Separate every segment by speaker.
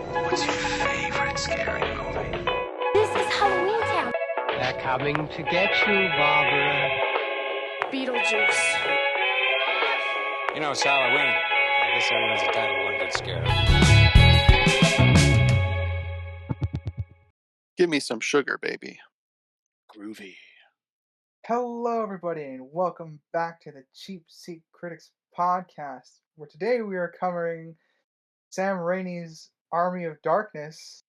Speaker 1: What's your favorite scary movie?
Speaker 2: This is Halloween Town.
Speaker 3: They're coming to get you, Barbara.
Speaker 2: Beetlejuice.
Speaker 4: You know, it's Halloween. I guess everyone's entitled to one good scare.
Speaker 5: Give me some sugar, baby.
Speaker 6: Groovy.
Speaker 7: Hello, everybody, and welcome back to the Cheap Seat Critics podcast, where today we are covering Sam Raimi's Army of Darkness,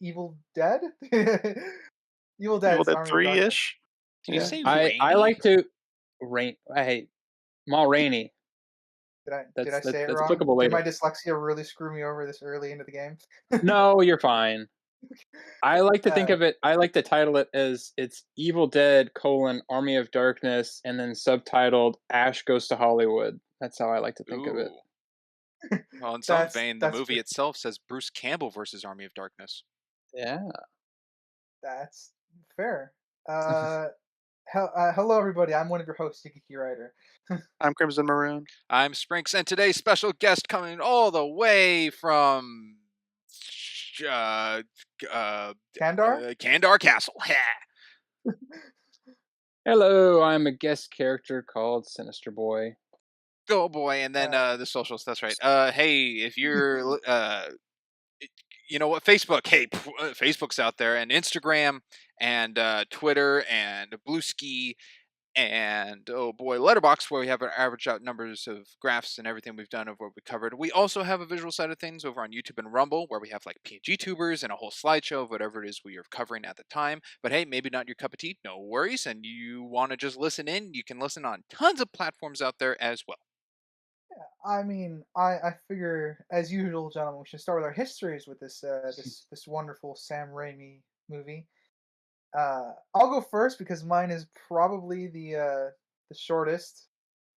Speaker 7: Evil Dead? Evil Dead's
Speaker 5: Evil Dead
Speaker 7: Army of
Speaker 5: 3-ish?
Speaker 6: Did you
Speaker 7: Yeah.
Speaker 6: say
Speaker 8: I
Speaker 6: rainy?
Speaker 8: like to I hate Ma Rainey.
Speaker 7: Darkness. Did I
Speaker 8: That's
Speaker 7: say it
Speaker 8: that's
Speaker 7: wrong?
Speaker 8: applicable
Speaker 7: Did
Speaker 8: later.
Speaker 7: my dyslexia really screw me over this early into the game?
Speaker 8: No, you're fine. I like to think of it. I like to title it as it's Evil Dead: Army of Darkness, and then subtitled Ash Goes to Hollywood. That's how I like to think of it.
Speaker 6: Ooh. Well, in some
Speaker 7: That's-
Speaker 6: vein, the
Speaker 7: that's
Speaker 6: movie
Speaker 7: good.
Speaker 6: itself says Bruce Campbell versus Army of Darkness.
Speaker 8: Yeah.
Speaker 7: That's fair. Hello, everybody. I'm one of your hosts, Geeky Writer.
Speaker 5: I'm Crimson Maroon.
Speaker 6: I'm Sprinks, and today's special guest coming all the way from
Speaker 7: Kandar?
Speaker 6: Kandar Castle.
Speaker 8: Hello, I'm a guest character called Sinister Boy.
Speaker 6: Go boy, and then the socials. That's right. Hey, if you're, you know what, Facebook. Hey, Facebook's out there, and Instagram, and Twitter, and Blueski, and oh boy, LetterBoxd, where we have our average out numbers of graphs and everything we've done of what we covered. We also have a visual side of things over on YouTube and Rumble, where we have like PNG tubers and a whole slideshow of whatever it is we are covering at the time. But hey, maybe not your cup of tea, no worries. And you want to just listen in, you can listen on tons of platforms out there as well.
Speaker 7: I mean, I figure, as usual, gentlemen, we should start with our histories with this this wonderful Sam Raimi movie. I'll go first because mine is probably the shortest.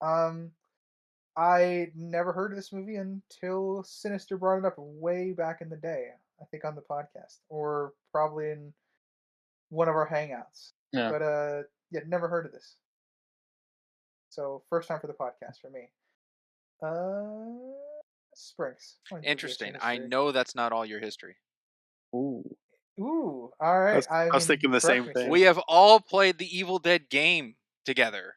Speaker 7: I never heard of this movie until Sinister brought it up way back in the day. I think on the podcast, or probably in one of our hangouts.
Speaker 8: Yeah.
Speaker 7: But yeah, never heard of this. So first time for the podcast for me. Sprinks. why don't you do
Speaker 6: Interesting.
Speaker 7: this
Speaker 6: I
Speaker 7: history?
Speaker 6: know that's not all your history.
Speaker 8: Ooh.
Speaker 7: Ooh, all right.
Speaker 5: I was thinking the same
Speaker 7: correct me,
Speaker 5: thing.
Speaker 7: sir.
Speaker 6: We have all played the Evil Dead game together.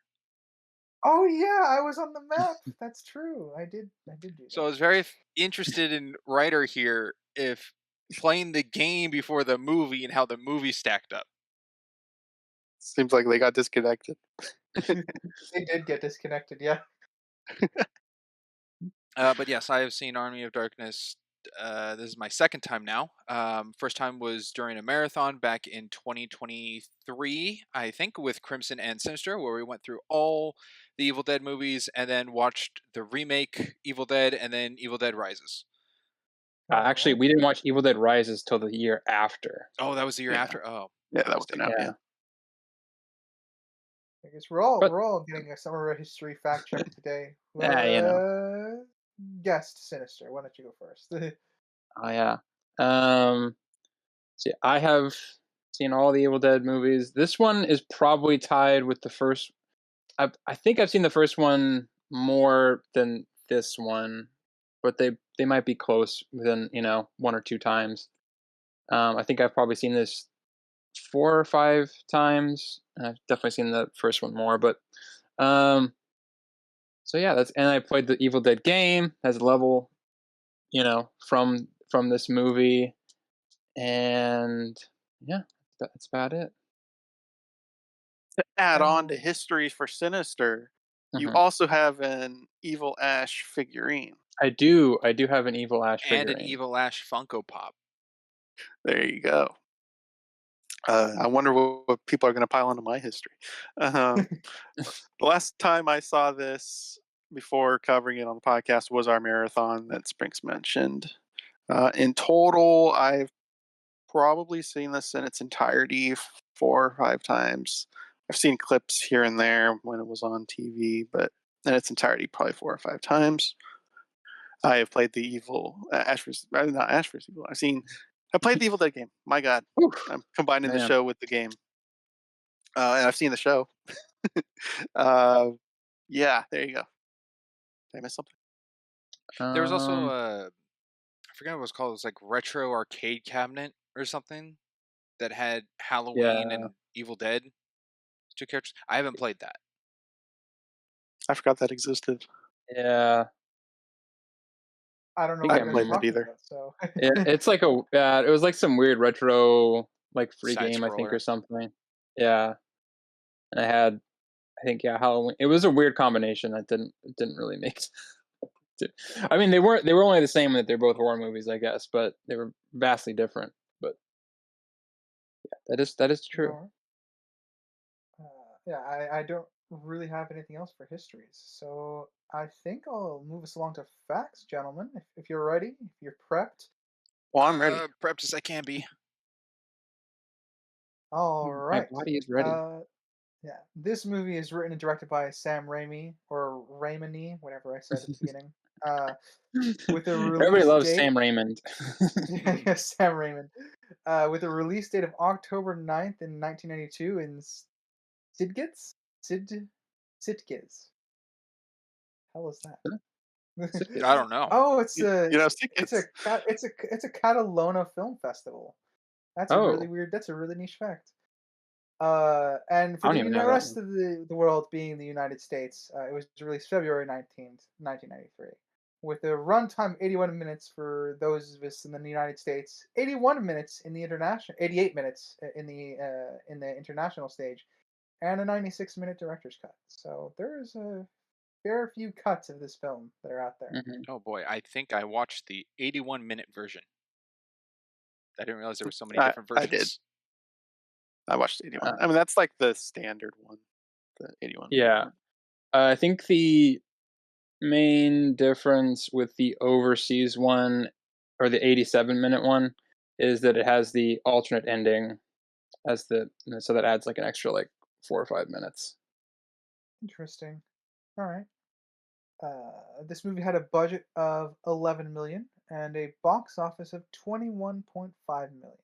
Speaker 7: Oh yeah, I was on the map. That's true. I did do that.
Speaker 6: So I was very interested in Ryder here if playing the game before the movie and how the movie stacked up.
Speaker 5: Seems like they got disconnected.
Speaker 7: They did get disconnected. Yeah.
Speaker 6: But yes, I have seen Army of Darkness. This is my second time now. First time was during a marathon back in 2023, I think, with Crimson and Sinister, where we went through all the Evil Dead movies and then watched the remake Evil Dead and then Evil Dead Rises.
Speaker 8: Actually, we didn't watch Evil Dead Rises till the year after.
Speaker 6: Oh, that was the year
Speaker 5: Yeah.
Speaker 6: after? Oh.
Speaker 5: Yeah, that was enough.
Speaker 8: Yeah.
Speaker 5: Yeah.
Speaker 7: I guess we're all
Speaker 8: But-
Speaker 7: getting a summer history fact check today.
Speaker 8: Yeah, you know.
Speaker 7: Guest Sinister. Why don't you go first?
Speaker 8: Oh yeah. See, I have seen all the Evil Dead movies. This one is probably tied with the first. I think I've seen the first one more than this one, but they might be close within one or two times. I think I've probably seen this 4 or 5 times. I've definitely seen the first one more, but so yeah, and I played the Evil Dead game as a level, from this movie, and yeah, that's about it.
Speaker 5: To add on to history for Sinister, you
Speaker 8: Mhm.
Speaker 5: also have an Evil Ash figurine.
Speaker 8: I do have an Evil Ash
Speaker 6: And
Speaker 8: figurine.
Speaker 6: an Evil Ash Funko Pop.
Speaker 5: There you go. I wonder what people are going to pile onto my history. The last time I saw this before covering it on the podcast was our marathon that Sprinks mentioned. In total, I've probably seen this in its entirety 4 or 5 times. I've seen clips here and there when it was on TV, but in its entirety, probably 4 or 5 times. I have played the Evil Ash vs. Not Ash vs. Evil. I played the Evil Dead game. My God,
Speaker 8: Oof.
Speaker 5: I'm combining the
Speaker 8: Man.
Speaker 5: show with the game, and I've seen the show. Yeah, there you go. Did I miss something?
Speaker 6: There was also
Speaker 8: Um,
Speaker 6: a forget what it was called. It was like retro arcade cabinet or something that had Halloween
Speaker 8: Yeah.
Speaker 6: and Evil Dead 2 characters. I haven't played that.
Speaker 5: I forgot that existed.
Speaker 8: Yeah.
Speaker 7: I don't know
Speaker 8: think
Speaker 7: what
Speaker 5: I
Speaker 7: you
Speaker 5: haven't
Speaker 7: guys are
Speaker 5: played
Speaker 7: talking
Speaker 5: that either.
Speaker 7: about. So
Speaker 8: It's like it was like some weird retro like free
Speaker 6: Side
Speaker 8: game, I think,
Speaker 6: scroller.
Speaker 8: or something. Yeah. And I had, I think, Halloween. It was a weird combination that didn't really make sense. I mean, they were only the same in that they're both horror movies, I guess, but they were vastly different. But yeah, that is true.
Speaker 7: Alright. Yeah, I don't really have anything else for histories, so I think I'll move us along to facts, gentlemen. If you're ready, if you're prepped.
Speaker 5: Well, I'm ready.
Speaker 6: Prepped as I can be.
Speaker 7: All
Speaker 8: My
Speaker 7: right.
Speaker 8: body is ready.
Speaker 7: Yeah, this movie is written and directed by Sam Raimi, or Raimini, whatever I said at the beginning. With a
Speaker 8: Everybody
Speaker 7: release
Speaker 8: loves
Speaker 7: date.
Speaker 8: Sam Raymond.
Speaker 7: Yeah, Sam Raimi. With a release date of October 9th in 1992 in Sidgitz? Sitges. Hell is that?
Speaker 6: I don't know.
Speaker 7: Oh, it's a
Speaker 5: Tickets.
Speaker 7: it's a Catalona film festival. That's a really weird. That's a really niche fact. And for
Speaker 8: I don't
Speaker 7: the
Speaker 8: even know that
Speaker 7: rest of the world being the United States, it was released February 19th, 1993, with a runtime 81 minutes for those of us in the United States, 81 minutes in the international, 88 minutes in the international stage, and a 96-minute director's cut. So there's a fair few cuts of this film that are out there.
Speaker 8: Mhm.
Speaker 6: Oh boy, I think I watched the 81-minute version. I didn't realize there were so many
Speaker 5: I-
Speaker 6: different
Speaker 5: I
Speaker 6: versions.
Speaker 5: did. I watched 81. I mean, that's like the standard one, the 81.
Speaker 8: Yeah. I think the main difference with the overseas one, or the 87-minute one, is that it has the alternate ending as so that adds like an extra like 4 or 5 minutes.
Speaker 7: Interesting. All right. This movie had a budget of 11 million and a box office of 21.5 million.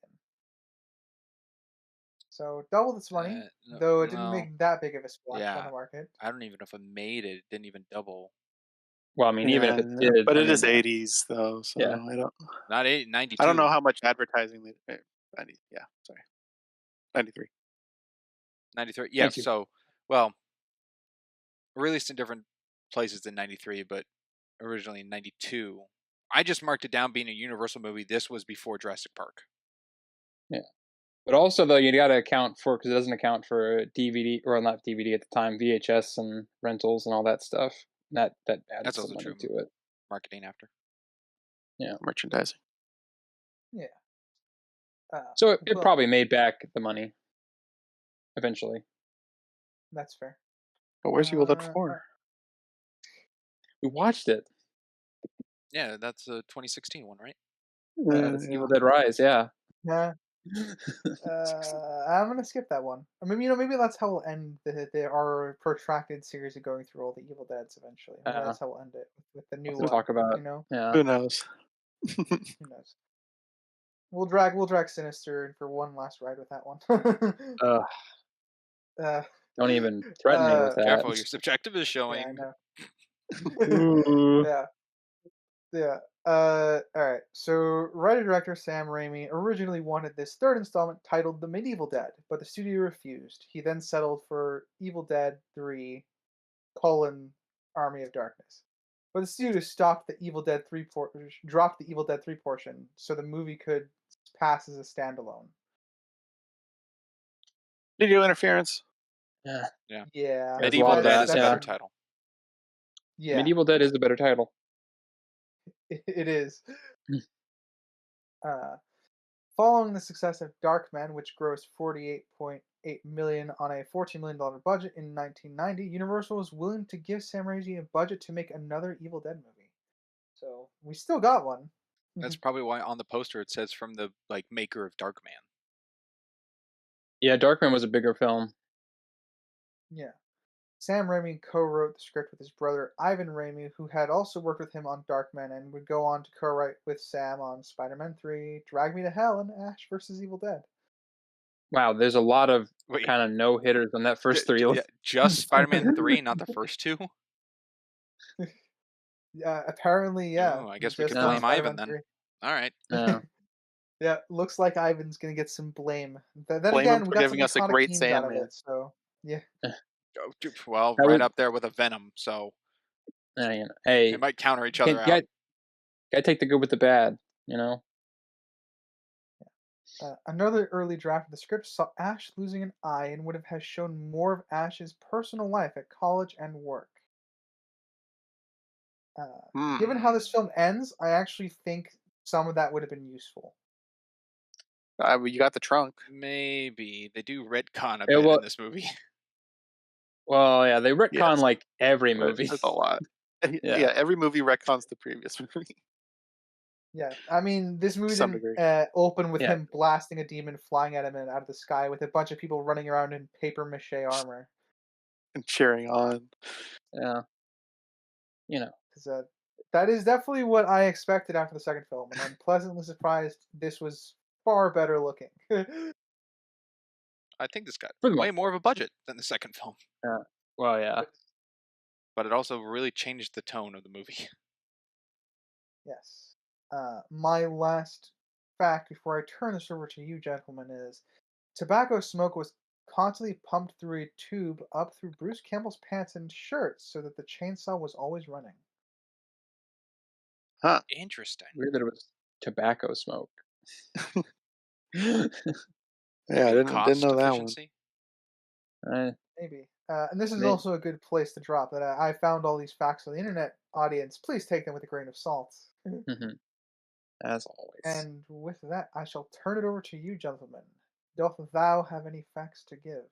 Speaker 7: So doubled its money, though it didn't make that big of a splash on the market.
Speaker 6: I don't even know if it made it. It didn't even double.
Speaker 8: Well, I mean, even if it did,
Speaker 5: but
Speaker 8: I
Speaker 5: it is
Speaker 8: mean,
Speaker 5: 80s though, so
Speaker 8: yeah.
Speaker 5: I don't.
Speaker 6: Not 92.
Speaker 5: I don't know how much advertising they. 90, yeah, sorry, 93.
Speaker 6: 93. Yeah.
Speaker 8: 92.
Speaker 6: So, well, released in different places in 93, but originally in 92. I just marked it down being a Universal movie. This was before Jurassic Park.
Speaker 8: Yeah. But also, though, you got to account for, because it doesn't account for DVD, or not DVD at the time, VHS and rentals and all that stuff. That adds
Speaker 6: That's
Speaker 8: some
Speaker 6: also
Speaker 8: money
Speaker 6: true.
Speaker 8: to it.
Speaker 6: Marketing after.
Speaker 8: Yeah.
Speaker 5: Merchandising.
Speaker 7: Yeah.
Speaker 8: So it probably made back the money eventually.
Speaker 7: That's fair.
Speaker 5: But where's Evil Dead 4?
Speaker 8: We watched it.
Speaker 6: Yeah, that's a 2016 one, right?
Speaker 8: It's Evil Dead Rise, yeah.
Speaker 7: Yeah. I'm gonna skip that one. I mean, maybe that's how we'll end our protracted series of going through all the Evil Deads eventually. Maybe that's how we'll end it with the new
Speaker 8: We'll
Speaker 7: one.
Speaker 8: talk about,
Speaker 7: you know,
Speaker 8: yeah.
Speaker 5: Who knows?
Speaker 7: Who knows? We'll drag Sinister in for one last ride with that one.
Speaker 8: Don't even threaten me with that.
Speaker 6: Careful, your subjective is showing.
Speaker 7: Yeah, I know. Yeah. Yeah. All right. So, writer-director Sam Raimi originally wanted this third installment titled The Medieval Dead, but the studio refused. He then settled for Evil Dead 3: Army of Darkness. But the studio stopped the Evil Dead 3 dropped the Evil Dead 3 portion, so the movie could pass as a standalone.
Speaker 5: Video interference.
Speaker 6: Yeah.
Speaker 7: Yeah.
Speaker 6: Medieval Dead is a better title.
Speaker 7: Yeah.
Speaker 8: Medieval Dead is a better title.
Speaker 7: It is. Following the success of Darkman, which grossed $48.8 million on a $14 million budget in 1990, Universal was willing to give Sam Raimi a budget to make another Evil Dead movie. So we still got one.
Speaker 6: That's probably why on the poster it says from the maker of Darkman.
Speaker 8: Yeah, Darkman was a bigger film.
Speaker 7: Yeah. Sam Raimi co-wrote the script with his brother Ivan Raimi, who had also worked with him on Darkman and would go on to co-write with Sam on Spider-Man 3, Drag Me to Hell, and Ash vs. Evil Dead.
Speaker 8: Wow, there's a lot of kind of no-hitters on that first three.
Speaker 6: Yeah, just Spider-Man 3, not the first two?
Speaker 7: Yeah, apparently, yeah.
Speaker 6: Oh, I guess we could blame Ivan then. All right.
Speaker 8: Yeah.
Speaker 7: Yeah, looks like Ivan's gonna get some blame. Then
Speaker 5: Blame him
Speaker 7: again, we
Speaker 5: for
Speaker 7: got some
Speaker 5: giving us a
Speaker 7: iconic
Speaker 5: great
Speaker 7: memes out of
Speaker 5: Sandman.
Speaker 7: it. So yeah,
Speaker 6: Well,
Speaker 8: That
Speaker 6: right
Speaker 8: would-
Speaker 6: up there with a Venom, so
Speaker 8: you know,
Speaker 6: they
Speaker 8: hey,
Speaker 6: might counter each other out.
Speaker 8: gotta take the good with the bad. You know.
Speaker 7: another early draft of the script saw Ash losing an eye and would have has shown more of Ash's personal life at college and work. Given how this film ends, I actually think some of that would have been useful.
Speaker 5: You got the trunk.
Speaker 6: Maybe they do retcon a
Speaker 8: Yeah,
Speaker 6: bit
Speaker 8: well-
Speaker 6: in this movie.
Speaker 8: Well, yeah, they retcon
Speaker 5: Yes.
Speaker 8: like every movie.
Speaker 5: There's a lot.
Speaker 8: Yeah.
Speaker 5: Every movie retcons the previous movie.
Speaker 7: Yeah, I mean, this movie
Speaker 5: some
Speaker 7: didn't
Speaker 5: degree.
Speaker 7: open with
Speaker 8: Yeah.
Speaker 7: him blasting a demon flying at him and out of the sky with a bunch of people running around in paper mache armor.
Speaker 5: And cheering on.
Speaker 8: Yeah. You know.
Speaker 7: 'Cause, that is definitely what I expected after the second film, and I'm pleasantly surprised this was far better looking.
Speaker 6: I think this got
Speaker 8: For the
Speaker 6: way
Speaker 8: most
Speaker 6: more of a budget than the second film,
Speaker 8: Well, yeah.
Speaker 6: but it also really changed the tone of the movie.
Speaker 7: Yes. My last fact before I turn this over to you, gentlemen, is tobacco smoke was constantly pumped through a tube up through Bruce Campbell's pants and shirt so that the chainsaw was always running.
Speaker 6: Interesting.
Speaker 8: Weird that it was tobacco smoke.
Speaker 5: Yeah, I
Speaker 6: Maybe
Speaker 5: didn't
Speaker 6: cost
Speaker 5: know that one.
Speaker 6: efficiency.
Speaker 7: Maybe. And this is
Speaker 8: Maybe.
Speaker 7: also a good place to drop that I found all these facts on the internet. Audience, please take them with a grain of salt.
Speaker 8: Mhm. As always.
Speaker 7: And with that, I shall turn it over to you, gentlemen. Doth thou have any facts to give?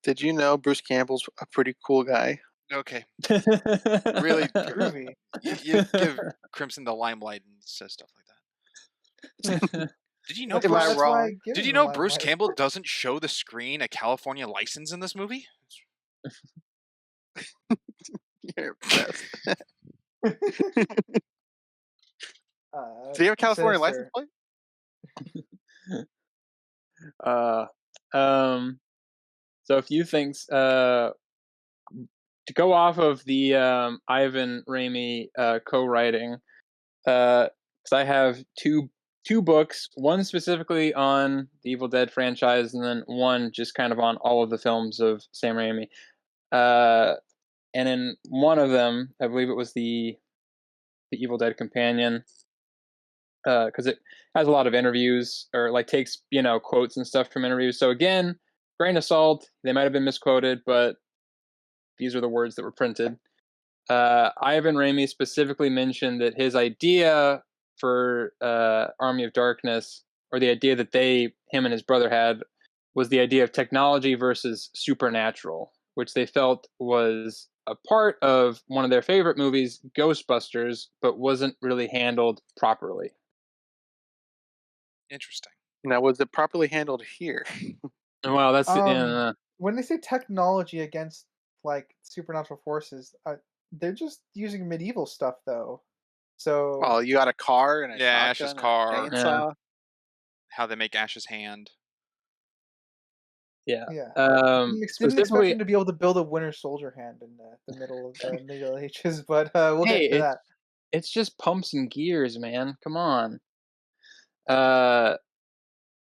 Speaker 5: Did you know Bruce Campbell's a pretty cool guy?
Speaker 6: Okay, really,
Speaker 7: Groovy.
Speaker 6: you give Crimson the limelight and says stuff like that. Did you know?
Speaker 5: Am I
Speaker 7: That's why
Speaker 5: wrong?
Speaker 7: I give
Speaker 6: Did
Speaker 7: him
Speaker 6: you
Speaker 7: the
Speaker 6: know Bruce
Speaker 7: limelight.
Speaker 6: Campbell doesn't show the screen a California license in this movie?
Speaker 5: You're best.
Speaker 7: Uh,
Speaker 5: Do you have a California
Speaker 7: Sinister.
Speaker 5: license plate?
Speaker 8: So a few things. To go off of the Ivan Raimi co-writing, because I have two books, one specifically on the Evil Dead franchise, and then one just kind of on all of the films of Sam Raimi. And in one of them, I believe it was the Evil Dead Companion, because it has a lot of interviews or like takes quotes and stuff from interviews. So again, grain of salt. They might have been misquoted, but these are the words that were printed. Ivan Raimi specifically mentioned that his idea for Army of Darkness, or the idea that him and his brother had, was the idea of technology versus supernatural, which they felt was a part of one of their favorite movies, Ghostbusters, but wasn't really handled properly.
Speaker 6: Interesting.
Speaker 5: Now, was it properly handled here?
Speaker 8: Well, that's
Speaker 7: When they say technology against like supernatural forces, they're just using medieval stuff though. So
Speaker 5: Well, you got a car and a
Speaker 6: Yeah,
Speaker 5: shotgun
Speaker 6: Ash's
Speaker 5: and a
Speaker 6: car.
Speaker 5: chainsaw.
Speaker 6: How they make Ash's hand.
Speaker 8: yeah.
Speaker 7: yeah, didn't expect
Speaker 8: Specifically,
Speaker 7: him to be able to build a Winter Soldier hand in the middle of the Middle Ages, but we'll
Speaker 8: hey,
Speaker 7: get to that.
Speaker 8: it's just pumps and gears, man. Come on.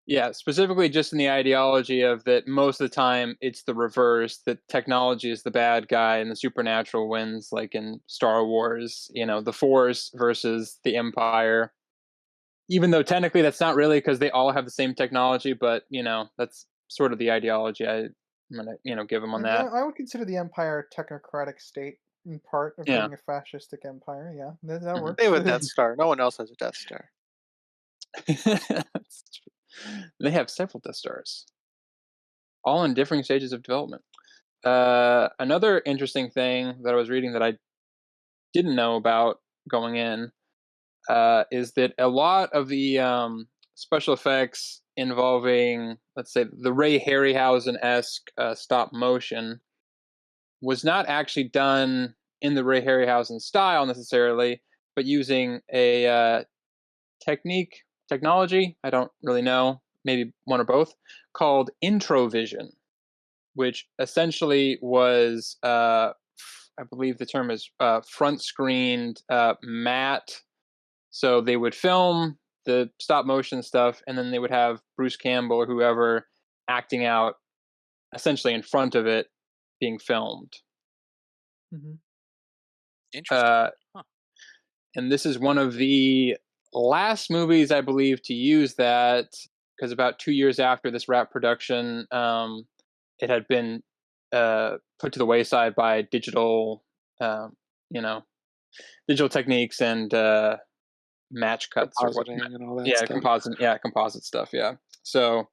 Speaker 8: Yeah, specifically just in the ideology of that most of the time it's the reverse, that technology is the bad guy and the supernatural wins, like in Star Wars, the Force versus the Empire. Even though technically that's not really, because they all have the same technology, but that's sort of the ideology I'm gonna give them on that.
Speaker 7: I would consider the Empire a technocratic state in part of
Speaker 8: Yeah.
Speaker 7: being a fascistic empire. Yeah, that works.
Speaker 5: They have a Death Star. No one else has a Death Star.
Speaker 8: They have several Death Stars, all in differing stages of development. Another interesting thing that I was reading that I didn't know about going in is that a lot of the special effects involving, let's say, the Ray Harryhausen-esque stop motion was not actually done in the Ray Harryhausen style necessarily, but using a technology, I don't really know, maybe one or both, called introvision, which essentially was, I believe the term is front-screened matte So they would film the stop motion stuff, and then they would have Bruce Campbell or whoever acting out essentially in front of it being filmed.
Speaker 6: Interesting.
Speaker 8: And this is one of the last movies, I believe, to use that, because about 2 years after this wrap production, it had been put to the wayside by digital, digital techniques and match cuts or
Speaker 5: Compositing
Speaker 8: whatnot.
Speaker 5: and all that
Speaker 8: Yeah,
Speaker 5: stuff.
Speaker 8: composite stuff. Yeah. So,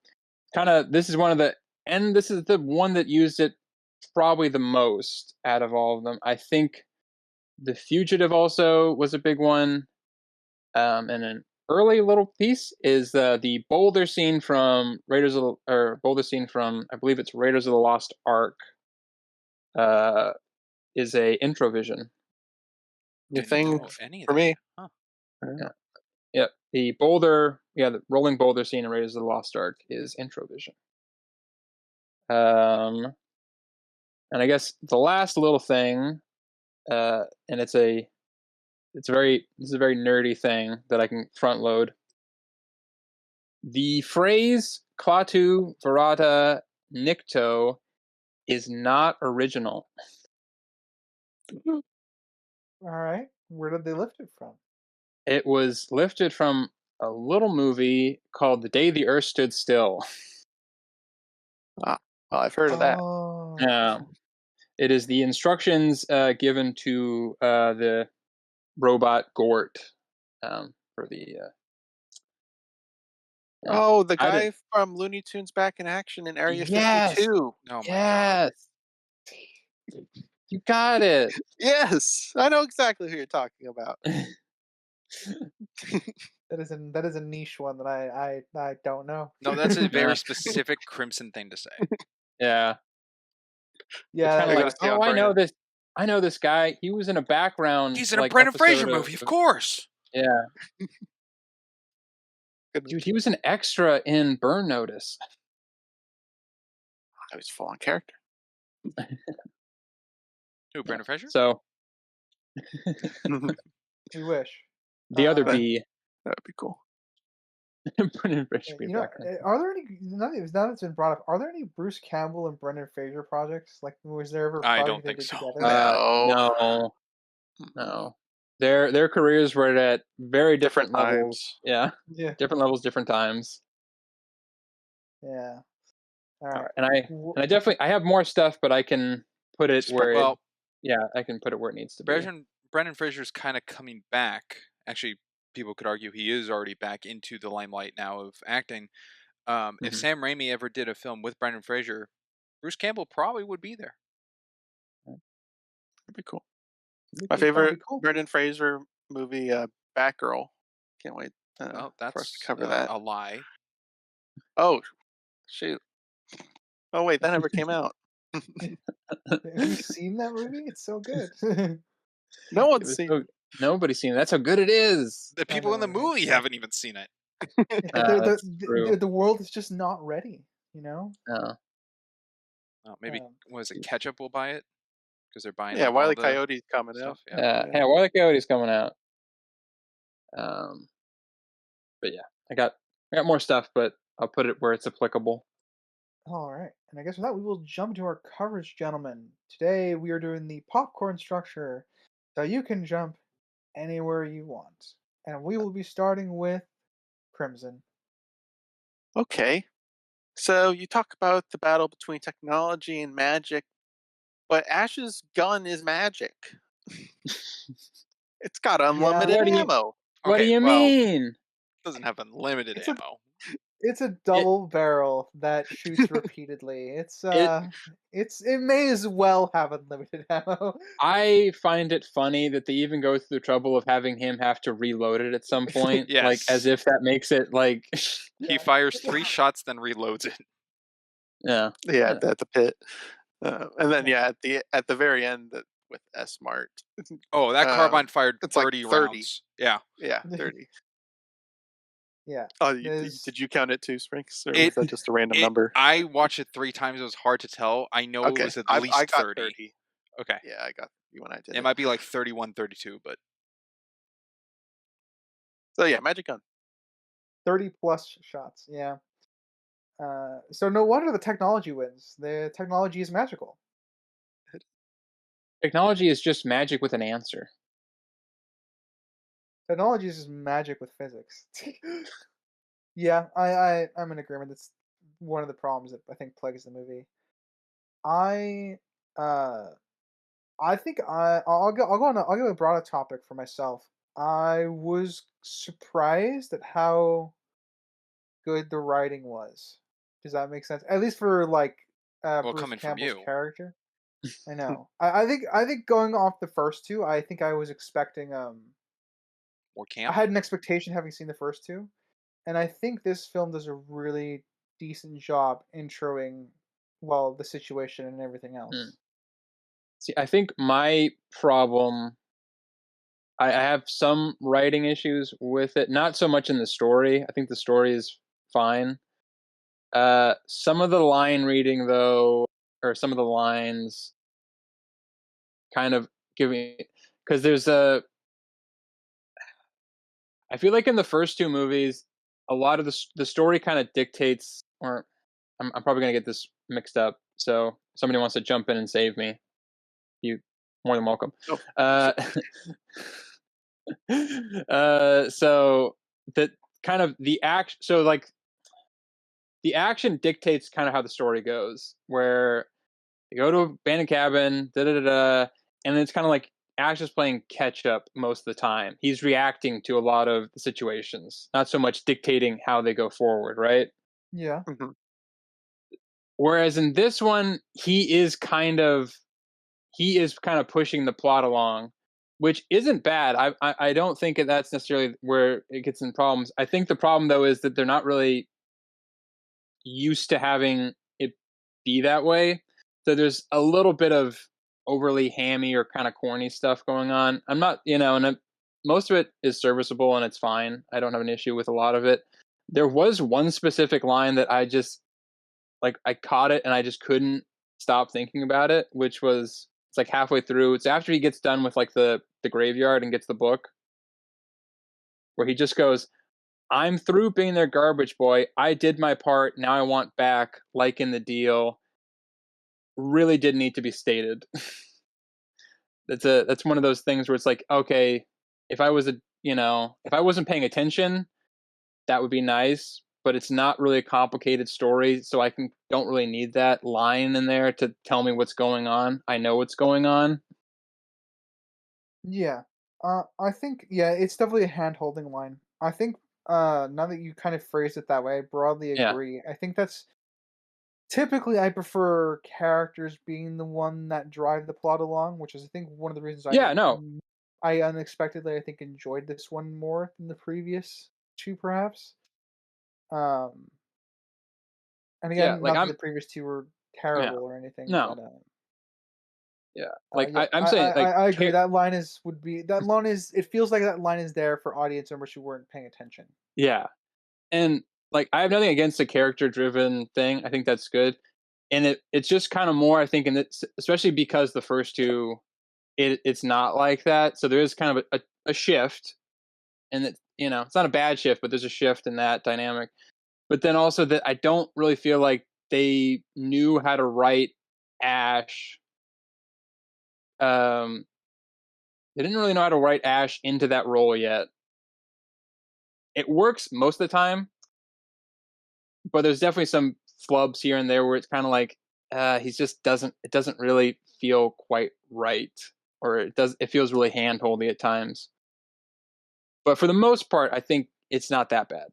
Speaker 8: kind of, this is this is the one that used it probably the most out of all of them. I think The Fugitive also was a big one. And an early little piece is the boulder scene from boulder scene from, I believe it's Raiders of the Lost Ark. Is a introvision.
Speaker 5: The
Speaker 6: Didn't
Speaker 5: thing
Speaker 6: know any of
Speaker 5: for
Speaker 6: that.
Speaker 5: me.
Speaker 6: Huh.
Speaker 8: Yeah. Yep. The rolling boulder scene in Raiders of the Lost Ark is introvision. And I guess the last little thing, and this is a very nerdy thing that I can front load. The phrase Klaatu Verata Nikto is not original.
Speaker 7: All right. Where did they lift it from?
Speaker 8: It was lifted from a little movie called The Day the Earth Stood Still.
Speaker 5: Well, I've heard of that.
Speaker 7: Oh.
Speaker 8: It is the instructions given to the robot Gort for the.
Speaker 5: The guy from Looney Tunes Back in Action in Area 52.
Speaker 6: Oh my god.
Speaker 8: You got it.
Speaker 5: Yes, I know exactly who you're talking about.
Speaker 7: That is a niche one that I don't know.
Speaker 6: No, that's a very specific Crimson thing to say.
Speaker 8: Yeah.
Speaker 7: Yeah,
Speaker 8: Kind of
Speaker 5: gotta
Speaker 8: like,
Speaker 5: stay on
Speaker 8: I know
Speaker 5: brand.
Speaker 8: this. I know this guy. He was in a background.
Speaker 6: He's in a Brendan Fraser
Speaker 8: episode
Speaker 6: movie, of course.
Speaker 8: Yeah. Dude, he was an extra in Burn Notice.
Speaker 5: I was full on character.
Speaker 6: Who, Brendan Fraser?
Speaker 8: So
Speaker 7: we wish.
Speaker 8: the other B.
Speaker 5: That would be cool.
Speaker 8: Brendan Fraser.
Speaker 7: You know, are there any? Now that it's been brought up, are there any Bruce Campbell and Brendan Fraser projects? Like, was there ever? A
Speaker 6: I
Speaker 7: project
Speaker 6: don't
Speaker 7: they
Speaker 6: think
Speaker 7: did
Speaker 6: so.
Speaker 7: together?
Speaker 8: No. Their careers were at very different levels.
Speaker 5: times.
Speaker 8: Yeah.
Speaker 7: Yeah.
Speaker 8: Different levels, different times.
Speaker 7: Yeah. All right.
Speaker 8: And I definitely I have more stuff, but I can put it where I can put it where it needs to be.
Speaker 6: Brendan Fraser's kind of coming back. Actually, people could argue he is already back into the limelight now of acting. If Sam Raimi ever did a film with Brendan Fraser, Bruce Campbell probably would be there.
Speaker 5: That'd be cool. My favorite Brendan Fraser movie, Batgirl. Can't wait for us to cover that.
Speaker 6: A lie.
Speaker 5: Oh, shoot. Oh, wait, that never came out.
Speaker 7: Have you seen that movie? It's so good.
Speaker 5: No one's seen it.
Speaker 8: Nobody's seen it. That's how good it is.
Speaker 6: The people in the movie haven't even seen it.
Speaker 7: The world is just not ready, you know?
Speaker 6: Maybe, was it Ketchup will buy it? Because they're buying
Speaker 5: Wile E. Coyote's coming out.
Speaker 8: Yeah, Wile E. Coyote's coming out. But yeah, I got more stuff, but I'll put it where it's applicable.
Speaker 7: All right, and I guess with that, we will jump to our coverage, gentlemen. Today, we are doing the popcorn structure, so you can jump anywhere you want. And we will be starting with Crimson.
Speaker 5: Okay. So you talk about the battle between technology and magic, but Ash's gun is magic. It's got unlimited ammo.
Speaker 8: What do you mean?
Speaker 6: It doesn't have unlimited ammo.
Speaker 7: It's a double barrel that shoots repeatedly. It may as well have unlimited ammo.
Speaker 8: I find it funny that they even go through the trouble of having him have to reload it at some point.
Speaker 6: Yes.
Speaker 8: Like, as if that makes it like
Speaker 6: He fires 3 shots, then reloads it.
Speaker 8: Yeah.
Speaker 5: At the pit. And then at the very end with S-Mart.
Speaker 6: Oh, that carbine fired
Speaker 5: it's
Speaker 6: 30
Speaker 5: like 30
Speaker 6: rounds. Yeah.
Speaker 5: Yeah, 30.
Speaker 7: Yeah.
Speaker 5: Oh, did you count it too, Sprinks? Or was that just a random number?
Speaker 6: I watched it 3 times. It was hard to tell. I know it was at least
Speaker 5: I got
Speaker 6: 30. Okay.
Speaker 5: Yeah, I got you when I did
Speaker 6: It might be like 31, 32, but
Speaker 5: So yeah, magic gun.
Speaker 7: 30 plus shots. Yeah. So no wonder the technology wins. The technology is magical.
Speaker 8: Technology is just magic with an answer.
Speaker 7: Technology is just magic with physics. Yeah, I'm in agreement. That's one of the problems that I think plagues the movie. I uh I think I'll go a broader topic for myself. I was surprised at how good the writing was. Does that make sense? At least for like
Speaker 6: Well,
Speaker 7: Bruce
Speaker 6: coming from
Speaker 7: Campbell's
Speaker 6: you,
Speaker 7: character. I know. I think going off the first two, I think I was expecting
Speaker 6: more
Speaker 7: I
Speaker 6: camp.
Speaker 7: had an expectation having seen the first two, and I think this film does a really decent job introing well the situation and everything
Speaker 8: Hmm.
Speaker 7: else.
Speaker 8: See, I think my problem, I have some writing issues with it. Not so much in the story. I think the story is fine. Some of the line reading, though, or some of the lines, kind of giving, because there's a. I feel like in the first two movies, a lot of the story kind of dictates, or I'm probably gonna get this mixed up. So if somebody wants to jump in and save me, you more than welcome.
Speaker 5: Oh,
Speaker 8: Uh, so that kind of the action. So like the action dictates kind of how the story goes. Where you go to a abandoned cabin, da da da da, and then it's kind of like Ash is playing catch up most of the time. He's reacting to a lot of the situations, not so much dictating how they go forward, right?
Speaker 7: Yeah.
Speaker 5: mhm.
Speaker 8: Whereas in this one, he is kind of pushing the plot along, which isn't bad. I don't think that's necessarily where it gets in problems. I think the problem though is that they're not really used to having it be that way. So there's a little bit of overly hammy or kind of corny stuff going on. I'm not, and most of it is serviceable and it's fine. I don't have an issue with a lot of it. There was one specific line that I just like I caught it and I just couldn't stop thinking about it, which was it's like halfway through. It's after he gets done with like the graveyard and gets the book, where he just goes, "I'm through being their garbage boy. I did my part. Now I want back, like in the deal." Really did need to be stated. That's one of those things where it's like, okay, if I was if I wasn't paying attention, that would be nice, but it's not really a complicated story, so don't really need that line in there to tell me what's going on. I know what's going on.
Speaker 7: Yeah. I think yeah, it's definitely a hand-holding line. I think now that you kind of phrased it that way, I broadly
Speaker 8: Yeah.
Speaker 7: agree. I think that's typically I prefer characters being the one that drive the plot along, which is I think one of the reasons
Speaker 8: Yeah, no.
Speaker 7: I unexpectedly I think enjoyed this one more than the previous two perhaps. Um and
Speaker 8: Yeah,
Speaker 7: again,
Speaker 8: like
Speaker 7: not that
Speaker 8: I'm
Speaker 7: the previous two were
Speaker 8: yeah.
Speaker 7: terrible or anything,
Speaker 8: No.
Speaker 7: but
Speaker 8: Yeah. Like
Speaker 7: yeah,
Speaker 8: I'm saying like
Speaker 7: I agree. That line is would be that line is. It feels like that line is there for audience members who weren't paying attention.
Speaker 8: yeah. And like I have nothing against a character driven thing. I think that's good. And it's just kind of more I think in this, especially because the first two it's not like that. So there is kind of a shift, and it's not a bad shift, but there's a shift in that dynamic. But then also that I don't really feel like they knew how to write Ash. Um, they didn't really know how to write Ash into that role yet. It works most of the time, but there's definitely some flubs here and there where it's kind of like he just doesn't. It doesn't really feel quite right, or it feels really handholdy at times. But for the most part, I think it's not that bad.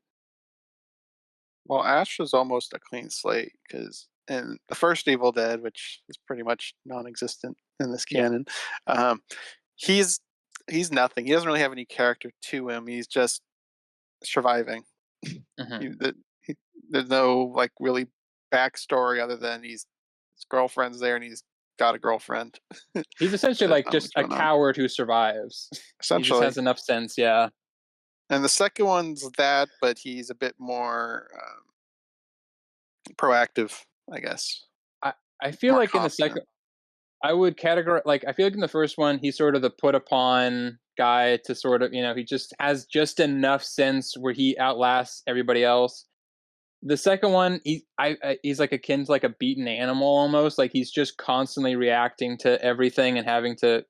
Speaker 5: Well, Ash was almost a clean slate because in the first Evil Dead, which is pretty much non-existent in this
Speaker 8: Yeah.
Speaker 5: canon, um, he's he's nothing. He doesn't really have any character to him. He's just surviving.
Speaker 8: Mhm.
Speaker 5: He, the, he, there's no like really backstory other than his girlfriend's there and he's got a girlfriend.
Speaker 8: He's essentially
Speaker 5: There's
Speaker 8: like
Speaker 5: not much
Speaker 8: just a
Speaker 5: going on.
Speaker 8: coward who survives. He just
Speaker 5: Essentially.
Speaker 8: has enough sense, yeah.
Speaker 5: And the second one's that, but he's a bit more proactive, I guess.
Speaker 8: I I feel
Speaker 5: More
Speaker 8: like in the
Speaker 5: confident.
Speaker 8: second I would categorize, like, I feel like in the first one, he's sort of the put upon guy to sort of, he just has just enough sense where he outlasts everybody else. The second one, he's like akin to like a beaten animal almost. Like he's just constantly reacting to everything and having to,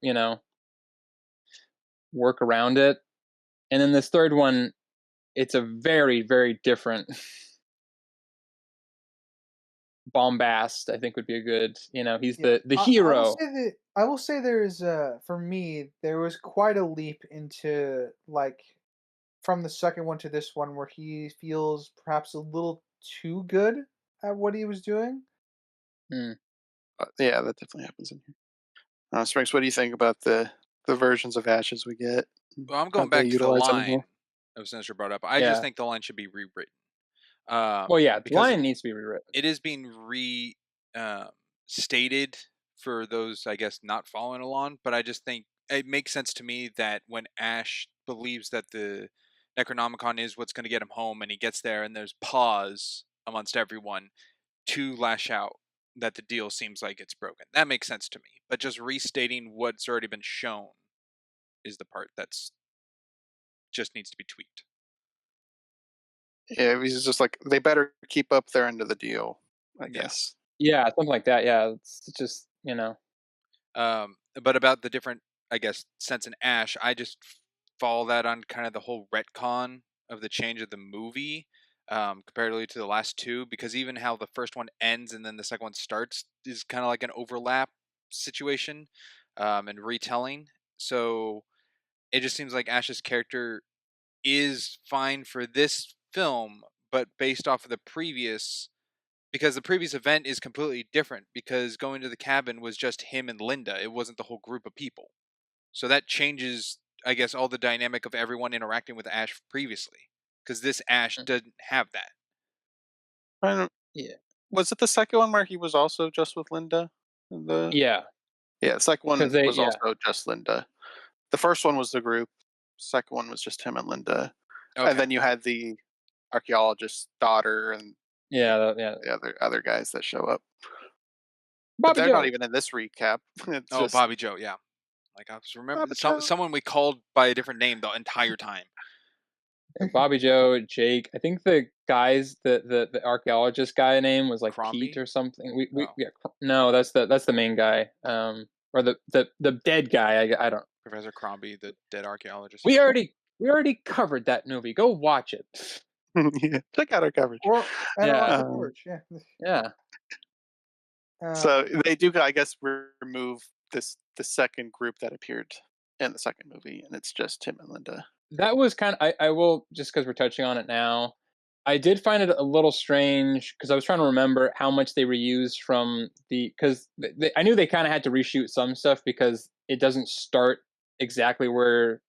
Speaker 8: work around it. And then this third one, it's a very, very different bombast. I think would be a good, he's the hero.
Speaker 7: I will say there's for me there was quite a leap into like from the second one to this one where he feels perhaps a little too good at what he was doing.
Speaker 5: Yeah, that definitely happens in here. Springs, what do you think about the versions of Ashes we get?
Speaker 6: Well, I'm
Speaker 5: How
Speaker 6: going
Speaker 5: they
Speaker 6: back to the
Speaker 5: utilize them
Speaker 6: line
Speaker 5: more?
Speaker 6: of Sinister brought up. I
Speaker 8: Yeah.
Speaker 6: just think the line should be rewritten.
Speaker 8: Well, yeah, the
Speaker 6: because
Speaker 8: line needs to be rewritten.
Speaker 6: it is being stated for those, I guess, not following along. But I just think it makes sense to me that when Ash believes that the Necronomicon is what's going to get him home, and he gets there, and there's pause amongst everyone to lash out that the deal seems like it's broken. That makes sense to me. But just restating what's already been shown is the part that's just needs to be tweaked.
Speaker 5: Yeah, he's just like, they better keep up their end of the deal, I guess.
Speaker 8: Yeah, something like that. Yeah, it's just
Speaker 6: But about the different, I guess, sense in Ash, I just follow that on kind of the whole retcon of the change of the movie, comparatively to the last two, because even how the first one ends and then the second one starts is kind of like an overlap situation and retelling. So it just seems like Ash's character is fine for this film, but based off of the previous, because the previous event is completely different, because going to the cabin was just him and Linda. It wasn't the whole group of people. So that changes, I guess, all the dynamic of everyone interacting with Ash previously, because this Ash doesn't have that.
Speaker 5: I don't.
Speaker 8: Yeah.
Speaker 5: Was it the second one where he was also just with Linda?
Speaker 8: Yeah.
Speaker 5: Yeah, the second one was
Speaker 8: yeah.
Speaker 5: also just Linda. The first one was the group. Second one was just him and Linda.
Speaker 6: Okay.
Speaker 5: And then you had the archaeologist's daughter and the other guys that show up. But they're not even in this recap. It's just
Speaker 6: Bobby Joe, yeah. Like I was remembering
Speaker 5: Bobby Joe.
Speaker 6: someone we called by a different name the entire time.
Speaker 8: Bobby Joe, Jake. I think the guys, the archaeologist guy name was like
Speaker 6: Crombie?
Speaker 8: Pete or something.
Speaker 6: Oh.
Speaker 8: No, that's the main guy. Or the dead guy. I don't.
Speaker 6: Professor Crombie, the dead archaeologist.
Speaker 8: We already covered that movie. Go watch it.
Speaker 5: Yeah, check out our coverage.
Speaker 7: Or
Speaker 8: Yeah.
Speaker 7: yeah.
Speaker 5: So they do, I guess, remove the second group that appeared in the second movie, and it's just him and Linda.
Speaker 8: That was kind of, I will, just because we're touching on it now, I did find it a little strange because I was trying to remember how much they reused from because I knew they kind of had to reshoot some stuff because it doesn't start exactly where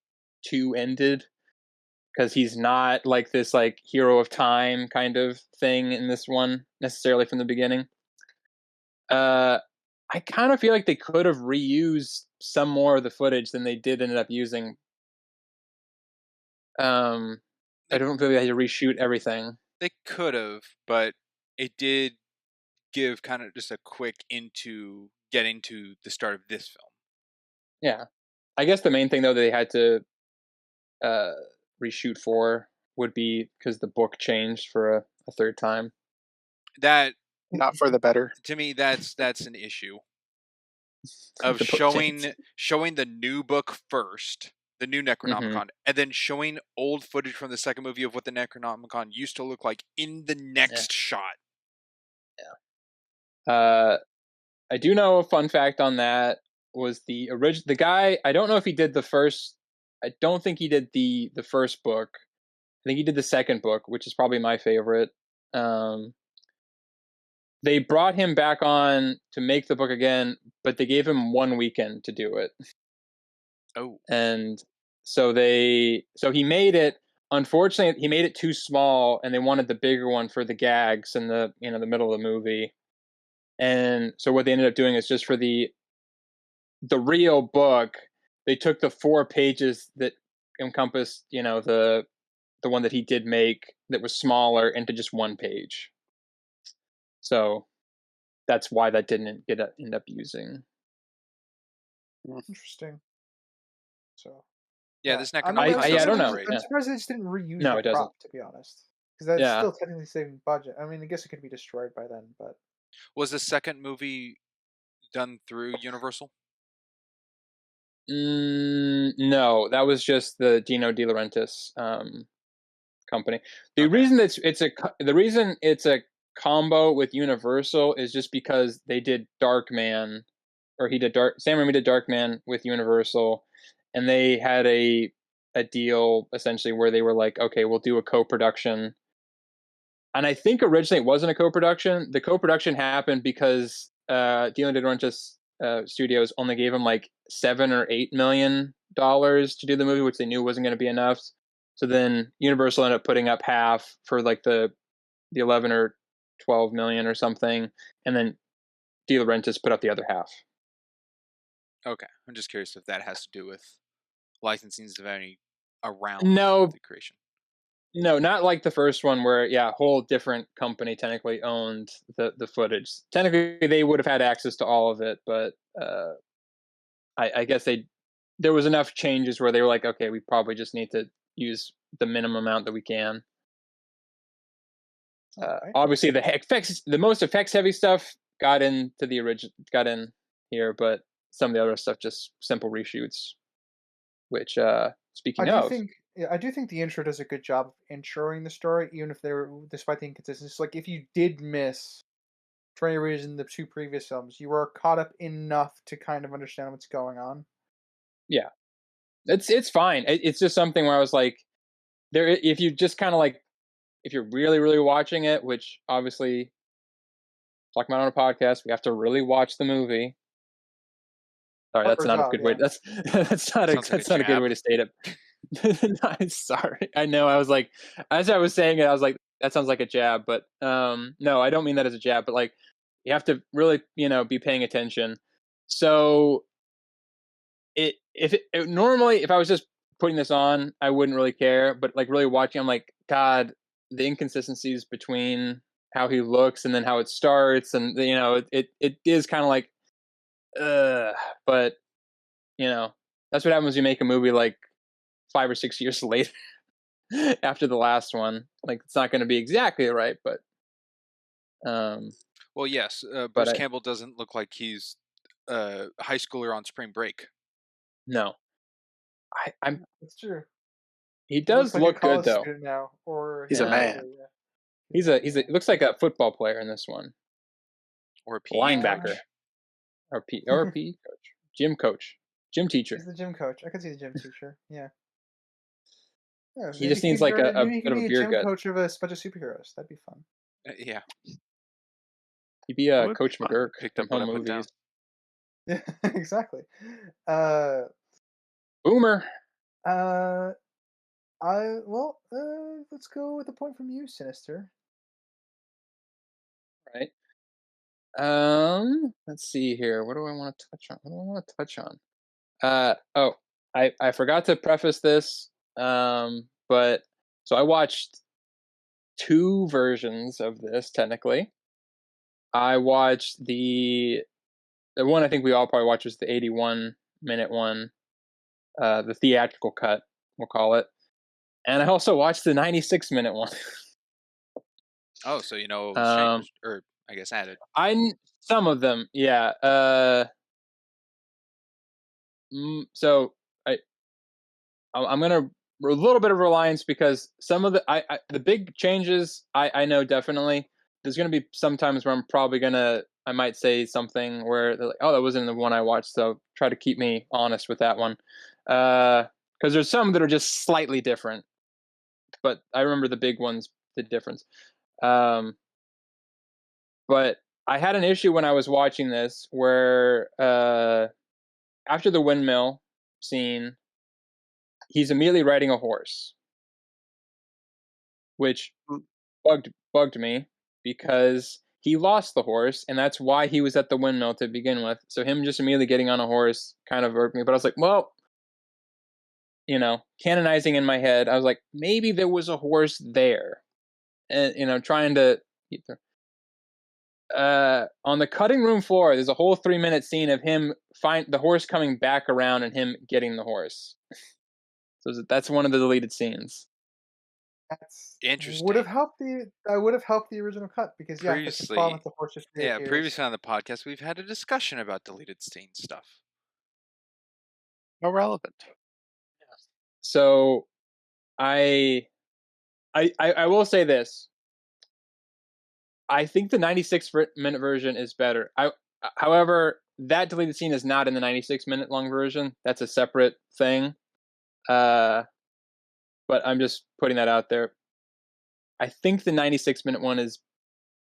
Speaker 8: 2 ended, because he's not like this like hero of time kind of thing in this one necessarily from the beginning. I kind of feel like they could have reused some more of the footage than they did ended up using. I don't feel like they had to reshoot everything.
Speaker 6: They could have, but it did give kind of just a quick into getting to the start of this film.
Speaker 8: Yeah. I guess the main thing, though, that they had to reshoot for would be because the book changed for a third time.
Speaker 6: That,
Speaker 5: not for the better.
Speaker 6: To me, that's an issue of showing the new book first, the new Necronomicon, and then showing old footage from the second movie of what the Necronomicon used to look like in the next shot.
Speaker 8: Yeah. I do know a fun fact on that was the guy. I don't know if he did the first. I don't think he did the first book. I think he did the second book, which is probably my favorite. They brought him back on to make the book again, but they gave him 1 weekend to do it.
Speaker 6: Oh.
Speaker 8: And so he made it. Unfortunately, he made it too small, and they wanted the bigger one for the gags in the the middle of the movie. And so what they ended up doing is just for the real book, they took the 4 pages that encompassed the one that he did make that was smaller into just 1 page. So that's why that didn't end up using.
Speaker 7: Interesting. So
Speaker 6: Yeah, this neck
Speaker 7: I
Speaker 6: and
Speaker 7: mean,
Speaker 6: nose
Speaker 8: I
Speaker 6: doesn't
Speaker 8: don't
Speaker 6: look
Speaker 8: know.
Speaker 6: great.
Speaker 7: I'm surprised they just didn't reuse
Speaker 8: No,
Speaker 7: the
Speaker 8: it doesn't.
Speaker 7: prop, to be honest, because that's
Speaker 8: Yeah.
Speaker 7: still technically saving budget. I mean, I guess it could be destroyed by then, but
Speaker 6: Was the second movie done through Universal?
Speaker 8: No, that was just the Dino De Laurentiis company. The
Speaker 6: Okay.
Speaker 8: reason the reason it's a combo with Universal is just because they did Darkman, or Sam Raimi did Darkman with Universal, and they had a deal essentially where they were like, okay, we'll do a co-production. And I think originally it wasn't a co-production. The co-production happened because Dino De Laurentiis Studios only gave him like $7 or $8 million to do the movie, which they knew wasn't going to be enough. So then Universal ended up putting up half for like the 11 or 12 million or something, and then De Laurentiis put up the other half.
Speaker 6: Okay. I'm just curious if that has to do with licensing of any around
Speaker 8: No,
Speaker 6: the creation.
Speaker 8: no, not like the first one where a whole different company technically owned the footage. Technically, they would have had access to all of it, but I guess there was enough changes where they were like, okay, we probably just need to use the minimum amount that we can.
Speaker 7: Alright.
Speaker 8: Obviously, the most effects heavy stuff got in here, but some of the other stuff just simple reshoots. Which, speaking
Speaker 7: I
Speaker 8: of,
Speaker 7: do think the intro does a good job of introing the story, even if despite the inconsistencies. Like, if you did miss, for any reason, the two previous films, you were caught up enough to kind of understand what's going on.
Speaker 8: yeah, it's fine. It's just something where I was like, if you just kind of like, if you're really really watching it, which obviously, talking about on a podcast, we have to really watch the movie. Sorry, that's
Speaker 7: Proper
Speaker 8: not a
Speaker 7: job,
Speaker 8: good way.
Speaker 7: yeah.
Speaker 8: that's not a good way to state it. No, I'm sorry. I know. I was like, as I was saying it, I was like, that sounds like a jab, but no, I don't mean that as a jab. But like, you have to really, be paying attention. So, normally, if I was just putting this on, I wouldn't really care. But like, really watching, I'm like, God, the inconsistencies between how he looks and then how it starts, and it is kind of like, but that's what happens when you make a movie like 5 or 6 years later after the last one. Like, it's not going to be exactly right, but
Speaker 6: Well, yes, Bruce Campbell doesn't look like he's a high schooler on spring break.
Speaker 8: No, I'm.
Speaker 7: That's true.
Speaker 8: He does
Speaker 7: like a
Speaker 8: look good
Speaker 7: college
Speaker 8: though.
Speaker 7: student now, or
Speaker 5: He's a man.
Speaker 7: Yeah.
Speaker 8: He looks like a football player in this one,
Speaker 6: Or a PE
Speaker 8: linebacker,
Speaker 6: coach.
Speaker 8: or a PE coach, gym teacher.
Speaker 7: He's the gym coach. I could see the gym teacher. Yeah. Yeah,
Speaker 8: He just needs like a
Speaker 7: maybe he
Speaker 8: bit
Speaker 7: could
Speaker 8: of a
Speaker 7: be a
Speaker 8: beer
Speaker 7: gym
Speaker 8: gut.
Speaker 7: coach of a bunch of superheroes. That'd be fun.
Speaker 6: Yeah.
Speaker 8: He'd be
Speaker 5: Would
Speaker 8: Coach
Speaker 5: be fun.
Speaker 8: McGurk
Speaker 6: Picked
Speaker 8: from
Speaker 6: up what I
Speaker 8: Home
Speaker 6: put down.
Speaker 8: Movies.
Speaker 7: Yeah, exactly.
Speaker 8: Boomer.
Speaker 7: Let's go with a point from you, Sinister.
Speaker 8: Right. Let's see here. What do I want to touch on? I forgot to preface this. But so I watched 2 versions of this technically. I watched the one I think we all probably watched was the 81-minute one, the theatrical cut, we'll call it. And I also watched the 96-minute one.
Speaker 6: Oh, so it was changed, or I guess added.
Speaker 8: Some of them, yeah. So I'm gonna a little bit of reliance because some of the big changes I know definitely. There's gonna be some times where I might say something where they're like, oh, that wasn't the one I watched, so try to keep me honest with that one. Because there's some that are just slightly different, but I remember the big ones, the difference. But I had an issue when I was watching this where after the windmill scene, he's immediately riding a horse, which bugged me because he lost the horse, and that's why he was at the windmill to begin with. So him just immediately getting on a horse kind of irked me. But I was like, well, canonizing in my head, I was like, maybe there was a horse there, and trying to. on the cutting room floor, there's a whole 3-minute scene of him find the horse coming back around and him getting the horse. So that's one of the deleted scenes.
Speaker 7: That's
Speaker 6: Interesting.
Speaker 7: would have helped the original cut because that's the
Speaker 6: Previously-
Speaker 7: problem with the horse just
Speaker 6: Yeah,
Speaker 7: reappears.
Speaker 6: previously on the podcast, we've had a discussion about deleted scene stuff.
Speaker 5: Irrelevant.
Speaker 8: So I will say this. I think the 96-minute version is better. However, that deleted scene is not in the 96-minute long version. That's a separate thing. But I'm just putting that out there. I think the 96-minute one is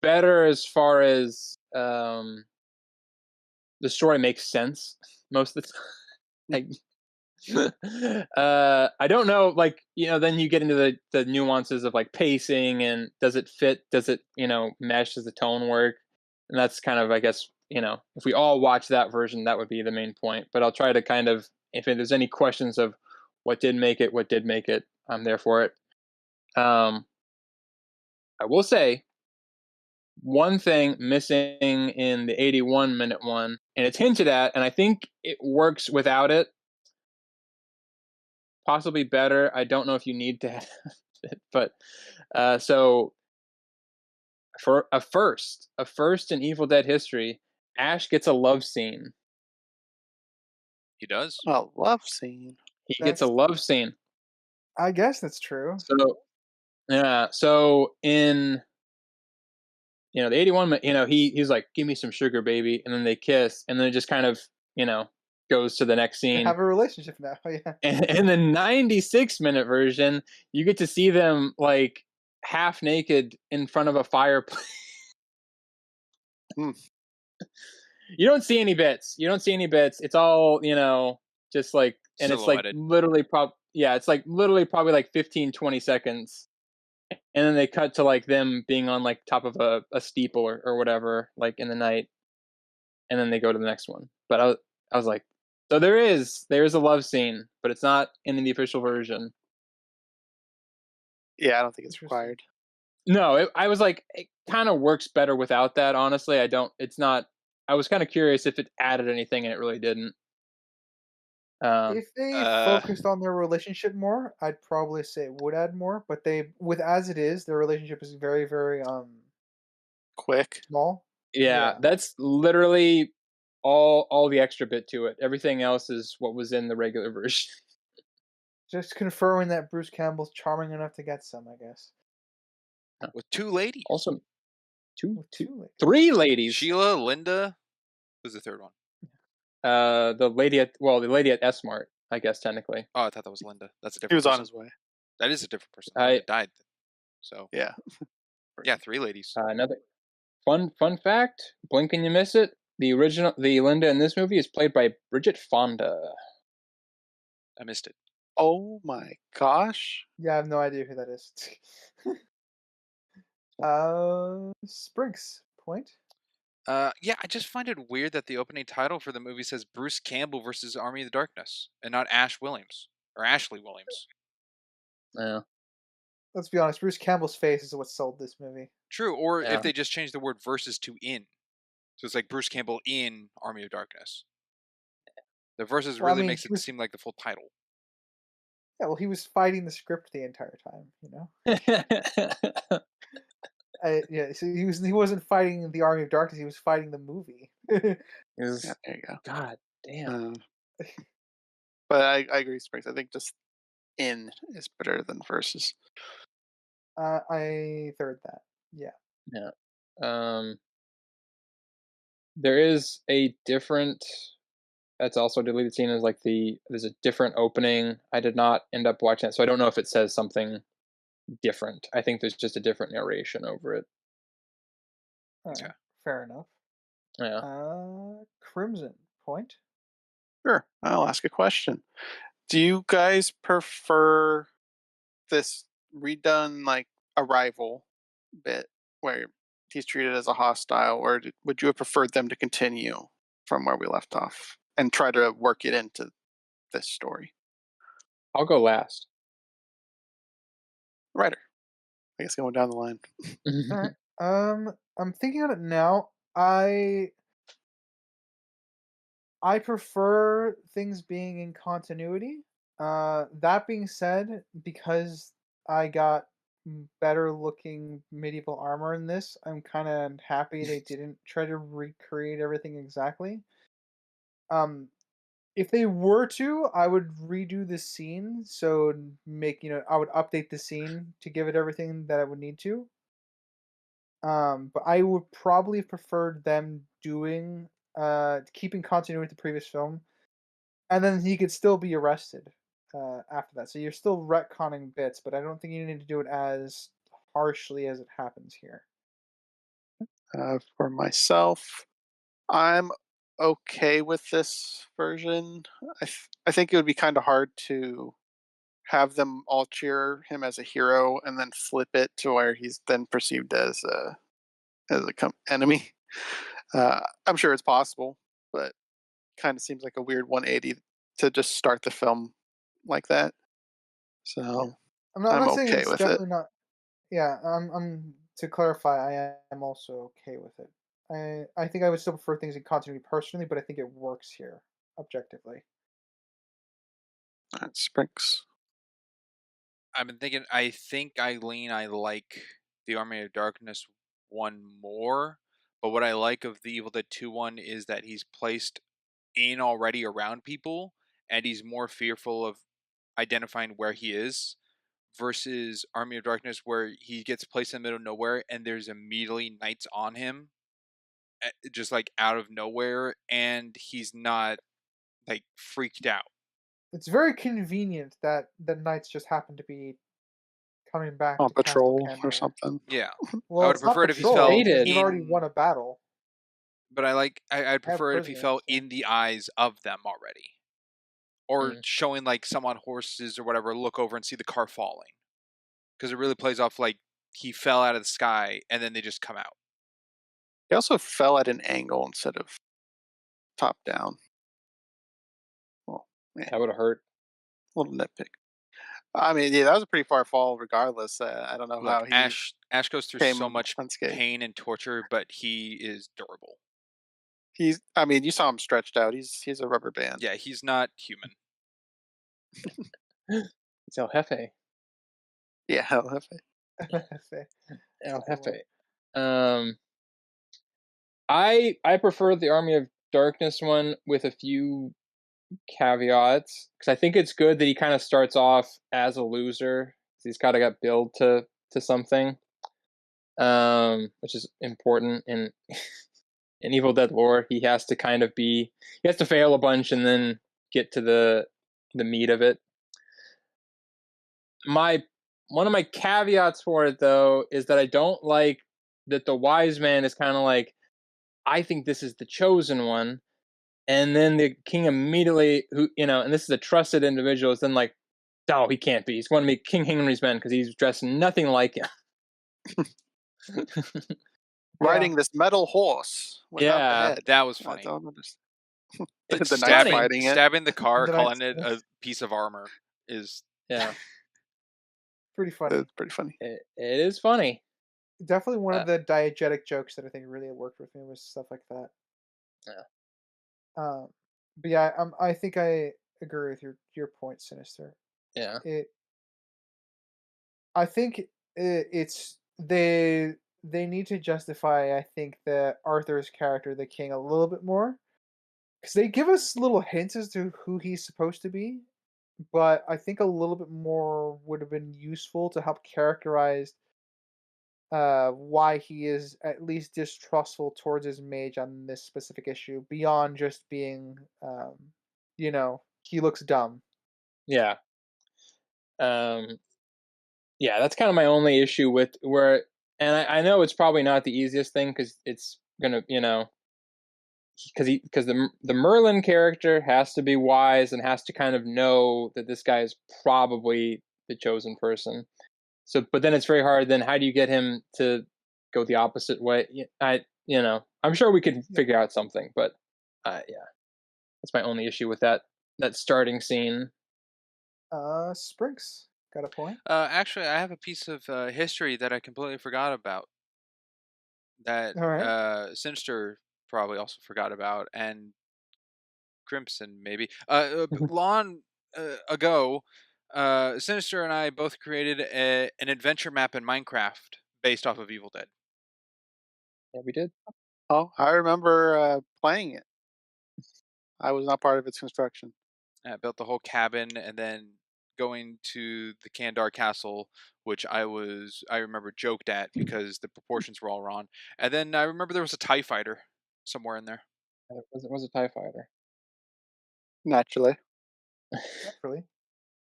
Speaker 8: better as far as the story makes sense most of the time. I don't know, then you get into the nuances of like pacing and does it fit, does it mesh, does the tone work, and that's kind of, I guess, if we all watch that version, that would be the main point. But I'll try to kind of, if there's any questions of what did make it, I'm there for it. I will say one thing missing in the 81-minute one, and it's hinted at, and I think it works without it. Possibly better. I don't know if you need to have it, but so for a first in Evil Dead history, Ash gets a love scene.
Speaker 6: He does.
Speaker 5: A love scene.
Speaker 8: He gets a love scene.
Speaker 7: I guess that's true.
Speaker 8: So yeah. So in the 81, he's like, "Give me some sugar, baby," and then they kiss, and then it just kind of goes to the next
Speaker 7: They
Speaker 8: scene.
Speaker 7: have a relationship now. Yeah.
Speaker 8: And in the 96-minute version, you get to see them like half naked in front of a fireplace. You don't see any bits. It's all, just like, and it's like
Speaker 6: Silhouetted.
Speaker 8: literally it's like literally probably like 15-20 seconds. And then they cut to like them being on like top of a steeple or whatever, like in the night. And then they go to the next one. But I was like, so there is a love scene, but it's not in the official version.
Speaker 5: Yeah, I don't think it's required.
Speaker 8: No, I was like, it kind of works better without that, honestly. I was kind of curious if it added anything, and it really didn't.
Speaker 7: If they focused on their relationship more, I'd probably say it would add more. But as it is, their relationship is very, very
Speaker 5: Quick.
Speaker 7: small.
Speaker 8: Yeah, that's literally all the extra bit to it. Everything else is what was in the regular version.
Speaker 7: Just confirming that Bruce Campbell's charming enough to get some, I guess.
Speaker 6: With two ladies.
Speaker 8: Also,
Speaker 7: With two ladies.
Speaker 8: 3 ladies.
Speaker 6: Sheila, Linda. Who's the third one?
Speaker 8: The lady at S Mart, I guess technically.
Speaker 6: Oh, I thought that was Linda. That's a different.
Speaker 5: He was
Speaker 6: person.
Speaker 5: on his way.
Speaker 6: That is a different person. Linda died. So
Speaker 5: yeah,
Speaker 6: yeah, 3 ladies.
Speaker 8: Another fun fact: blink and you miss it. The Linda in this movie is played by Bridget Fonda.
Speaker 6: I missed it.
Speaker 5: Oh my gosh.
Speaker 7: Yeah, I have no idea who that is. Spriggs, point.
Speaker 6: Yeah, I just find it weird that the opening title for the movie says Bruce Campbell versus Army of the Darkness and not Ash Williams or Ashley Williams.
Speaker 8: Yeah.
Speaker 7: Let's be honest, Bruce Campbell's face is what sold this movie.
Speaker 6: True, or if they just changed the word versus to in. So it's like Bruce Campbell in Army of Darkness. The versus really makes it seem like the full title.
Speaker 7: Yeah, well, he was fighting the script the entire time, yeah, so he wasn't fighting the Army of Darkness, he was fighting the movie.
Speaker 5: Yeah, there you go.
Speaker 8: God damn.
Speaker 5: But I agree, Springs. I think just in is better than versus.
Speaker 7: I third that. Yeah.
Speaker 8: Yeah. There is a different. That's also deleted scene. Is like there's a different opening. I did not end up watching it, so I don't know if it says something different. I think there's just a different narration over it.
Speaker 7: Okay. Fair enough.
Speaker 8: Yeah.
Speaker 7: Crimson, point.
Speaker 5: Sure. I'll ask a question. Do you guys prefer this redone like Arrival bit where he's treated as a hostile, or would you have preferred them to continue from where we left off and try to work it into this story?
Speaker 8: I'll go last.
Speaker 5: Writer. I guess going down the line.
Speaker 7: All I'm thinking on it now. I prefer things being in continuity. That being said, because I got better looking medieval armor in this, I'm kind of happy they didn't try to recreate everything exactly. Um, if they were to, I would redo the scene, so I would update the scene to give it everything that I would need to. But I would probably have preferred them doing keeping continuity with the previous film, and then he could still be arrested after that. So you're still retconning bits, but I don't think you need to do it as harshly as it happens here.
Speaker 5: For myself, I'm okay with this version. I think it would be kind of hard to have them all cheer him as a hero and then flip it to where he's then perceived as a enemy. I'm sure it's possible, but kind of seems like a weird 180 to just start the film like that. So
Speaker 7: I'm
Speaker 5: I'm
Speaker 7: not saying
Speaker 5: okay
Speaker 7: it's
Speaker 5: with it.
Speaker 7: definitely not. Yeah, I'm to clarify, I am also okay with it. I think I would still prefer things in continuity personally, but I think it works here objectively.
Speaker 5: That Sprinks.
Speaker 6: I've been thinking. I think I like the Army of Darkness one more. But what I like of the Evil Dead 2 one is that he's placed in already around people, and he's more fearful of identifying where he is, versus Army of Darkness, where he gets placed in the middle of nowhere and there's immediately knights on him, just like out of nowhere, and he's not like freaked out.
Speaker 7: It's very convenient that the knights just happen to be coming back
Speaker 5: On
Speaker 7: to Castle
Speaker 5: patrol or
Speaker 7: Canmore.
Speaker 5: something.
Speaker 6: Yeah,
Speaker 7: Well,
Speaker 6: would
Speaker 7: it's
Speaker 6: have
Speaker 7: not
Speaker 6: preferred if he
Speaker 7: patrol
Speaker 6: felt
Speaker 7: because you've
Speaker 8: in-
Speaker 7: already won a battle.
Speaker 6: but I'd
Speaker 7: Have
Speaker 6: prefer it if he
Speaker 7: prisoners,
Speaker 6: fell
Speaker 7: so.
Speaker 6: in the eyes of them already, or
Speaker 8: Mm.
Speaker 6: showing like some on horses or whatever, look over and see the car falling, because it really plays off like he fell out of the sky and then they just come out.
Speaker 5: He also fell at an angle instead of top down. Well, yeah,
Speaker 8: That would have hurt.
Speaker 5: little nitpick. I mean, yeah, that was a pretty far fall. Regardless, I don't know
Speaker 6: Look,
Speaker 5: how he
Speaker 6: Ash goes through
Speaker 5: came
Speaker 6: so much
Speaker 5: unscathed.
Speaker 6: pain and torture, but he is durable.
Speaker 5: I mean, you saw him stretched out. He's a rubber band.
Speaker 6: Yeah, he's not human.
Speaker 8: It's El Jefe.
Speaker 5: Yeah, hell,
Speaker 8: El Jefe. I prefer the Army of Darkness one with a few caveats, because I think it's good that he kind of starts off as a loser. He's kind of got build to something, which is important in in Evil Dead lore. He has to fail a bunch and then get to the meat of it. One of my caveats for it, though, is that I don't like that the wise man is kind of like, I think this is the chosen one, and then the king immediately, and this is a trusted individual, is then like, oh, he can't be. He's going to be King Henry's man because he's dressed nothing like him.
Speaker 5: Riding this metal horse without the head.
Speaker 6: That was
Speaker 5: I
Speaker 6: funny.
Speaker 5: don't understand.
Speaker 6: It's
Speaker 5: The knight
Speaker 6: stabbing,
Speaker 5: fighting it.
Speaker 6: stabbing the car,
Speaker 7: The
Speaker 6: calling
Speaker 7: knights-
Speaker 6: it a piece of armor is
Speaker 7: Pretty funny.
Speaker 5: It's pretty funny.
Speaker 8: It is funny.
Speaker 7: Definitely one of the diegetic jokes that I think really worked with me was stuff like that.
Speaker 8: Yeah.
Speaker 7: But yeah, I think I agree with your point, Sinister.
Speaker 8: Yeah.
Speaker 7: I think it's they need to justify, I think, the Arthur's character, the king, a little bit more, because they give us little hints as to who he's supposed to be, but I think a little bit more would have been useful to help characterize why he is at least distrustful towards his mage on this specific issue, beyond just being, he looks dumb.
Speaker 8: Yeah. Yeah, that's kind of my only issue with where, and I know it's probably not the easiest thing because it's gonna, because the Merlin character has to be wise and has to kind of know that this guy is probably the chosen person. So, but then it's very hard. Then how do you get him to go the opposite way? I'm sure we could figure out something, but yeah, that's my only issue with that starting scene.
Speaker 7: Sprinks, got a point?
Speaker 6: actually, I have a piece of history that I completely forgot about. that
Speaker 7: All right.
Speaker 6: Sinister probably also forgot about, and Crimson maybe. Long ago, Sinister and I both created an adventure map in Minecraft based off of Evil Dead.
Speaker 8: Yeah, we did.
Speaker 5: Oh, I remember playing it. I was not part of its construction.
Speaker 6: I built the whole cabin, and then going to the Kandar Castle, which I remember joked at because the proportions were all wrong. And then I remember there was a TIE fighter somewhere in there.
Speaker 8: It was a TIE fighter.
Speaker 5: Naturally.
Speaker 7: Naturally.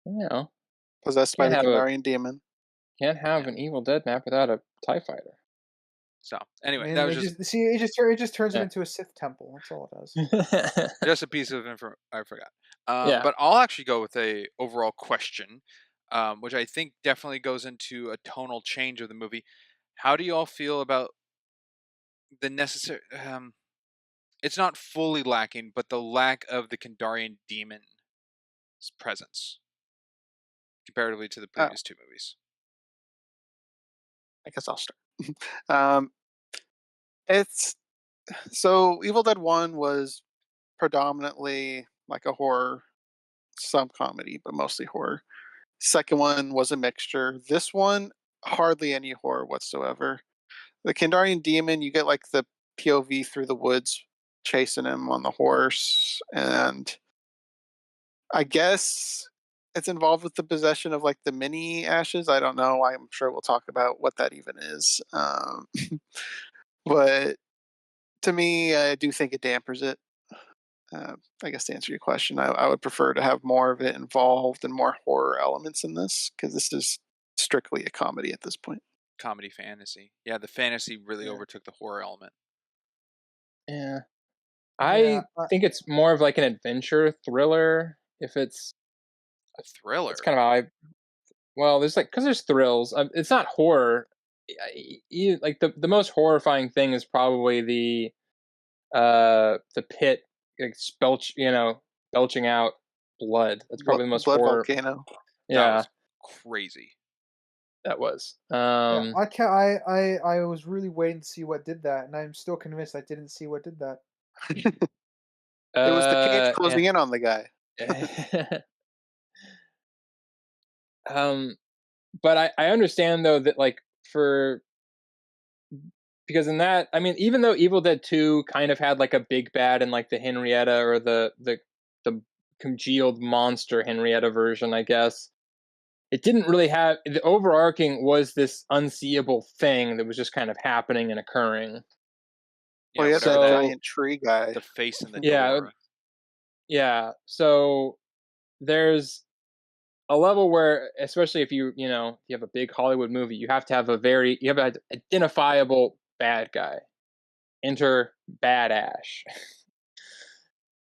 Speaker 8: You know,
Speaker 5: Possessed by
Speaker 8: can't
Speaker 5: the
Speaker 8: have
Speaker 5: Kandarian demon.
Speaker 8: an Evil Dead map without a TIE fighter.
Speaker 6: So
Speaker 7: I
Speaker 6: anyway,
Speaker 7: mean,
Speaker 6: that was just
Speaker 7: it just turns it
Speaker 8: Yeah.
Speaker 7: into a Sith temple. That's all it does.
Speaker 6: just a piece of info I forgot.
Speaker 8: Yeah.
Speaker 6: But I'll actually go with a overall question, which I think definitely goes into a tonal change of the movie. How do you all feel about the necessary? It's not fully lacking, but the lack of the Kandarian demon's presence comparatively to the
Speaker 5: Oh,
Speaker 6: previous two movies.
Speaker 5: I guess I'll start. um, it's so Evil Dead 1 was predominantly like a horror, some comedy, but mostly horror. Second one was a mixture. This one, hardly any horror whatsoever. The Kandarian demon, you get like the POV through the woods chasing him on the horse, and I guess it's involved with the possession of like the mini ashes. I don't know. I'm sure we'll talk about what that even is. But to me, I do think it dampers it. I guess to answer your question, I would prefer to have more of it involved and more horror elements in this, because this is strictly a comedy at this point.
Speaker 6: Comedy fantasy. Yeah, the fantasy really
Speaker 7: Yeah.
Speaker 6: overtook the horror element.
Speaker 8: Yeah.
Speaker 7: Yeah,
Speaker 8: I think it's more of like an adventure thriller. If it's
Speaker 6: A thriller.
Speaker 8: It's kind of how well, there's like, because there's thrills. It's not horror. Like the most horrifying thing is probably the pit, like belching out blood. That's probably the most
Speaker 5: Blood
Speaker 8: horror.
Speaker 5: volcano.
Speaker 6: That
Speaker 8: Yeah,
Speaker 6: was crazy.
Speaker 8: that was.
Speaker 7: yeah. I can't. I was really waiting to see what did that, and I'm still convinced I didn't see what did that.
Speaker 5: It was the cage
Speaker 8: Yeah.
Speaker 5: closing in on the guy.
Speaker 8: But I understand though that like because in that, I mean, even though Evil Dead 2 kind of had like a big bad in like the Henrietta, or the congealed monster Henrietta version, I guess, it didn't really have, the overarching was this unseeable thing that was just kind of happening and occurring.
Speaker 6: Yeah,
Speaker 5: Well, he had
Speaker 6: whatever
Speaker 5: that
Speaker 8: So
Speaker 5: giant tree guy.
Speaker 6: the face in the
Speaker 8: yeah,
Speaker 6: door.
Speaker 8: yeah. So there's a level where, especially if you have a big Hollywood movie, you have to have you have an identifiable bad guy. Enter Bad Ash.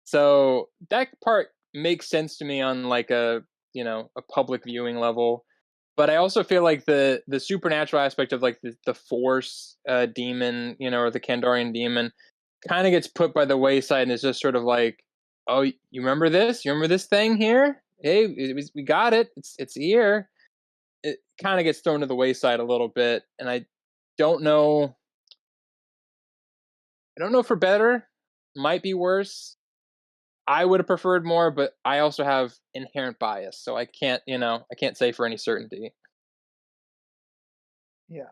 Speaker 8: So that part makes sense to me on like a public viewing level. But I also feel like the supernatural aspect of like the force demon, or the Kandarian demon, kind of gets put by the wayside, and is just sort of like, oh, you remember this? You remember this thing here? Hey, we got it. It's here. It kind of gets thrown to the wayside a little bit, and I don't know. For better. Might be worse. I would have preferred more, but I also have inherent bias, so I can't say for any certainty.
Speaker 7: Yeah.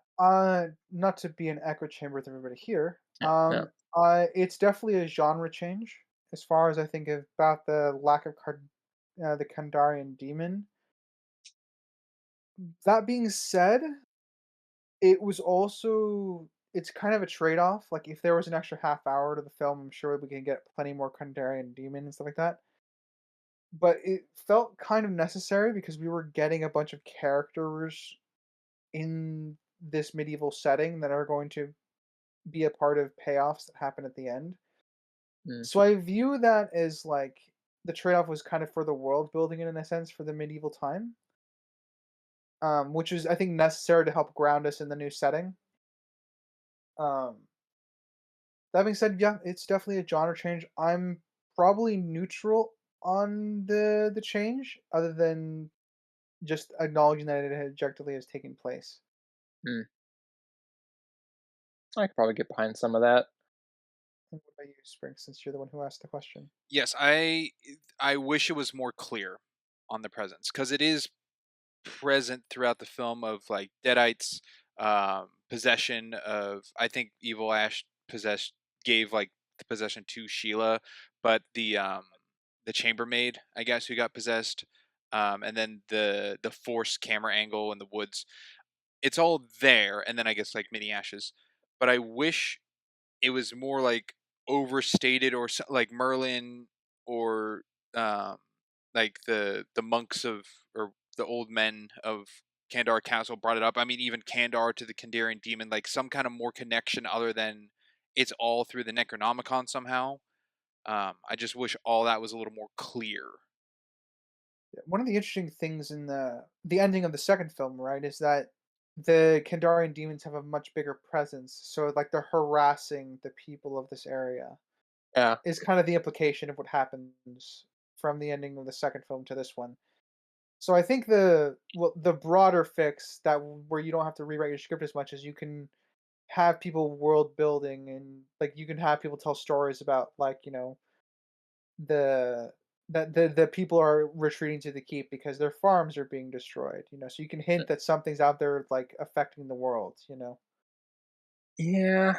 Speaker 7: Not to be an echo chamber with everybody here.
Speaker 8: No.
Speaker 7: It's definitely a genre change as far as I think about the lack of the Kandarian demon. That being said, it's kind of a trade-off. Like if there was an extra half hour to the film, I'm sure we can get plenty more Kandarian demon and stuff like that. But it felt kind of necessary because we were getting a bunch of characters in this medieval setting that are going to be a part of payoffs that happen at the end.
Speaker 8: Mm.
Speaker 7: So I view that as like the trade-off was kind of for the world building in a sense for the medieval time. Which is I think necessary to help ground us in the new setting. Um, that being said, yeah, it's definitely a genre change. I'm probably neutral on the change, other than just acknowledging that it objectively has taken place.
Speaker 8: Mm. I could probably get behind some of that.
Speaker 7: And what about you, Spring, since you're the one who asked the question?
Speaker 6: Yes, I wish it was more clear on the presence, because it is present throughout the film of like Deadites, possession of. I think Evil Ash gave like the possession to Sheila, but the chambermaid, I guess, who got possessed, and then the forced camera angle in the woods. It's all there, and then I guess like mini Ashes, but I wish it was more like overstated, or like Merlin, or um, like the monks of, or the old men of Kandar Castle brought it up. I mean, even Kandar to the Kandarian demon, like some kind of more connection other than it's all through the Necronomicon somehow. I just wish all that was a little more clear.
Speaker 7: One of the interesting things in the ending of the second film, right, is that the Kandarian demons have a much bigger presence. So like they're harassing the people of this area.
Speaker 8: Yeah.
Speaker 7: Is kind of the implication of what happens from the ending of the second film to this one. So I think the broader fix that where you don't have to rewrite your script as much as you can have people world building, and like you can have people tell stories about, like, the that the people are retreating to the keep because their farms are being destroyed, so you can hint that something's out there like affecting the world.
Speaker 8: Yeah.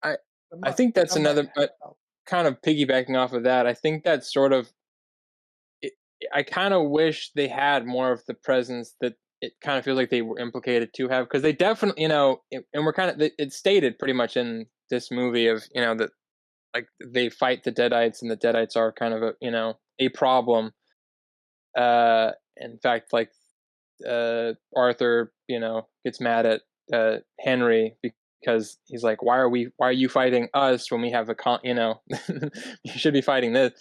Speaker 8: I
Speaker 7: That
Speaker 8: I
Speaker 7: might-
Speaker 8: think that's
Speaker 7: that might
Speaker 8: another, but
Speaker 7: help.
Speaker 8: kind of piggybacking off of that, I think that's sort of it, I kind of wish they had more of the presence that it kind of feels like they were implicated to have, because they definitely, and we're kind of, it's stated pretty much in this movie of, that like they fight the Deadites, and the Deadites are kind of a problem. In fact, like Arthur, gets mad at Henry because he's like, why are you fighting us when we have you should be fighting this.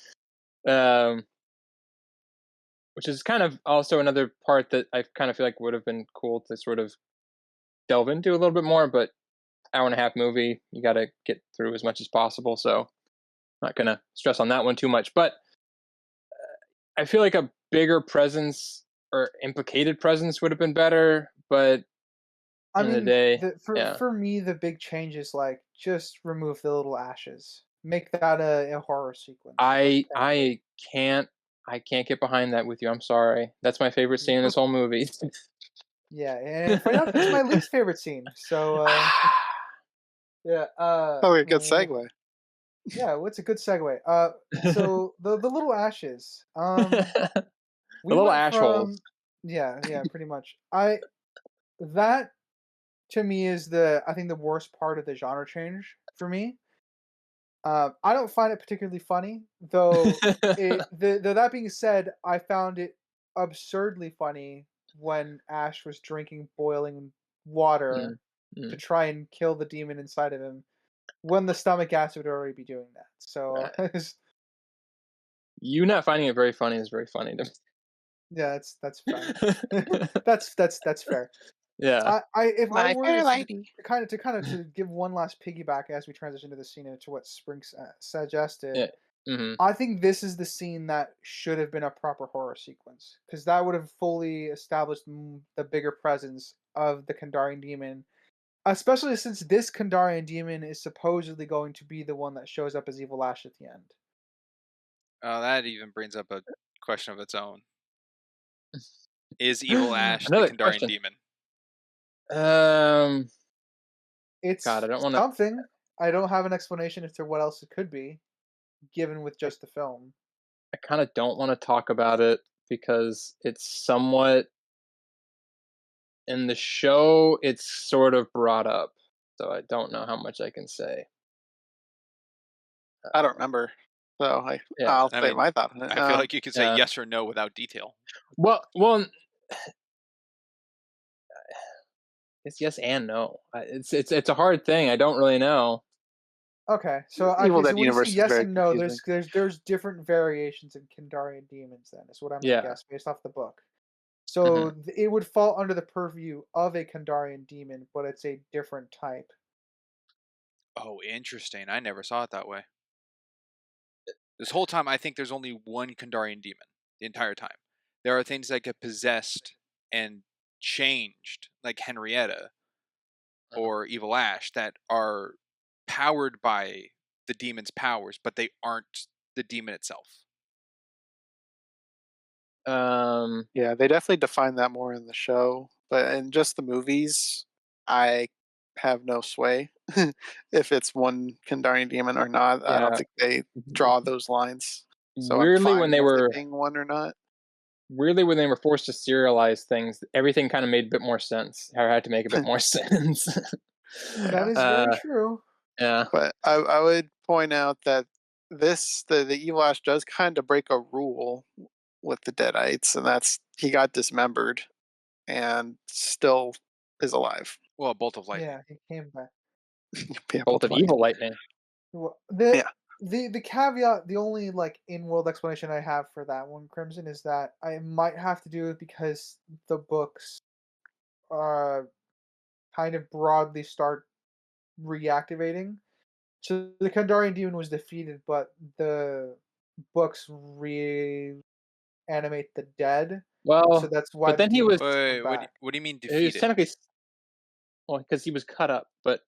Speaker 8: Which is kind of also another part that I kind of feel like would have been cool to sort of delve into a little bit more, but hour and a half movie, you got to get through as much as possible. So not going to stress on that one too much, but I feel like a bigger presence or implicated presence would have been better, but
Speaker 7: I
Speaker 8: end of the
Speaker 7: mean,
Speaker 8: day, yeah.
Speaker 7: for me, the big change is like just remove the little ashes, make that a horror sequence.
Speaker 8: I can't get behind that with you. I'm sorry. That's my favorite scene in this whole movie.
Speaker 7: Yeah, and funny enough, it's my least favorite scene. So yeah,
Speaker 5: Probably a good segue.
Speaker 7: yeah, what's a good segue? So the little ashes.
Speaker 8: The
Speaker 7: We
Speaker 8: little
Speaker 7: went
Speaker 8: ash
Speaker 7: from
Speaker 8: holes.
Speaker 7: yeah, pretty much. That to me is I think the worst part of the genre change for me. I don't find it particularly funny, though. That being said, I found it absurdly funny when Ash was drinking boiling water to try and kill the demon inside of him, when the stomach acid would already be doing that. So
Speaker 8: You not finding it very funny is very funny to me.
Speaker 7: yeah, that's fine. That's fair.
Speaker 8: Yeah.
Speaker 7: If I
Speaker 5: My
Speaker 7: were
Speaker 5: fair
Speaker 7: to
Speaker 5: lady.
Speaker 7: to give one last piggyback as we transition to the scene and to what Spring suggested.
Speaker 8: Yeah. Mm-hmm.
Speaker 7: I think this is the scene that should have been a proper horror sequence, because that would have fully established the bigger presence of the Kandarian demon, especially since this Kandarian demon is supposedly going to be the one that shows up as Evil Ash at the end.
Speaker 6: Oh, that even brings up a question of its own. Is Evil Ash
Speaker 8: Another
Speaker 6: the Kandarian
Speaker 8: question.
Speaker 6: demon?
Speaker 7: It's
Speaker 8: God, I don't want to.
Speaker 7: something. I don't have an explanation as to what else it could be, given with just the film.
Speaker 8: I kind of don't want to talk about it because it's somewhat in the show. It's sort of brought up, so I don't know how much I can say.
Speaker 5: I don't remember, so
Speaker 8: Yeah.
Speaker 5: I'll
Speaker 6: I
Speaker 5: say
Speaker 6: mean,
Speaker 5: my thought on it.
Speaker 6: I feel like you could say
Speaker 8: yeah.
Speaker 6: yes or no without detail.
Speaker 8: Well, it's yes and no. It's a hard thing. I don't really know.
Speaker 7: Okay, so
Speaker 5: Evil Dead
Speaker 7: when you
Speaker 5: universe
Speaker 7: say
Speaker 5: is
Speaker 7: yes
Speaker 5: very
Speaker 7: and no,
Speaker 5: confusing.
Speaker 7: there's different variations in Kandarian demons. Then is what I'm
Speaker 8: Yeah.
Speaker 7: gonna guess based off the book. So it would fall under the purview of a Kandarian demon, but it's a different type.
Speaker 6: Oh, interesting. I never saw it that way. This whole time, I think there's only one Kandarian demon the entire time. There are things that get possessed and changed, like Henrietta. or Evil Ash that are powered by the demon's powers, but they aren't the demon itself.
Speaker 5: Yeah, they definitely define that more in the show, but in just the movies, I have no sway if it's one Kandarian demon or not. I don't
Speaker 8: Yeah.
Speaker 5: think they draw those lines, so
Speaker 8: Weirdly,
Speaker 5: I'm
Speaker 8: when
Speaker 5: fine
Speaker 8: they
Speaker 5: with
Speaker 8: were
Speaker 5: it being one or not.
Speaker 8: forced to serialize things, everything kind of made a bit more sense. Or had to make a bit more sense.
Speaker 7: That is
Speaker 8: Uh,
Speaker 7: very true.
Speaker 8: yeah.
Speaker 5: But I would point out that the Evil Ash does kind of break a rule with the Deadites, and that's he got dismembered and still is alive.
Speaker 6: Well, a bolt of lightning.
Speaker 7: Yeah, he came back.
Speaker 5: Yeah,
Speaker 8: Bolt of
Speaker 5: lightning.
Speaker 8: evil lightning.
Speaker 7: Well,
Speaker 5: Yeah.
Speaker 7: the caveat, the only like in-world explanation I have for that one, Crimson, is that I might have to do it because the books kind of broadly start reactivating. So the Kandarian demon was defeated, but the books reanimate the dead.
Speaker 8: Well,
Speaker 7: So that's why
Speaker 8: but
Speaker 7: the
Speaker 8: then he
Speaker 7: demons
Speaker 8: was
Speaker 7: come
Speaker 6: Wait,
Speaker 7: back.
Speaker 6: what do you mean
Speaker 8: he was
Speaker 6: defeated?
Speaker 8: technically because he was cut up, but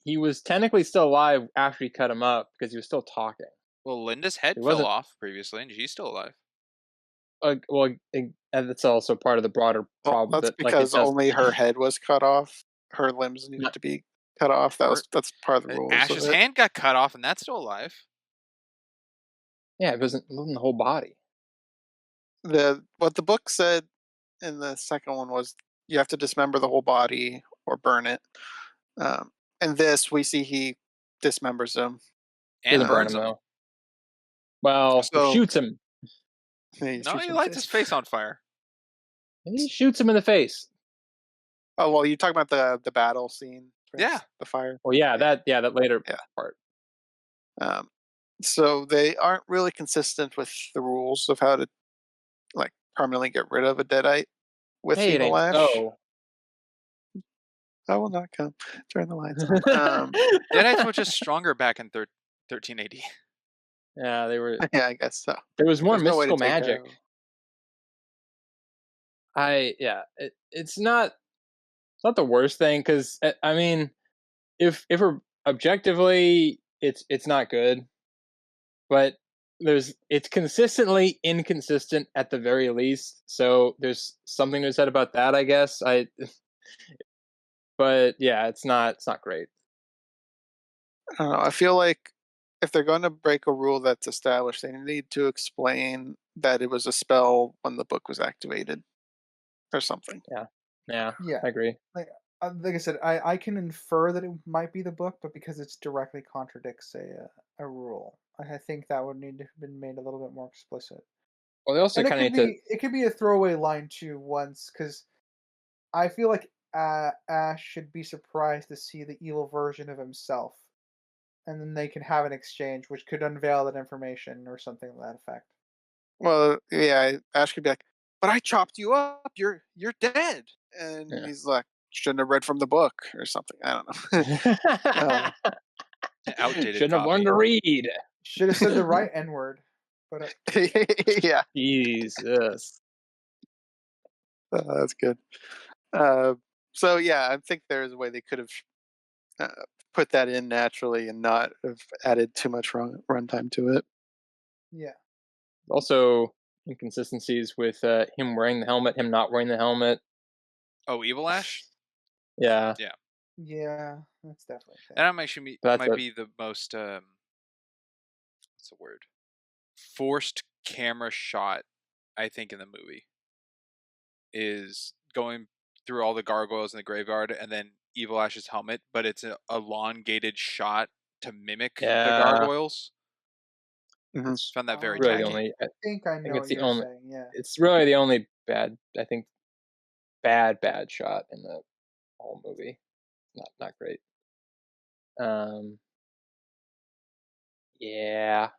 Speaker 8: he was technically still alive after he cut him up because he was still talking.
Speaker 6: Well, Linda's head
Speaker 8: It
Speaker 6: fell
Speaker 8: wasn't-
Speaker 6: off previously, and she's still alive.
Speaker 8: And that's also part of the broader
Speaker 5: Well,
Speaker 8: problem.
Speaker 5: that's
Speaker 8: that, like, it
Speaker 5: because
Speaker 8: does-
Speaker 5: only her head was cut off. Her limbs needed
Speaker 8: Not-
Speaker 5: to be cut off. That's part of the rules.
Speaker 6: Ash's
Speaker 5: of it.
Speaker 6: hand got cut off, and that's still alive.
Speaker 8: Yeah, it wasn't the whole body.
Speaker 5: What the book said in the second one was you have to dismember the whole body or burn it. In this, we see he dismembers him.
Speaker 8: He
Speaker 6: And
Speaker 8: doesn't burn
Speaker 6: burns
Speaker 8: him
Speaker 6: him.
Speaker 8: though. Well,
Speaker 5: So-
Speaker 8: he shoots him.
Speaker 5: He
Speaker 6: No,
Speaker 5: shoots
Speaker 6: he
Speaker 5: him in
Speaker 6: lights
Speaker 5: the
Speaker 6: his face on fire.
Speaker 8: He shoots him in the face.
Speaker 5: Oh well, you're talking about the battle scene.
Speaker 6: Yeah.
Speaker 5: the fire.
Speaker 8: Well, yeah, that later
Speaker 5: Yeah.
Speaker 8: part.
Speaker 5: So they aren't really consistent with the rules of how to like permanently get rid of a deadite with
Speaker 8: Hey, it
Speaker 5: Evil
Speaker 8: ain't
Speaker 5: Ash.
Speaker 8: so.
Speaker 5: I will not come. Turn the lights on.
Speaker 6: Deadites were just stronger back in 1380.
Speaker 8: Yeah, they were.
Speaker 5: Yeah, I guess so.
Speaker 8: There was more
Speaker 5: There's no way to
Speaker 8: mystical
Speaker 5: take
Speaker 8: magic. It's not the worst thing because I mean, if we're objectively, it's not good, but it's consistently inconsistent at the very least. So there's something to be said about that, I guess. But yeah, it's not great.
Speaker 5: I don't know. I feel like if they're going to break a rule that's established, they need to explain that it was a spell when the book was activated, or something.
Speaker 8: Yeah,
Speaker 7: Yeah.
Speaker 8: I agree.
Speaker 7: Like I said, I can infer that it might be the book, but because it directly contradicts a rule, I think that would need to have been made a little bit more explicit.
Speaker 8: Well, they also
Speaker 7: And
Speaker 8: kind of need to.
Speaker 7: it could be a throwaway line too once, because I feel like Ash should be surprised to see the evil version of himself, and then they can have an exchange, which could unveil that information or something to that effect.
Speaker 5: Well, yeah, Ash could be like, "But I chopped you up. You're dead," and
Speaker 8: Yeah.
Speaker 5: he's like, "Shouldn't have read from the book or something." I don't know.
Speaker 6: Outdated
Speaker 8: Shouldn't have
Speaker 6: copy.
Speaker 8: learned to read.
Speaker 7: Should have said the right N word, but
Speaker 5: Yeah,
Speaker 8: Jesus.
Speaker 5: that's good. So yeah, I think there's a way they could have put that in naturally and not have added too much runtime to it.
Speaker 7: yeah.
Speaker 8: Also, inconsistencies with him wearing the helmet, him not wearing the helmet.
Speaker 6: Oh, Evil Ash?
Speaker 8: Yeah.
Speaker 7: Yeah, that's definitely a thing.
Speaker 6: That actually might be the most what's the word? Forced camera shot, I think, in the movie. Is going through all the gargoyles in the graveyard and then Evil Ash's helmet, but it's an elongated shot to mimic the gargoyles.
Speaker 5: Mhm.
Speaker 6: Found that very
Speaker 8: Really
Speaker 6: tacky.
Speaker 7: I think I know
Speaker 8: it's
Speaker 7: what
Speaker 8: the
Speaker 7: you're
Speaker 8: only-
Speaker 7: saying. Yeah.
Speaker 8: It's really the only bad shot in the whole movie. Not great. Yeah.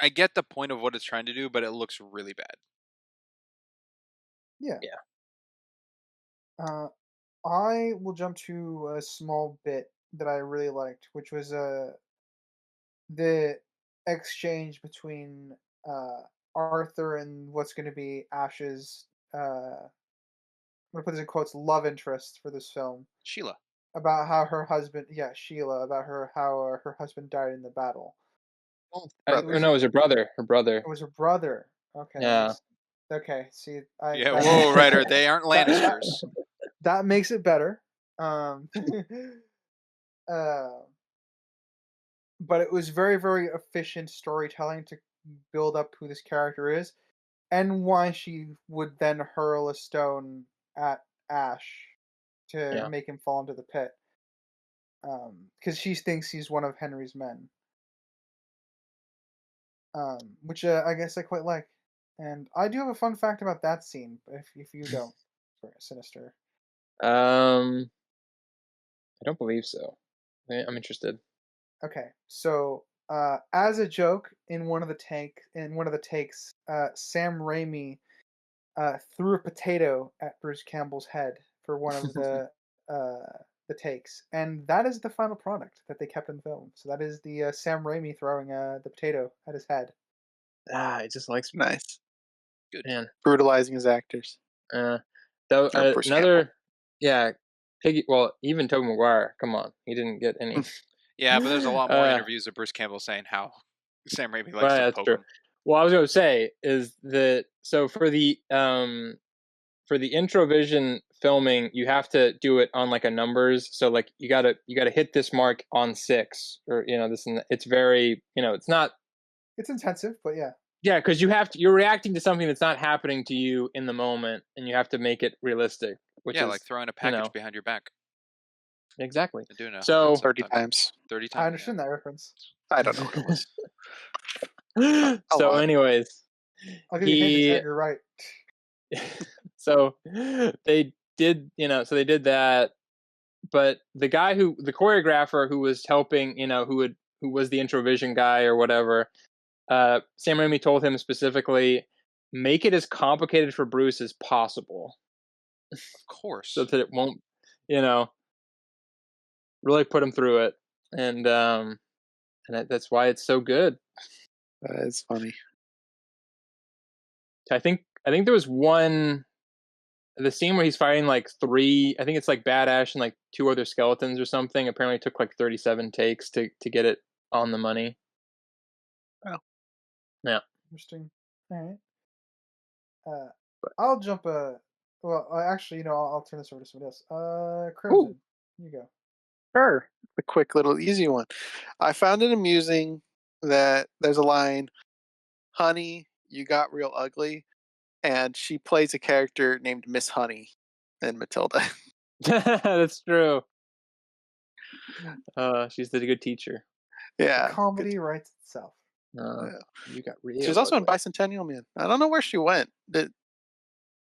Speaker 6: I get the point of what it's trying to do, but it looks really bad.
Speaker 7: Yeah.
Speaker 8: Yeah.
Speaker 7: I will jump to a small bit that I really liked, which was the exchange between Arthur and what's going to be Ash's gonna put this in quotes, love interest for this film
Speaker 6: Sheila.
Speaker 7: about how her husband, Sheila, about how her husband died in the battle.
Speaker 5: Brothers.
Speaker 8: No, it was her brother. Her brother.
Speaker 7: It was her brother. Okay.
Speaker 8: Yeah.
Speaker 7: Okay. See,
Speaker 6: Yeah,
Speaker 7: that
Speaker 6: whoa,
Speaker 7: makes-
Speaker 6: Ryder, they aren't
Speaker 7: that-
Speaker 6: Lannisters.
Speaker 7: that makes it better. But it was very, very efficient storytelling to build up who this character is and why she would then hurl a stone at Ash to
Speaker 8: Yeah.
Speaker 7: make him fall into the pit. Because she thinks he's one of Henry's men. Which I guess I quite like. And I do have a fun fact about that scene, if you don't, Sinister.
Speaker 8: I don't believe so. I'm interested.
Speaker 7: Okay, so as a joke, in one of the takes, Sam Raimi threw a potato at Bruce Campbell's head for one of the takes, and that is the final product that they kept in the film. So that is the Sam Raimi throwing the potato at his head.
Speaker 8: It just likes
Speaker 5: Nice.
Speaker 6: Good.
Speaker 8: man.
Speaker 5: Brutalizing his actors.
Speaker 8: Though
Speaker 5: Or Bruce
Speaker 8: another, yeah, Piggy. Well, even Tobey Maguire. Come on, he didn't get any.
Speaker 6: Yeah, but there's a lot more
Speaker 8: Uh,
Speaker 6: interviews of Bruce Campbell saying how Sam Raimi likes
Speaker 8: Right,
Speaker 6: to
Speaker 8: that's
Speaker 6: poke
Speaker 8: true.
Speaker 6: him.
Speaker 8: Well, I was going to say is that so for the Introvision filming, you have to do it on like a numbers. So like you gotta hit this mark on 6, or this, and it's very it's not.
Speaker 7: It's intensive, but yeah.
Speaker 8: Yeah, because you're reacting to something that's not happening to you in the moment, and you have to make it realistic. Which is
Speaker 6: like throwing a package behind your back.
Speaker 8: Exactly.
Speaker 6: And doing a
Speaker 8: So
Speaker 5: 30 times.
Speaker 6: 30 times.
Speaker 7: I understand that reference.
Speaker 5: I don't know what it was.
Speaker 8: So,
Speaker 5: lot.
Speaker 8: anyways,
Speaker 7: I'll give you a hint, Ted, you're right.
Speaker 8: so they did, so they did that, but the choreographer who was helping, who was the Introvision guy or whatever, Sam Raimi told him specifically, make it as complicated for Bruce as possible.
Speaker 6: Of course.
Speaker 8: So that it won't, really put him through it. And that's why it's so good.
Speaker 5: That is funny.
Speaker 8: I think there was the scene where he's fighting like 3, I think it's like Bad Ash and like 2 other skeletons or something. Apparently it took like 37 takes to get it on the money.
Speaker 5: Oh.
Speaker 8: Yeah.
Speaker 7: Interesting. All right. I'll jump actually, I'll turn this over to somebody else. Crimson, you go.
Speaker 5: Sure. A quick little easy one. I found it amusing that there's a line, "Honey, you got real ugly," and she plays a character named Miss Honey in Matilda.
Speaker 8: That's true. She's the good teacher.
Speaker 5: Yeah.
Speaker 7: The comedy writes itself.
Speaker 8: You got real.
Speaker 5: She's also in
Speaker 8: ugly.
Speaker 5: Bicentennial Man. I don't know where she went.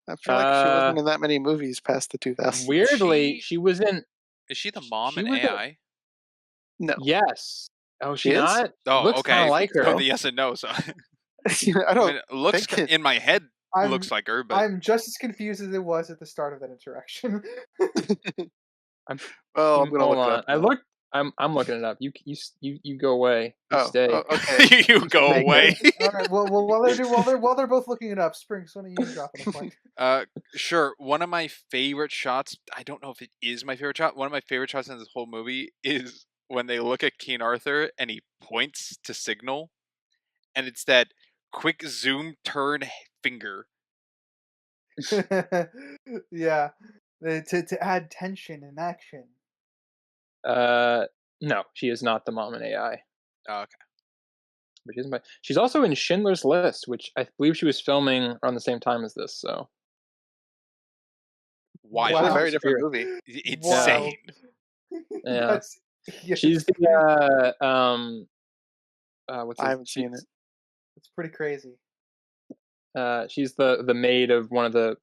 Speaker 5: I feel like she wasn't in that many movies past the 2000s.
Speaker 8: Weirdly, she was in.
Speaker 6: Is she the mom
Speaker 8: she
Speaker 6: in
Speaker 8: was
Speaker 6: AI?
Speaker 5: No.
Speaker 8: Yes. Oh,
Speaker 5: She
Speaker 8: she
Speaker 5: is?
Speaker 8: not?
Speaker 6: Oh,
Speaker 8: Looks
Speaker 6: okay.
Speaker 8: kind of like her.
Speaker 6: From the yes and no. So
Speaker 5: I don't.
Speaker 6: it looks
Speaker 5: think it-
Speaker 6: in my head.
Speaker 7: I'm,
Speaker 6: Looks like her, but
Speaker 7: I'm just as confused as it was at the start of that interaction.
Speaker 5: Well, I'm gonna
Speaker 8: Hold
Speaker 5: look it
Speaker 8: on.
Speaker 5: up.
Speaker 8: I
Speaker 5: now.
Speaker 8: looked. I'm looking it up. You go away. You
Speaker 5: Oh,
Speaker 8: stay.
Speaker 5: okay.
Speaker 6: you go
Speaker 5: Make
Speaker 6: away.
Speaker 7: All right. Well, while they're both looking it up, Springs, why don't you drop in a point?
Speaker 6: Sure. One of my favorite shots, I don't know if it is my favorite shot. One of my favorite shots in this whole movie is when they look at King Arthur and he points to signal, and it's that quick zoom turn finger.
Speaker 7: Yeah, to add tension and action.
Speaker 8: No, she is not the mom in AI.
Speaker 6: Oh, okay.
Speaker 8: But she's also in Schindler's List, which I believe she was filming around the same time as this. So
Speaker 6: Why?
Speaker 5: It's a
Speaker 7: Wow.
Speaker 5: very different movie.
Speaker 6: Insane.
Speaker 8: yeah,
Speaker 7: Yeah,
Speaker 8: she's the what's
Speaker 5: I haven't seen it.
Speaker 7: It's pretty crazy.
Speaker 8: She's the maid of one of the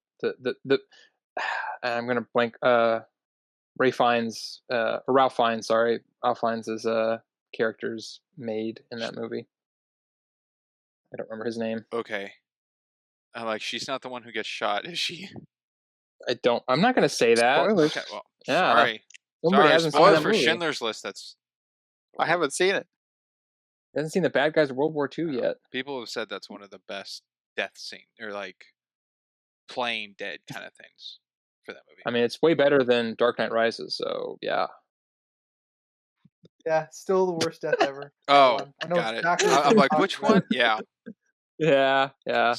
Speaker 8: I'm gonna blank. Ralph Fiennes, sorry. Ralph Fiennes is character's maid in that movie. I don't remember his name.
Speaker 6: Okay. She's not the one who gets shot, is she?
Speaker 8: I'm not gonna say that.
Speaker 5: Spoilers.
Speaker 6: Okay, well,
Speaker 8: Yeah.
Speaker 6: sorry.
Speaker 8: Somebody
Speaker 6: Sorry,
Speaker 8: hasn't seen
Speaker 6: spoilers
Speaker 8: that
Speaker 6: for
Speaker 8: movie.
Speaker 6: Schindler's List. That's
Speaker 5: I haven't seen it.
Speaker 8: Hasn't seen the bad guys of World War II yet.
Speaker 6: people have said that's one of the best death scene or playing dead kind of things. for that movie.
Speaker 8: I mean, it's way better than Dark Knight Rises. So yeah.
Speaker 7: Yeah, still the worst death ever.
Speaker 6: Oh,
Speaker 7: One. I know
Speaker 6: got it.
Speaker 7: exactly what
Speaker 6: I'm
Speaker 7: you're
Speaker 6: like,
Speaker 7: talking
Speaker 6: which
Speaker 7: about.
Speaker 6: one? Yeah,
Speaker 8: Yeah.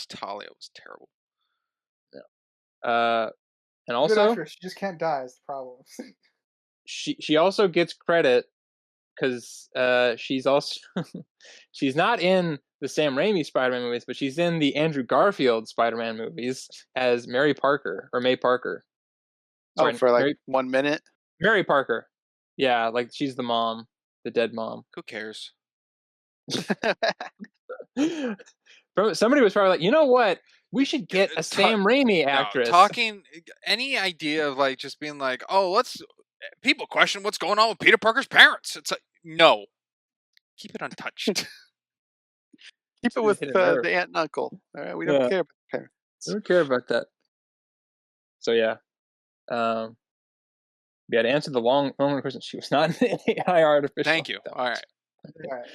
Speaker 6: Talia was terrible.
Speaker 8: And
Speaker 7: Good
Speaker 8: also,
Speaker 7: actress, she just can't die. Is the problem.
Speaker 8: she also gets credit because she's also she's not in the Sam Raimi Spider-Man movies, but she's in the Andrew Garfield Spider-Man movies as Mary Parker or May Parker. Sorry,
Speaker 5: for like 1 minute.
Speaker 8: Mary Parker. Yeah, like she's the mom, the dead mom.
Speaker 6: Who cares?
Speaker 8: Somebody was probably like, you know what? We should get a Sam Raimi actress.
Speaker 6: Talking any idea of like just being like, oh, let's people question what's going on with Peter Parker's parents. It's like, no, keep it untouched.
Speaker 5: Keep it with the aunt and uncle. All right, we don't care about the parents.
Speaker 8: I don't care about that. So yeah, to answer the long question, she was not an AI artificial.
Speaker 6: Thank you. All right.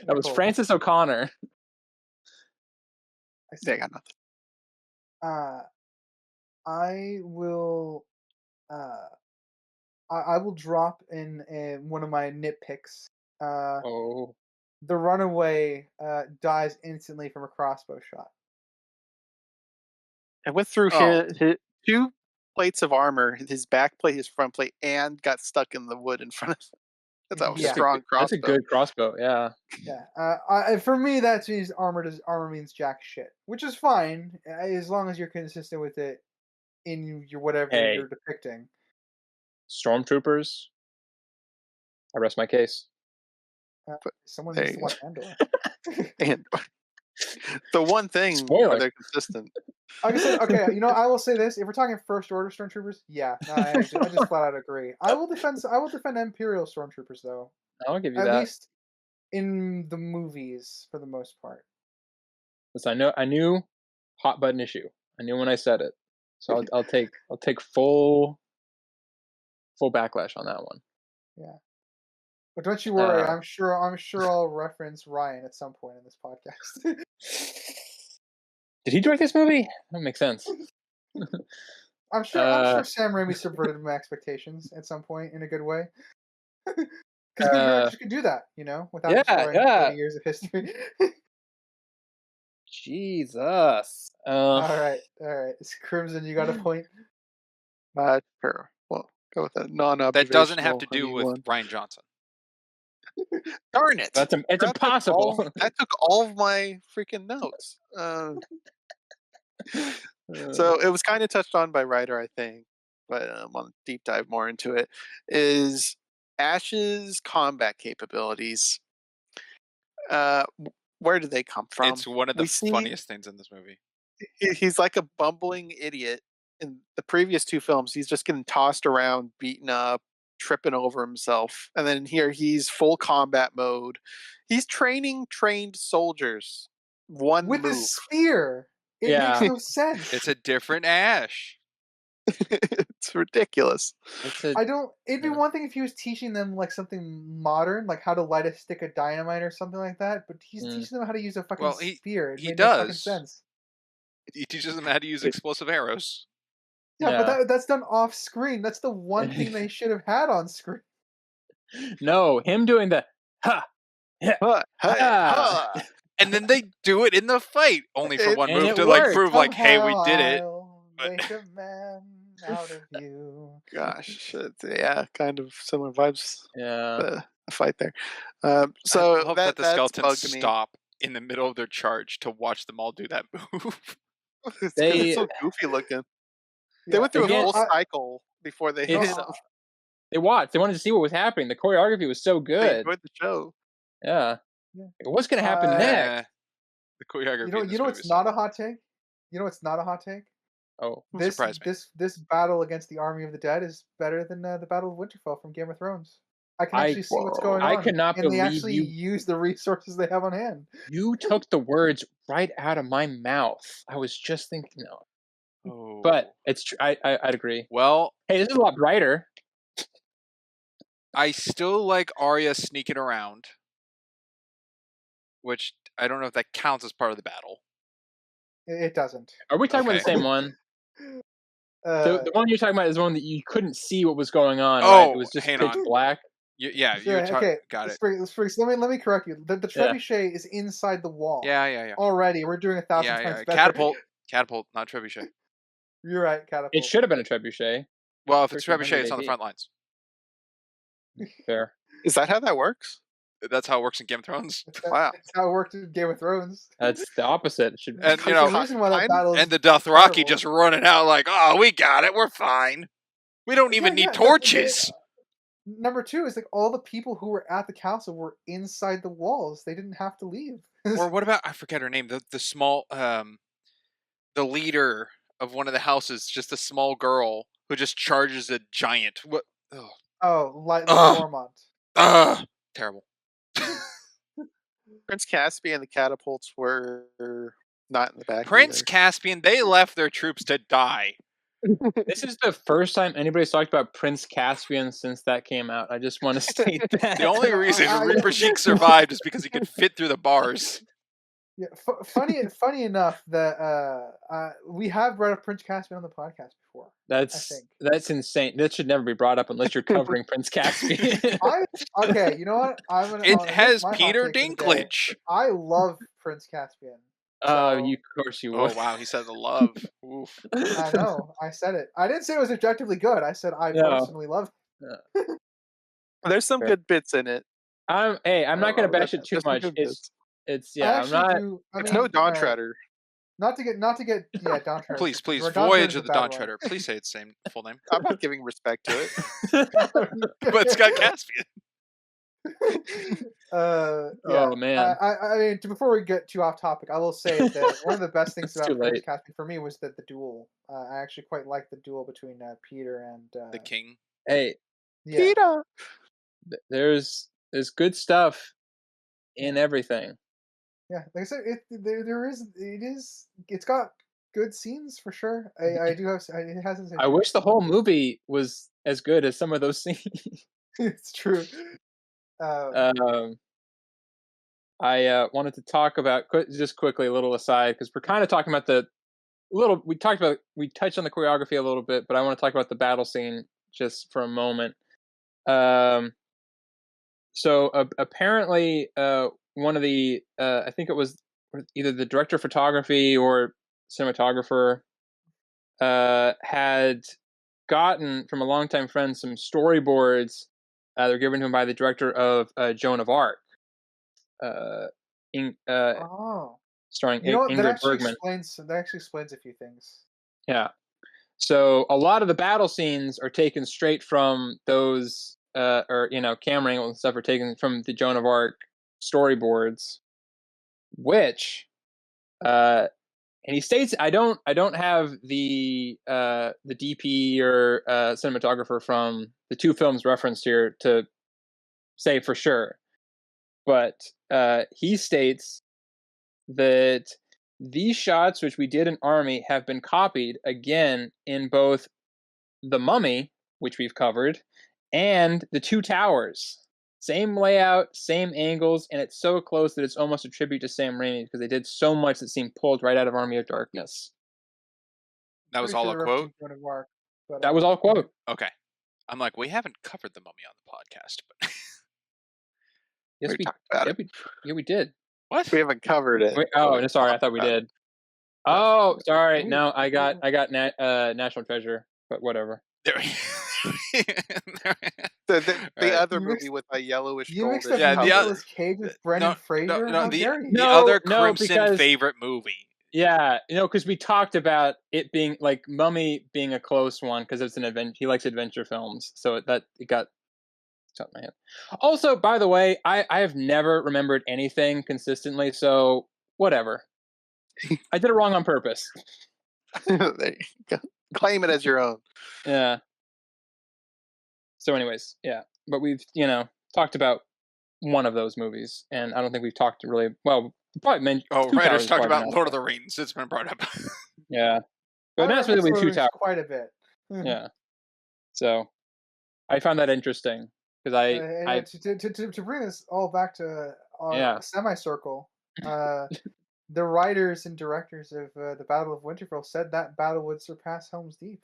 Speaker 8: That was Frances O'Connor.
Speaker 5: I say I got nothing.
Speaker 7: I will. I will drop in one of my nitpicks. The runaway dies instantly from a crossbow shot.
Speaker 5: I went through his 2 plates of armor, his back plate, his front plate, and got stuck in the wood in front of him. That was a strong crossbow.
Speaker 8: That's a good crossbow, yeah.
Speaker 7: Yeah. For me, that means armor means jack shit, which is fine as long as you're consistent with it in your whatever you're depicting.
Speaker 8: Stormtroopers. I rest my case.
Speaker 7: Someone needs to watch Andor.
Speaker 5: Andor. The one thing where they're consistent.
Speaker 7: Okay, I will say this: if we're talking first order stormtroopers, yeah, I just flat out agree. I will defend Imperial stormtroopers though.
Speaker 8: I'll give you that.
Speaker 7: At least in the movies, for the most part.
Speaker 8: Listen, I knew hot button issue. I knew when I said it, so I'll take full backlash on that one.
Speaker 7: Yeah. But don't you worry, I'm sure I'll reference Ryan at some point in this podcast.
Speaker 8: Did he direct this movie? That makes sense.
Speaker 7: I'm sure Sam Raimi subverted my expectations at some point in a good way. Because good directors could do that, without destroying 40 years of history.
Speaker 8: Jesus.
Speaker 7: All right. It's Crimson, you got a point?
Speaker 5: Sure. Well, go with that non-observational.
Speaker 6: That doesn't have to do with Rian Johnson.
Speaker 5: Darn it!
Speaker 8: It's impossible.
Speaker 5: That took all of my freaking notes. So it was kind of touched on by Ryder, I think, but I'll deep dive more into it. Is Ash's combat capabilities? Where do they come from?
Speaker 6: It's one of the funniest things in this movie.
Speaker 5: He's like a bumbling idiot. In the previous 2 films, he's just getting tossed around, beaten up, tripping over himself. And then here he's full combat mode. He's trained soldiers.
Speaker 7: With a spear. It makes no sense.
Speaker 6: It's a different Ash.
Speaker 5: It's ridiculous.
Speaker 7: It'd be one thing if he was teaching them like something modern, like how to light a stick of dynamite or something like that, but he's teaching them how to use a fucking spear.
Speaker 6: He does. No fucking sense. He teaches them how to use explosive arrows.
Speaker 7: Yeah, but that's done off screen. That's the one thing they should have had on screen.
Speaker 8: No, him doing the ha, ha.
Speaker 6: And then they do it in the fight, only for one move to like prove like, hey, we did it.
Speaker 7: Make a man out of you.
Speaker 5: Gosh, kind of similar vibes.
Speaker 8: Yeah,
Speaker 5: the fight there. So
Speaker 6: I hope that the skeletons stop in the middle of their charge to watch them all do that move.
Speaker 5: It's so goofy looking. They went through a whole cycle before they hit them.
Speaker 8: They watched. They wanted to see what was happening. The choreography was so good.
Speaker 5: They enjoyed the show.
Speaker 8: Yeah. What's going to happen next?
Speaker 6: The choreography.
Speaker 7: You know it's not a hot take? It's not a hot take?
Speaker 8: Oh,
Speaker 7: this battle against the Army of the Dead is better than the Battle of Winterfell from Game of Thrones. I can actually see what's going on.
Speaker 8: I cannot believe
Speaker 7: they actually use the resources they have on hand.
Speaker 8: You took the words right out of my mouth. I was just thinking, no.
Speaker 6: Oh.
Speaker 8: But it's true. I'd agree.
Speaker 6: Well,
Speaker 8: hey, this is a lot brighter.
Speaker 6: I still like Arya sneaking around, which I don't know if that counts as part of the battle.
Speaker 7: It doesn't.
Speaker 8: Are we talking about the same one? The one you're talking about is the one that you couldn't see what was going on,
Speaker 6: Oh,
Speaker 8: right? It was just
Speaker 6: hang
Speaker 8: pitch
Speaker 6: on.
Speaker 8: black.
Speaker 6: Yeah,
Speaker 7: so,
Speaker 6: you're
Speaker 7: okay,
Speaker 6: got it.
Speaker 7: So let me correct you. The
Speaker 8: Yeah.
Speaker 7: trebuchet is inside the wall.
Speaker 6: Yeah.
Speaker 7: Already, we're doing 1,000 times better.
Speaker 6: Catapult, not trebuchet.
Speaker 7: You're right, catapult.
Speaker 8: It should have been a trebuchet.
Speaker 6: Well, if it's trebuchet,
Speaker 8: 1300
Speaker 6: it's on the
Speaker 8: AD.
Speaker 6: front lines.
Speaker 8: Fair.
Speaker 5: Is that how that works?
Speaker 6: That's how it works in Game of Thrones.
Speaker 5: Wow.
Speaker 7: That's how it worked in Game of Thrones.
Speaker 8: That's the opposite. It should.
Speaker 6: And
Speaker 7: There's a reason why that battle is
Speaker 6: And the Dothraki
Speaker 7: terrible.
Speaker 6: just running out like, oh, we got it, we're fine. We don't even need torches.
Speaker 7: Number 2 is like all the people who were at the castle were inside the walls. They didn't have to leave.
Speaker 6: Or what about, I forget her name, the small the leader of one of the houses, just a small girl who just charges a giant. What?
Speaker 7: Like
Speaker 6: Ugh.
Speaker 7: Mormont.
Speaker 6: Terrible.
Speaker 5: Prince Caspian, the catapults were not in the back.
Speaker 6: Prince
Speaker 5: either.
Speaker 6: Caspian, they left their troops to die.
Speaker 8: This is the first time anybody's talked about Prince Caspian since that came out. I just want to state that.
Speaker 6: The only reason Reaper Sheik survived is because he could fit through the bars.
Speaker 7: Yeah, funny enough that we have brought up Prince Caspian on the podcast before.
Speaker 8: That's insane. That should never be brought up unless you're covering Prince Caspian.
Speaker 7: Okay, you know what?
Speaker 6: It has Peter Dinklage.
Speaker 7: I love Prince Caspian.
Speaker 8: Of course you would.
Speaker 6: Oh wow, he said the love. Oof.
Speaker 7: I know. I said it. I didn't say it was objectively good. I said I personally love it.
Speaker 5: There's some good bits in it.
Speaker 8: I'm not going to bash it too much. It's I'm not.
Speaker 5: It's no Dawn Treader.
Speaker 7: Not to get Dawn Treader.
Speaker 6: Please, Voyage of the Dawn Treader. Please say its same full name.
Speaker 5: I'm not giving respect to it.
Speaker 6: But it's got Caspian.
Speaker 8: Oh man!
Speaker 7: I mean, before we get too off topic, I will say that one of the best things about Prince Caspian for me was that the duel. I actually quite liked the duel between Peter and
Speaker 6: the King.
Speaker 8: Hey,
Speaker 5: Peter.
Speaker 8: There's good stuff in everything.
Speaker 7: Yeah, like I said, it's got good scenes for sure. I do have. It hasn't.
Speaker 8: I wish the whole movie was as good as some of those scenes.
Speaker 7: It's true.
Speaker 8: I wanted to talk about just quickly a little aside because we're kind of talking about we touched on the choreography a little bit, but I want to talk about the battle scene just for a moment. So apparently, one of the I think it was either the director of photography or cinematographer had gotten from a longtime friend some storyboards. They're given to him by the director of Joan of Arc, starring Ingrid Bergman.
Speaker 7: That actually explains a few things.
Speaker 8: Yeah. So a lot of the battle scenes are taken straight from those, camera angles and stuff are taken from the Joan of Arc storyboards, which, and he states, I don't have the DP or cinematographer from the two films referenced here to say for sure, but he states that these shots, which we did in Army, have been copied again in both The Mummy, which we've covered, and The Two Towers. Same layout, same angles, and it's so close that it's almost a tribute to Sam Raimi because they did so much that seemed pulled right out of Army of Darkness.
Speaker 6: That was all a quote?
Speaker 8: That was all a quote.
Speaker 6: Okay. I'm like, we haven't covered The Mummy on the podcast, but
Speaker 8: yes, we did.
Speaker 6: What?
Speaker 5: We haven't covered it.
Speaker 8: Sorry, I thought we did. Oh, sorry. No, I got National Treasure, but whatever.
Speaker 5: The other movie with a yellowish
Speaker 7: you
Speaker 5: gold.
Speaker 7: Mixed up Nicolas Cage with Brendan Fraser.
Speaker 6: The other Crimson favorite movie.
Speaker 8: Yeah, because we talked about it being like Mummy being a close one because it's an adventure. He likes adventure films, so it got out of my head. Also, by the way, I have never remembered anything consistently, so whatever. I did it wrong on purpose.
Speaker 5: There you go. Claim it as your own.
Speaker 8: Yeah. So anyways, yeah. But we've, talked about one of those movies, and I don't think we've talked really, well, probably mentioned.
Speaker 6: Oh, Writers talked about Lord of the Rings. It's been brought up.
Speaker 8: Yeah. But that's really Two Towers.
Speaker 7: Quite a bit.
Speaker 8: Yeah. So I found that interesting because
Speaker 7: to bring this all back to our semicircle, the writers and directors of the Battle of Winterfell said that battle would surpass Helm's Deep.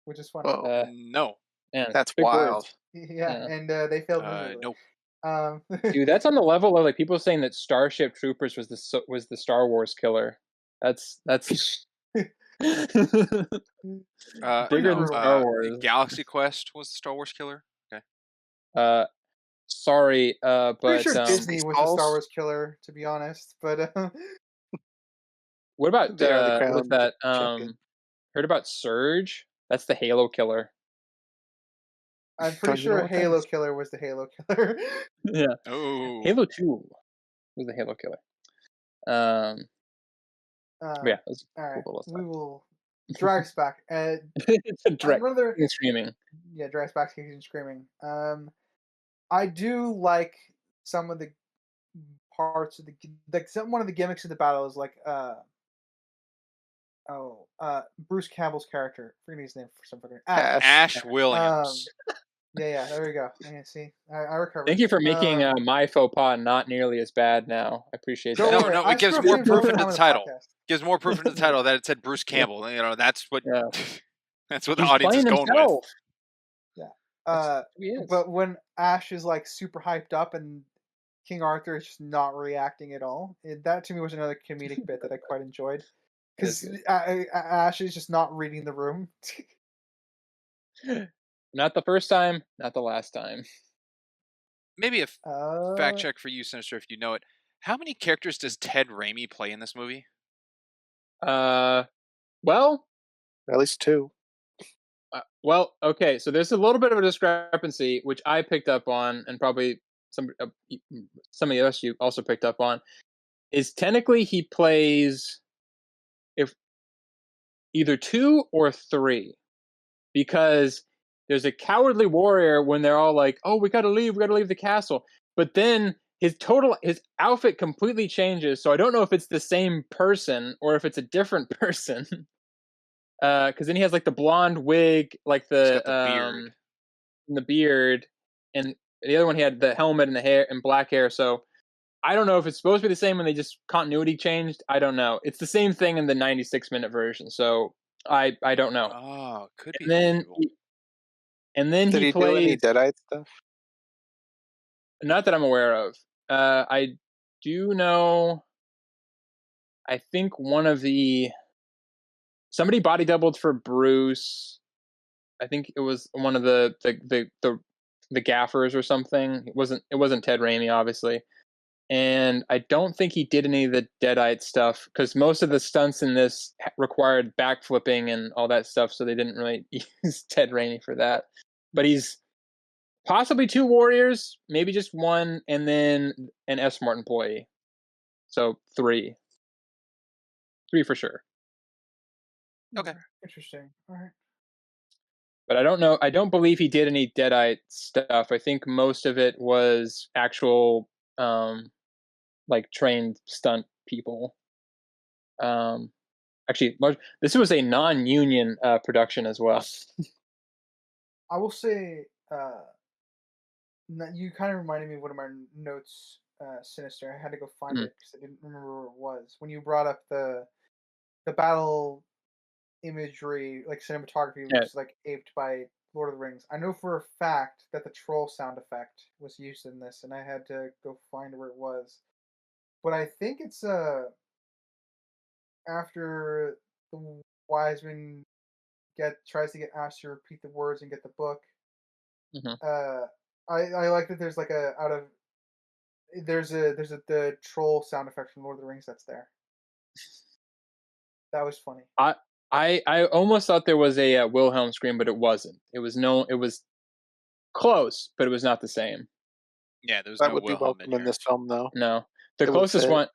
Speaker 7: which is funny.
Speaker 5: Oh,
Speaker 6: No.
Speaker 8: Man,
Speaker 5: that's
Speaker 8: big
Speaker 5: wild.
Speaker 8: words.
Speaker 7: Yeah,
Speaker 8: Yeah.
Speaker 7: and they failed miserably.
Speaker 6: Nope.
Speaker 8: Dude, that's on the level of like people saying that Starship Troopers was the Star Wars killer. That's bigger than
Speaker 7: brutal.
Speaker 8: Star Wars.
Speaker 6: Galaxy Quest was the Star Wars killer. Okay.
Speaker 8: Sorry,
Speaker 7: Pretty
Speaker 8: but
Speaker 7: sure Disney was the
Speaker 5: Spaceballs?
Speaker 7: Star Wars killer, to be honest. But
Speaker 8: what about
Speaker 5: They are the
Speaker 8: what was
Speaker 5: crown
Speaker 8: that?
Speaker 5: champion.
Speaker 8: Heard about Surge? That's the Halo killer.
Speaker 7: I'm
Speaker 5: Don't
Speaker 7: pretty
Speaker 5: you know
Speaker 7: sure
Speaker 5: what that
Speaker 7: Halo
Speaker 5: is?
Speaker 7: Killer was the Halo Killer.
Speaker 8: Yeah,
Speaker 6: Oh.
Speaker 8: Halo 2 was the Halo killer. But yeah, that was
Speaker 7: All right,
Speaker 8: cool little
Speaker 7: we
Speaker 8: stuff.
Speaker 7: will drag us back.
Speaker 8: It's a direct
Speaker 7: Another
Speaker 8: screaming.
Speaker 7: yeah, drag us back to Kicking and Screaming. I do like some of the parts of one of the gimmicks of the battle is like Bruce Campbell's character. I forget his name for some fucking
Speaker 6: Ash Williams.
Speaker 7: Yeah, there we go. Yeah, see, I recovered.
Speaker 8: Thank you for making my faux pas not nearly as bad now. I appreciate
Speaker 7: Don't
Speaker 8: that.
Speaker 7: worry,
Speaker 6: No,
Speaker 7: I
Speaker 6: it gives
Speaker 7: screw
Speaker 6: more
Speaker 7: up names all
Speaker 6: proof
Speaker 7: the
Speaker 6: into
Speaker 7: time
Speaker 6: the
Speaker 7: on
Speaker 6: title.
Speaker 7: podcast.
Speaker 6: Gives more proof into the title that it said Bruce Campbell. You know, that's what
Speaker 8: Yeah.
Speaker 6: that's what the
Speaker 8: He's
Speaker 6: audience is
Speaker 8: playing
Speaker 6: going
Speaker 8: himself.
Speaker 7: Yeah.
Speaker 8: He is.
Speaker 7: But when Ash is like super hyped up and King Arthur is just not reacting at all, that to me was another comedic bit that I quite enjoyed. Because Ash is just not reading the room.
Speaker 8: Not the first time, not the last time.
Speaker 6: Maybe a fact check for you, Sinister, if you know it. How many characters does Ted Raimi play in this movie?
Speaker 8: Well,
Speaker 5: At least 2.
Speaker 8: Okay. So there's a little bit of a discrepancy, which I picked up on, and probably some of the others you also picked up on. Is technically he plays if either 2 or 3, because there's a cowardly warrior when they're all like, "Oh, we gotta leave the castle," but then his outfit completely changes. So I don't know if it's the same person or if it's a different person. Because then he has like the blonde wig, like
Speaker 6: He's got the beard.
Speaker 8: the beard, and the other one he had the helmet and the hair and black hair. So I don't know if it's supposed to be the same and they just continuity changed. I don't know. It's the same thing in the 96-minute version. So I don't know.
Speaker 6: Oh, could be.
Speaker 8: And then
Speaker 5: Did he do any
Speaker 8: plays.
Speaker 5: Deadite stuff?
Speaker 8: Not that I'm aware of. I do know. I think somebody body doubled for Bruce. I think it was one of the gaffers or something. It wasn't Ted Raimi, obviously. And I don't think he did any of the Deadite stuff because most of the stunts in this required backflipping and all that stuff, so they didn't really use Ted Raimi for that. But he's possibly 2 warriors, maybe just 1, and then an S-Mart employee. So 3. 3 for sure.
Speaker 6: Okay.
Speaker 7: Interesting. All right.
Speaker 8: But I don't know. I don't believe he did any Deadite stuff. I think most of it was actual, like trained stunt people. Actually, this was a non-union production as well.
Speaker 7: I will say, you kind of reminded me of one of my notes, Sinister. I had to go find it because I didn't remember where it was. When you brought up the battle imagery, like cinematography, was like aped by Lord of the Rings. I know for a fact that the troll sound effect was used in this, and I had to go find where it was. But I think it's after the Wiseman tries to get Ash to repeat the words and get the book. I like that there's like the troll sound effect from Lord of the Rings that's there. That was funny.
Speaker 8: I almost thought there was a Wilhelm scream, but it wasn't. It was close, but it was not the same.
Speaker 6: Yeah, there was
Speaker 5: That
Speaker 6: no
Speaker 5: would be
Speaker 6: Wilhelm
Speaker 5: welcome in this film, though.
Speaker 8: No, the
Speaker 5: It would
Speaker 8: closest
Speaker 5: fit.
Speaker 8: one.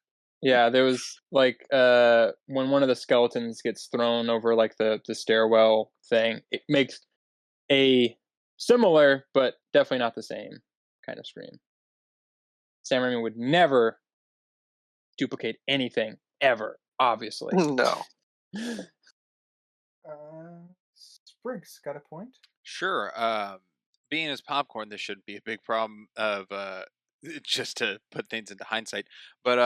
Speaker 8: Yeah, there was like when one of the skeletons gets thrown over like the stairwell thing. It makes a similar, but definitely not the same kind of scream. Sam Raimi would never duplicate anything ever, obviously.
Speaker 5: No.
Speaker 7: Spriggs got a point.
Speaker 6: Sure. Being as popcorn, this shouldn't be a big problem of just to put things into hindsight. But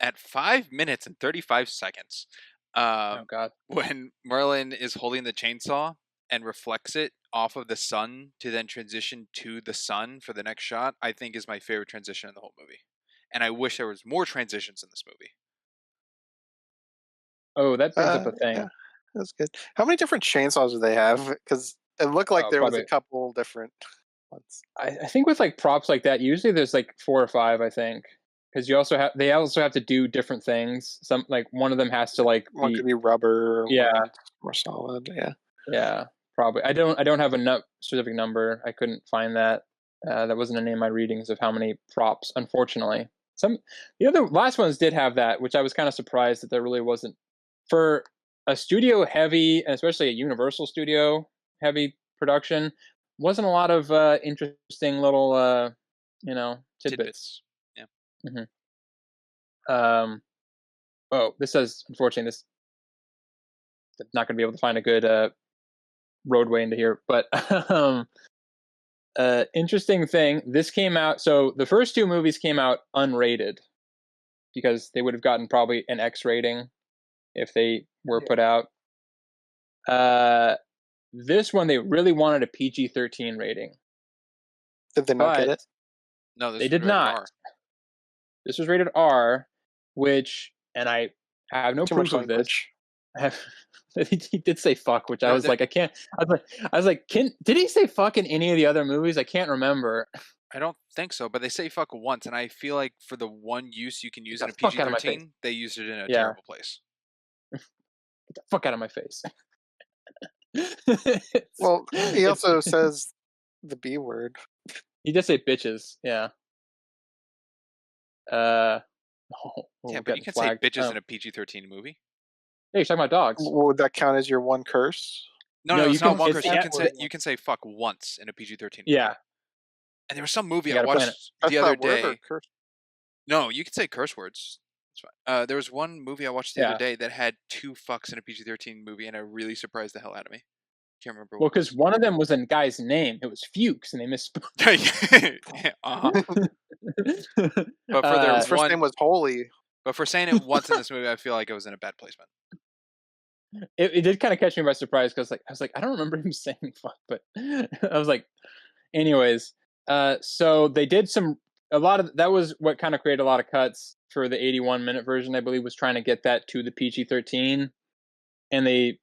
Speaker 6: at 5 minutes and 35 seconds,
Speaker 8: Oh God!
Speaker 6: when Merlin is holding the chainsaw and reflects it off of the sun to then transition to the sun for the next shot, I think is my favorite transition in the whole movie. And I wish there was more transitions in this movie.
Speaker 8: Oh, that brings up a thing.
Speaker 5: Yeah, that's good. How many different chainsaws do they have? Because it looked like there was a
Speaker 8: Probably.
Speaker 5: couple different ones.
Speaker 8: I think with like props like that, usually there's like 4 or 5. I think because they also have to do different things. Some like one of them has to like
Speaker 5: One could be rubber.
Speaker 8: Yeah.
Speaker 5: One more solid. Yeah.
Speaker 8: Yeah, probably. I don't have a specific number. I couldn't find that. That wasn't in any of my readings of how many props. Unfortunately, the other last ones did have that, which I was kind of surprised that there really wasn't for a studio heavy, and especially a Universal studio heavy production. Wasn't a lot of interesting little tidbits.
Speaker 6: Yeah.
Speaker 8: Mm-hmm. Oh, this says unfortunately this not going to be able to find a good roadway into here, but interesting thing. This came out. So the first 2 movies came out unrated because they would have gotten probably an X rating if they were put out. This one they really wanted a PG-13 rating.
Speaker 5: Did they not get it?
Speaker 6: No,
Speaker 8: they did not.
Speaker 6: R.
Speaker 8: This was rated R, which, and I have no proof of this. He did say fuck, which I was like, I can't. I was like, did he say fuck in any of the other movies? I can't remember.
Speaker 6: I don't think so, but they say fuck once, and I feel like for the one use you can use in a
Speaker 8: Get the fuck out of my
Speaker 6: PG-13,
Speaker 8: face.
Speaker 6: they used it in a terrible place.
Speaker 8: Get the fuck out of my face.
Speaker 5: Well, he also says the B word.
Speaker 8: He did say bitches. Yeah.
Speaker 6: Yeah, but you can say bitches in a PG-13 movie.
Speaker 8: Yeah, you're talking about dogs.
Speaker 5: Would that count as your one curse?
Speaker 6: No, it's not one curse. You can say fuck once in a PG-13 movie.
Speaker 8: Yeah.
Speaker 6: And there was some movie I watched the other day. No, you can say curse words. It's fine. There was one movie I watched the other day that had 2 fucks in a PG-13 movie, and it really surprised the hell out of me. Can't remember.
Speaker 8: Well, because one of them was a guy's name. It was Fuchs, and they misspoke.
Speaker 5: But for his first name was Holy.
Speaker 6: But for saying it once in this movie, I feel like it was in a bad placement.
Speaker 8: It did kind of catch me by surprise because I was like, I don't remember him saying fuck, but I was like, anyways. So they did that was what kind of created a lot of cuts for the 81-minute version. I believe was trying to get that to the PG-13, and they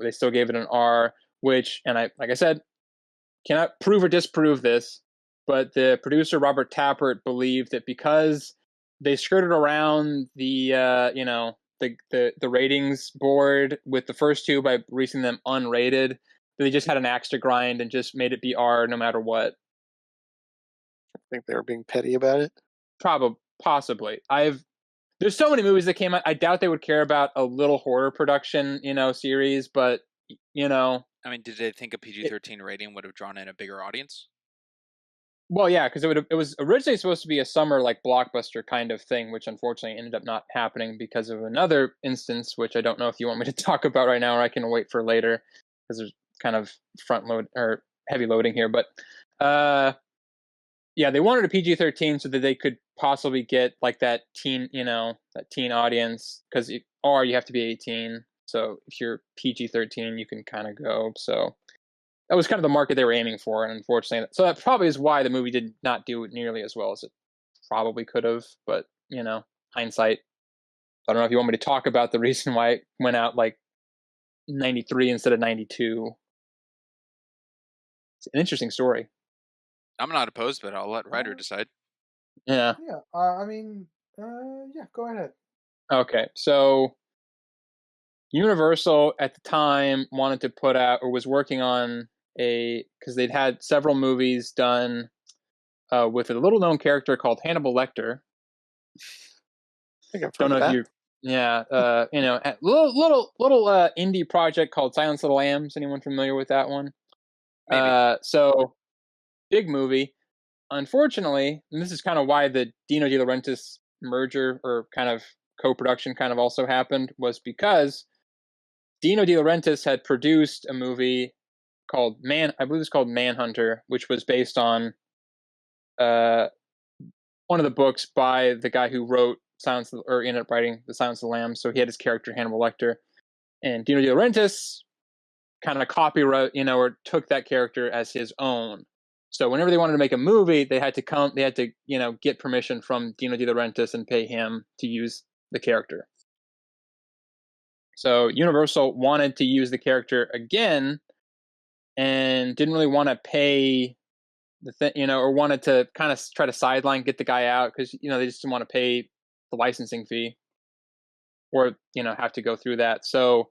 Speaker 8: still gave it an R, which, and like I said, cannot prove or disprove this, but the producer Robert Tappert believed that because they skirted around the the ratings board with the first 2 by releasing them unrated, they just had an axe to grind and just made it be R no matter what.
Speaker 5: I think they were being petty about it.
Speaker 8: Possibly. There's so many movies that came out. I doubt they would care about a little horror production, series, but
Speaker 6: I mean, did they think a PG-13 rating would have drawn in a bigger audience?
Speaker 8: Well, yeah, because it was originally supposed to be a summer like blockbuster kind of thing, which unfortunately ended up not happening because of another instance, which I don't know if you want me to talk about right now, or I can wait for later because there's kind of front load or heavy loading here. But yeah, they wanted a PG-13 so that they could possibly get like that teen audience, because or you have to be 18. So if you're PG-13, you can kind of go. So that was kind of the market they were aiming for, and unfortunately, so that probably is why the movie did not do it nearly as well as it probably could have. But hindsight. I don't know if you want me to talk about the reason why it went out like 93 instead of 92. It's an interesting story.
Speaker 6: I'm not opposed, but I'll let Ryder decide.
Speaker 8: Yeah.
Speaker 7: Yeah. I mean, yeah. Go ahead.
Speaker 8: Okay, so Universal at the time wanted to put out, or was working on because they'd had several movies done with a little known character called Hannibal Lecter.
Speaker 5: I think I've
Speaker 8: Don't
Speaker 5: heard
Speaker 8: know
Speaker 5: of
Speaker 8: if a little indie project called Silence of the Lambs. Anyone familiar with that one?
Speaker 6: Maybe.
Speaker 8: So big movie. Unfortunately, and this is kind of why the Dino De Laurentiis merger or kind of co-production kind of also happened, was because Dino De Laurentiis had produced a movie called I believe it's called Manhunter, which was based on one of the books by the guy who wrote ended up writing The Silence of the Lambs. So he had his character Hannibal Lecter, and Dino De Laurentiis kind of copyright, or took that character as his own. So whenever they wanted to make a movie, they had to get permission from Dino De Laurentiis and pay him to use the character. So Universal wanted to use the character again and didn't really want to pay or wanted to kind of try to sideline, get the guy out, because they just didn't want to pay the licensing fee or have to go through that. So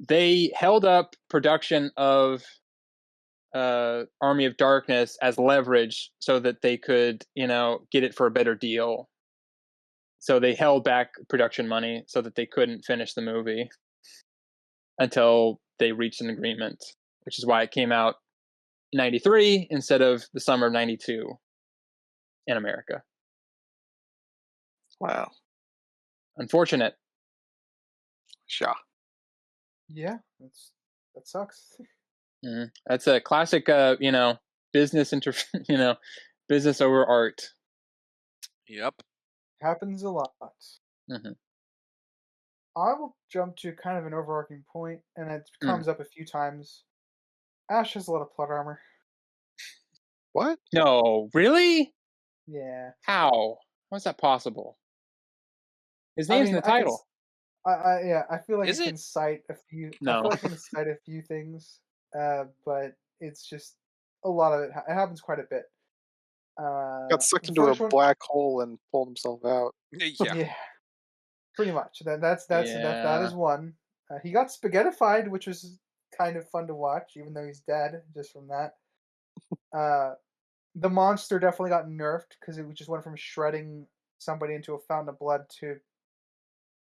Speaker 8: they held up production of Army of Darkness as leverage so that they could get it for a better deal. So they held back production money so that they couldn't finish the movie until they reached an agreement, which is why it came out 93 instead of the summer of 92 in America.
Speaker 5: Wow.
Speaker 8: Unfortunate.
Speaker 5: Sure.
Speaker 7: Yeah, that sucks.
Speaker 8: That's a classic, business business over art.
Speaker 6: Yep.
Speaker 7: Happens a lot.
Speaker 8: Mm-hmm.
Speaker 7: I will jump to kind of an overarching point, and it comes up a few times. Ash has a lot of plot armor.
Speaker 5: What?
Speaker 8: No, really?
Speaker 7: Yeah.
Speaker 8: How is that possible? His name's in the title.
Speaker 7: I feel like
Speaker 6: Is
Speaker 7: I
Speaker 6: it?
Speaker 7: can cite a few.
Speaker 8: No.
Speaker 7: I feel like I can cite a few things, but it's just a lot of it. It happens quite a bit.
Speaker 5: Got sucked into a black hole and pulled himself out.
Speaker 6: Yeah.
Speaker 7: Pretty much. That is one. He got spaghettified, which was kind of fun to watch, even though he's dead just from that. The monster definitely got nerfed because it just went from shredding somebody into a fountain of blood to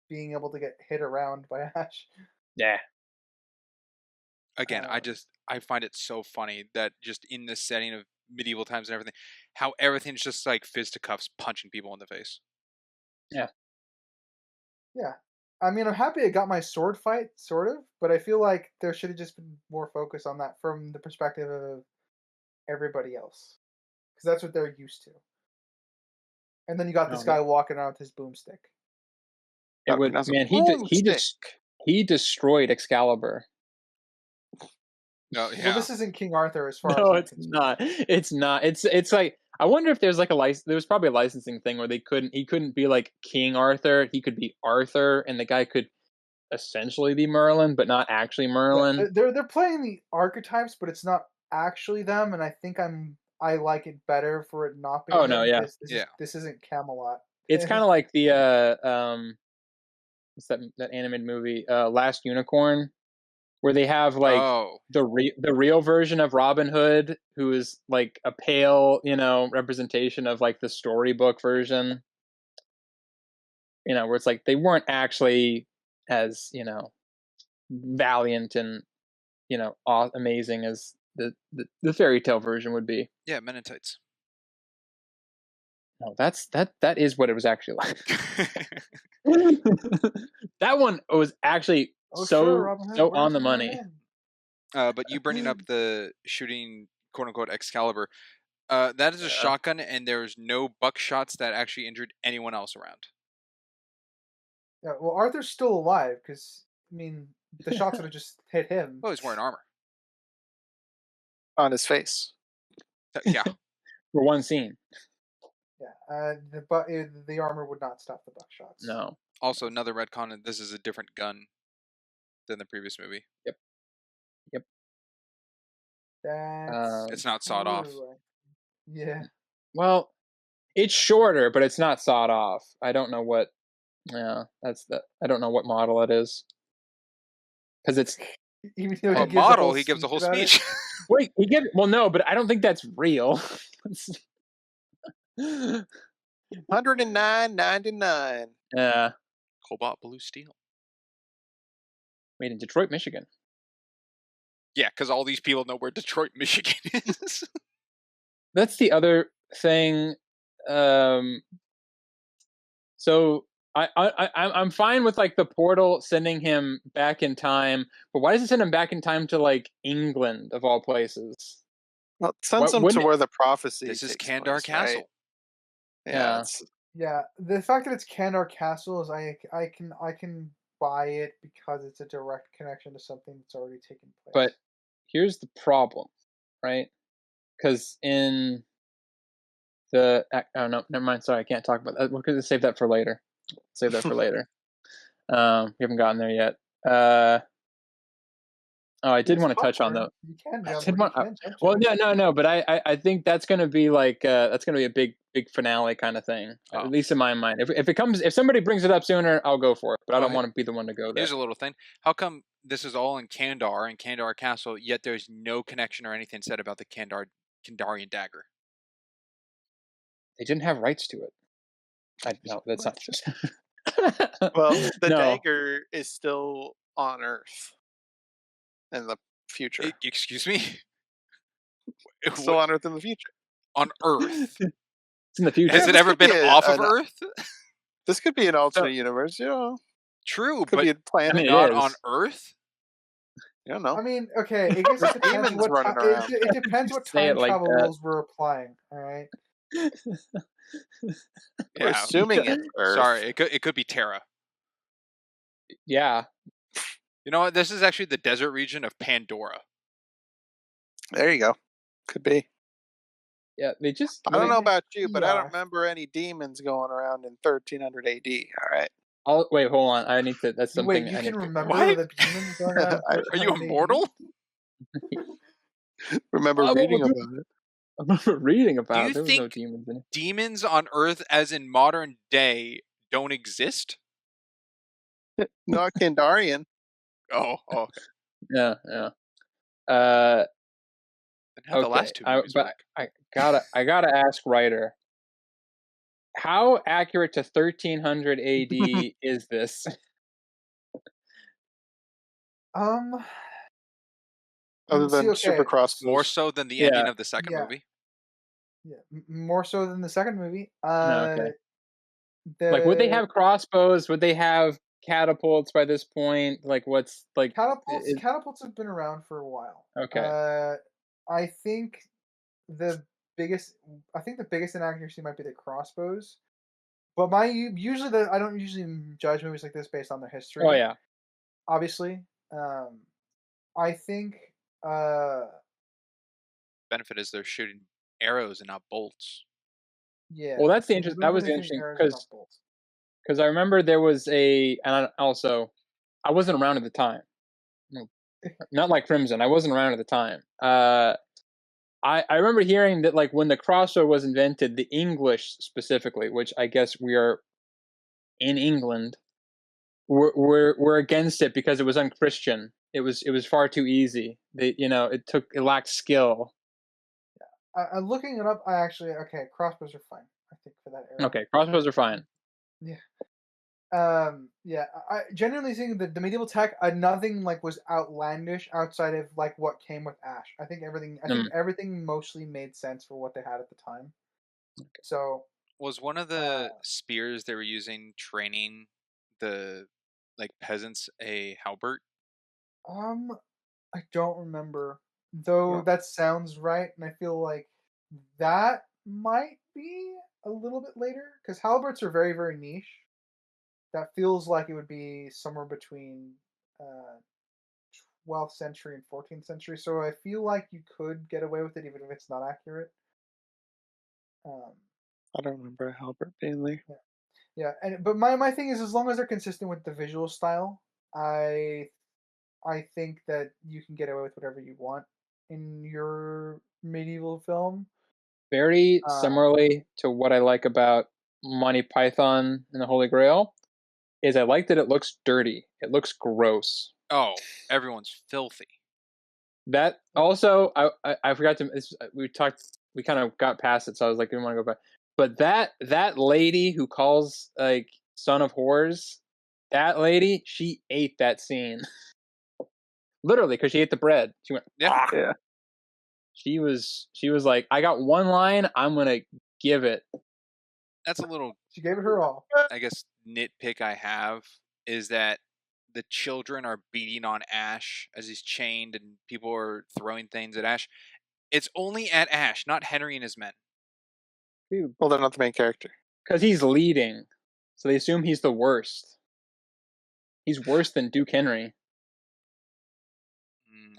Speaker 7: being able to get hit around by Ash.
Speaker 8: Yeah.
Speaker 6: Again, I find it so funny that just in this setting of medieval times and everything, how everything's just like fisticuffs punching people in the face.
Speaker 8: Yeah.
Speaker 7: Yeah. I mean, I'm happy I got my sword fight, sort of, but I feel like there should have just been more focus on that from the perspective of everybody else. Because that's what they're used to. And then you got this guy walking around with his boomstick.
Speaker 8: It would, man. He destroyed Excalibur.
Speaker 6: No, yeah.
Speaker 7: Well, this isn't King Arthur as far as
Speaker 8: No, it's not. It's not. It's like, I wonder if there's like there was probably a licensing thing where he couldn't be like King Arthur. He could be Arthur, and the guy could essentially be Merlin, but not actually Merlin.
Speaker 7: Yeah, they're playing the archetypes, but it's not actually them, and I think I like it better for it not being.
Speaker 8: Oh no, yeah,
Speaker 7: this isn't Camelot.
Speaker 8: It's kind of like the what's that animated movie, Last Unicorn, where they have like the real version of Robin Hood, who is like a pale, representation of like the storybook version. Where it's like they weren't actually as valiant and amazing as the fairy tale version would be.
Speaker 6: Yeah, Men in Tights.
Speaker 8: No, that is what it was actually like. That one was actually so on the money.
Speaker 6: But you bringing up the shooting "quote unquote" Excalibur, that is a shotgun, and there's no buckshots that actually injured anyone else around.
Speaker 7: Yeah, well, Arthur's still alive because the shots would have just hit him.
Speaker 6: Oh, he's wearing armor
Speaker 5: on his face.
Speaker 6: Yeah,
Speaker 8: for one scene.
Speaker 7: Yeah, the armor would not stop the buckshots.
Speaker 8: No.
Speaker 6: Also, another retcon. This is a different gun than the previous movie.
Speaker 8: Yep.
Speaker 6: It's not sawed off.
Speaker 7: Yeah.
Speaker 8: Well, it's shorter, but it's not sawed off. I don't know what. Yeah, I don't know what model it is. Because it's
Speaker 6: a model. He gives a whole speech.
Speaker 8: Wait, no, but I don't think that's real.
Speaker 5: $109.99.
Speaker 8: Yeah.
Speaker 6: Cobalt blue steel.
Speaker 8: Made in Detroit, Michigan.
Speaker 6: Yeah, because all these people know where Detroit, Michigan is.
Speaker 8: That's the other thing. So I'm fine with like the portal sending him back in time, but why does it send him back in time to like England of all places?
Speaker 5: Well, it sends him to where the prophecy.
Speaker 6: This is Kandar Castle.
Speaker 5: Right?
Speaker 7: Yeah. The fact that it's Kandar Castle is I can buy it because it's a direct connection to something that's already taken place.
Speaker 8: But here's the problem, right? Because in the oh no, never mind. Sorry, I can't talk about that. We're gonna save that for later. Save that for later. We haven't gotten there yet. I did want to touch on though.
Speaker 7: You can jump.
Speaker 8: Well, no. But I think that's going to be like that's going to be a big finale kind of thing. At least in my mind. If somebody brings it up sooner, I'll go for it. But I don't want to be the one to go there.
Speaker 6: Here's a little thing. How come this is all in Kandar and Kandar Castle, yet there's no connection or anything said about the Kandarian dagger?
Speaker 8: They didn't have rights to it. No, that's not just.
Speaker 5: Well, the dagger is still on Earth in the future.
Speaker 6: Excuse me?
Speaker 5: It's still on Earth in the future.
Speaker 6: On Earth?
Speaker 8: It's in the future.
Speaker 6: Has it ever been off of Earth?
Speaker 5: This could be an alternate universe, you know.
Speaker 6: True,
Speaker 5: could
Speaker 6: but
Speaker 5: be a planet
Speaker 6: not on Earth?
Speaker 5: You don't know.
Speaker 7: I mean, okay, it depends it depends what time travel rules we're applying, alright?
Speaker 5: We're assuming it's Earth.
Speaker 6: Sorry, it could be Terra.
Speaker 8: Yeah.
Speaker 6: You know what? This is actually the desert region of Pandora.
Speaker 5: There you go. Could be.
Speaker 8: Yeah, they just.
Speaker 5: I don't know about you, but I don't remember any demons going around in 1300 AD. All right.
Speaker 8: Wait, hold on. I need to. That's something.
Speaker 7: Wait, you can remember the demons going on?
Speaker 6: Are you immortal?
Speaker 5: Remember reading about it.
Speaker 8: I remember reading about it.
Speaker 6: There
Speaker 8: was no demons in it.
Speaker 6: Demons on Earth, as in modern day, don't exist?
Speaker 5: Not Kandarian.
Speaker 6: Oh.
Speaker 8: Yeah.
Speaker 6: The
Speaker 8: Okay,
Speaker 6: last two movies
Speaker 8: but I gotta ask Ryder, how accurate to 1300 AD is this?
Speaker 5: Other than super crossbows.
Speaker 6: More so than the ending of the second movie?
Speaker 7: Yeah, more so than the second movie.
Speaker 8: Okay. Like, would they have crossbows? Would they have catapults by this point? Like, what's like
Speaker 7: catapults have been around for a while.
Speaker 8: Okay.
Speaker 7: I think the biggest inaccuracy might be the crossbows. But I don't usually judge movies like this based on their history.
Speaker 8: Oh yeah.
Speaker 7: Obviously. I think
Speaker 6: benefit is they're shooting arrows and not bolts.
Speaker 7: Yeah.
Speaker 8: Well, that was interesting because I remember there was and I wasn't around at the time. Not like Crimson. I wasn't around at the time. I remember hearing that, like, when the crossbow was invented, the English specifically, which I guess we are in England, were against it because it was unchristian. It was far too easy. It lacked skill.
Speaker 7: Looking it up, crossbows are fine. I think for that era.
Speaker 8: Okay, crossbows are fine.
Speaker 7: Yeah. I genuinely think that the medieval tech, nothing like was outlandish outside of like what came with Ash. I think everything mostly made sense for what they had at the time.
Speaker 8: Okay.
Speaker 7: So
Speaker 6: was one of the spears they were using training the peasants a halberd?
Speaker 7: I don't remember. Though that sounds right, and I feel like that might be a little bit later because halberds are very, very niche. That feels like it would be somewhere between 12th century and 14th century. So I feel like you could get away with it even if it's not accurate.
Speaker 5: I don't remember a halberd being there.
Speaker 7: Yeah, but my thing is, as long as they're consistent with the visual style, I think that you can get away with whatever you want in your medieval film.
Speaker 8: Very similarly to what I like about Monty Python and the Holy Grail, is I like that it looks dirty. It looks gross.
Speaker 6: Oh, everyone's filthy.
Speaker 8: That also, I forgot to. We kind of got past it, so I was like, I didn't want to go back. But that lady who calls like son of whores, that lady, she ate that scene. Literally, because she ate the bread. She went,
Speaker 5: yeah.
Speaker 8: She was like, I got one line, I'm gonna give it.
Speaker 6: That's a little.
Speaker 7: She gave it her all.
Speaker 6: I guess nitpick I have is that the children are beating on Ash as he's chained, and people are throwing things at Ash. It's only at Ash, not Henry and his men.
Speaker 8: Dude.
Speaker 5: Well, they're not the main character.
Speaker 8: Because he's leading, so they assume he's the worst. He's worse than Duke Henry.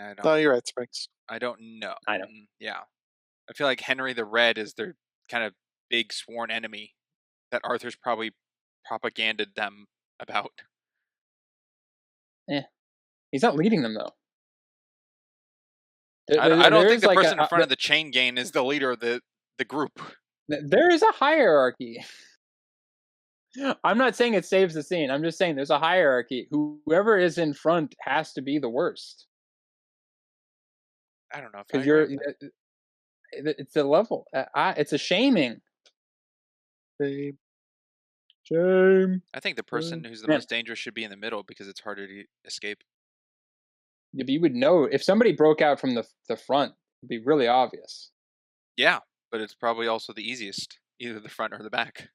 Speaker 6: I don't.
Speaker 5: No, you're right, Sprinks.
Speaker 6: I don't know.
Speaker 8: I know.
Speaker 6: Yeah, I feel like Henry the Red is their kind of big sworn enemy that Arthur's probably propaganded them about.
Speaker 8: He's not leading them though.
Speaker 6: I don't think the
Speaker 8: like
Speaker 6: person in front of the chain gang is the leader of the group.
Speaker 8: There is a hierarchy. I'm not saying it saves the scene. I'm just saying there's a hierarchy. Whoever is in front has to be the worst.
Speaker 6: I don't know if
Speaker 8: because you're. It's a level. It's a shaming. Shame.
Speaker 6: I think the person who's the most dangerous should be in the middle because it's harder to escape.
Speaker 8: Yeah, but you would know if somebody broke out from the front. It'd be really obvious.
Speaker 6: Yeah, but it's probably also the easiest, either the front or the back,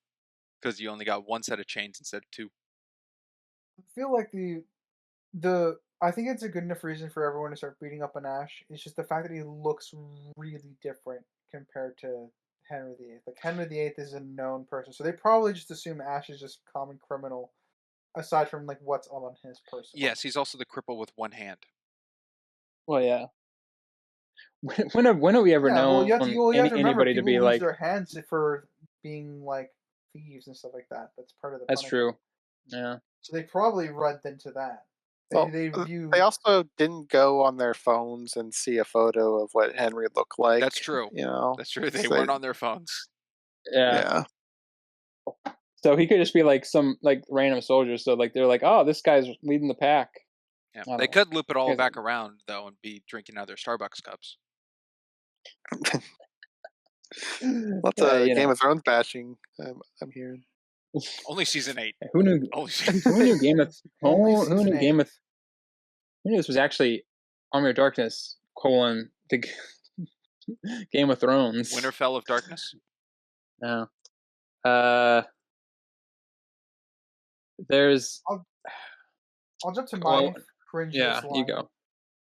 Speaker 6: because you only got one set of chains instead of two.
Speaker 7: I feel like I think it's a good enough reason for everyone to start beating up on Ash. It's just the fact that he looks really different compared to Henry VIII. Like Henry VIII is a known person, so they probably just assume Ash is just a common criminal, aside from like what's on his person.
Speaker 6: Yes, he's also the cripple with one hand.
Speaker 8: Well, yeah. When have we ever known
Speaker 7: you have to remember,
Speaker 8: anybody to be
Speaker 7: lose
Speaker 8: like
Speaker 7: their hands for being like thieves and stuff like that? That's part of the.
Speaker 8: That's
Speaker 7: punishment.
Speaker 8: true. Yeah.
Speaker 7: So they probably read into that.
Speaker 5: They also didn't go on their phones and see a photo of what Henry looked like.
Speaker 6: That's true.
Speaker 5: You know,
Speaker 6: that's true. They weren't on their phones.
Speaker 8: Yeah. So he could just be like some like random soldier. So like they're like, oh, this guy's leading the pack.
Speaker 6: Yeah. They could loop it all back around though and be drinking out of their Starbucks cups.
Speaker 5: Lots of Game of Thrones bashing. I'm hearing.
Speaker 6: Only season 8.
Speaker 8: Who knew? Who knew Game of? Who knew Game of? Who knew this was actually Army of Darkness : the Game of Thrones.
Speaker 6: Winterfell of Darkness.
Speaker 8: No. There's.
Speaker 7: I'll jump to my cringiest
Speaker 8: Yeah,
Speaker 7: line.
Speaker 8: you go.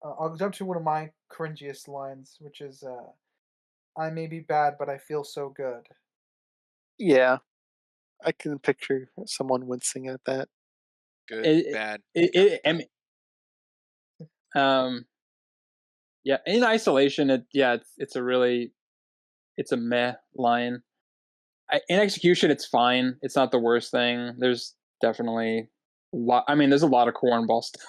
Speaker 7: I'll jump to one of my cringiest lines, which is, "I may be bad, but I feel so good."
Speaker 5: Yeah, I can picture someone wincing at that.
Speaker 6: Good, bad.
Speaker 8: Yeah, in isolation, it's a meh line. In execution, it's fine. It's not the worst thing. There's definitely a lot. I mean, there's a lot of cornball stuff.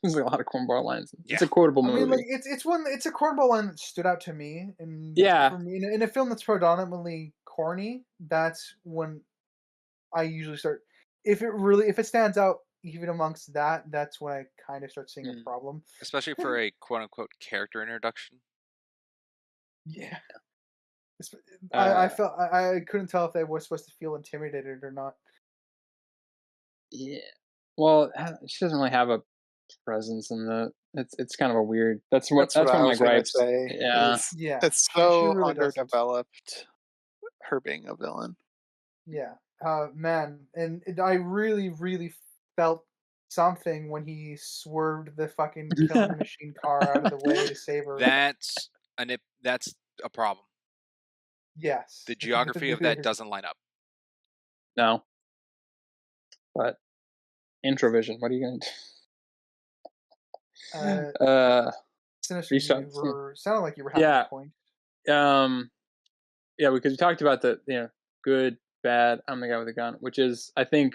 Speaker 8: There's a lot of cornball lines. Yeah. It's a quotable movie.
Speaker 7: I mean, like it's a cornball line that stood out to me, and for me, in a film that's predominantly corny, that's when I usually start. If it stands out even amongst that, that's when I kind of start seeing a problem.
Speaker 6: Especially for a quote unquote character introduction.
Speaker 7: Yeah. I felt I couldn't tell if they were supposed to feel intimidated or not.
Speaker 8: Yeah. Well, she doesn't really have a presence in the. It's kind of a weird. That's one of my gripes.
Speaker 5: Yeah. It's so really underdeveloped. Her being a villain.
Speaker 7: Yeah. Man, and I really, really felt something when he swerved the fucking killing machine car out of the way to save her.
Speaker 6: That's a problem.
Speaker 7: Yes.
Speaker 6: The geography of that doesn't line up.
Speaker 8: No. But Introvision, what are you gonna do?
Speaker 7: Sinister, sounded like you were having a point.
Speaker 8: Yeah, because we talked about the good, bad, I'm the guy with the gun, which is in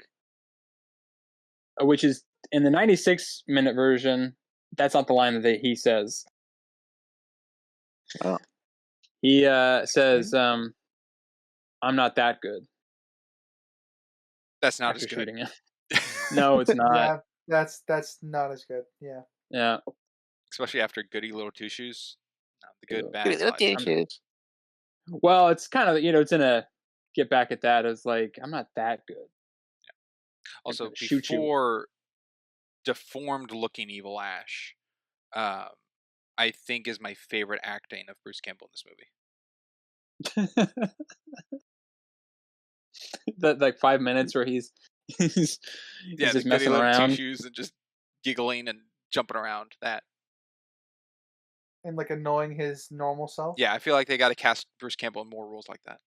Speaker 8: the 96-minute version. That's not the line that he says.
Speaker 5: Oh.
Speaker 8: He says, "I'm not that good."
Speaker 6: That's not as good.
Speaker 8: No, it's not.
Speaker 7: Yeah, that's not as good. Yeah.
Speaker 8: Yeah.
Speaker 6: Especially after Goody Little Two Shoes. No, the good, bad.
Speaker 5: Goody Little Two Shoes.
Speaker 8: Well, it's kind of it's in a get back at that as like I'm not that good.
Speaker 6: Yeah. Also, before deformed looking evil Ash, I think is my favorite acting of Bruce Campbell in this movie.
Speaker 8: That like 5 minutes where he's just messing around,
Speaker 6: two shoes and just giggling and jumping around that,
Speaker 7: and like annoying his normal self.
Speaker 6: Yeah, I feel like they got to cast Bruce Campbell in more roles like that.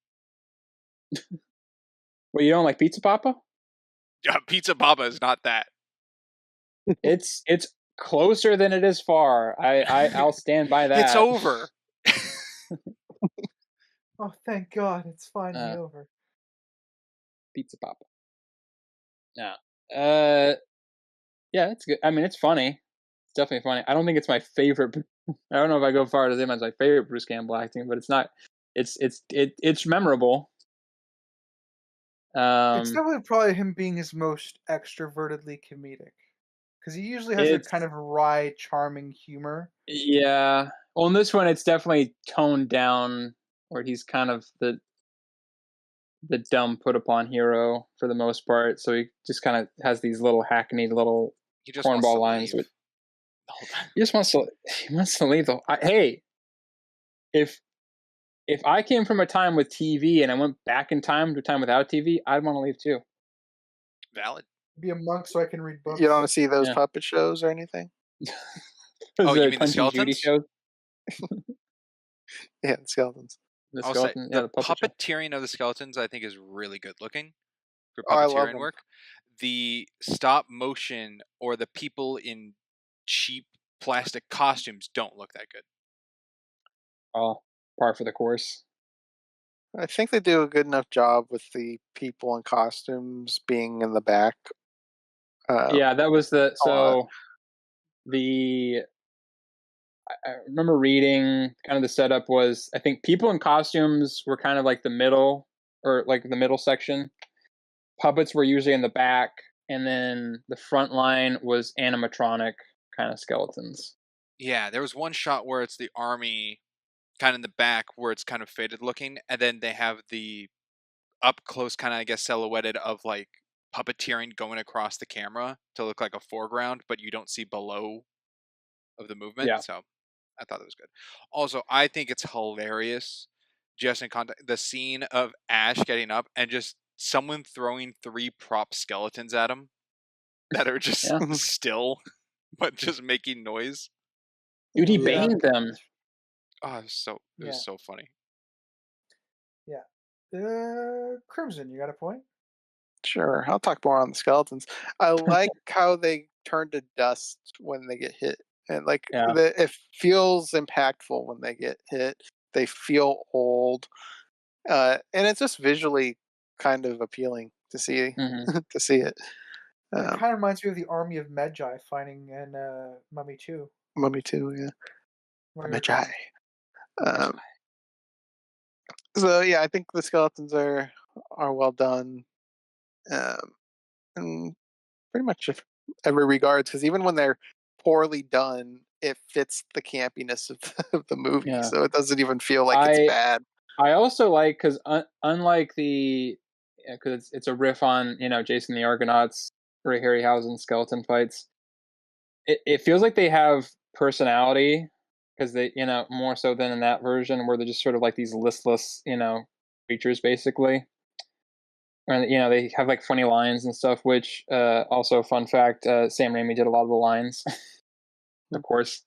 Speaker 8: Well, you don't like Pizza Papa?
Speaker 6: Yeah, Pizza Papa is not that.
Speaker 8: It's closer than it is far. I'll stand by that.
Speaker 6: It's over.
Speaker 7: Oh, thank God, it's finally over.
Speaker 8: Pizza Pop. Yeah. Yeah, it's good. I mean, it's funny. It's definitely funny. I don't think it's my favorite. I don't know if I go far to say it's my favorite Bruce Campbell acting, but it's not. It's memorable.
Speaker 7: It's definitely probably him being his most extrovertedly comedic, because he usually has a kind of wry, charming humor.
Speaker 8: Yeah. Well, in this one, it's definitely toned down, where he's kind of the dumb put upon hero for the most part. So he just kind of has these little hackneyed little cornball lines. With he just wants to leave the. Hey, if I came from a time with TV and I went back in time to a time without TV, I'd want to leave too.
Speaker 6: Valid.
Speaker 7: Be a monk so I can read books.
Speaker 5: You don't want to see those puppet shows or anything?
Speaker 6: Oh, you mean the skeletons?
Speaker 8: Shows?
Speaker 5: Yeah, the skeletons.
Speaker 6: The puppeteering of the skeletons, I think, is really good looking for puppeteering work. The stop motion or the people in cheap plastic costumes don't look that good.
Speaker 8: Oh, par for the course.
Speaker 5: I think they do a good enough job with the people in costumes being in the back.
Speaker 8: Yeah, that was I remember reading kind of the setup was, I think people in costumes were kind of like the middle, or like the middle section. Puppets were usually in the back, and then the front line was animatronic kind of skeletons.
Speaker 6: Yeah, there was one shot where it's the army kind of in the back where it's kind of faded looking, and then they have the up close kind of, I guess, silhouetted of like puppeteering going across the camera to look like a foreground, but you don't see below of the movement.
Speaker 8: Yeah.
Speaker 6: So I thought it was good. Also, I think it's hilarious, just in context, the scene of Ash getting up and just someone throwing 3 prop skeletons at him that are just still, but just making noise.
Speaker 8: Dude, he banged them.
Speaker 6: Oh, it was so funny.
Speaker 7: Yeah. Crimson, you got a point?
Speaker 5: Sure, I'll talk more on the skeletons. I like how they turn to dust when they get hit, and it feels impactful when they get hit. They feel old, and it's just visually kind of appealing to see to see it.
Speaker 7: It kind of reminds me of the army of Magi fighting in Mummy 2.
Speaker 5: Mummy 2, yeah. Magi. So yeah, I think the skeletons are well done, in pretty much every regards. Because even when they're poorly done, it fits the campiness of the movie, so it doesn't even feel like it's bad.
Speaker 8: I also like, because unlike because it's a riff on Jason the Argonauts, Ray Harryhausen skeleton fights. It feels like they have personality, because they more so than in that version where they're just sort of like these listless creatures basically, and they have like funny lines and stuff. Which also fun fact, Sam Raimi did a lot of the lines, of course,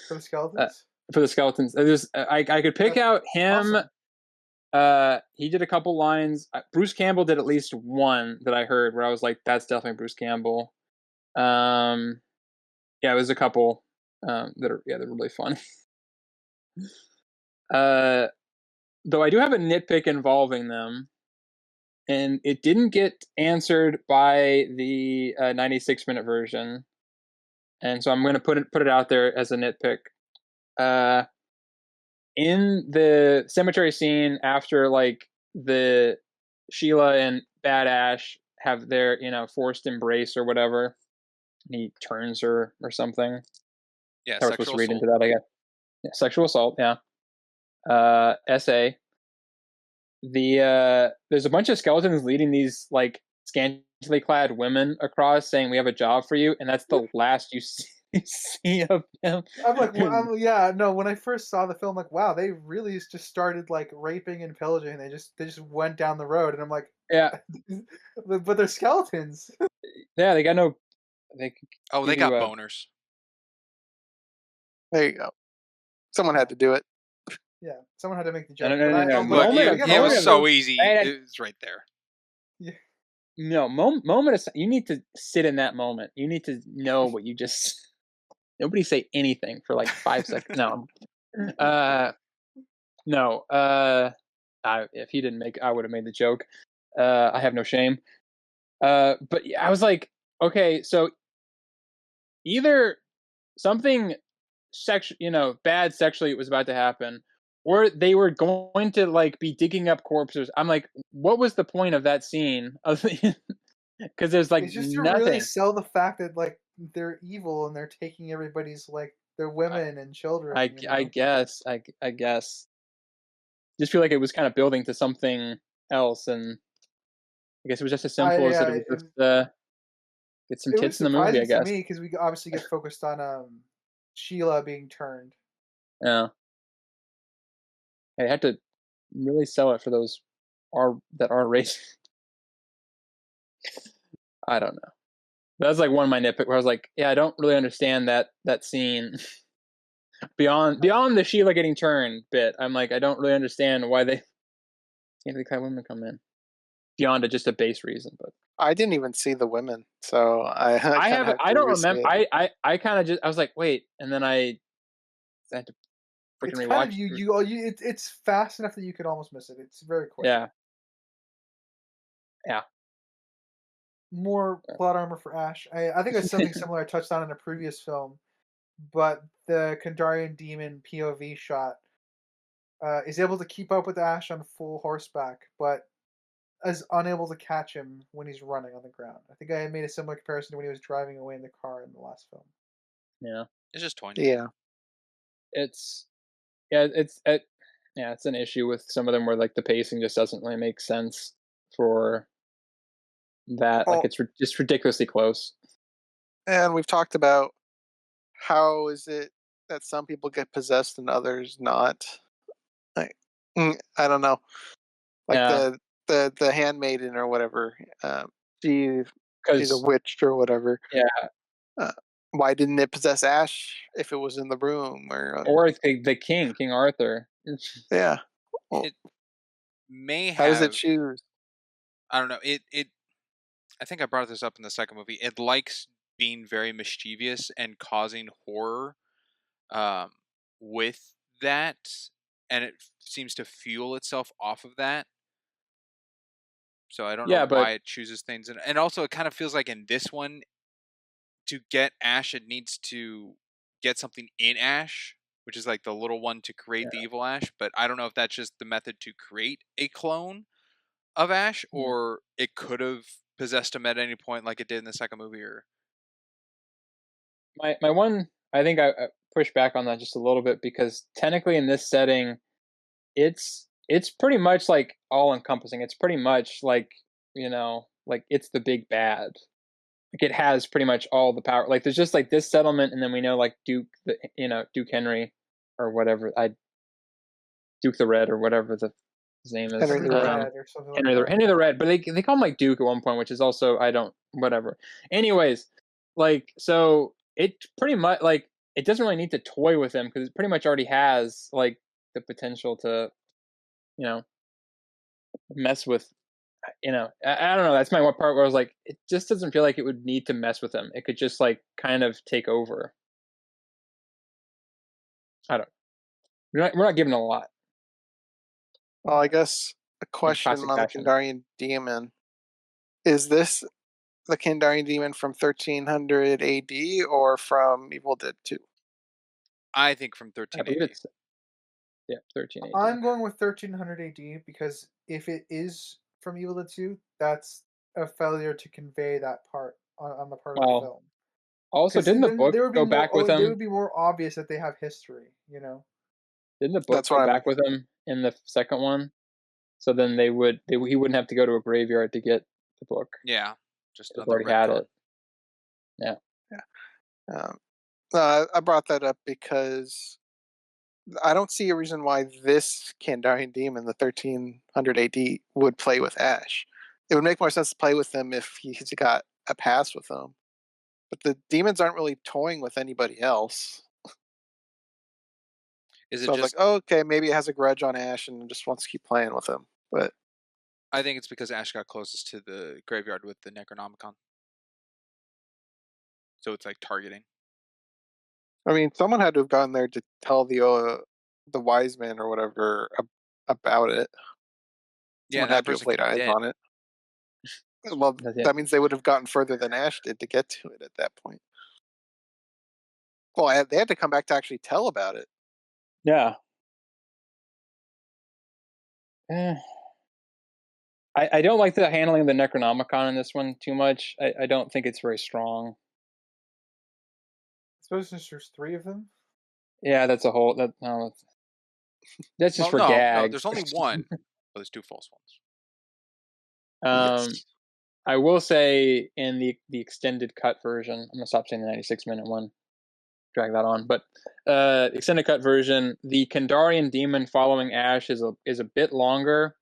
Speaker 7: for the skeletons.
Speaker 8: I could pick out him. Awesome. He did a couple lines. Bruce Campbell did at least one that I heard where I was like, that's definitely Bruce Campbell. Yeah, it was a couple they're really fun. Though I do have a nitpick involving them, and it didn't get answered by the 96-minute version, and so I'm going to put it out there as a nitpick. In the cemetery scene, after like the Sheila and Bad Ash have their forced embrace or whatever, and he turns her or something.
Speaker 6: Yeah,
Speaker 8: I was supposed to read into that, I guess. Yeah, sexual assault. Yeah. Essay. There's a bunch of skeletons leading these like scantily clad women across, saying, "We have a job for you," and that's the last you see of them.
Speaker 7: I'm like, when I first saw the film, I'm like, wow, they really just started like raping and pillaging. They just went down the road, and I'm like,
Speaker 8: yeah,
Speaker 7: but they're skeletons.
Speaker 8: Yeah, they got no.
Speaker 6: They got boners.
Speaker 5: There you go. Someone had to do it.
Speaker 7: Yeah, someone had to make the joke.
Speaker 6: No. It was so easy. It was right there.
Speaker 7: Yeah.
Speaker 8: moment of you need to sit in that moment. You need to know what you just. Nobody say anything for like 5 seconds. No, no. If he didn't make, I would have made the joke. I have no shame. But I was like, okay, so either something bad sexually was about to happen, or they were going to like be digging up corpses. I'm like, what was the point of that scene? Because there's like
Speaker 7: It's just to really
Speaker 8: nothing.
Speaker 7: sell the fact that like they're evil and they're taking everybody's like their women and children.
Speaker 8: I guess just feel like it was kind of building to something else, and I guess it was just as simple as that it was just get some
Speaker 7: It was
Speaker 8: tits in the movie. I
Speaker 7: surprising to
Speaker 8: guess.
Speaker 7: me because we obviously get focused on Sheila being turned.
Speaker 8: Yeah. I had to really sell it for those that are race. I don't know. That was like one of my nitpick where I was like, yeah, I don't really understand that scene. beyond the Sheila getting turned bit, I'm like, I don't really understand why they can't the kind of women come in. Beyond just a base reason, but
Speaker 5: I didn't even see the women, so I kind of
Speaker 8: I don't remember. I kind of just I was like, wait, and then I had to freaking
Speaker 7: It's
Speaker 8: rewatch.
Speaker 7: kind of it's fast enough that you could almost miss it. It's very quick.
Speaker 8: Yeah.
Speaker 7: More plot armor for Ash. I think it's something similar I touched on in a previous film, but the Kandarian demon POV shot is able to keep up with Ash on full horseback, but is unable to catch him when he's running on the ground. I think I had made a similar comparison to when he was driving away in the car in the last film.
Speaker 8: Yeah.
Speaker 6: It's just toying.
Speaker 5: Yeah.
Speaker 8: It's an issue with some of them where like the pacing just doesn't really make sense for that. Like it's just ridiculously close.
Speaker 5: And we've talked about how is it that some people get possessed and others not. Like, I don't know. Like the handmaiden or whatever. She's a witch or whatever.
Speaker 8: Yeah.
Speaker 5: Why didn't it possess Ash if it was in the room
Speaker 8: or the King Arthur?
Speaker 5: Yeah. Well,
Speaker 6: it may have.
Speaker 5: How does it choose?
Speaker 6: I don't know. It. I think I brought this up in the second movie. It likes being very mischievous and causing horror, with that, and it seems to fuel itself off of that. So I don't know why it chooses things, and also it kind of feels like in this one, to get Ash, it needs to get something in Ash, which is like the little one to create the evil Ash. But I don't know if that's just the method to create a clone of Ash, or it could have possessed him at any point like it did in the second movie. Or
Speaker 8: my one, I think I push back on that just a little bit, because technically in this setting, it's pretty much like all encompassing. It's pretty much like, like it's the big bad. Like it has pretty much all the power. Like there's just like this settlement, and then we know like Duke Henry or whatever, Duke the Red or whatever his name is.
Speaker 5: Henry the Red
Speaker 7: or something
Speaker 8: Henry the Red, but they call him like Duke at one point, which is also whatever. Anyways, like so it pretty much like it doesn't really need to toy with him, because it pretty much already has like the potential to, mess with. I don't know. That's my one part where I was like, it just doesn't feel like it would need to mess with him. It could just like kind of take over. I don't. We're not giving a lot.
Speaker 5: Well, I guess a question on the Kandarian demon: is this the Kandarian demon from 1300 AD or from Evil Dead 2?
Speaker 6: I think from 1380.
Speaker 8: Yeah, 1380.
Speaker 7: I'm going with 1300 AD because if it is from Evil Dead 2, that's a failure to convey that part on the part of the film.
Speaker 8: Also, didn't the book go back with him?
Speaker 7: It would be more obvious that they have history, Didn't
Speaker 8: the book go back with him in the second one? So then he wouldn't have to go to a graveyard to get the book.
Speaker 6: Yeah, just
Speaker 8: already had it. Yeah.
Speaker 5: I brought that up because I don't see a reason why this Kandarian demon, the 1300 AD, would play with Ash. It would make more sense to play with him if he's got a past with him. But the demons aren't really toying with anybody else.
Speaker 6: Is it
Speaker 5: so I was like, okay, maybe it has a grudge on Ash and just wants to keep playing with him. But
Speaker 6: I think it's because Ash got closest to the graveyard with the Necronomicon. So it's like targeting.
Speaker 5: I mean, someone had to have gotten there to tell the wise men or whatever about it.
Speaker 6: Yeah,
Speaker 5: Someone
Speaker 6: that
Speaker 5: had to have
Speaker 6: person
Speaker 5: laid
Speaker 6: could be
Speaker 5: eyes
Speaker 6: dead.
Speaker 5: on it. Well,
Speaker 8: Yeah.
Speaker 5: that means they would have gotten further than Ash did to get to it at that point. Well, they had to come back to actually tell about it.
Speaker 8: Yeah. I don't like the handling of the Necronomicon in this one too much. I don't think it's very strong.
Speaker 7: I suppose since there's 3 of them.
Speaker 8: Yeah, that's a whole that's just for
Speaker 6: no,
Speaker 8: gags.
Speaker 6: there's only one. Well, there's 2 false ones.
Speaker 5: Yes.
Speaker 8: I will say in the extended cut version, I'm gonna stop saying the 96-minute one, drag that on. But extended cut version, the Kandarian demon following Ash is a bit longer,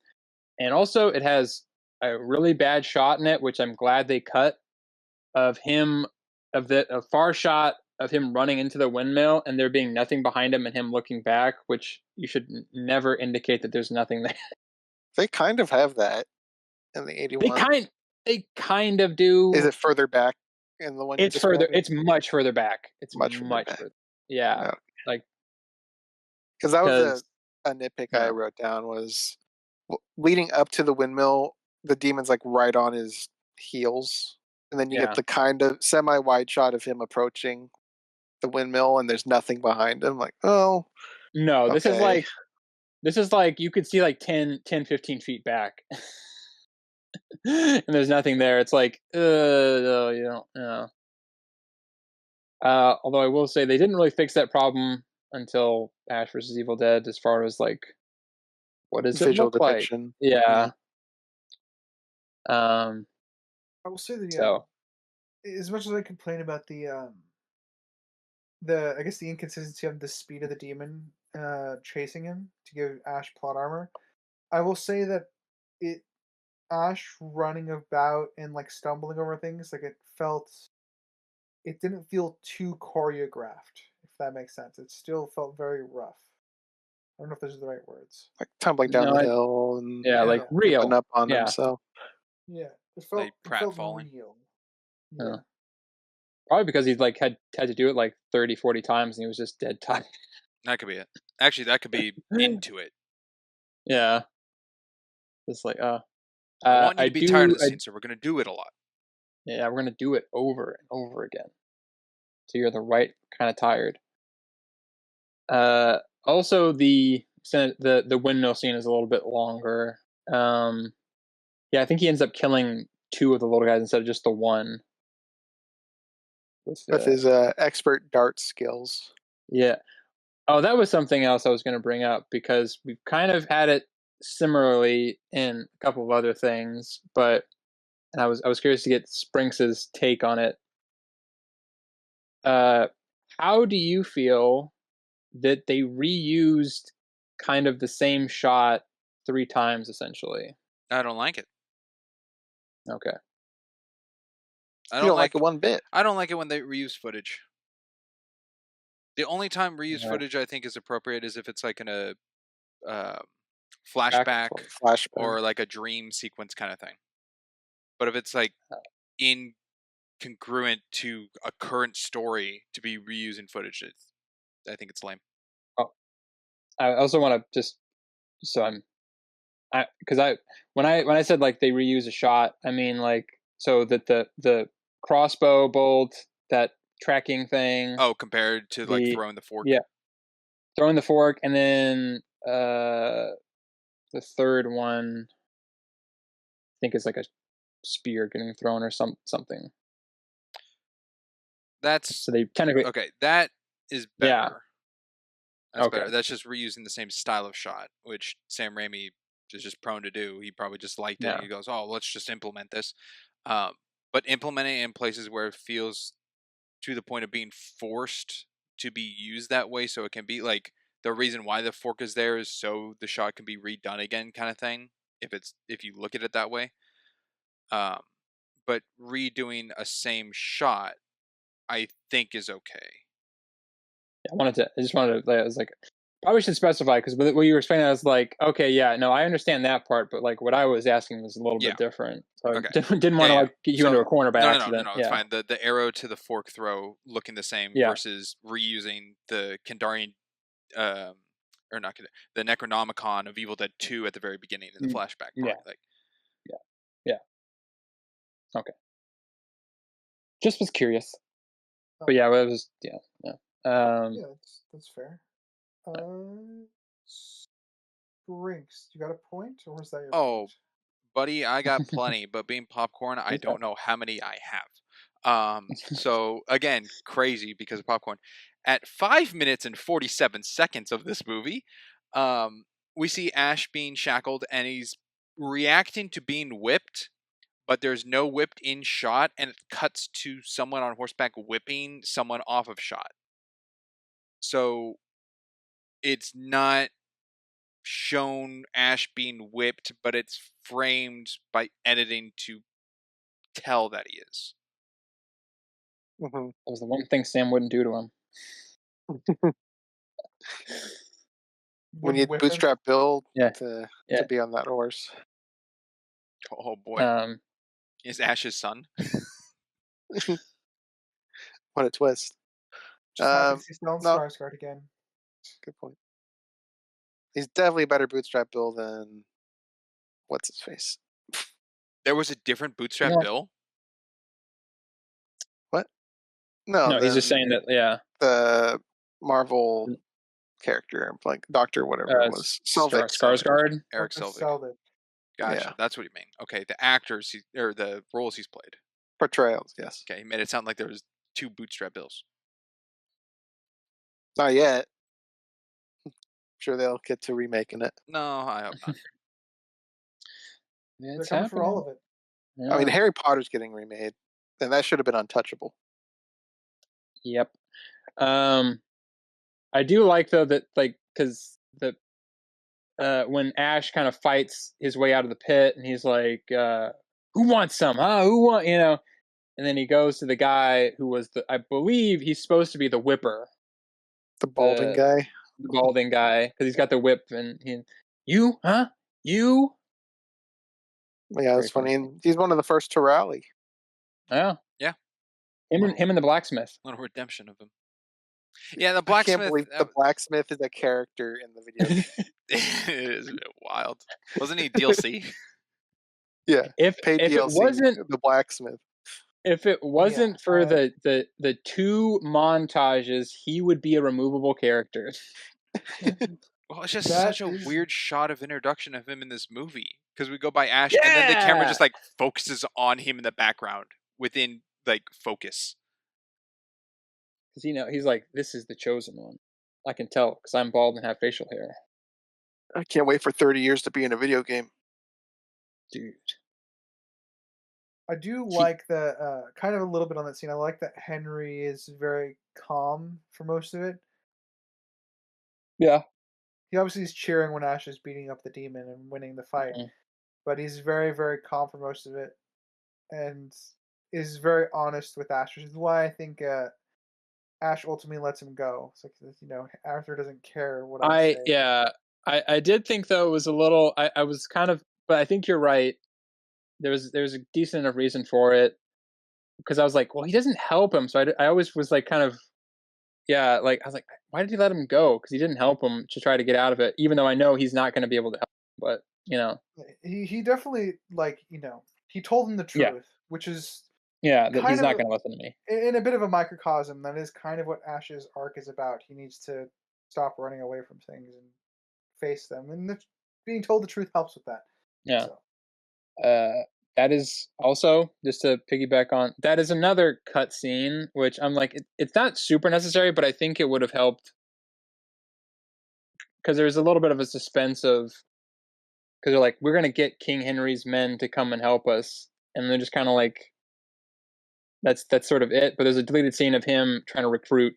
Speaker 8: and also it has a really bad shot in it, which I'm glad they cut, of him, a far shot of him running into the windmill and there being nothing behind him and him looking back, which you should never indicate that there's nothing there.
Speaker 5: They kind of have that in the 81.
Speaker 8: They kind of do.
Speaker 5: Is it further back in the one?
Speaker 8: It's further. It's much further back. It's much further. Yeah,
Speaker 5: Okay.
Speaker 8: like
Speaker 5: because that was a nitpick I wrote down was leading up to the windmill. The demon's like right on his heels, and then you get the kind of semi-wide shot of him approaching the windmill, and there's nothing behind him. Like, oh
Speaker 8: no, this is like you could see like 10, 15 feet back. And there's nothing there. It's like, no, you don't know. Although I will say they didn't really fix that problem until Ash vs. Evil Dead, as far as like, what does
Speaker 5: visual
Speaker 8: it look
Speaker 5: depiction.
Speaker 8: Like? Yeah.
Speaker 7: I will say that as much as I complain about the I guess the inconsistency of the speed of the demon chasing him to give Ash plot armor, I will say that Ash running about and like stumbling over things, like it didn't feel too choreographed, if that makes sense. It still felt very rough. I don't know if those are the right words.
Speaker 5: Like tumbling down the hill and
Speaker 8: like real
Speaker 5: up on himself.
Speaker 7: Yeah, it felt
Speaker 6: like Pratt
Speaker 7: felt
Speaker 6: falling.
Speaker 7: real.
Speaker 8: Yeah. Probably because he's like had to do it like 30, 40 times and he was just dead tired.
Speaker 6: That could be it. Actually, that could be into it.
Speaker 8: Yeah. Just like
Speaker 6: I want you to be tired of the scene, so we're gonna do it a lot.
Speaker 8: Yeah, we're gonna do it over and over again. So you're the right kind of tired. Also the windmill scene is a little bit longer. Yeah, I think he ends up killing 2 of the little guys instead of just the one.
Speaker 5: With his expert dart skills.
Speaker 8: Yeah. Oh, that was something else I was going to bring up, because we've kind of had it similarly in a couple of other things, but I was curious to get Sprinks's take on it. How do you feel that they reused kind of the same shot 3 times essentially?
Speaker 6: I don't like it.
Speaker 8: Okay.
Speaker 5: I don't like it one bit.
Speaker 6: I don't like it when they reuse footage. The only time reuse footage I think is appropriate is if it's like in a flashback or like a dream sequence kind of thing. But if it's like incongruent to a current story to be reusing footage, I think it's lame.
Speaker 8: Oh, I also want to when I said like they reuse a shot, I mean like so that the crossbow bolt, that tracking thing.
Speaker 6: Oh, compared to like throwing the fork.
Speaker 8: Yeah, throwing the fork, and then the third one, I think is like a spear getting thrown or something.
Speaker 6: That's
Speaker 8: so they technically
Speaker 6: okay. That is better.
Speaker 8: Yeah.
Speaker 6: That's better. That's just reusing the same style of shot, which Sam Raimi is just prone to do. He probably just liked it. He goes, "Oh, let's just implement this." But implementing it in places where it feels to the point of being forced to be used that way, so it can be like the reason why the fork is there is so the shot can be redone again, kind of thing. If you look at it that way, but redoing a same shot, I think is okay.
Speaker 8: I just wanted to. I was like, Probably should specify, because what you were explaining, I was like, okay, yeah, no, I understand that part, but like what I was asking was a little
Speaker 6: Yeah.
Speaker 8: bit different. So
Speaker 6: Okay.
Speaker 8: I didn't want to like get you into a corner by
Speaker 6: no,
Speaker 8: accident.
Speaker 6: it's fine. The arrow to the fork throw looking the same versus reusing the Kandarian, or not the Necronomicon of Evil Dead 2 at the very beginning in the flashback part.
Speaker 8: Yeah. Okay. Just was curious. But yeah, it was yeah.
Speaker 7: Yeah, that's fair. Brinks, you got a point, or was that your point?
Speaker 6: Buddy, I got plenty, but being popcorn, I don't know how many I have. So again, crazy because of popcorn. At 5 minutes and 47 seconds of this movie, we see Ash being shackled and he's reacting to being whipped, but there's no whipped in shot, and it cuts to someone on horseback whipping someone off of shot. So it's not shown Ash being whipped, but it's framed by editing to tell that he is.
Speaker 8: That was the one thing Sam wouldn't do to him.
Speaker 5: We need Bootstrap Bill to be on that horse.
Speaker 6: Oh boy. Is Ash his son?
Speaker 5: What a twist.
Speaker 7: Just happy to see Stellan Skarsgård again.
Speaker 5: Good point. He's definitely a better Bootstrap Bill than what's his face.
Speaker 6: There was a different Bootstrap Bill?
Speaker 5: What? No,
Speaker 8: he's just saying that
Speaker 5: the Marvel character, like Doctor whatever it was.
Speaker 8: Skarsgård?
Speaker 6: Eric Selvig. Gotcha. That's what you mean. Okay, the actors or the roles he's played.
Speaker 5: Portrayals, yes.
Speaker 6: Okay, he made it sound like there was 2 Bootstrap Bills.
Speaker 5: Not yet. I'm sure they'll get to remaking it.
Speaker 6: No, I hope not.
Speaker 7: They're coming for all of it.
Speaker 5: Yeah. I mean, Harry Potter's getting remade, and that should have been untouchable.
Speaker 8: Yep. I do like though that because when Ash kind of fights his way out of the pit, and he's like, "Who wants some? Huh? Who want?" And then he goes to the guy who was I believe he's supposed to be the whipper,
Speaker 5: the balding guy.
Speaker 8: The balding guy, because he's got the whip, and you.
Speaker 5: Yeah, it's funny. And he's one of the first to rally.
Speaker 8: Yeah. Him and the blacksmith.
Speaker 6: A little redemption of him. Yeah, the blacksmith.
Speaker 5: I can't believe the blacksmith is a character in the video game.
Speaker 6: It is a bit wild. Wasn't he DLC?
Speaker 5: Yeah.
Speaker 8: If
Speaker 5: DLC,
Speaker 8: it wasn't
Speaker 5: the blacksmith.
Speaker 8: If it wasn't for the 2 montages, he would be a removable character.
Speaker 6: Well, it's just such a weird shot of introduction of him in this movie, because we go by Ash, and then the camera just like focuses on him in the background within like focus.
Speaker 8: Because he's like, this is the chosen one. I can tell because I'm bald and have facial hair.
Speaker 5: I can't wait for 30 years to be in a video game,
Speaker 8: dude.
Speaker 7: I do like the kind of a little bit on that scene. I like that Henry is very calm for most of it.
Speaker 8: Yeah.
Speaker 7: He obviously is cheering when Ash is beating up the demon and winning the fight, but he's very, very calm for most of it, and is very honest with Ash, which is why I think Ash ultimately lets him go. It's like, Arthur doesn't care what I say.
Speaker 8: Yeah, I did think though it was a little. I was kind of, but I think you're right. There's a decent enough reason for it, because I was like, well, he doesn't help him, so I always was like kind of. Yeah, I was like, why did he let him go? Because he didn't help him to try to get out of it, even though I know he's not going to be able to help him. But,
Speaker 7: He definitely, he told him the truth, which is...
Speaker 8: Yeah, that he's not going to listen to me.
Speaker 7: In a bit of a microcosm, that is kind of what Ash's arc is about. He needs to stop running away from things and face them. And being told the truth helps with that.
Speaker 8: Yeah. So. That is also, just to piggyback on, that is another cut scene, which I'm like, it's not super necessary, but I think it would have helped. Because there's a little bit of a suspense of, because they're like, we're going to get King Henry's men to come and help us. And they're just kind of like, that's sort of it. But there's a deleted scene of him trying to recruit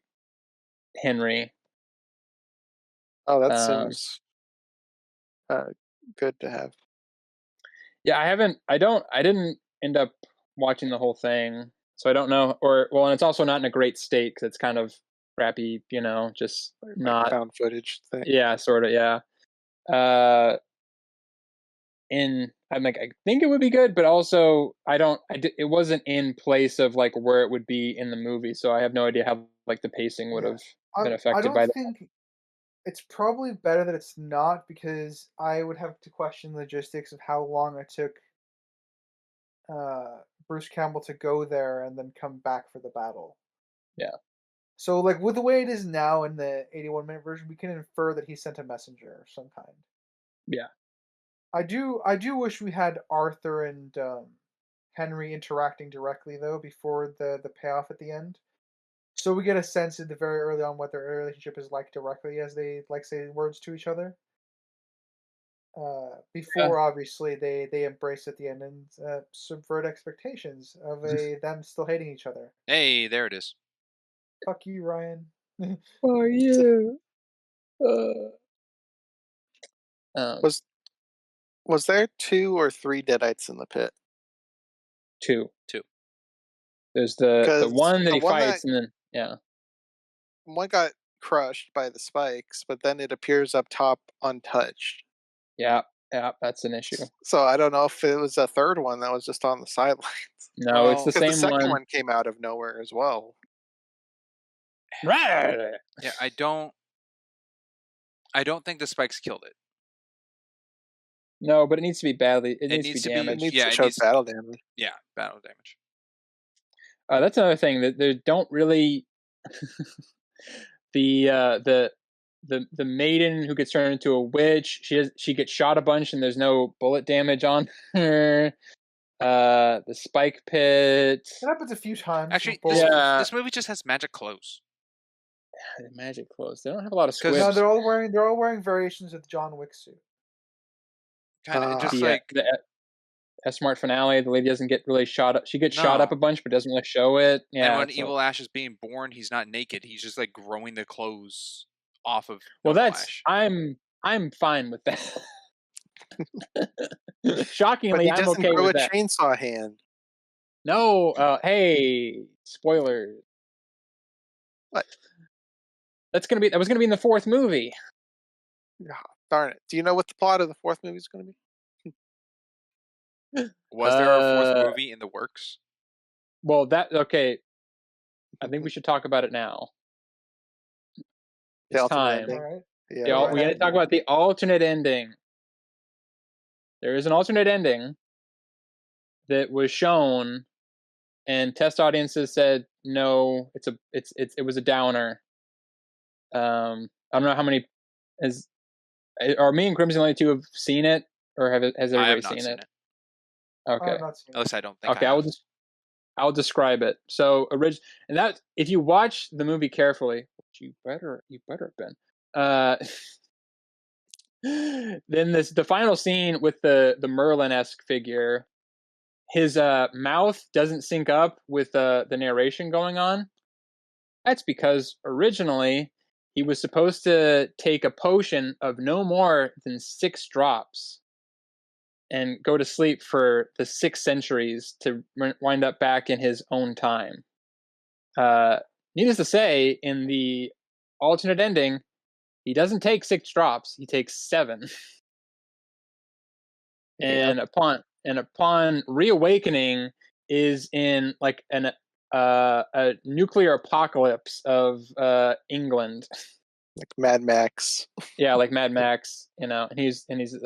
Speaker 8: Henry.
Speaker 5: Oh, that seems good to have.
Speaker 8: Yeah, I didn't end up watching the whole thing, so I don't know. And it's also not in a great state because it's kind of crappy, just
Speaker 5: Like
Speaker 8: not.
Speaker 5: found footage thing.
Speaker 8: Yeah, sort of. Yeah. And I'm like, I think it would be good, but also it wasn't in place of like where it would be in the movie, so I have no idea how like the pacing would have been
Speaker 7: I
Speaker 8: affected
Speaker 7: don't
Speaker 8: by that.
Speaker 7: think it's probably better that it's not, because I would have to question the logistics of how long it took Bruce Campbell to go there and then come back for the battle.
Speaker 8: Yeah.
Speaker 7: So, like, with the way it is now in the 81-minute version, we can infer that he sent a messenger of some kind.
Speaker 8: Yeah.
Speaker 7: I do wish we had Arthur and Henry interacting directly though before the payoff at the end, so we get a sense at the very early on what their relationship is like directly as they like say words to each other. Before obviously they embrace at the end and subvert expectations of them still hating each other.
Speaker 6: Hey, there it is.
Speaker 7: Fuck you, Ryan.
Speaker 8: Oh yeah.
Speaker 5: Was there 2 or 3 Deadites in the pit?
Speaker 8: 2.
Speaker 6: Two.
Speaker 8: There's the
Speaker 5: 'Cause
Speaker 8: one that
Speaker 5: the
Speaker 8: he
Speaker 5: one
Speaker 8: fights, and then
Speaker 5: one got crushed by the spikes, but then it appears up top untouched.
Speaker 8: yeah, that's an issue.
Speaker 5: So I don't know if it was a third one that was just on the sidelines.
Speaker 8: No, it's the
Speaker 5: 'Cause
Speaker 8: same
Speaker 5: the second
Speaker 8: one.
Speaker 5: one came out of nowhere as well.
Speaker 8: Right.
Speaker 6: Yeah, I don't think the spikes killed it.
Speaker 8: No, but it needs to be badly. It needs to be
Speaker 5: It
Speaker 8: damaged.
Speaker 5: needs
Speaker 6: Yeah,
Speaker 5: to
Speaker 6: it
Speaker 5: show
Speaker 6: needs-
Speaker 5: battle damage.
Speaker 6: Yeah, battle damage.
Speaker 8: That's another thing that they don't really. The maiden who gets turned into a witch, she gets shot a bunch and there's no bullet damage on her. The spike pit.
Speaker 7: It happens a few times.
Speaker 6: Actually,
Speaker 7: with
Speaker 6: this,
Speaker 7: both.
Speaker 6: this movie just has magic clothes.
Speaker 8: The magic clothes. They don't have a lot of
Speaker 6: 'Cause-
Speaker 8: squibs.
Speaker 7: No, they're all wearing variations of the John Wick suit.
Speaker 6: Kind of just
Speaker 8: the,
Speaker 6: like
Speaker 8: a smart finale. The lady doesn't get really shot up. She gets shot up
Speaker 6: No.
Speaker 8: a bunch, but doesn't really show it. Yeah.
Speaker 6: and when
Speaker 8: so-
Speaker 6: Evil Ash is being born, he's not naked. He's just like growing the clothes off of.
Speaker 8: well,
Speaker 6: normal
Speaker 8: that's
Speaker 6: Ash.
Speaker 8: I'm fine with that.
Speaker 5: But
Speaker 8: Shockingly,
Speaker 5: he
Speaker 8: I'm
Speaker 5: doesn't
Speaker 8: okay
Speaker 5: grow
Speaker 8: with
Speaker 5: a
Speaker 8: that.
Speaker 5: chainsaw hand.
Speaker 8: No, hey, spoilers.
Speaker 5: What?
Speaker 8: That was gonna be in the 4th movie.
Speaker 5: Darn it. Do you know what the plot of the 4th movie is going to be?
Speaker 6: Was there a 4th
Speaker 8: Uh,
Speaker 6: movie in the works?
Speaker 8: Well, okay. I think we should talk about it now.
Speaker 5: The
Speaker 8: It's
Speaker 5: alternate
Speaker 8: time.
Speaker 5: ending.
Speaker 7: All right.
Speaker 5: Yeah.
Speaker 8: We got to talk about the alternate ending. There is an alternate ending that was shown, and test audiences said no. It was a downer. I don't know how many are me and Crimson the only two have seen it, or has
Speaker 6: I
Speaker 8: everybody
Speaker 6: have not
Speaker 8: seen
Speaker 6: seen
Speaker 8: it?
Speaker 6: it.
Speaker 8: Okay.
Speaker 7: I have not seen
Speaker 6: At least I don't think.
Speaker 8: Okay,
Speaker 6: I have.
Speaker 8: I'll describe it. So, and that if you watch the movie carefully, which you better have been, then the final scene with the Merlin-esque figure, his mouth doesn't sync up with the narration going on. That's because originally he was supposed to take a potion of no more than 6 drops and go to sleep for the 6 centuries to wind up back in his own time. Needless to say, in the alternate ending, he doesn't take 6 drops; he takes 7. And upon reawakening, is in like a nuclear apocalypse of England.
Speaker 5: Like Mad Max.
Speaker 8: Yeah, like Mad Max, and he's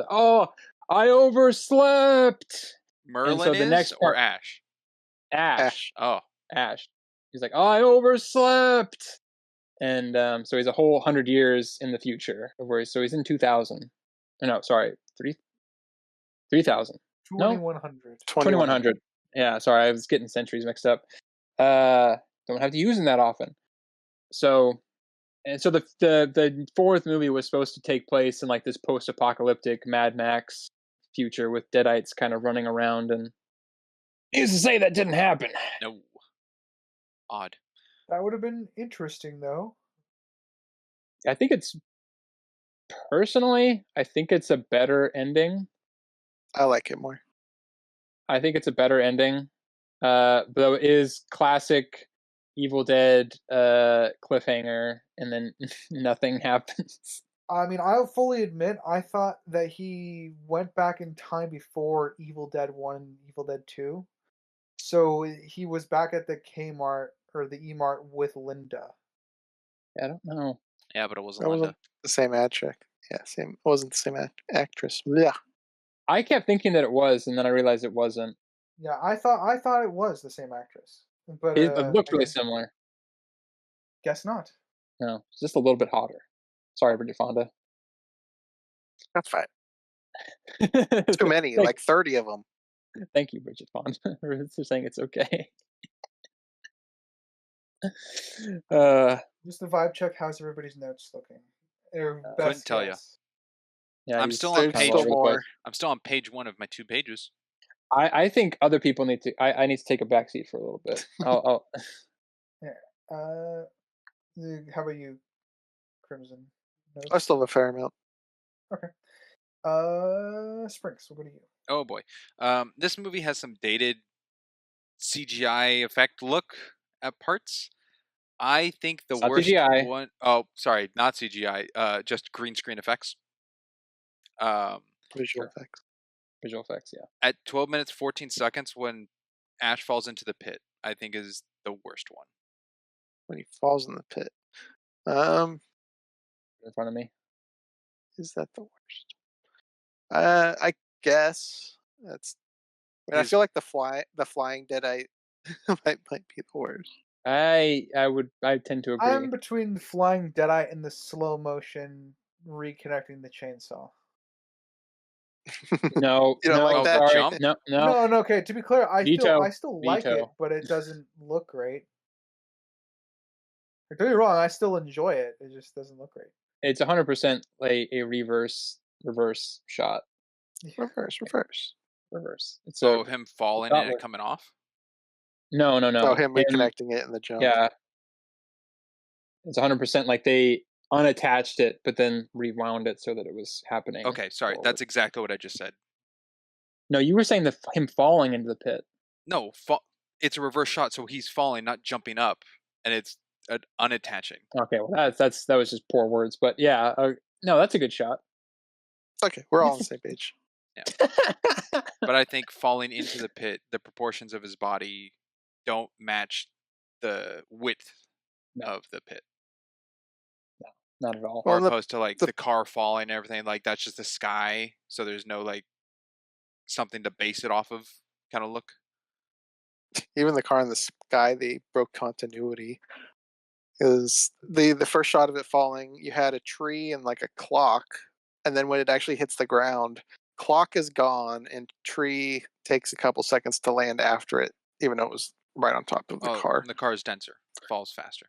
Speaker 8: oh, I overslept.
Speaker 6: Merlin
Speaker 8: so the
Speaker 6: is
Speaker 8: next
Speaker 6: or
Speaker 8: part-
Speaker 6: Ash?
Speaker 8: Ash.
Speaker 6: Oh,
Speaker 8: He's like, oh, I overslept, and so he's a whole 100 years in the future of where. So he's in 2000. No, sorry, 3000. No?
Speaker 7: 2100.
Speaker 8: 2100. Yeah, sorry, I was getting centuries mixed up. Don't have to use them that often. So the 4th movie was supposed to take place in like this post-apocalyptic Mad Max future with Deadites kind of running around, and needless to say that didn't happen.
Speaker 6: no. Odd.
Speaker 7: That would have been interesting, though.
Speaker 8: I think it's a better ending.
Speaker 5: I like it more.
Speaker 8: I think it's a better ending. Though it is classic Evil Dead cliffhanger, and then nothing happens.
Speaker 7: I mean, I'll fully admit, I thought that he went back in time before Evil Dead 1 and Evil Dead 2. So he was back at the Kmart or the E-Mart with Linda.
Speaker 8: I don't know.
Speaker 6: Yeah, but it wasn't
Speaker 5: That
Speaker 6: Linda.
Speaker 5: wasn't the same ad trick. Yeah, same. It wasn't the same actress. Yeah.
Speaker 8: I kept thinking that it was, and then I realized it wasn't.
Speaker 7: Yeah, I thought it was the same actress, but
Speaker 8: It looked really
Speaker 7: again,
Speaker 8: similar.
Speaker 7: guess not.
Speaker 8: No, it's just a little bit hotter. Sorry, Bridget Fonda.
Speaker 5: That's fine. Too many, like 30 of them.
Speaker 8: Thank you, Bridget Fonda, for saying it's okay.
Speaker 7: Just the vibe check. How's everybody's notes looking?
Speaker 6: Couldn't tell ya.
Speaker 8: Yeah,
Speaker 6: I'm
Speaker 8: he's
Speaker 6: still on
Speaker 5: There's
Speaker 6: page.
Speaker 8: all
Speaker 5: still
Speaker 8: over the place.
Speaker 5: more.
Speaker 6: I'm still on page 1 of my 2 pages.
Speaker 8: I think other people need to. I need to take a backseat for a little bit. I'll
Speaker 7: How about you, Crimson? Notes?
Speaker 5: I still have a fair amount.
Speaker 7: Okay. Sprinks, we'll go to you.
Speaker 6: Oh boy, this movie has some dated CGI effect look at parts. I think the
Speaker 8: It's not
Speaker 6: worst
Speaker 8: CGI.
Speaker 6: one oh sorry, not CGI. Just green screen effects.
Speaker 5: Visual
Speaker 8: Sure.
Speaker 5: effects.
Speaker 8: visual effects. Yeah.
Speaker 6: At 12 minutes 14 seconds, when Ash falls into the pit, I think is the worst one.
Speaker 5: When he falls in the pit.
Speaker 8: In front of me.
Speaker 5: Is that the worst? I guess that's. I mean, I
Speaker 6: Is-
Speaker 5: feel like the flying Deadite might be the worst.
Speaker 8: I tend to agree.
Speaker 7: I'm between the flying Deadite and the slow motion reconnecting the chainsaw.
Speaker 8: No,
Speaker 5: You don't
Speaker 8: no,
Speaker 5: like that?
Speaker 8: sorry.
Speaker 6: Jump?
Speaker 8: No.
Speaker 7: No, okay. To be clear, I
Speaker 8: Veto.
Speaker 7: still like it,
Speaker 8: Veto.
Speaker 7: but it doesn't look great. Don't get me wrong, I still enjoy it. It just doesn't look great.
Speaker 8: It's 100% like a reverse shot.
Speaker 5: Reverse.
Speaker 8: It's
Speaker 6: So him falling
Speaker 8: not
Speaker 6: and it
Speaker 8: like-
Speaker 6: coming off.
Speaker 8: no.
Speaker 5: So him reconnecting it in the jump.
Speaker 8: Yeah. It's 100% like they unattached it, but then rewound it so that it was happening.
Speaker 6: Okay, sorry,
Speaker 8: forward.
Speaker 6: that's exactly what I just said.
Speaker 8: No, you were saying him falling into the pit.
Speaker 6: No, it's a reverse shot, so he's falling, not jumping up, and it's unattaching.
Speaker 8: Okay, well that was just poor words, but yeah, no, that's a good shot.
Speaker 5: Okay, we're all on the same page.
Speaker 6: But I think falling into the pit, the proportions of his body don't match the width of the pit.
Speaker 8: Not at all.
Speaker 5: Well,
Speaker 6: Or opposed to like
Speaker 5: the-
Speaker 6: the car falling and everything, like that's just the sky, so there's no like something to base it off of kind of look.
Speaker 5: Even the car in the sky, they broke continuity. Is the first shot of it falling, you had a tree and like a clock, and then when it actually hits the ground, clock is gone and tree takes a couple seconds to land after it, even though it was right on top of the car.
Speaker 6: The car is denser, falls faster.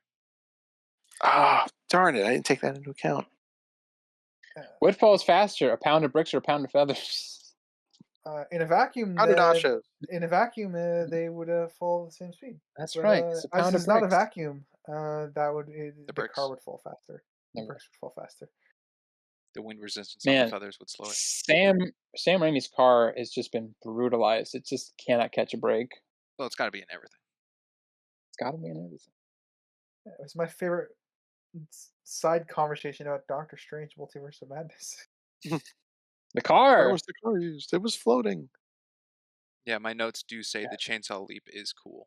Speaker 5: Ah, darn it! I didn't take that into account.
Speaker 8: What falls faster, a pound of bricks or a pound of feathers?
Speaker 7: In a vacuum,
Speaker 5: How do nachos?
Speaker 7: in a vacuum, they would fall the same speed.
Speaker 8: That's
Speaker 7: But,
Speaker 8: right. It's a
Speaker 7: as
Speaker 8: pound
Speaker 7: it's
Speaker 8: of
Speaker 7: not a
Speaker 8: bricks.
Speaker 7: vacuum, the
Speaker 6: bricks.
Speaker 7: car would fall faster. The
Speaker 8: No.
Speaker 7: bricks would fall faster.
Speaker 6: The wind resistance on
Speaker 8: Man,
Speaker 6: the feathers would slow it.
Speaker 8: Sam Raimi's car has just been brutalized. It just cannot catch a break.
Speaker 6: Well, it's got to be in everything.
Speaker 8: It's got to be in everything.
Speaker 7: It was my favorite side conversation about Doctor Strange: Multiverse of Madness.
Speaker 8: The car.
Speaker 5: Where was the car used? It was floating.
Speaker 6: Yeah, my notes do say the chainsaw leap is cool.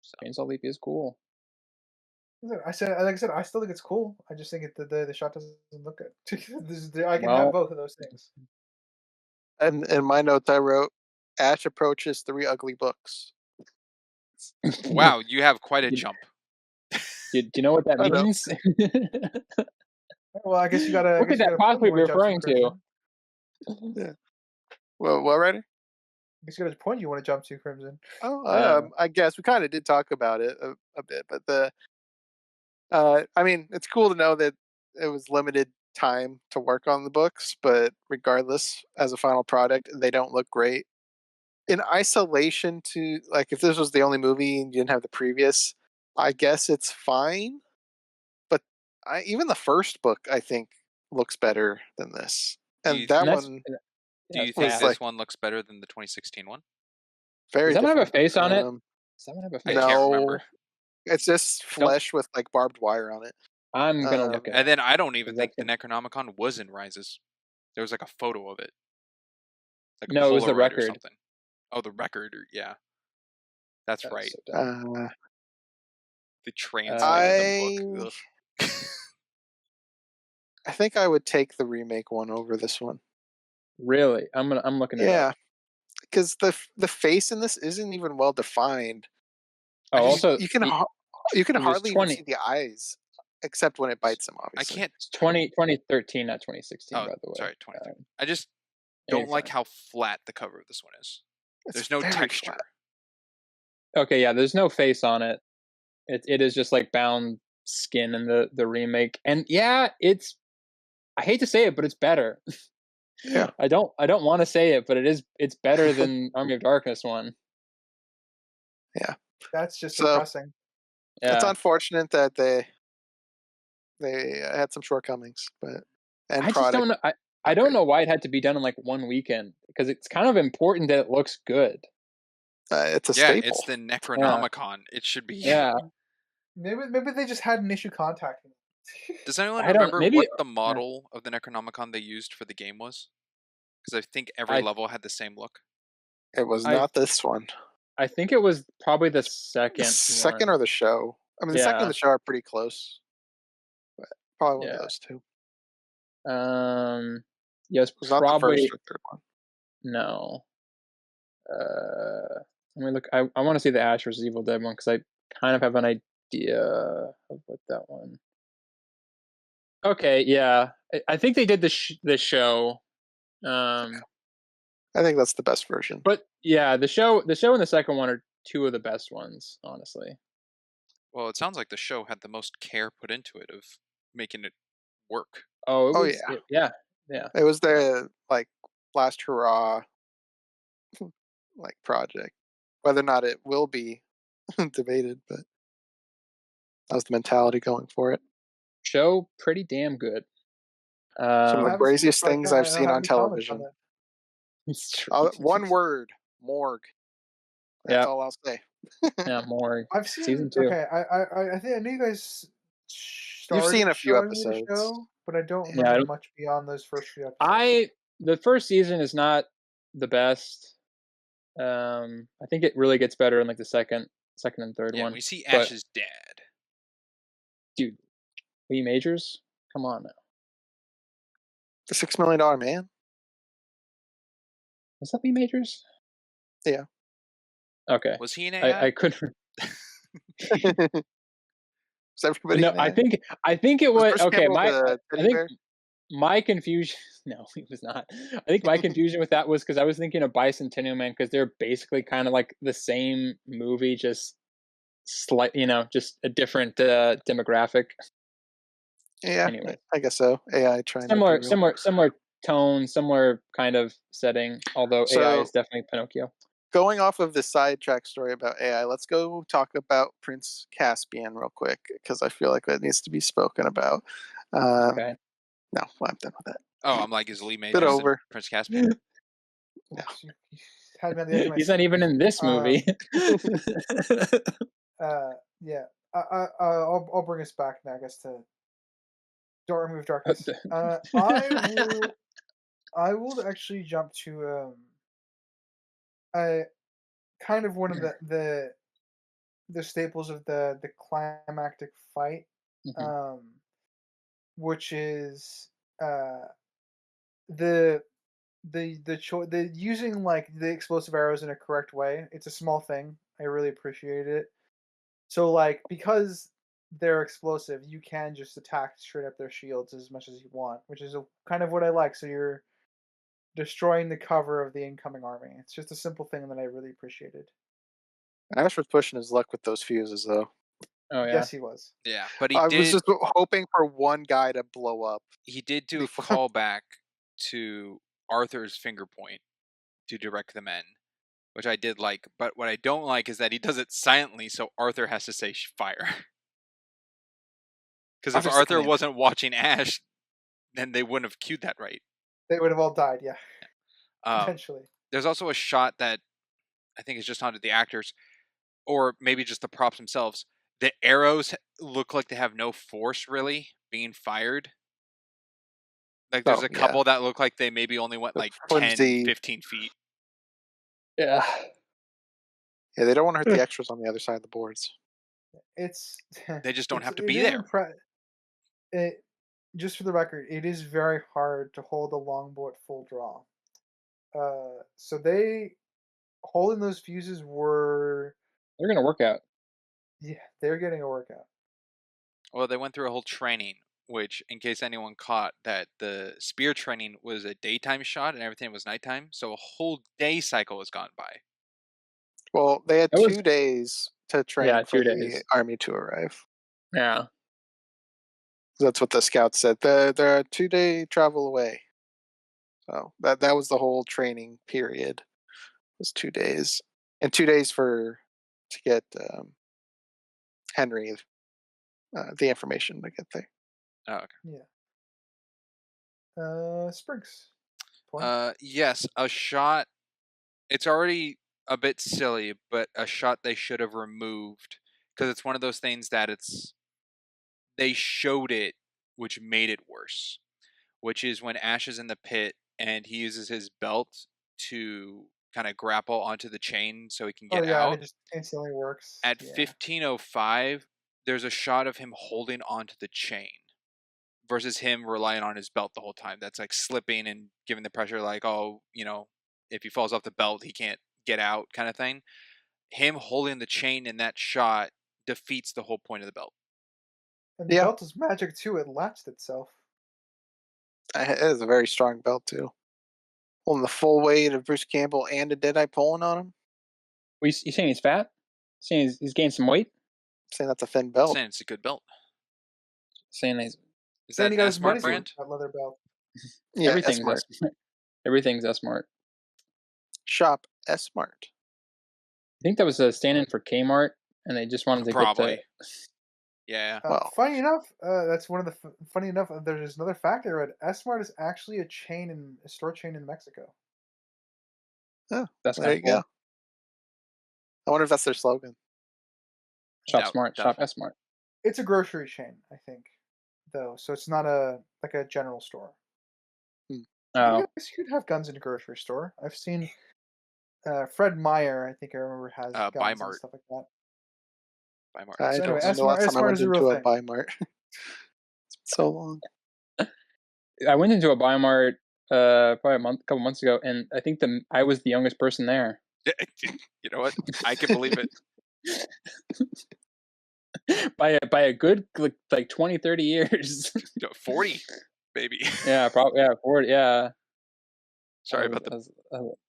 Speaker 6: So
Speaker 8: Chainsaw Leap is cool.
Speaker 7: Like I said, I still think it's cool. I just think the shot doesn't look good. I can
Speaker 8: Well-
Speaker 7: have both of those things.
Speaker 5: And in my notes, I wrote, Ash approaches 3 ugly books.
Speaker 6: wow, you have quite a
Speaker 8: You-
Speaker 6: jump.
Speaker 8: Do you know what that
Speaker 5: I know.
Speaker 8: means?
Speaker 7: Well, I guess you gotta.
Speaker 8: What could that possibly be referring to?
Speaker 5: Well, what, Ryder?
Speaker 7: I guess you got a point you want to jump to, Crimson.
Speaker 5: Oh, I guess we kind of did talk about it a bit, but I mean, it's cool to know that it was limited time to work on the books, but regardless, as a final product, they don't look great. In isolation to, like, if this was the only movie and you didn't have the previous, I guess it's fine. But even the first book, I think, looks better than this. And
Speaker 6: you-
Speaker 5: that
Speaker 8: And that's-
Speaker 5: one,
Speaker 6: Do you
Speaker 8: yeah,
Speaker 6: think
Speaker 5: was
Speaker 6: this
Speaker 5: like-
Speaker 6: one looks better than the 2016 one?
Speaker 5: very
Speaker 8: Does that one have a
Speaker 5: different.
Speaker 8: face on it? Does that one have a
Speaker 6: I
Speaker 8: face?
Speaker 6: can't remember.
Speaker 5: It's just flesh with like barbed wire on it.
Speaker 8: I'm gonna look at
Speaker 6: And
Speaker 8: it.
Speaker 6: then I don't even
Speaker 8: Is
Speaker 6: think
Speaker 8: that
Speaker 6: the Necronomicon was in Rises. There was like a photo of it. Like a
Speaker 8: No, it was the
Speaker 6: Polaroid or
Speaker 8: record.
Speaker 6: something. Oh, the record. Yeah. That's
Speaker 8: That was
Speaker 6: right.
Speaker 8: so dumb.
Speaker 6: The translated the book. Ugh.
Speaker 5: I think I would take the remake one over this one.
Speaker 8: Really? I'm looking at it.
Speaker 5: Yeah, because the face in this isn't even well defined.
Speaker 8: Oh, also
Speaker 5: you can
Speaker 8: it was
Speaker 5: hardly even
Speaker 8: 20
Speaker 5: see the eyes, except when it bites him.
Speaker 6: I
Speaker 5: Obviously,
Speaker 6: can't.
Speaker 8: It's 2013, not 2016,
Speaker 6: Oh,
Speaker 8: by the way.
Speaker 6: sorry, 2013. I just
Speaker 8: you're
Speaker 6: don't like
Speaker 8: fine.
Speaker 6: how flat the cover of this one is.
Speaker 5: It's
Speaker 6: There's no
Speaker 5: very
Speaker 6: texture.
Speaker 5: flat.
Speaker 8: Okay, yeah, there's no face on it. It is just like bound skin in the remake. And yeah, I hate to say it, but it's better.
Speaker 5: Yeah.
Speaker 8: I don't want to say it, but it's better than Army of Darkness one.
Speaker 5: Yeah.
Speaker 7: That's just
Speaker 5: So-
Speaker 7: depressing.
Speaker 8: Yeah.
Speaker 5: It's unfortunate that they had some shortcomings, but
Speaker 8: I just don't know. I don't know why it had to be done in like one weekend, because it's kind of important that it looks good.
Speaker 5: It's a
Speaker 6: Yeah,
Speaker 5: staple.
Speaker 6: it's the Necronomicon. It should be.
Speaker 8: Yeah.
Speaker 7: Maybe they just had an issue contacting them.
Speaker 6: Does anyone
Speaker 8: I don't-
Speaker 6: remember
Speaker 8: maybe-
Speaker 6: what the model of the Necronomicon they used for the game was? Because I think every level had the same look.
Speaker 5: It was not this one.
Speaker 8: I think it was probably the second.
Speaker 5: The second
Speaker 8: one.
Speaker 5: or the show. I mean, the second
Speaker 8: Yeah.
Speaker 5: and the show are pretty close. But probably one
Speaker 8: Yeah.
Speaker 5: of those two.
Speaker 8: Yes,
Speaker 5: It was not
Speaker 8: probably
Speaker 5: the first or third one.
Speaker 8: no. Let me look. I want to see the Ash vs Evil Dead one, because I kind of have an idea of what that one. Okay, yeah, I think they did the show.
Speaker 5: I think that's the best version.
Speaker 8: But yeah, the show and the second one are two of the best ones, honestly.
Speaker 6: Well, it sounds like the show had the most care put into it of making it work.
Speaker 8: Oh, it
Speaker 5: Oh,
Speaker 8: was,
Speaker 5: yeah.
Speaker 8: yeah.
Speaker 5: It was their like last hurrah like project. Whether or not it will be debated, but that was the mentality going for it.
Speaker 8: Show pretty damn good.
Speaker 5: Some of the
Speaker 7: haven't seen
Speaker 5: craziest
Speaker 7: it, so I
Speaker 5: things
Speaker 7: can't-
Speaker 5: I've
Speaker 7: I don't
Speaker 5: seen
Speaker 7: have
Speaker 5: on
Speaker 7: any comments
Speaker 5: television.
Speaker 7: it.
Speaker 8: It's true.
Speaker 5: One word: morgue. That's
Speaker 8: Yeah.
Speaker 5: all I'll say.
Speaker 8: Yeah, more.
Speaker 7: I've seen.
Speaker 8: Season 2.
Speaker 7: Okay, I think I knew you guys.
Speaker 5: You've seen
Speaker 7: started
Speaker 5: a few
Speaker 7: showing me the
Speaker 5: episodes.
Speaker 7: show, but I don't
Speaker 8: Yeah,
Speaker 7: remember much beyond those first few episodes.
Speaker 8: The first season is not the best. I think it really gets better in like the second and third
Speaker 6: Yeah,
Speaker 8: one.
Speaker 6: we see
Speaker 8: but-
Speaker 6: Ash's dad.
Speaker 8: Dude, Lee Majors, come on now.
Speaker 5: The $6 Million Man.
Speaker 8: Was that Lee Majors?
Speaker 5: Yeah.
Speaker 6: Was
Speaker 8: Okay.
Speaker 6: he in AI?
Speaker 8: I couldn't.
Speaker 5: Was everybody?
Speaker 8: No,
Speaker 5: in
Speaker 8: I
Speaker 5: that?
Speaker 8: think it was
Speaker 5: Bruce
Speaker 8: okay.
Speaker 5: Campbell the
Speaker 8: I
Speaker 5: teddy
Speaker 8: think
Speaker 5: bear?
Speaker 8: my confusion. No, he was not. I think my confusion with that was because I was thinking of Bicentennial Man, because they're basically kind of like the same movie, just just a different demographic.
Speaker 5: Yeah,
Speaker 8: Anyway.
Speaker 5: I guess so. AI trying to be real.
Speaker 8: Similar tone, similar kind of setting. Although AI
Speaker 5: So-
Speaker 8: is definitely Pinocchio.
Speaker 5: Going off of the sidetrack story about AI, let's go talk about Prince Caspian real quick, because I feel like that needs to be spoken about.
Speaker 8: Okay.
Speaker 5: No, I'm done with that.
Speaker 6: Oh, I'm like, is Lee Majors
Speaker 5: Bit
Speaker 6: in
Speaker 5: over.
Speaker 6: Prince Caspian?
Speaker 5: No.
Speaker 7: You had me on the edge of my
Speaker 8: He's not
Speaker 7: seat.
Speaker 8: even in this movie.
Speaker 7: Yeah. I'll bring us back now, I guess, to Army of Darkness. I will actually jump to kind of one of the staples of the climactic fight,
Speaker 8: Mhm.
Speaker 7: which is the using like the explosive arrows in a correct way. It's a small thing. I really appreciate it. So like, because they're explosive, you can just attack straight up their shields as much as you want, which is kind of what I like. So you're destroying the cover of the incoming army. It's just a simple thing that I really appreciated.
Speaker 5: Ash was pushing his luck with those fuses, though.
Speaker 8: Oh yeah.
Speaker 7: Yes, he was.
Speaker 6: Yeah, but he
Speaker 5: I
Speaker 6: did.
Speaker 5: was just hoping for one guy to blow up.
Speaker 6: He did do a
Speaker 5: before-
Speaker 6: callback to Arthur's finger point to direct the men, which I did like. But what I don't like is that he does it silently, so Arthur has to say fire. Because if
Speaker 5: Arthur's the
Speaker 6: Arthur
Speaker 5: commander.
Speaker 6: wasn't watching Ash, then they wouldn't have cued that right.
Speaker 7: They would have all died. Yeah,
Speaker 6: Um,
Speaker 7: potentially.
Speaker 6: there's also a shot that I think is just onto the actors, or maybe just the props themselves. The arrows look like they have no force really being fired. Like there's
Speaker 5: Oh,
Speaker 6: a
Speaker 5: yeah.
Speaker 6: couple that look like they maybe only went
Speaker 5: The
Speaker 6: like 10,
Speaker 5: flimsy-
Speaker 6: 15 feet.
Speaker 8: Yeah.
Speaker 5: Yeah, they don't want to hurt the extras on the other side of the boards.
Speaker 7: It's
Speaker 6: They just don't have to
Speaker 7: it
Speaker 6: be
Speaker 7: is
Speaker 6: there.
Speaker 7: Just for the record, it is very hard to hold a longbow at full draw. So they holding those fuses were
Speaker 8: They're gonna work out.
Speaker 7: they're getting a workout.
Speaker 6: Well, they went through a whole training, which, in case anyone caught, that the spear training was a daytime shot and everything was nighttime, so a whole day cycle has gone by.
Speaker 5: Well, they had
Speaker 8: That was-
Speaker 5: 2 days to train
Speaker 8: Yeah,
Speaker 5: for
Speaker 8: 2
Speaker 5: the
Speaker 8: days.
Speaker 5: army to arrive.
Speaker 8: Yeah.
Speaker 5: That's what the scouts said. They're a 2-day travel away. So that was the whole training period. Was 2 days, and 2 days to get Henry the information to get there.
Speaker 6: Oh, okay.
Speaker 7: Yeah. Spriggs. Point.
Speaker 6: Yes, a shot. It's already a bit silly, but a shot they should have removed because it's one of those things that they showed it, which made it worse. Which is when Ash is in the pit and he uses his belt to kind of grapple onto the chain so he can get out.
Speaker 7: It just instantly works.
Speaker 6: At 15:05, there's a shot of him holding onto the chain versus him relying on his belt the whole time. That's like slipping and giving the pressure, like, oh, if he falls off the belt, he can't get out, kind of thing. Him holding the chain in that shot defeats the whole point of the belt.
Speaker 7: And the belt is magic too. It latched itself.
Speaker 5: It is a very strong belt too. Holding the full weight of Bruce Campbell and a Deadeye pulling on him.
Speaker 8: You saying he's fat? Saying he's gained some weight?
Speaker 5: Saying that's a thin belt.
Speaker 6: Saying it's a good belt.
Speaker 8: Saying he's...
Speaker 6: Is that an S-Mart brand?
Speaker 7: That leather belt.
Speaker 5: Yeah,
Speaker 8: everything's
Speaker 5: S-Mart.
Speaker 8: S-Mart. Everything's S-Mart.
Speaker 5: Shop S-Mart.
Speaker 8: I think that was a stand-in for Kmart, and they just wanted to
Speaker 6: Probably.
Speaker 8: get the...
Speaker 6: Yeah.
Speaker 7: Funny enough, that's one of the funny enough. There's another fact I read. S-Mart is actually a store chain in Mexico.
Speaker 5: Oh,
Speaker 8: that's
Speaker 5: there you
Speaker 8: cool.
Speaker 5: go. I wonder if that's their slogan.
Speaker 8: Shop Smart, Shop S-Mart.
Speaker 7: It's a grocery chain, I think, though. So it's not a general store.
Speaker 8: Oh.
Speaker 7: I guess you could have guns in a grocery store. I've seen Fred Meyer. I think I remember has guns and stuff like that.
Speaker 6: Bi-Mart.
Speaker 5: I
Speaker 7: So
Speaker 5: don't
Speaker 7: anyway,
Speaker 5: know the last time I went
Speaker 7: is a
Speaker 5: into
Speaker 7: real
Speaker 5: a
Speaker 7: thing.
Speaker 5: Bi-Mart. It's been so long.
Speaker 8: I went into a Bi-Mart probably a couple months ago, and I think I was the youngest person there.
Speaker 6: You know what? I can believe it.
Speaker 8: by a good like 20, 30 years.
Speaker 6: 40, baby.
Speaker 8: Yeah, probably. Yeah, 40. Yeah.
Speaker 6: Sorry about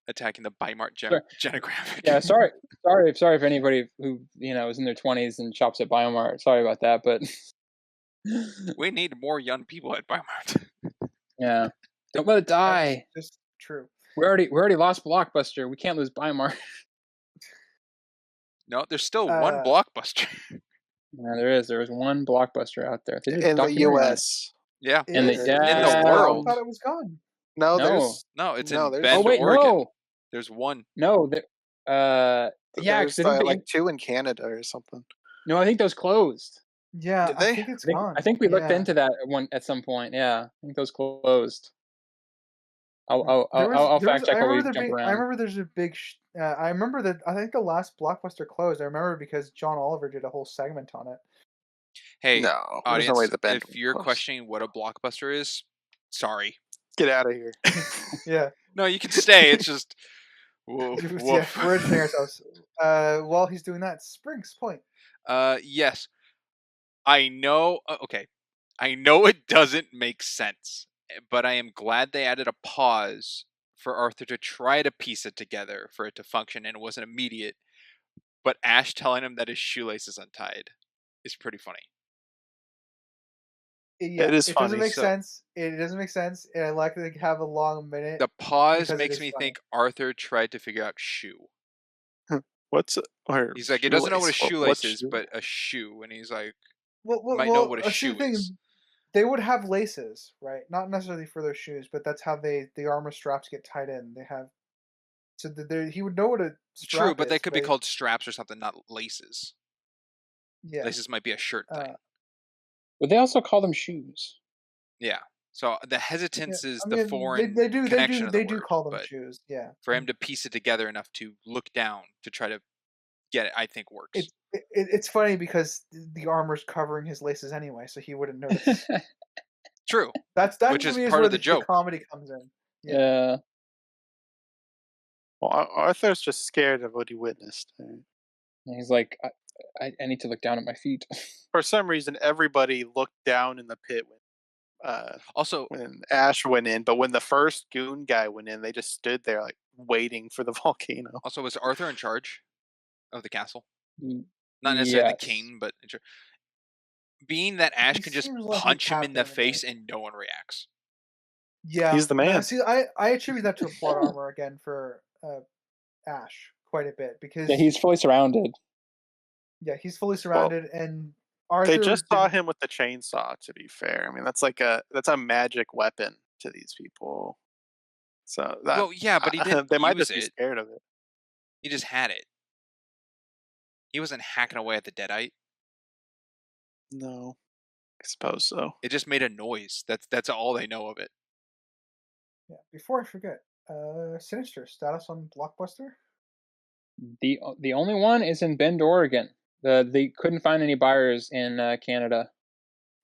Speaker 6: attacking the Bi-Mart genographic.
Speaker 8: Yeah, sorry if anybody who is in their 20s and shops at Bi-Mart. Sorry about that, but
Speaker 6: we need more young people at Bi-Mart.
Speaker 8: Yeah, don't let it die.
Speaker 7: That's just true.
Speaker 8: We already lost Blockbuster. We can't lose Bi-Mart.
Speaker 6: No, there's still one Blockbuster.
Speaker 8: Yeah, there is. There was one Blockbuster out there
Speaker 5: In the U.S.
Speaker 6: Yeah,
Speaker 8: in
Speaker 6: the world.
Speaker 7: I thought it was gone.
Speaker 5: No,
Speaker 6: it's in Bend, Oregon.
Speaker 8: No.
Speaker 6: There's one.
Speaker 8: No,
Speaker 5: there's
Speaker 8: because
Speaker 5: like 2 in Canada or something.
Speaker 8: No, I think those closed.
Speaker 7: Yeah,
Speaker 5: Did they?
Speaker 7: I think it's gone.
Speaker 8: I think we looked into that one at some point. Yeah, I think those closed. I'll fact check while we jump around.
Speaker 7: I remember there's a big. I remember that. I think the last Blockbuster closed. I remember because John Oliver did a whole segment on it.
Speaker 6: Hey,
Speaker 5: no,
Speaker 6: audience,
Speaker 5: no way the Bend
Speaker 6: if you're questioning what a Blockbuster is, sorry.
Speaker 5: Get out of here.
Speaker 7: Yeah.
Speaker 6: No, you can stay. It's just. Woof, woof.
Speaker 7: Yeah, we're engineering ourselves. While he's doing that, Spriggs point.
Speaker 6: Yes. I know. Okay. I know it doesn't make sense, but I am glad they added a pause for Arthur to try to piece it together for it to function, and it wasn't immediate. But Ash telling him that his shoelace is untied is pretty funny.
Speaker 7: Yeah,
Speaker 5: it is funny.
Speaker 7: Doesn't make sense. It doesn't make sense, and I like to have a long minute.
Speaker 6: The pause makes me think Arthur tried to figure out shoe.
Speaker 5: What's
Speaker 6: he's like, he doesn't know what a shoelace is, but a shoe, and he's like, might know what a shoe is.
Speaker 7: They would have laces, right? Not necessarily for their shoes, but that's how the armor straps get tied in. They have, so he would know what a strap
Speaker 6: true, but
Speaker 7: is,
Speaker 6: they could be called straps or something, not laces.
Speaker 7: Yeah.
Speaker 6: Laces might be a shirt thing.
Speaker 8: But they also call them shoes.
Speaker 6: Yeah. So the hesitance is
Speaker 7: I
Speaker 6: the
Speaker 7: mean,
Speaker 6: foreign
Speaker 7: they do
Speaker 6: connection of the
Speaker 7: they do
Speaker 6: word,
Speaker 7: call them
Speaker 6: but
Speaker 7: shoes. Yeah.
Speaker 6: for him to piece it together enough to look down to try to get it, I think works.
Speaker 7: It's funny because the armor's covering his laces anyway, so he wouldn't notice.
Speaker 6: True.
Speaker 7: That
Speaker 6: Which
Speaker 7: to
Speaker 6: is
Speaker 7: me is
Speaker 6: part
Speaker 7: where
Speaker 6: of the joke.
Speaker 7: comedy comes in. Yeah.
Speaker 8: Yeah.
Speaker 5: Well, Arthur's just scared of what he witnessed.
Speaker 8: And he's like, I need to look down at my feet.
Speaker 5: For some reason, everybody looked down in the pit
Speaker 6: Also,
Speaker 5: when Ash went in, but when the first goon guy went in, they just stood there like waiting for the volcano.
Speaker 6: Also, was Arthur in charge of the castle?
Speaker 8: Mm,
Speaker 6: Not necessarily
Speaker 8: yes.
Speaker 6: the king, but being that Ash
Speaker 7: He
Speaker 6: can just
Speaker 7: seems like a
Speaker 6: punch him in the
Speaker 7: captain,
Speaker 6: face and no one reacts.
Speaker 7: Yeah,
Speaker 5: He's the man.
Speaker 7: See, I attribute that to plot armor again for Ash quite a bit because
Speaker 8: Yeah, he's fully surrounded.
Speaker 7: yeah, he's fully surrounded, and Arthur.
Speaker 5: They just saw him with the chainsaw. To be fair, I mean that's a magic weapon to these people. So that,
Speaker 6: Well, yeah, but he didn't
Speaker 5: they might
Speaker 6: use
Speaker 5: just be
Speaker 6: it.
Speaker 5: scared of it.
Speaker 6: He just had it. He wasn't hacking away at the Deadite.
Speaker 5: No, I suppose so.
Speaker 6: It just made a noise. That's all they know of it.
Speaker 7: Yeah. Before I forget, Sinister status on Blockbuster.
Speaker 8: The only one is in Bend, Oregon. They couldn't find any buyers in Canada.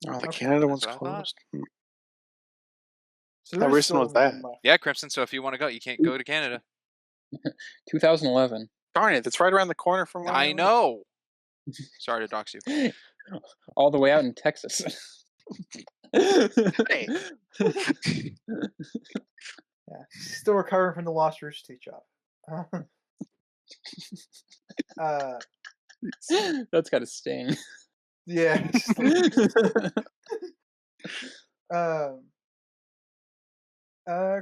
Speaker 5: Oh, the
Speaker 7: Okay,
Speaker 5: Canada one's
Speaker 6: what I thought.
Speaker 5: closed.
Speaker 7: So
Speaker 5: How
Speaker 7: there's
Speaker 5: recent was
Speaker 7: still
Speaker 5: that?
Speaker 7: one left.
Speaker 6: Yeah, Crimson. So if you want to go, you can't go to Canada.
Speaker 8: 2011.
Speaker 5: Darn it! It's right around the corner from where
Speaker 6: I
Speaker 5: live.
Speaker 6: know. Sorry to dox you.
Speaker 8: All the way out in Texas.
Speaker 5: Hey.
Speaker 7: Yeah, still recovering from the lost rooster teeth job.
Speaker 8: That's got to sting.
Speaker 7: Yeah.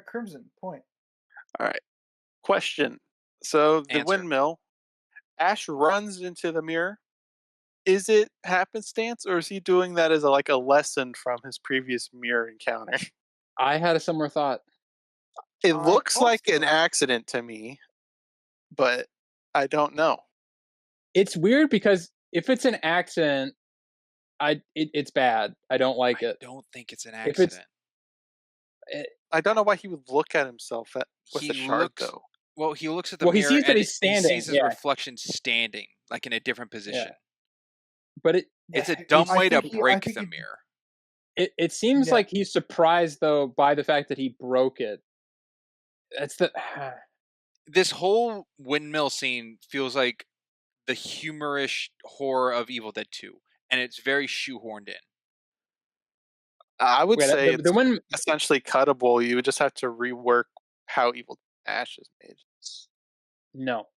Speaker 7: Crimson point.
Speaker 5: All right. Question. So the
Speaker 6: Answer.
Speaker 5: windmill, Ash runs into the mirror. Is it happenstance, or is he doing that as a lesson from his previous mirror encounter?
Speaker 8: I had a similar thought.
Speaker 5: It looks like an
Speaker 7: also-
Speaker 5: accident to me, but I don't know.
Speaker 8: It's weird because if it's an accident, it's bad. I don't like it.
Speaker 6: I don't think it's an
Speaker 8: If it's-
Speaker 6: accident.
Speaker 5: I don't know why he would look at himself with
Speaker 6: He
Speaker 5: the shard,
Speaker 6: looks-
Speaker 5: though.
Speaker 6: Well, he looks at the
Speaker 8: Well, he
Speaker 6: mirror
Speaker 8: sees that
Speaker 6: and
Speaker 8: he's standing,
Speaker 6: he sees his
Speaker 8: yeah.
Speaker 6: reflection standing, like in a different position.
Speaker 8: But
Speaker 6: It's a
Speaker 7: Yeah,
Speaker 6: dumb
Speaker 7: I
Speaker 6: way to
Speaker 7: think he- I
Speaker 6: break
Speaker 7: think
Speaker 6: the
Speaker 7: he-
Speaker 6: mirror.
Speaker 8: it seems
Speaker 7: Yeah.
Speaker 8: like he's surprised though by the fact that he broke it. That's the
Speaker 6: This whole windmill scene feels like the humorish horror of Evil Dead 2, and it's very shoehorned in.
Speaker 5: I would
Speaker 8: Wait,
Speaker 5: say
Speaker 8: the
Speaker 5: it's
Speaker 8: one.
Speaker 5: essentially cuttable. You would just have to rework how Evil Ash is made.
Speaker 8: No,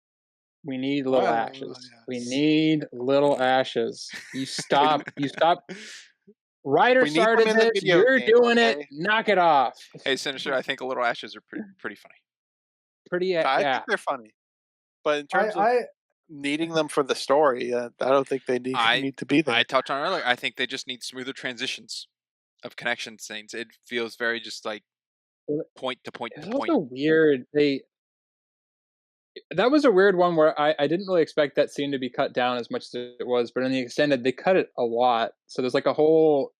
Speaker 8: we need little
Speaker 5: Well,
Speaker 8: ashes. We
Speaker 5: yes.
Speaker 8: need little ashes. You stop. You stop. Writer
Speaker 5: We need them
Speaker 8: started
Speaker 5: in the
Speaker 8: this.
Speaker 5: video
Speaker 8: You're
Speaker 5: game,
Speaker 8: doing it.
Speaker 5: okay?
Speaker 8: Knock it off.
Speaker 6: Hey, Sinister, I think a little ashes are pretty funny.
Speaker 8: Pretty.
Speaker 5: I
Speaker 8: Yeah.
Speaker 5: think they're funny, but in terms of
Speaker 7: I
Speaker 5: needing them for the story, I don't think they need to be there.
Speaker 6: I touched on it earlier. I think they just need smoother transitions of connection scenes. It feels very just like point to point
Speaker 8: It's
Speaker 6: to point.
Speaker 8: also weird. That was a weird one where I didn't really expect that scene to be cut down as much as it was, but in the extended, they cut it a lot. So there's like a whole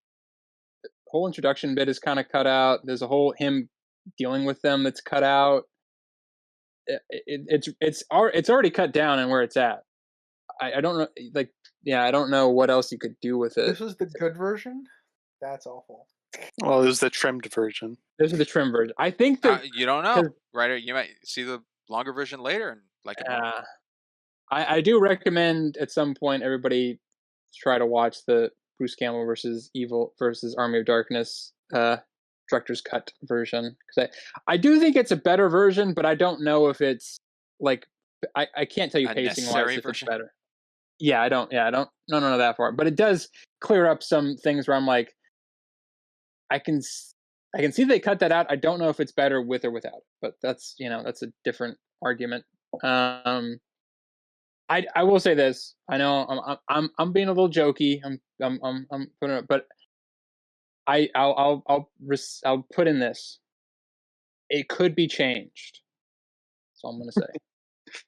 Speaker 8: introduction bit is kind of cut out. There's a whole him dealing with them that's cut out. It's already cut down and where it's at. I don't know. I don't know what else you could do with it.
Speaker 7: this was the good version. That's awful.
Speaker 5: Well, it was the trimmed version.
Speaker 8: This is the trim version. I think that
Speaker 6: You don't know,
Speaker 8: 'cause-
Speaker 6: right? You might see the longer version later and like it more.
Speaker 8: I do recommend at some point everybody try to watch the Bruce Campbell versus Army of Darkness director's cut version, because I do think it's a better version, but I don't know if it's like I can't tell you
Speaker 6: A
Speaker 8: pacing
Speaker 6: necessary
Speaker 8: wise if it's
Speaker 6: version?
Speaker 8: better. Yeah, I don't know that far, but it does clear up some things where I'm like, I can see they cut that out. I don't know if it's better with or without, but that's a different argument. I will say this. I know I'm being a little jokey. I'm putting it, but I'll put in this. It could be changed. That's all I'm gonna say.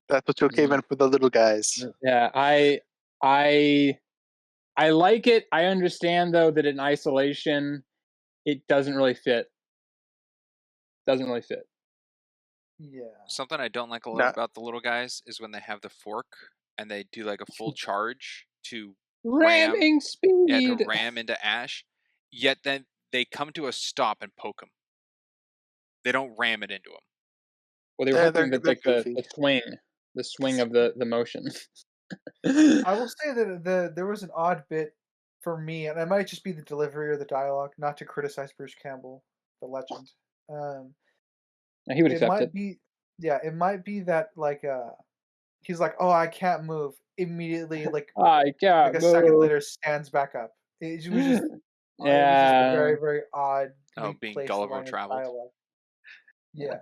Speaker 5: That's what you gave in for the little guys.
Speaker 8: Yeah, I I like it. I understand though that in isolation, it doesn't really fit. Doesn't really fit.
Speaker 7: Yeah.
Speaker 6: Something I don't like a lot
Speaker 5: No.
Speaker 6: about the little guys is when they have the fork and they do like a full charge to
Speaker 8: Ramming speed.
Speaker 6: yeah, to ram into Ash. Yet then they come to a stop and poke him. They don't ram it into him.
Speaker 8: Well, they were
Speaker 5: Yeah,
Speaker 8: hoping that
Speaker 5: they're
Speaker 8: like the
Speaker 5: goofy.
Speaker 8: swing of the motion.
Speaker 7: I will say that there was an odd bit for me, and it might just be the delivery or the dialogue, not to criticize Bruce Campbell, the legend.
Speaker 8: He would
Speaker 7: It
Speaker 8: accept
Speaker 7: might
Speaker 8: it.
Speaker 7: be, yeah, it might be that he's like, oh, I can't move. Immediately,
Speaker 8: I can't
Speaker 7: like a second
Speaker 8: move.
Speaker 7: later, stands back up. It was just, it was just
Speaker 8: Yeah.
Speaker 7: very, very odd.
Speaker 6: Oh, being Gulliver traveled.
Speaker 7: Dialogue. Yeah.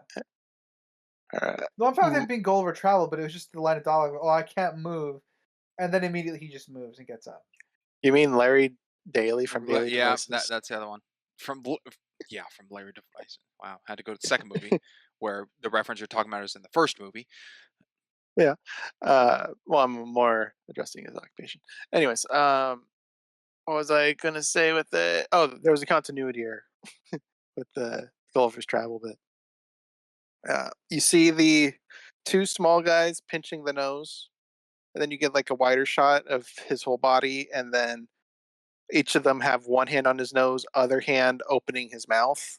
Speaker 5: Alright.
Speaker 7: No, I'm fine with it being Gulliver travel, but it was just the line of dialogue. Oh, I can't move, and then immediately he just moves and gets up.
Speaker 5: You mean Larry Daly from Daily
Speaker 6: Yeah,
Speaker 5: Devices?
Speaker 6: that's the other one. From Larry Devices. Wow, had to go to the second movie where the reference you're talking about is in the first movie.
Speaker 5: Yeah. Well, I'm more addressing his occupation. Anyways, what was I gonna say with the? Oh, there was a continuity error with the Gulliver's Travel bit. You see the two small guys pinching the nose, and then you get like a wider shot of his whole body, and then each of them have one hand on his nose, other hand opening his mouth,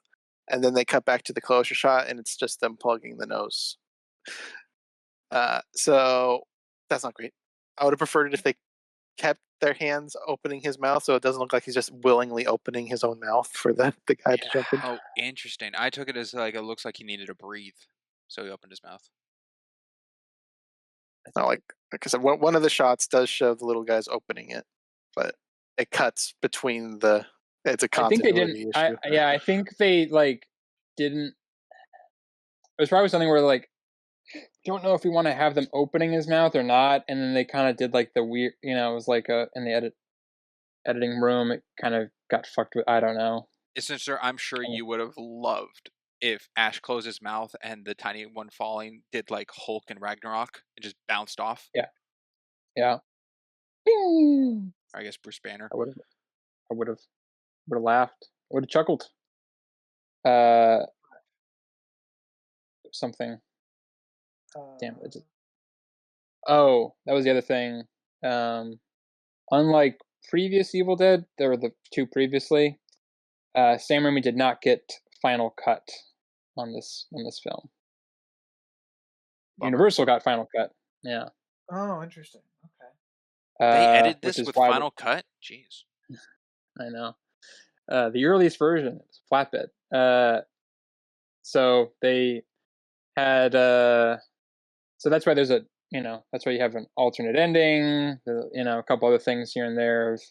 Speaker 5: and then they cut back to the closer shot, and it's just them plugging the nose. So that's not great. I would have preferred it if they kept their hands opening his mouth, so it doesn't look like he's just willingly opening his own mouth for the guy to jump in.
Speaker 6: Oh, interesting. I took it as like it looks like he needed to breathe, so he opened his mouth.
Speaker 5: It's not like I said, one of the shots does show the little guys opening it, but it cuts between the. It's a
Speaker 8: I think they
Speaker 5: continuity
Speaker 8: didn't.
Speaker 5: issue.
Speaker 8: I think they didn't. It was probably something where don't know if we want to have them opening his mouth or not, and then they kind of did like the weird. It was like in the editing room. It kind of got fucked with. I don't know.
Speaker 6: Sinister, I'm sure you would have loved if Ash closed his mouth and the tiny one falling did like Hulk and Ragnarok and just bounced off.
Speaker 8: Yeah.
Speaker 6: Or I guess Bruce Banner.
Speaker 8: I would have laughed. I would have chuckled. Something. Damn it. Oh, that was the other thing. Unlike previous Evil Dead, there were the two previously. Sam Raimi did not get final cut on this film. Universal got final cut. Yeah.
Speaker 7: Oh, interesting. Okay.
Speaker 6: They edited this with final cut? Jeez.
Speaker 8: I know. The earliest version is flatbed. So they had so that's why there's a that's why you have an alternate ending, a couple other things here and there of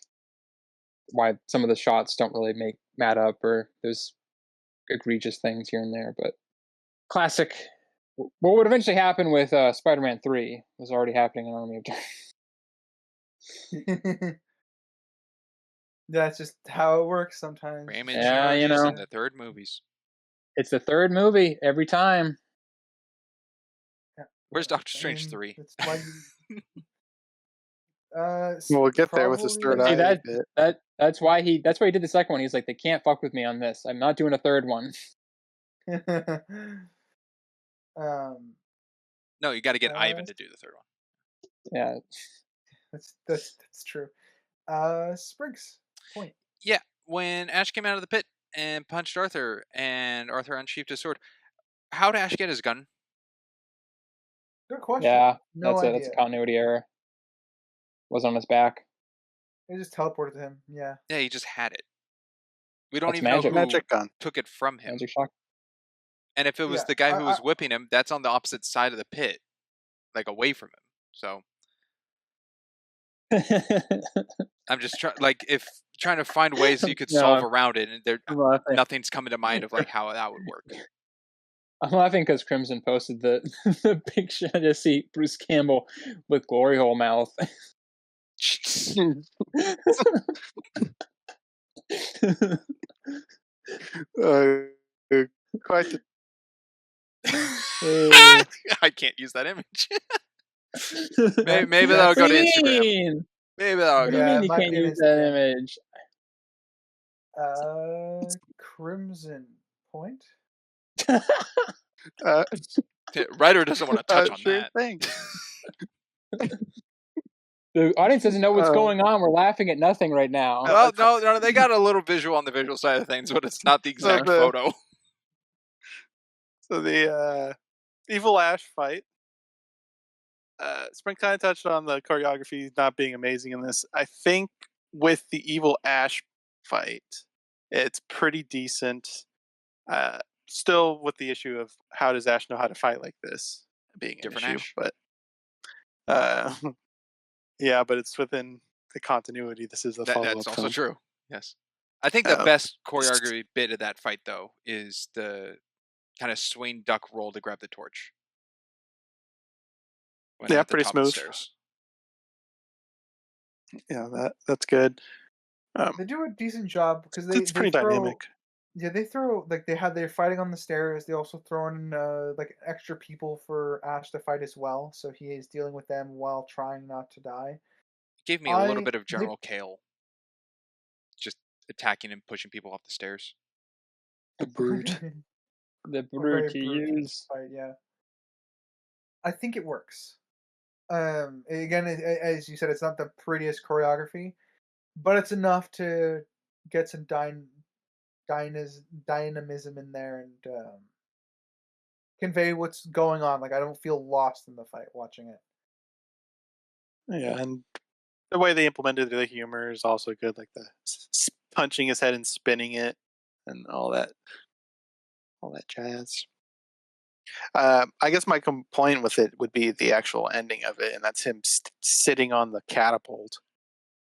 Speaker 8: why some of the shots don't really add up, or there's egregious things here and there, but classic. What would eventually happen with Spider-Man 3 was already happening in Army of Darkness.
Speaker 7: That's just how it works sometimes.
Speaker 6: Raymond charges in the third movies.
Speaker 8: It's the third movie every time.
Speaker 6: Where's Doctor Strange 3?
Speaker 5: We'll get there with his third eye bit.
Speaker 8: That's why he did the second one. He's like, they can't fuck with me on this. I'm not doing a third one.
Speaker 6: No, you got to get Ivan to do the third one.
Speaker 8: Yeah,
Speaker 7: that's true. Spriggs point.
Speaker 6: Yeah, when Ash came out of the pit and punched Arthur, and Arthur unsheathed his sword, how did Ash get his gun?
Speaker 7: Good question.
Speaker 8: Yeah,
Speaker 7: no
Speaker 8: that's
Speaker 7: idea.
Speaker 8: That's a continuity error. Was on his back.
Speaker 7: They just teleported him. Yeah.
Speaker 6: Yeah, he just had it. We don't even
Speaker 5: know who
Speaker 6: took it from him.
Speaker 8: Magic shock.
Speaker 6: And if it was the guy who was whipping him, that's on the opposite side of the pit, like away from him. So I'm just trying to find ways that you could solve around it, and nothing's coming to mind of like how that would work.
Speaker 8: I'm laughing because Crimson posted the picture to see Bruce Campbell with glory hole mouth.
Speaker 5: Quite.
Speaker 6: I can't use that image. Maybe that'll go to Instagram. Maybe that'll
Speaker 8: What do
Speaker 6: go.
Speaker 8: you
Speaker 7: Yeah,
Speaker 8: mean
Speaker 7: it
Speaker 8: you
Speaker 7: might
Speaker 8: can't
Speaker 7: be an
Speaker 8: use that
Speaker 7: Instagram.
Speaker 8: image?
Speaker 7: Crimson Point.
Speaker 5: Uh,
Speaker 6: Ryder doesn't want to touch on
Speaker 5: sure
Speaker 6: that.
Speaker 5: thing.
Speaker 8: The audience doesn't know what's
Speaker 5: Uh,
Speaker 8: going on. We're laughing at nothing right now.
Speaker 6: Well, no, they got a little visual on the visual side of things, but it's not the exact
Speaker 5: the-
Speaker 6: photo.
Speaker 5: So the Evil Ash fight. Spring kind of touched on the choreography not being amazing in this. I think with the Evil Ash fight, it's pretty decent. Still with the issue of how does Ash know how to fight like this being an
Speaker 6: Different
Speaker 5: issue,
Speaker 6: Ash.
Speaker 5: but yeah, but it's within the continuity. This is a follow-up
Speaker 6: That's also
Speaker 5: film.
Speaker 6: true. Yes. I think the best choreography bit of that fight, though, is the kind of swing duck roll to grab the torch. When they're
Speaker 5: Yeah,
Speaker 6: at the
Speaker 5: pretty
Speaker 6: top of the
Speaker 5: smooth.
Speaker 6: stairs.
Speaker 5: Yeah, that's good.
Speaker 7: They do a decent job because
Speaker 5: It's pretty dynamic.
Speaker 7: Yeah, they throw like they're fighting on the stairs. They also throw in like extra people for Ash to fight as well, so he is dealing with them while trying not to die.
Speaker 6: Gave me a little bit of General Kale. Just attacking and pushing people off the stairs.
Speaker 8: The brute. The
Speaker 7: A
Speaker 8: brute
Speaker 7: very
Speaker 8: you
Speaker 7: brutal
Speaker 8: use.
Speaker 7: fight, yeah. I think it works. Again, as you said, it's not the prettiest choreography, but it's enough to get some dynamism in there and convey what's going on. Like I don't feel lost in the fight watching it.
Speaker 5: Yeah, and the way they implemented the humor is also good, like the punching his head and spinning it, and all that jazz. I guess my complaint with it would be the actual ending of it, and that's him sitting on the catapult.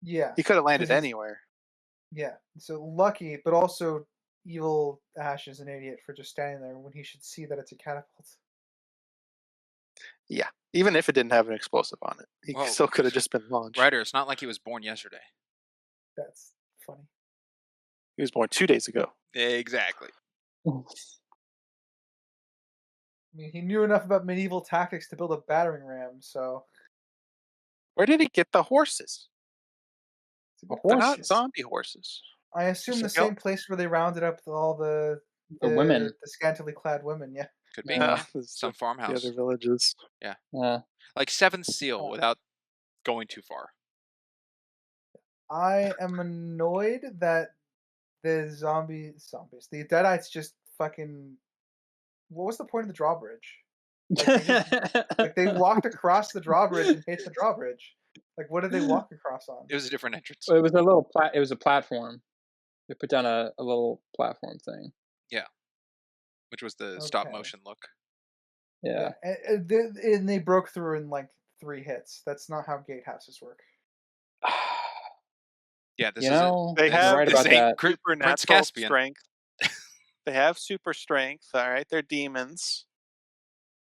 Speaker 7: Yeah,
Speaker 5: He could have landed
Speaker 7: 'cause he's-
Speaker 5: anywhere.
Speaker 7: Yeah, so lucky, but also evil Ash is an idiot for just standing there when he should see that it's a catapult.
Speaker 5: Yeah, even if it didn't have an explosive on it, he
Speaker 6: Well,
Speaker 5: still could have just been launched.
Speaker 6: Ryder, it's not like he was born yesterday.
Speaker 7: That's funny.
Speaker 5: He was born 2 days ago.
Speaker 6: Exactly.
Speaker 7: I mean, he knew enough about medieval tactics to build a battering ram, so
Speaker 5: Where did he get the horses?
Speaker 7: it's a good
Speaker 5: They're not
Speaker 7: question.
Speaker 5: zombie horses.
Speaker 7: I assume the
Speaker 5: Just like,
Speaker 7: same place where they rounded up all the
Speaker 8: women.
Speaker 7: the scantily clad women. Yeah,
Speaker 6: Could be.
Speaker 8: Yeah.
Speaker 6: Some
Speaker 5: the
Speaker 6: farmhouse.
Speaker 5: other villages.
Speaker 8: Yeah.
Speaker 6: Like Seventh Seal without going too far.
Speaker 7: I am annoyed that the the Deadites just fucking. What was the point of the drawbridge? Like they walked across the drawbridge and hit the drawbridge. Like what did they walk across on?
Speaker 6: It was a different entrance.
Speaker 8: Well, it was it was a platform. They put down a little platform thing.
Speaker 6: Yeah. Which was the stop
Speaker 7: Okay.
Speaker 6: motion look.
Speaker 8: Yeah.
Speaker 7: And they broke through in like 3 hits. That's not how gatehouses work.
Speaker 6: Yeah, this
Speaker 8: You
Speaker 6: is
Speaker 8: know,
Speaker 5: They
Speaker 8: you're
Speaker 5: have
Speaker 8: right
Speaker 6: this
Speaker 8: about
Speaker 6: ain't
Speaker 8: that.
Speaker 6: Prince
Speaker 5: supernatural
Speaker 6: Caspian.
Speaker 5: strength. They have super strength. All right, they're demons.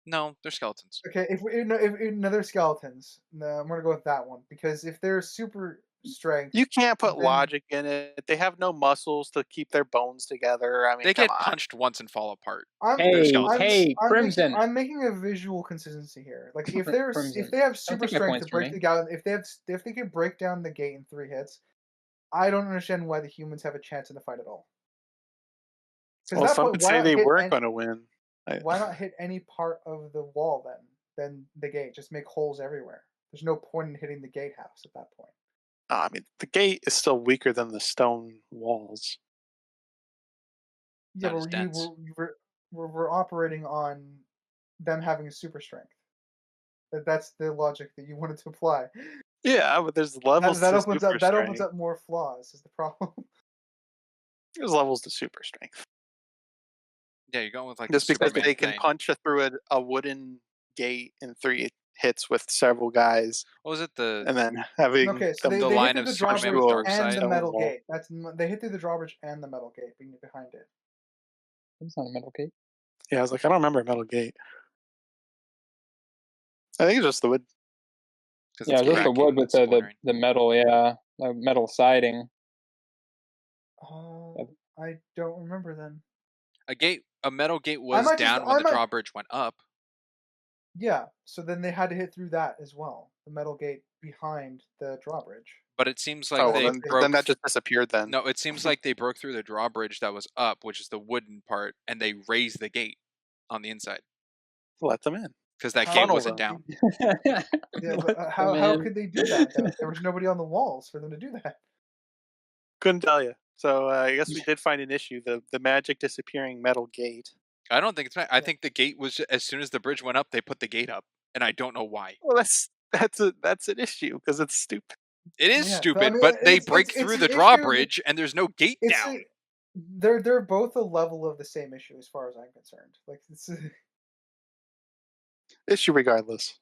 Speaker 6: No, they're skeletons.
Speaker 7: Okay, if they're skeletons, no, I'm gonna go with that one because if they're super strength,
Speaker 5: You can't put
Speaker 7: then-
Speaker 5: logic in it. They have no muscles to keep their bones together. I mean,
Speaker 6: They
Speaker 5: come
Speaker 6: get
Speaker 5: on.
Speaker 6: punched once and fall apart.
Speaker 8: Hey,
Speaker 7: I'm
Speaker 8: Crimson.
Speaker 7: I'm making a visual consistency here. Like if they're
Speaker 8: Crimson.
Speaker 7: if they have
Speaker 8: Don't
Speaker 7: super
Speaker 8: take my
Speaker 7: strength
Speaker 8: points
Speaker 7: to
Speaker 8: from
Speaker 7: break
Speaker 8: me.
Speaker 7: the gate, if they can break down the gate in 3 hits, I don't understand why the humans have a chance in the fight at all.
Speaker 5: Well, some would say they weren't going to win.
Speaker 7: Why not hit any part of the wall then the gate? Just make holes everywhere. There's no point in hitting the gatehouse at that point.
Speaker 5: I mean, the gate is still weaker than the stone walls.
Speaker 7: Yeah,
Speaker 6: Not as
Speaker 7: but
Speaker 6: dense.
Speaker 7: we're operating on them having a super strength. That's the logic that you wanted to apply.
Speaker 5: Yeah, but there's levels
Speaker 7: That
Speaker 5: to
Speaker 7: opens
Speaker 5: super
Speaker 7: up that
Speaker 5: strength.
Speaker 7: opens up more flaws. Is the problem?
Speaker 5: There's levels to super strength.
Speaker 6: Yeah, you're going with like
Speaker 5: Just
Speaker 6: the
Speaker 5: because
Speaker 6: Superman
Speaker 5: they can
Speaker 6: thing.
Speaker 5: punch through a wooden gate in 3 hits with several guys,
Speaker 6: What was it? The
Speaker 5: and then having
Speaker 7: Okay, so
Speaker 5: them
Speaker 6: the
Speaker 7: they
Speaker 6: line
Speaker 7: hit through
Speaker 6: of
Speaker 7: the
Speaker 6: Superman
Speaker 7: drawbridge
Speaker 6: with Dark
Speaker 7: and
Speaker 6: Side?
Speaker 7: the
Speaker 5: stone
Speaker 7: metal
Speaker 5: wall.
Speaker 7: gate. They hit through the drawbridge and the metal gate being behind it.
Speaker 8: It's not a metal gate.
Speaker 5: Yeah, I was like, I don't remember a metal gate. I think it's just the wood.
Speaker 8: Yeah,
Speaker 6: it's
Speaker 8: just the
Speaker 6: cracking
Speaker 8: wood
Speaker 6: and
Speaker 8: with
Speaker 6: splintering.
Speaker 8: the metal. Yeah, the metal siding.
Speaker 7: I don't remember then.
Speaker 6: A metal gate was
Speaker 7: might just-
Speaker 6: down
Speaker 7: I
Speaker 6: when the
Speaker 7: might-
Speaker 6: drawbridge went up.
Speaker 7: Yeah, so then they had to hit through that as well, the metal gate behind the drawbridge.
Speaker 6: But it seems like
Speaker 5: Oh,
Speaker 6: they
Speaker 5: well, then
Speaker 6: broke.
Speaker 5: that just disappeared then.
Speaker 6: No, it seems like they broke through the drawbridge that was up, which is the wooden part, and they raised the gate on the inside
Speaker 5: Let them in.
Speaker 6: because that
Speaker 7: How
Speaker 6: gate
Speaker 5: Funnel
Speaker 6: wasn't
Speaker 5: them.
Speaker 6: down.
Speaker 7: Yeah,
Speaker 8: Let
Speaker 7: but
Speaker 8: them
Speaker 7: how
Speaker 8: in.
Speaker 7: could they do that? Though? There was nobody on the walls for them to do that.
Speaker 5: Couldn't tell you. So I guess we did find an issue: the magic disappearing metal gate.
Speaker 6: I don't think it's. I think the gate was as soon as the bridge went up, they put the gate up, and I don't know why.
Speaker 5: Well, that's an issue because it's stupid.
Speaker 6: It is
Speaker 7: Yeah, but
Speaker 6: stupid,
Speaker 7: I mean,
Speaker 6: but they
Speaker 7: it's
Speaker 6: break
Speaker 7: it's
Speaker 6: through
Speaker 7: an
Speaker 6: the
Speaker 7: issue.
Speaker 6: drawbridge, and there's no gate
Speaker 7: It's
Speaker 6: down.
Speaker 7: they're both a level of the same issue as far as I'm concerned. Like it's
Speaker 5: Issue regardless.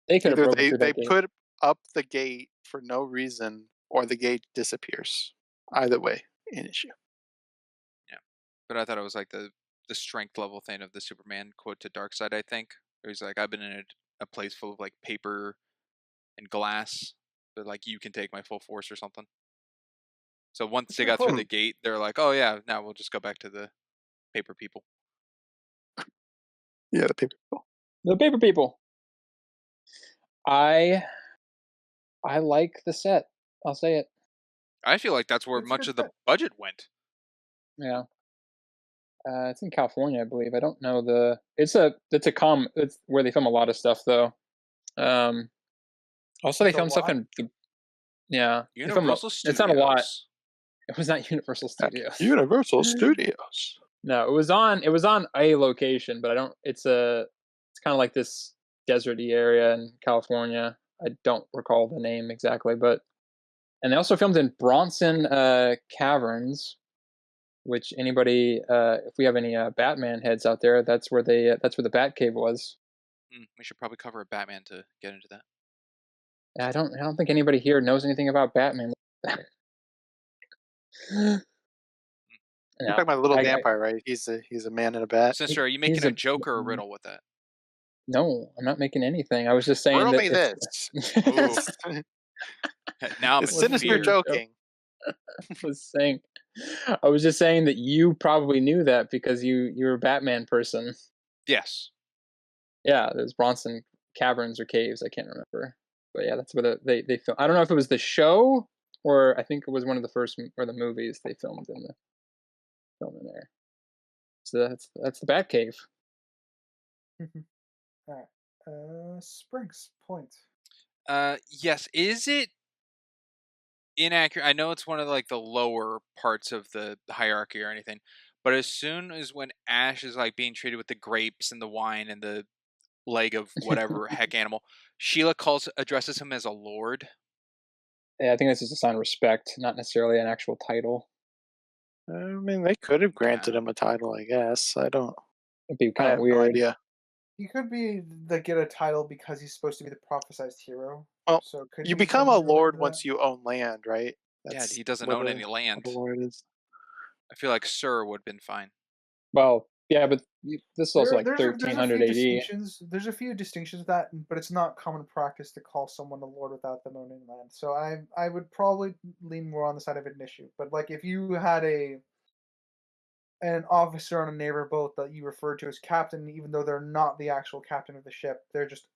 Speaker 8: They could have
Speaker 5: Either
Speaker 8: broken through
Speaker 5: they
Speaker 8: that gate.
Speaker 5: put up the gate for no reason, or the gate disappears. Either way, an issue.
Speaker 6: But I thought it was like the strength level thing of the Superman quote to Darkseid. I think where he's like, "I've been in a place full of like paper and glass, but like you can take my full force or something." So once they got through the gate, they're like, "Oh yeah, now we'll just go back to the paper people."
Speaker 5: Yeah, the paper people.
Speaker 8: The paper people. I like the set. I'll say it.
Speaker 6: I feel like that's where
Speaker 7: It's a
Speaker 6: much
Speaker 7: good
Speaker 6: of the
Speaker 7: set.
Speaker 6: budget went.
Speaker 8: Yeah. It's in California, I believe. I don't know the. It's where they film a lot of stuff, though. Also, they
Speaker 7: It's a
Speaker 8: film stuff
Speaker 7: lot.
Speaker 8: in. Yeah, they film
Speaker 6: Universal Studios.
Speaker 8: It's not a lot. It was not Universal Studios.
Speaker 5: Universal Studios.
Speaker 8: No, it was on a location, but I don't. It's kind of like this deserty area in California. I don't recall the name exactly, and they also filmed in Bronson Caverns, which anybody, if we have any Batman heads out there, that's where the Batcave was.
Speaker 6: We should probably cover a Batman to get into that.
Speaker 8: I don't think anybody here knows anything about Batman.
Speaker 5: You're talking about a little vampire, right? He's a man in a bat.
Speaker 6: Sinister, are you making a joke or a riddle with that?
Speaker 8: No, I'm not making anything. I was just saying
Speaker 5: Riddle
Speaker 8: that
Speaker 5: me this.
Speaker 6: Now I'm
Speaker 5: It's
Speaker 6: in
Speaker 5: Sinister
Speaker 6: fear.
Speaker 5: joking.
Speaker 8: I was just saying that you probably knew that because you're a Batman person.
Speaker 6: Yes.
Speaker 8: Yeah, there's Bronson Caverns or Caves. I can't remember, but yeah, that's where they film. I don't know if it was the show or I think it was one of the first or the movies they filmed in there. So that's the Batcave.
Speaker 7: All right. Springs Point.
Speaker 6: Yes. Is it inaccurate? I know it's one of like the lower parts of the hierarchy or anything, but as soon as when Ash is like being treated with the grapes and the wine and the leg of whatever heck animal, Sheila addresses him as a lord.
Speaker 8: Yeah, I think that's just a sign of respect, not necessarily an actual title.
Speaker 5: I mean, they could have granted him a title, I guess. I don't.
Speaker 8: It'd be
Speaker 5: I
Speaker 8: kind
Speaker 5: have
Speaker 8: of weird.
Speaker 5: no idea.
Speaker 7: He could be get a title because he's supposed to be the prophesized hero.
Speaker 5: Well,
Speaker 7: so could
Speaker 5: you
Speaker 7: be
Speaker 5: become a
Speaker 7: something related
Speaker 5: lord
Speaker 7: to
Speaker 5: once
Speaker 7: that.
Speaker 5: you own land, right?
Speaker 6: Yeah, he doesn't own any land.
Speaker 5: What the lord is.
Speaker 6: I feel like Sir would have been fine.
Speaker 8: Well, yeah, but this is also like
Speaker 7: There's
Speaker 8: 1300 AD.
Speaker 7: There's a few distinctions with that, but it's not common practice to call someone a lord without them owning land. So I would probably lean more on the side of an issue. But like if you had an officer on a neighbor boat that you refer to as captain, even though they're not the actual captain of the ship, they're just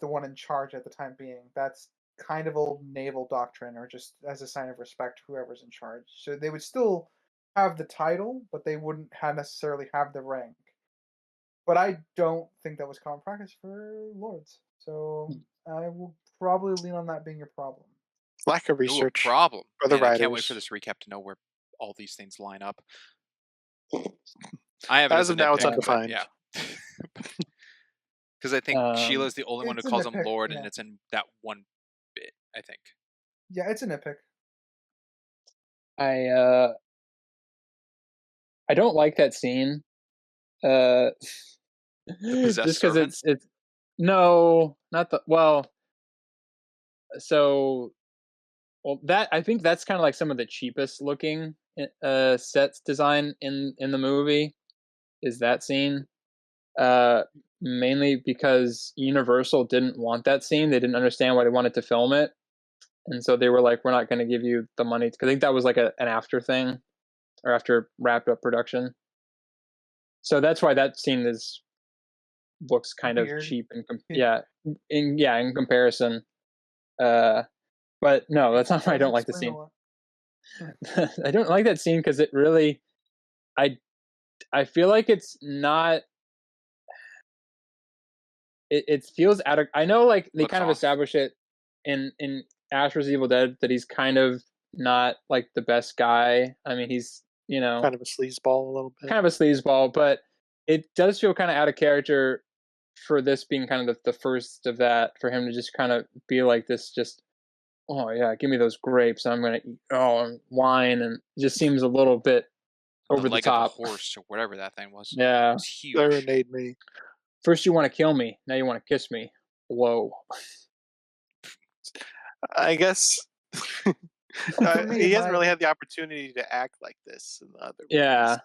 Speaker 7: the one in charge at the time being. That's kind of old naval doctrine, or just as a sign of respect, whoever's in charge. So they would still have the title, but they wouldn't necessarily have the rank. But I don't think that was common practice for lords. So I will probably lean on that being your problem.
Speaker 5: Lack of
Speaker 6: Ooh, a
Speaker 5: research.
Speaker 6: problem.
Speaker 5: For the
Speaker 6: Man, I can't wait
Speaker 5: writers.
Speaker 6: for this recap to know where all these things line up. I have it
Speaker 5: As of now, it's
Speaker 6: nitpick, but
Speaker 5: undefined.
Speaker 6: yeah. Because I think Sheila's the only one who
Speaker 7: it's a
Speaker 6: calls him
Speaker 7: nitpick,
Speaker 6: Lord,
Speaker 7: yeah.
Speaker 6: and it's in that one bit, I think.
Speaker 7: Yeah, it's a nitpick.
Speaker 8: I don't like that scene.
Speaker 6: The possessed
Speaker 8: Just because
Speaker 6: servant?
Speaker 8: it's no, not the so that I think that's kind of like some of the cheapest looking sets design in the movie is that scene. Mainly because Universal didn't want that scene. They didn't understand why they wanted to film it. And so they were like, we're not going to give you the money. Because I think that was like an after thing or after wrapped up production. So that's why that scene is looks kind of
Speaker 7: Weird.
Speaker 8: cheap in comparison. But no, that's not why I don't like the
Speaker 7: Explain a
Speaker 8: scene.
Speaker 7: lot.
Speaker 8: I don't like that scene because it really, I feel like it's not. It feels out of. I know, like they
Speaker 6: Looks
Speaker 8: kind of
Speaker 6: off.
Speaker 8: establish it in Ash vs Evil Dead that he's kind of not like the best guy. I mean, he's
Speaker 5: Kind of a sleazeball a little bit.
Speaker 8: kind of a sleazeball, but it does feel kind of out of character for this being kind of the first of that, for him to just kind of be like this, just, oh yeah, give me those grapes, I'm gonna eat and wine, and it just seems a little bit over the
Speaker 6: leg
Speaker 8: top.
Speaker 6: of the horse or whatever that thing was.
Speaker 8: Yeah.
Speaker 6: It was huge.
Speaker 5: Serenade me.
Speaker 8: First you want to kill me, now you want to kiss me. Whoa.
Speaker 5: I guess
Speaker 7: For me,
Speaker 5: he hasn't
Speaker 7: my-
Speaker 5: really had the opportunity to act like this in the other
Speaker 8: Yeah.
Speaker 5: movies,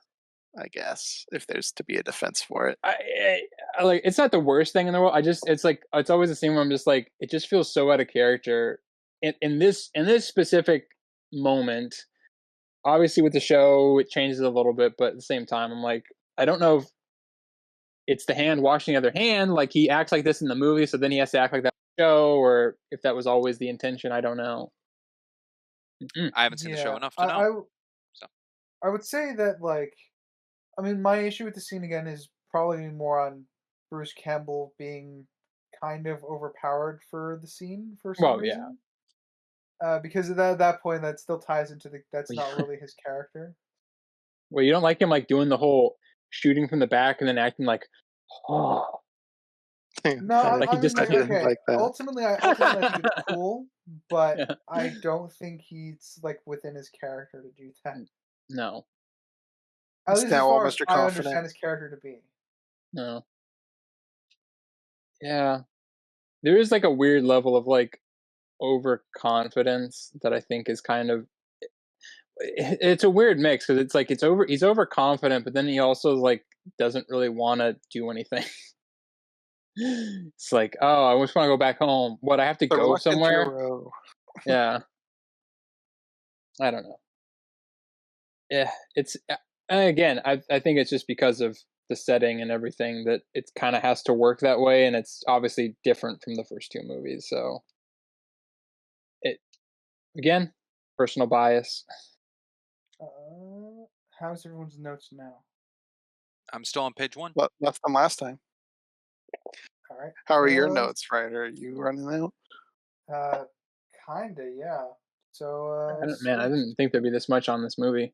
Speaker 5: I guess, if there's to be a defense for it.
Speaker 8: I like, it's not the worst thing in the world. It's always the same where I'm just like, it just feels so out of character in this specific moment. Obviously with the show it changes a little bit, but at the same time I'm like, I don't know if it's the hand washing the other hand, like he acts like this in the movie, so then he has to act like that in the show, or if that was always the intention, I don't know.
Speaker 6: I haven't seen the show enough to know.
Speaker 7: I would say that, like, I mean, my issue with the scene again is probably more on Bruce Campbell being kind of overpowered for the scene for some
Speaker 8: Well, yeah.
Speaker 7: reason. Because at that point, that still ties into that's
Speaker 8: Well,
Speaker 7: not really his character.
Speaker 8: Well, you don't like him like doing the whole shooting from the back and then acting like, oh.
Speaker 7: No,
Speaker 8: Like he
Speaker 7: I mean,
Speaker 8: just
Speaker 7: like,
Speaker 5: didn't
Speaker 7: okay.
Speaker 5: like that.
Speaker 7: Ultimately, I think it's cool, but
Speaker 8: Yeah.
Speaker 7: I don't think he's like within his character to do that.
Speaker 8: No,
Speaker 7: At
Speaker 5: It's
Speaker 7: least as
Speaker 5: now all
Speaker 7: far as
Speaker 5: Mr.
Speaker 7: I
Speaker 5: Confident.
Speaker 7: understand his character to be.
Speaker 8: no. Yeah. There is like a weird level of like overconfidence that I think is kind of, it's a weird mix because it's like he's overconfident, but then he also like doesn't really want to do anything. It's like, oh, I just want to go back home. What, I have to
Speaker 5: The
Speaker 8: go
Speaker 5: reluctant
Speaker 8: somewhere?
Speaker 5: hero.
Speaker 8: Yeah. I don't know. Yeah, it's again, I think it's just because of the setting and everything that it kind of has to work that way, and it's obviously different from the first two movies. So it, again, personal bias.
Speaker 7: How's everyone's notes now?
Speaker 6: I'm still on page 1.
Speaker 5: Less than last time.
Speaker 7: All right.
Speaker 5: How are your notes, Ryder? Are you running out?
Speaker 7: Kinda, yeah. So,
Speaker 8: I didn't think there'd be this much on this movie.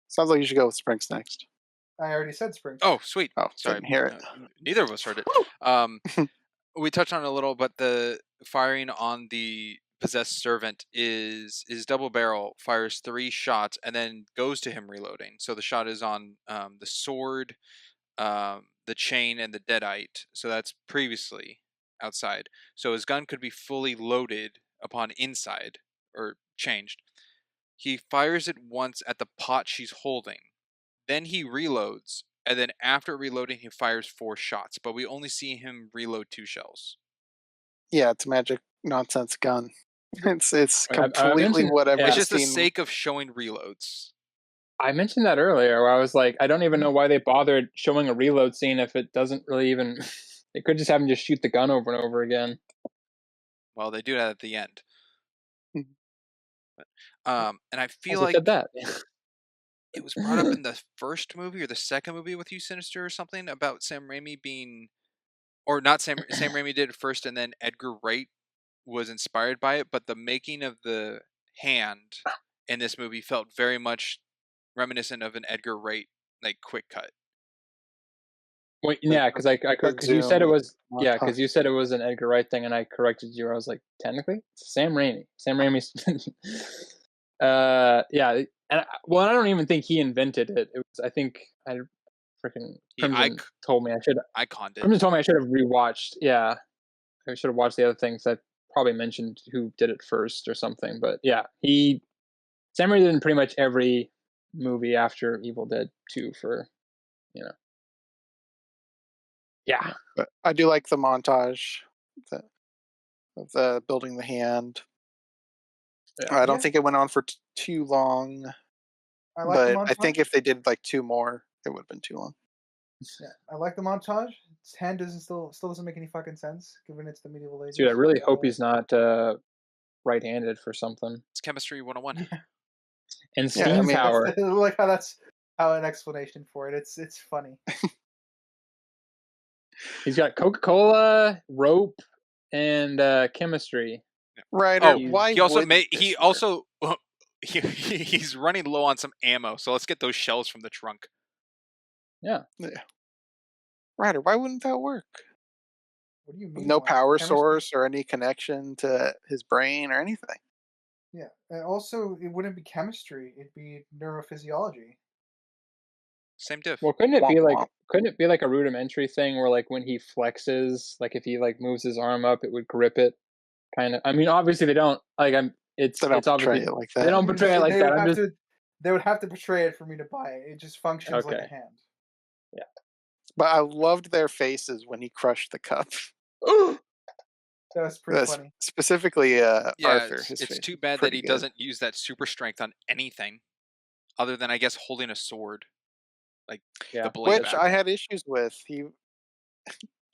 Speaker 5: Sounds like you should go with Sprinks next.
Speaker 7: I already said spring.
Speaker 6: Oh, sweet.
Speaker 5: Oh,
Speaker 6: Sorry.
Speaker 5: didn't hear it.
Speaker 6: Neither of us heard it. We touched on it a little, but the firing on the possessed servant is double barrel, fires 3 shots, and then goes to him reloading. So the shot is on the sword, the chain, and the deadite. So that's previously outside. So his gun could be fully loaded upon inside, or changed. He fires it once at the pot she's holding. Then he reloads, and then after reloading, he fires 4 shots. But we only see him reload 2 shells.
Speaker 5: Yeah, it's a magic nonsense gun. It's
Speaker 8: I
Speaker 5: completely
Speaker 8: mentioned-
Speaker 5: whatever.
Speaker 8: yeah.
Speaker 6: It's just the
Speaker 5: scene-
Speaker 6: sake of showing reloads.
Speaker 8: I mentioned that earlier, where I was like, I don't even know why they bothered showing a reload scene if it doesn't really even. They could just have him just shoot the gun over and over again.
Speaker 6: Well, they do that at the end.
Speaker 5: Mhm.
Speaker 6: But, and I feel
Speaker 8: Also
Speaker 6: like
Speaker 8: said that.
Speaker 6: it was brought up in the first movie or the second movie with you, Sinister, or something about Sam Raimi being, or not Sam Raimi did it first, and then Edgar Wright was inspired by it. But the making of the hand in this movie felt very much reminiscent of an Edgar Wright like quick cut.
Speaker 8: Wait, yeah, because because you said it was
Speaker 5: Zoom.
Speaker 8: because you said it was an Edgar Wright thing, and I corrected you. I was like, technically, it's Sam Raimi. Sam Raimi's. Yeah, and I don't even think he invented it. It was, I think, I freaking Crimson told me I should.
Speaker 6: Iconned it.
Speaker 8: Crimson told me I should have rewatched. Yeah, I should have watched the other things. I probably mentioned who did it first or something. But yeah, Sam Raimi did in pretty much every movie after Evil Dead 2 for, Yeah.
Speaker 5: But I do like the montage of the building the hand.
Speaker 8: Yeah.
Speaker 5: I don't think it went on for too long,
Speaker 7: I like the
Speaker 5: but I
Speaker 7: montage.
Speaker 5: think if they did like 2 more, it would have been too long.
Speaker 7: Yeah, I like the montage. His hand still doesn't make any fucking sense, given it's the medieval ages.
Speaker 8: Dude, I really hope he's not right-handed for something.
Speaker 6: It's chemistry 101.
Speaker 7: Yeah,
Speaker 8: And
Speaker 5: Yeah, I
Speaker 8: steam
Speaker 5: mean,
Speaker 8: power.
Speaker 7: I like how that's how an explanation for it. It's funny.
Speaker 8: He's got Coca-Cola, rope, and chemistry.
Speaker 5: Ryder,
Speaker 6: Oh,
Speaker 5: why
Speaker 6: he also
Speaker 5: wouldn't
Speaker 6: made.
Speaker 5: this
Speaker 6: He
Speaker 5: work?
Speaker 6: also he's running low on some ammo, so let's get those shells from the trunk.
Speaker 8: Yeah.
Speaker 5: Ryder, why wouldn't that work?
Speaker 7: What do you
Speaker 5: With
Speaker 7: mean?
Speaker 5: no
Speaker 7: why?
Speaker 5: power
Speaker 7: Chemistry-
Speaker 5: source or any connection to his brain or anything.
Speaker 7: Yeah, and also it wouldn't be chemistry; it'd be neurophysiology.
Speaker 6: Same diff.
Speaker 8: Well, couldn't it be like a rudimentary thing where like when he flexes, like if he like moves his arm up, it would grip it? Kind of. I mean, obviously they don't. Like it's
Speaker 5: They don't
Speaker 8: it's obviously
Speaker 5: portray it like
Speaker 8: they
Speaker 5: that.
Speaker 8: don't portray it like that. I'm just
Speaker 7: They would have to portray it for me to buy it. It just functions like
Speaker 8: Okay.
Speaker 7: a hand.
Speaker 5: But I loved their faces when he crushed the cup.
Speaker 7: That was pretty funny.
Speaker 5: Specifically,
Speaker 6: Yeah,
Speaker 5: Arthur.
Speaker 6: it's
Speaker 5: His face
Speaker 6: too
Speaker 5: was
Speaker 6: bad that
Speaker 5: pretty
Speaker 6: he
Speaker 5: good.
Speaker 6: doesn't use that super strength on anything, other than I guess holding a sword, like
Speaker 8: Yeah.
Speaker 6: the blade.
Speaker 5: Which
Speaker 6: back.
Speaker 5: I had issues with.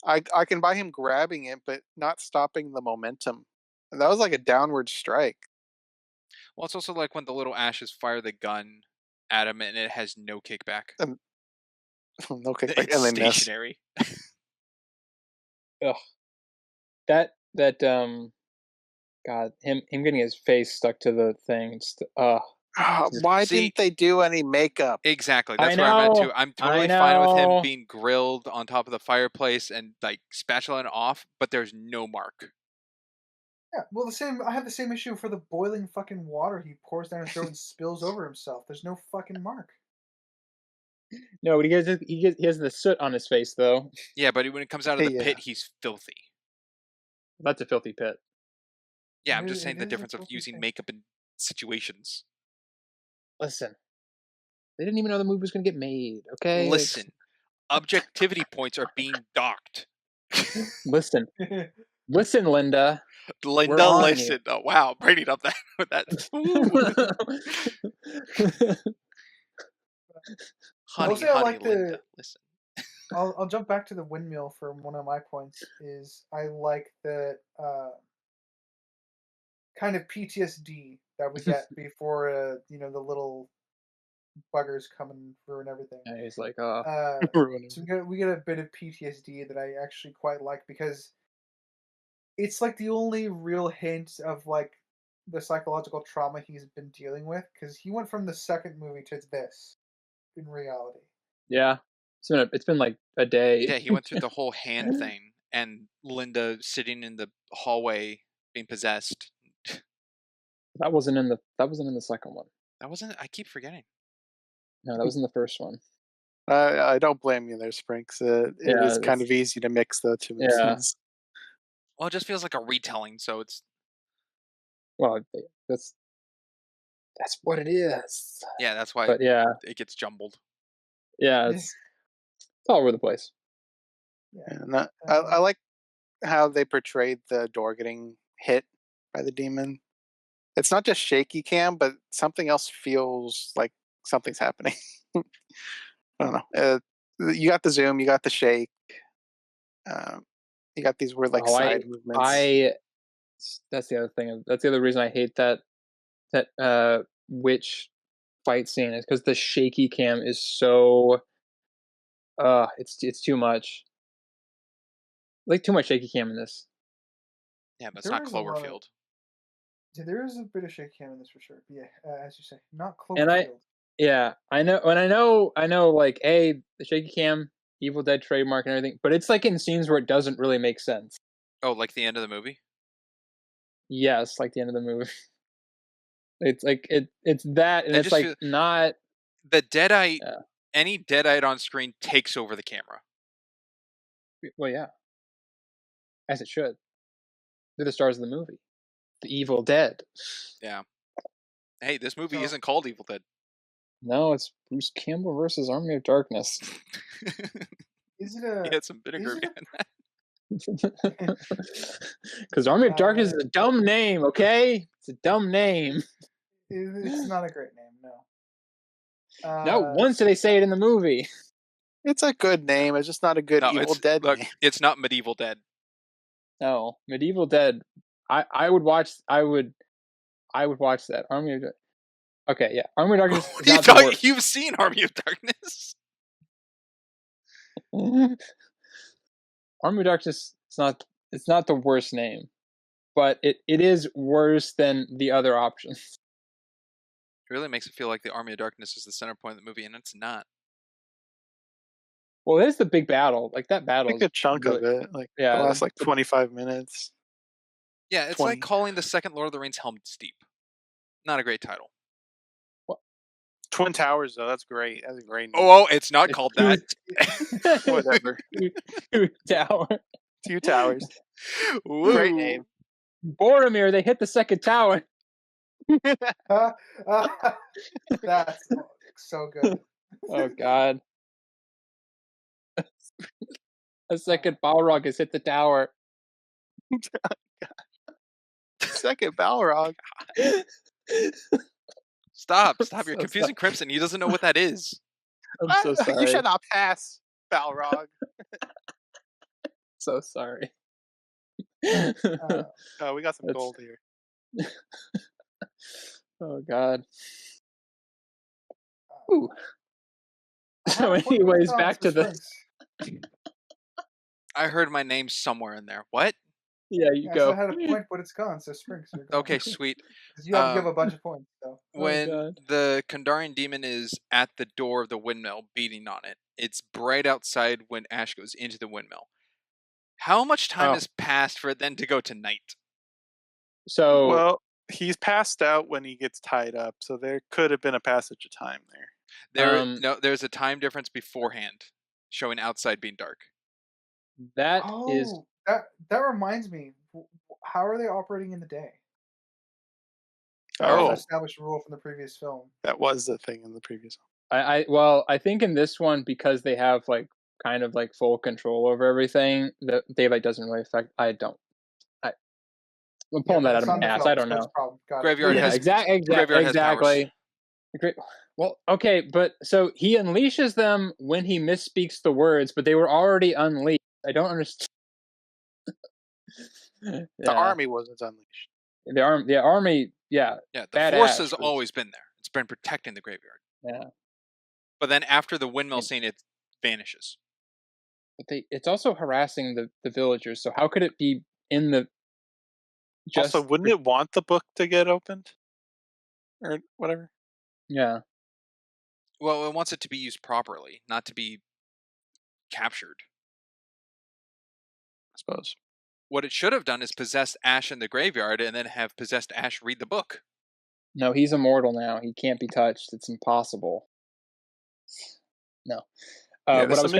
Speaker 5: I can buy him grabbing it, but not stopping the momentum. And that was like a downward strike.
Speaker 6: Well, it's also like when the little ashes fire the gun at him and it has no kickback.
Speaker 5: No kickback,
Speaker 6: It's
Speaker 5: and they miss.
Speaker 6: stationary.
Speaker 8: Ugh. That God, him getting his face stuck to the thing.
Speaker 5: Why
Speaker 6: See-
Speaker 5: didn't they do any makeup?
Speaker 6: Exactly.
Speaker 8: I
Speaker 6: That's what I meant
Speaker 8: know,
Speaker 6: to. I'm
Speaker 8: I
Speaker 6: totally fine with him
Speaker 8: know.
Speaker 6: being grilled on top of the fireplace and like spatulaing off, but there's no mark.
Speaker 7: Yeah, well, I have the same issue for the boiling fucking water he pours down his throat and spills over himself. There's no fucking mark.
Speaker 8: No, but he has the soot on his face though.
Speaker 6: Yeah, but when it comes out of the
Speaker 5: Yeah.
Speaker 6: pit, he's filthy.
Speaker 8: That's a filthy pit.
Speaker 6: Yeah,
Speaker 7: It
Speaker 6: I'm just
Speaker 7: is-
Speaker 6: saying
Speaker 7: it
Speaker 6: the
Speaker 7: is a
Speaker 6: difference of
Speaker 7: filthy
Speaker 6: using
Speaker 7: pit.
Speaker 6: makeup in situations.
Speaker 8: Listen, they didn't even know the movie was gonna get made. Okay,
Speaker 6: Listen, objectivity points are being docked.
Speaker 8: listen, Linda.
Speaker 6: Linda,
Speaker 8: on you.
Speaker 6: listen. Oh, wow, bringing up that with that. Honey,
Speaker 7: Mostly I
Speaker 6: honey,
Speaker 7: like the-
Speaker 6: Linda, listen.
Speaker 7: I'll jump back to the windmill for one of my points. Is I like that kind of PTSD that we get before the little buggers come and ruin everything.
Speaker 8: Yeah, he's like,
Speaker 5: Ruining
Speaker 7: So we get a bit of PTSD that I actually quite like because it's like the only real hint of like the psychological trauma he's been dealing with because he went from the second movie to this in reality.
Speaker 8: yeah. It's been like a day.
Speaker 6: Yeah, he went through the whole hand thing, and Linda sitting in the hallway being possessed.
Speaker 8: That wasn't in the second one.
Speaker 6: That wasn't. I keep forgetting.
Speaker 8: No, that was in the first one.
Speaker 5: I don't blame you there, Sprinks. It
Speaker 8: Yeah,
Speaker 5: is kind
Speaker 8: it's-
Speaker 5: of easy to mix the two
Speaker 8: Yeah.
Speaker 5: scenes.
Speaker 6: Well, it just feels like a retelling, so it's
Speaker 8: Well, that's what it is.
Speaker 6: yeah. That's why
Speaker 8: But yeah,
Speaker 6: it gets jumbled.
Speaker 8: yeah, it's all over the place.
Speaker 7: Yeah.
Speaker 5: And I like how they portrayed the door getting hit by the demon. It's not just shaky cam, but something else feels like something's happening. I don't know. You got the zoom, you got the shake. You got these weird like side movements.
Speaker 8: That's the other thing. That's the other reason I hate that witch fight scene is because the shaky cam is so. It's too much. Like too much shaky cam in this.
Speaker 6: Yeah, but it's
Speaker 7: There
Speaker 6: not
Speaker 7: is a lot of-
Speaker 6: Cloverfield.
Speaker 7: Yeah, there is a bit of shake cam in this for sure. But yeah, as you say, not
Speaker 8: And
Speaker 7: Cloverfield.
Speaker 8: Yeah, I know, and I know, like, the shaky cam, Evil Dead trademark and everything, but it's like in scenes where it doesn't really make sense.
Speaker 6: Oh, like the end of the movie.
Speaker 8: Yes, like the end of the movie. It's like it's that, and
Speaker 6: I
Speaker 8: it's
Speaker 6: just
Speaker 8: like
Speaker 6: feel-
Speaker 8: not.
Speaker 6: The Deadite.
Speaker 8: Yeah.
Speaker 6: Any Deadite on screen takes over the camera.
Speaker 8: Well, yeah, as it should. They're the stars of the movie, The Evil Dead.
Speaker 6: Yeah. Hey, this movie
Speaker 7: So-
Speaker 6: isn't called Evil Dead.
Speaker 8: No, it's Bruce Campbell versus Army of Darkness.
Speaker 7: Is it a?
Speaker 6: He had some vinegar
Speaker 7: is it a-
Speaker 6: behind that.
Speaker 8: Because Army of Darkness is a dumb name, okay? It's a dumb name.
Speaker 7: It's not a great name, no.
Speaker 8: Not once do they say it in the movie.
Speaker 5: It's a good name. It's just not a good
Speaker 6: No,
Speaker 5: Evil Dead
Speaker 6: look,
Speaker 5: name.
Speaker 6: it's not Medieval Dead.
Speaker 8: No, Medieval Dead. I would watch. I would watch that. Army of Okay, yeah. Army of Darkness is not the worst.
Speaker 6: You've seen Army of Darkness?
Speaker 8: Army of Darkness. It's not the worst name, but it is worse than the other options.
Speaker 6: It really makes it feel like the Army of Darkness is the center point of the movie, and it's not.
Speaker 8: Well, it is the big battle. Like that battle.
Speaker 5: A good chunk of it. Like
Speaker 8: yeah,
Speaker 5: the last 25 minutes.
Speaker 6: Yeah, it's
Speaker 5: 20.
Speaker 6: like calling the second Lord of the Rings Helm's Deep. Not a great title.
Speaker 5: Twin Towers, though, that's great. That's a great name.
Speaker 6: Oh, it's not called that.
Speaker 5: Whatever. Two Towers.
Speaker 6: Ooh.
Speaker 5: Great name.
Speaker 8: Boromir, they hit the second tower.
Speaker 7: That's so good.
Speaker 8: Oh God. A second Balrog has hit the tower.
Speaker 5: Second Balrog.
Speaker 6: Stop! You're
Speaker 8: so
Speaker 6: confusing
Speaker 8: sorry.
Speaker 6: Crimson. He doesn't know what that is.
Speaker 8: I'm so sorry.
Speaker 5: You should not pass, Balrog.
Speaker 8: So sorry.
Speaker 5: Oh, we got some gold here.
Speaker 8: Oh God. Ooh. So anyways, back to the...
Speaker 6: I heard my name somewhere in there. What?
Speaker 8: Yeah, you
Speaker 7: So
Speaker 8: go.
Speaker 7: I had a point, but it's gone. So Sprinks.
Speaker 6: Okay, sweet.
Speaker 7: 'Cause you have to give a bunch of points. So.
Speaker 6: When
Speaker 8: God.
Speaker 6: the Kandarian demon is at the door of the windmill beating on it, it's bright outside when Ash goes into the windmill. How much time has passed for it then to go to night?
Speaker 8: So
Speaker 5: well, he's passed out when he gets tied up, so there could have been a passage of time there.
Speaker 6: There's a time difference beforehand, showing outside being dark.
Speaker 8: That
Speaker 7: reminds me. How are they operating in the day?
Speaker 5: Oh,
Speaker 7: Established rule from the previous film.
Speaker 5: That was the thing in the previous
Speaker 8: one. I think in this one, because they have like kind of like full control over everything, the daylight doesn't really affect. I'm pulling that out of my ass. I don't know.
Speaker 6: Graveyard has
Speaker 8: exactly. Well, okay, but so he unleashes them when he misspeaks the words, but they were already unleashed. I don't understand.
Speaker 5: The army wasn't unleashed.
Speaker 8: The army, yeah.
Speaker 6: Yeah, the force has always been there. It's been protecting the graveyard.
Speaker 8: Yeah.
Speaker 6: But then after the windmill scene, it vanishes.
Speaker 8: But it's also harassing the villagers. So how could it be in the?
Speaker 5: Also, wouldn't it want the book to get opened, or whatever?
Speaker 8: Yeah.
Speaker 6: Well, it wants it to be used properly, not to be captured.
Speaker 5: I suppose.
Speaker 6: What it should have done is possess Ash in the graveyard and then have possessed Ash read the book.
Speaker 8: No, he's immortal now. He can't be touched. It's impossible. No. What I was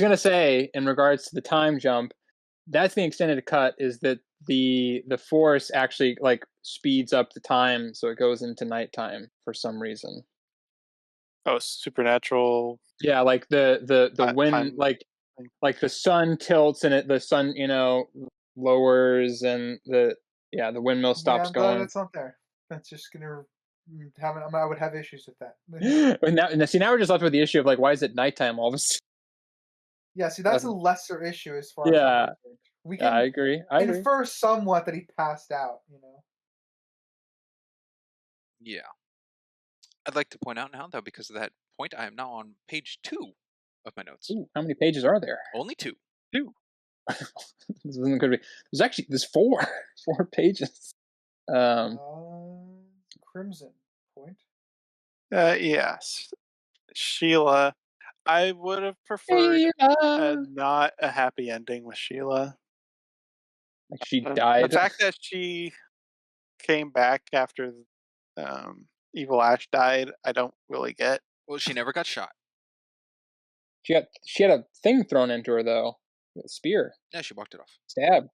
Speaker 8: going to say in regards to the time jump, that's the extended cut, is that the force actually like speeds up the time so it goes into nighttime for some reason.
Speaker 5: Oh, supernatural.
Speaker 8: Yeah, like the wind
Speaker 5: time.
Speaker 8: like the sun tilts and the sun, lowers and the windmill stops going.
Speaker 7: That's not there. That's just gonna have. I would have issues with that.
Speaker 8: Now we're just left with the issue of like, why is it nighttime all of a sudden?
Speaker 7: Yeah, see, that's a lesser issue as far as we can.
Speaker 8: I agree.
Speaker 7: Infer somewhat that he passed out.
Speaker 6: Yeah. I'd like to point out now, though, because of that point, I am now on page 2 of my notes.
Speaker 8: Ooh, how many pages are there?
Speaker 6: Only 2.
Speaker 8: This isn't going to be. There's 4 pages.
Speaker 7: Crimson point.
Speaker 5: Yes, Sheila. I would have preferred not a happy ending with Sheila.
Speaker 8: Like she died.
Speaker 5: The fact that she came back after Evil Ash died, I don't really get.
Speaker 6: Well, she never got shot.
Speaker 8: She had a thing thrown into her though, a spear.
Speaker 6: Yeah, she walked it off.
Speaker 8: Stab.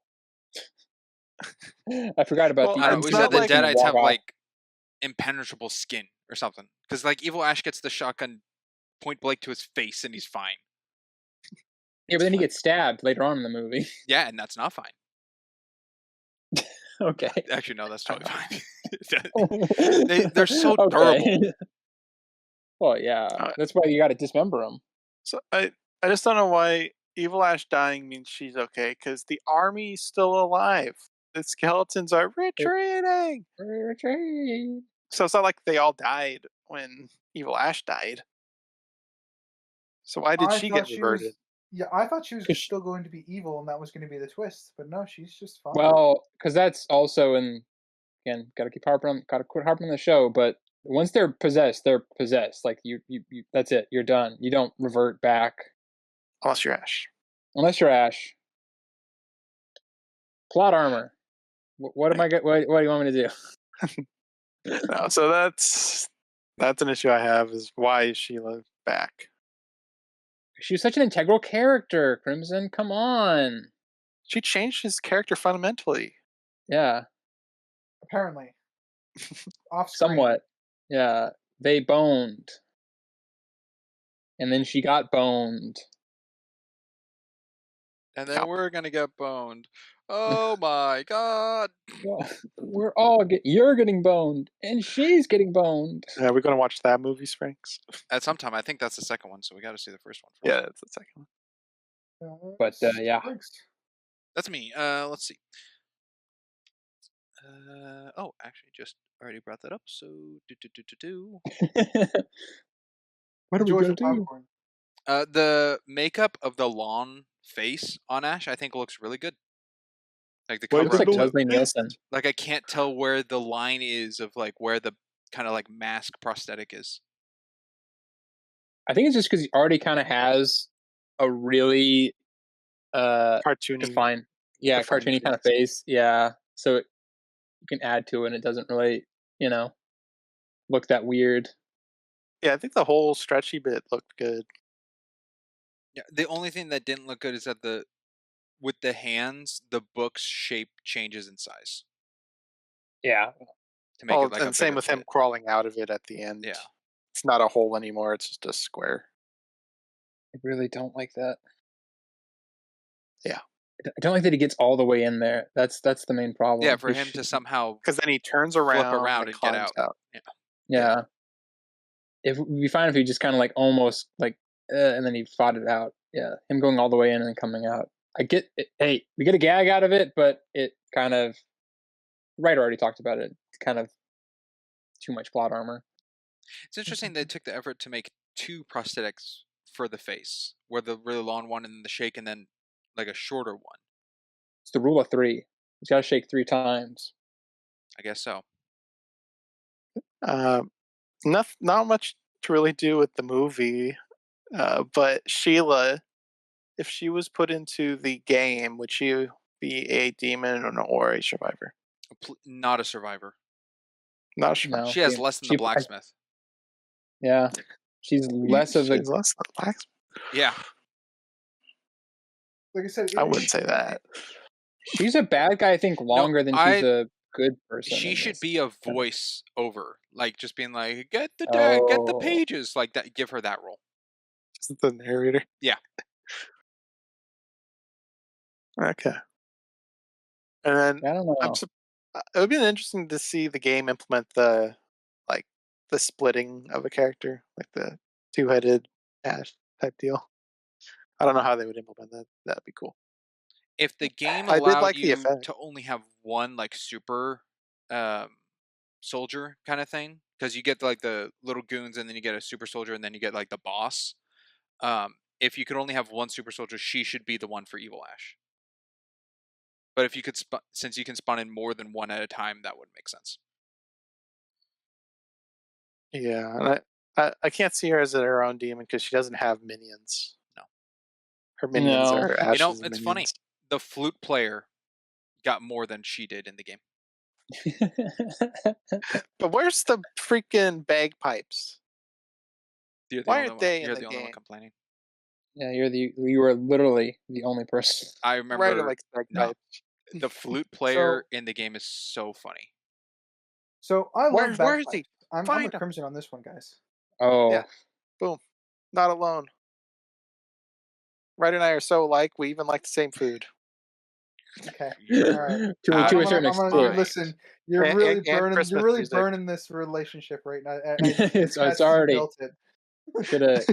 Speaker 8: I forgot about
Speaker 6: we said the Deadites have like impenetrable skin or something, because like Evil Ash gets the shotgun point blank to his face and he's fine.
Speaker 8: Yeah, but then he gets stabbed later on in the movie.
Speaker 6: Yeah, and that's not fine.
Speaker 8: Okay.
Speaker 6: Actually, no, that's totally fine. They're so durable.
Speaker 8: Well, yeah, that's why you got to dismember them.
Speaker 5: So I just don't know why Evil Ash dying means she's okay, because the army's still alive. The skeletons are retreating.
Speaker 8: Retreat.
Speaker 5: So it's not like they all died when Evil Ash died. So why did
Speaker 7: I
Speaker 5: she
Speaker 7: thought
Speaker 5: get
Speaker 7: she
Speaker 5: reverted?
Speaker 7: was. Yeah, I thought she was
Speaker 8: 'Cause
Speaker 7: still going to be evil, and that was going to be the twist. But no, she's just fine.
Speaker 8: Well, because that's also again, gotta quit harping on the show. But once they're possessed, they're possessed. Like you, that's it. You're done. You don't revert back
Speaker 5: Unless you're Ash.
Speaker 8: unless you're Ash. Plot armor. What am I? What do you want me to do?
Speaker 5: No, so that's an issue I have, is why is Sheila back?
Speaker 8: She was such an integral character, Crimson. Come on.
Speaker 5: She changed his character fundamentally.
Speaker 8: Yeah,
Speaker 7: Apparently, off screen.
Speaker 8: somewhat. Yeah, they boned, and then she got boned.
Speaker 6: And then we're gonna get boned. Oh my god!
Speaker 8: Well, you're getting boned, and she's getting boned.
Speaker 5: Are we going to watch that movie, Sprinks?
Speaker 6: At some time, I think that's the second one, so we got to see the first one first.
Speaker 5: Yeah, that's the second one.
Speaker 8: But yeah,
Speaker 6: That's me. Let's see. Oh, actually, just already brought that up. So do.
Speaker 8: What are we
Speaker 7: Enjoy
Speaker 8: gonna
Speaker 7: some
Speaker 8: do?
Speaker 7: popcorn.
Speaker 6: The makeup of the lawn face on Ash, I think, looks really good. Like the
Speaker 8: What
Speaker 6: cover
Speaker 8: looks like
Speaker 6: up to it.
Speaker 8: Leslie Nielsen.
Speaker 6: Like I can't tell where the line is of like where the kind of like mask prosthetic is.
Speaker 8: I think it's just because he already kind of has a really
Speaker 5: Cartoony.
Speaker 8: defined
Speaker 5: defined
Speaker 8: cartoony kind of face. Yeah, so you can add to it, and it doesn't really, look that weird.
Speaker 5: Yeah, I think the whole stretchy bit looked good.
Speaker 6: Yeah, the only thing that didn't look good is that with the hands, the book's shape changes in size
Speaker 8: Yeah,
Speaker 6: to make it like a
Speaker 5: and same
Speaker 6: bigger
Speaker 5: with him
Speaker 6: fit.
Speaker 5: crawling out of it at the end.
Speaker 6: Yeah.
Speaker 5: It's not a hole anymore, it's just a square.
Speaker 8: I really don't like that.
Speaker 5: Yeah.
Speaker 8: I don't like that he gets all the way in there. That's the main problem.
Speaker 6: Yeah, for him to somehow
Speaker 5: Because then he turns
Speaker 6: flip
Speaker 5: around,
Speaker 6: and get
Speaker 5: climbs
Speaker 6: out.
Speaker 8: Yeah. If it'd be fine if he just kind of like almost like, and then he fought it out. Yeah, him going all the way in and then coming out. I get it. Hey, we get a gag out of it, but it kind of, writer already talked about it. It's kind of too much plot armor.
Speaker 6: It's interesting they took the effort to make 2 prosthetics for the face, where the really long one and then the shake, and then like a shorter one.
Speaker 8: It's the rule of 3. He's got to shake 3 times.
Speaker 6: I guess so.
Speaker 5: Not much to really do with the movie, but Sheila, if she was put into the game, would she be a demon or a survivor?
Speaker 6: Not a survivor.
Speaker 5: Not a survivor.
Speaker 8: No,
Speaker 6: She has less than the blacksmith.
Speaker 8: Yeah, she's less of a.
Speaker 5: She's less than blacksmith.
Speaker 6: Yeah.
Speaker 7: Like I said,
Speaker 5: I wouldn't say that.
Speaker 8: She's a bad guy, I think, longer than she's a good person.
Speaker 6: She should be a voice over, like just being like, get the
Speaker 8: Oh.
Speaker 6: pages, like that. Give her that role.
Speaker 5: Just the narrator.
Speaker 6: Yeah.
Speaker 5: Okay. And then
Speaker 8: I don't know.
Speaker 5: it would be interesting to see the game implement the splitting of a character, like the 2-headed Ash type deal. I don't know how they would implement that. That'd be cool.
Speaker 6: If the game
Speaker 5: I did
Speaker 6: allowed
Speaker 5: like the
Speaker 6: you
Speaker 5: effect.
Speaker 6: to only have one like super soldier kind of thing, because you get like the little goons and then you get a super soldier and then you get like the boss. If you could only have one super soldier, she should be the one for Evil Ash. But if you could, since you can spawn in more than one at a time, that would make sense.
Speaker 5: Yeah, and I can't see her as her own demon because she doesn't have minions.
Speaker 6: No.
Speaker 5: Her minions are Ash's
Speaker 6: it's
Speaker 5: minions.
Speaker 6: funny. The flute player got more than she did in the game.
Speaker 5: But where's the freaking bagpipes? Why aren't they in
Speaker 6: You're
Speaker 5: the
Speaker 6: the only one
Speaker 5: game?
Speaker 6: complaining.
Speaker 8: Yeah, you are literally the only person.
Speaker 6: I remember.
Speaker 5: Writer likes bagpipes.
Speaker 6: The flute player in the game is so funny.
Speaker 7: So I love
Speaker 5: Where is he?
Speaker 7: I'm
Speaker 5: Find
Speaker 7: with
Speaker 5: him.
Speaker 7: Crimson on this one, guys.
Speaker 8: Oh,
Speaker 5: Yeah. Boom. Not alone. Writer and I are so alike. We even like the same food.
Speaker 7: Okay. All right.
Speaker 8: to a certain extent.
Speaker 7: Listen, you're
Speaker 5: And-
Speaker 7: really
Speaker 5: and
Speaker 7: burning.
Speaker 5: Christmas
Speaker 7: You're really
Speaker 5: music.
Speaker 7: burning this relationship right now.
Speaker 8: It's
Speaker 7: As
Speaker 8: already-
Speaker 7: built it.
Speaker 8: Should have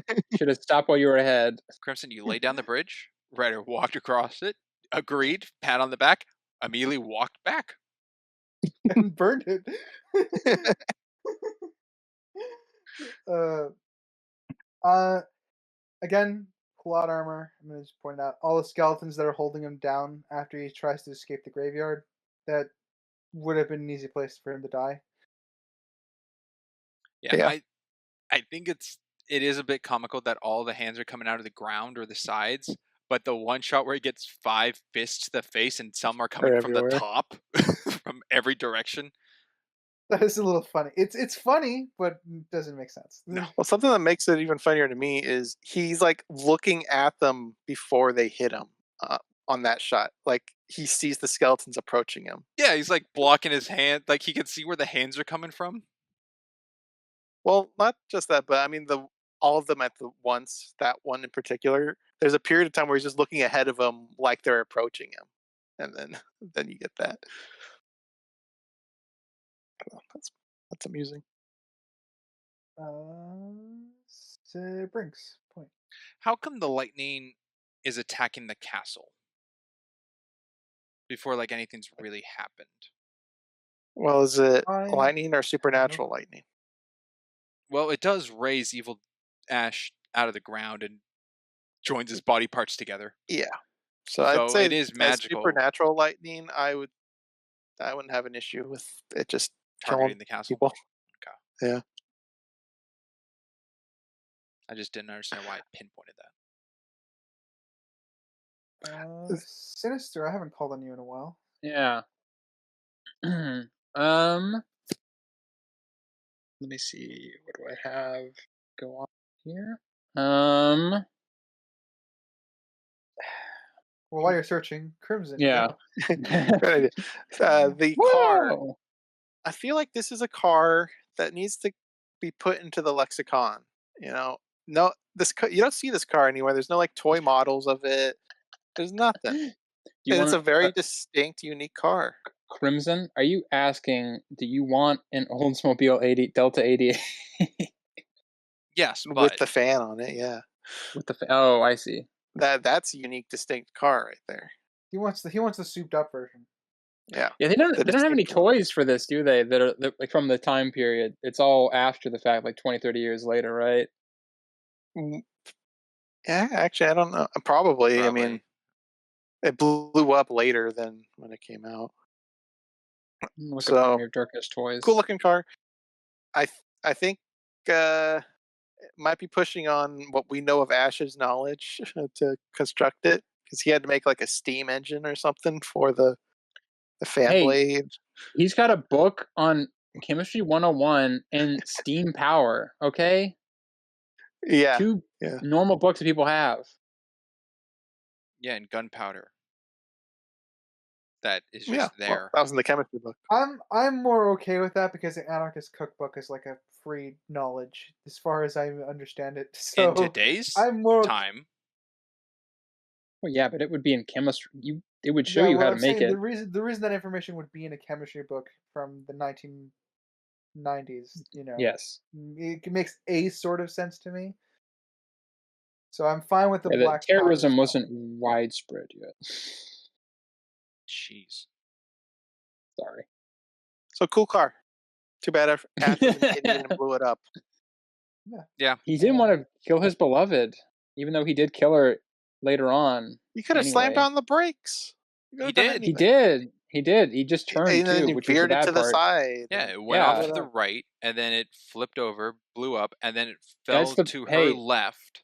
Speaker 8: stopped while you were ahead.
Speaker 6: Crimson, you laid down the bridge. Ryder walked across it, agreed, pat on the back, immediately walked back.
Speaker 7: And burned it. Again, plot armor. I'm gonna just point out all the skeletons that are holding him down after he tries to escape the graveyard. That would have been an easy place for him to die.
Speaker 6: Yeah. I think it is a bit comical that all the hands are coming out of the ground or the sides, but the one shot where he gets 5 fists to the face and some are coming from the
Speaker 5: everywhere.
Speaker 6: top, from every direction.
Speaker 7: That is a little funny. It's funny, but it doesn't make sense.
Speaker 6: No.
Speaker 5: Well, something that makes it even funnier to me is he's like looking at them before they hit him on that shot. Like he sees the skeletons approaching him.
Speaker 6: Yeah, he's like blocking his hand, like he can see where the hands are coming from.
Speaker 5: Well, not just that, but I mean all of them at the once. That one in particular. There's a period of time where he's just looking ahead of them like they're approaching him, and then you get that. I don't know, that's amusing.
Speaker 7: Brinks point.
Speaker 6: How come the lightning is attacking the castle before like anything's really happened?
Speaker 5: Well, is it
Speaker 7: I
Speaker 5: lightning or supernatural lightning?
Speaker 6: Well, it does raise evil Ash out of the ground and joins his body parts together.
Speaker 5: Yeah. So
Speaker 6: So
Speaker 5: I'd say
Speaker 6: it is
Speaker 5: as
Speaker 6: magical.
Speaker 5: supernatural lightning, I wouldn't have an issue with it just
Speaker 6: Targeting
Speaker 5: killing
Speaker 6: the castle.
Speaker 5: people.
Speaker 6: Okay.
Speaker 5: Yeah.
Speaker 6: I just didn't understand why it pinpointed that.
Speaker 7: Sinister, I haven't called on you in a while.
Speaker 8: Yeah. Let me see. What do I have go on here?
Speaker 7: Well, while you're searching, Crimson.
Speaker 8: Yeah.
Speaker 5: Good idea. The car.
Speaker 8: Whoa!
Speaker 5: I feel like this is a car that needs to be put into the lexicon. You know, no, you don't see this car anywhere. There's no like toy models of it. There's nothing. It's a very distinct, unique car.
Speaker 8: Crimson, are you asking? Do you want an Oldsmobile Delta 88
Speaker 6: Yes,
Speaker 5: with
Speaker 6: but
Speaker 5: the fan on it? Yeah,
Speaker 8: with the? Oh, I see.
Speaker 5: that's a unique, distinct car right there.
Speaker 7: He wants the souped up version.
Speaker 5: Yeah.
Speaker 8: Yeah, they don't have any
Speaker 5: distinct one.
Speaker 8: toys for this, do they? That are like from the time period. It's all after the fact, like 20, 30 years later, right?
Speaker 5: Yeah, actually, I don't know. Probably. I mean, it blew up later than when it came out.
Speaker 8: Look
Speaker 5: So,
Speaker 8: at Army of Darkness toys.
Speaker 5: Cool looking car. I think it might be pushing on what we know of Ash's knowledge to construct it, because he had to make like a steam engine or something for the fan blade.
Speaker 8: He's got a book on Chemistry 101 and steam power. Okay.
Speaker 5: Yeah.
Speaker 8: Two normal books that people have.
Speaker 6: Yeah, and gunpowder. That is just there.
Speaker 5: Well, that was in the chemistry book.
Speaker 7: I'm more okay with that because the Anarchist Cookbook is like a free knowledge as far as I understand it. So
Speaker 6: in today's time.
Speaker 8: Well, yeah, but it would be in chemistry. It would show you how to make it.
Speaker 7: The reason that information would be in a chemistry book from the 1990s, you know.
Speaker 8: Yes.
Speaker 7: It makes a sort of sense to me. So I'm fine with the black.
Speaker 8: Terrorism wasn't widespread yet.
Speaker 6: Jeez.
Speaker 8: Sorry.
Speaker 5: So cool car. Too bad Ash was an idiot and blew it up.
Speaker 6: Yeah.
Speaker 8: He didn't want to kill his beloved, even though he did kill her later on.
Speaker 5: You could have slammed on the brakes.
Speaker 6: He did.
Speaker 8: He did. He just turned
Speaker 5: and then he veered it to the side.
Speaker 6: Yeah, it went off to the right, and then it flipped over, blew up, and then it fell to her left,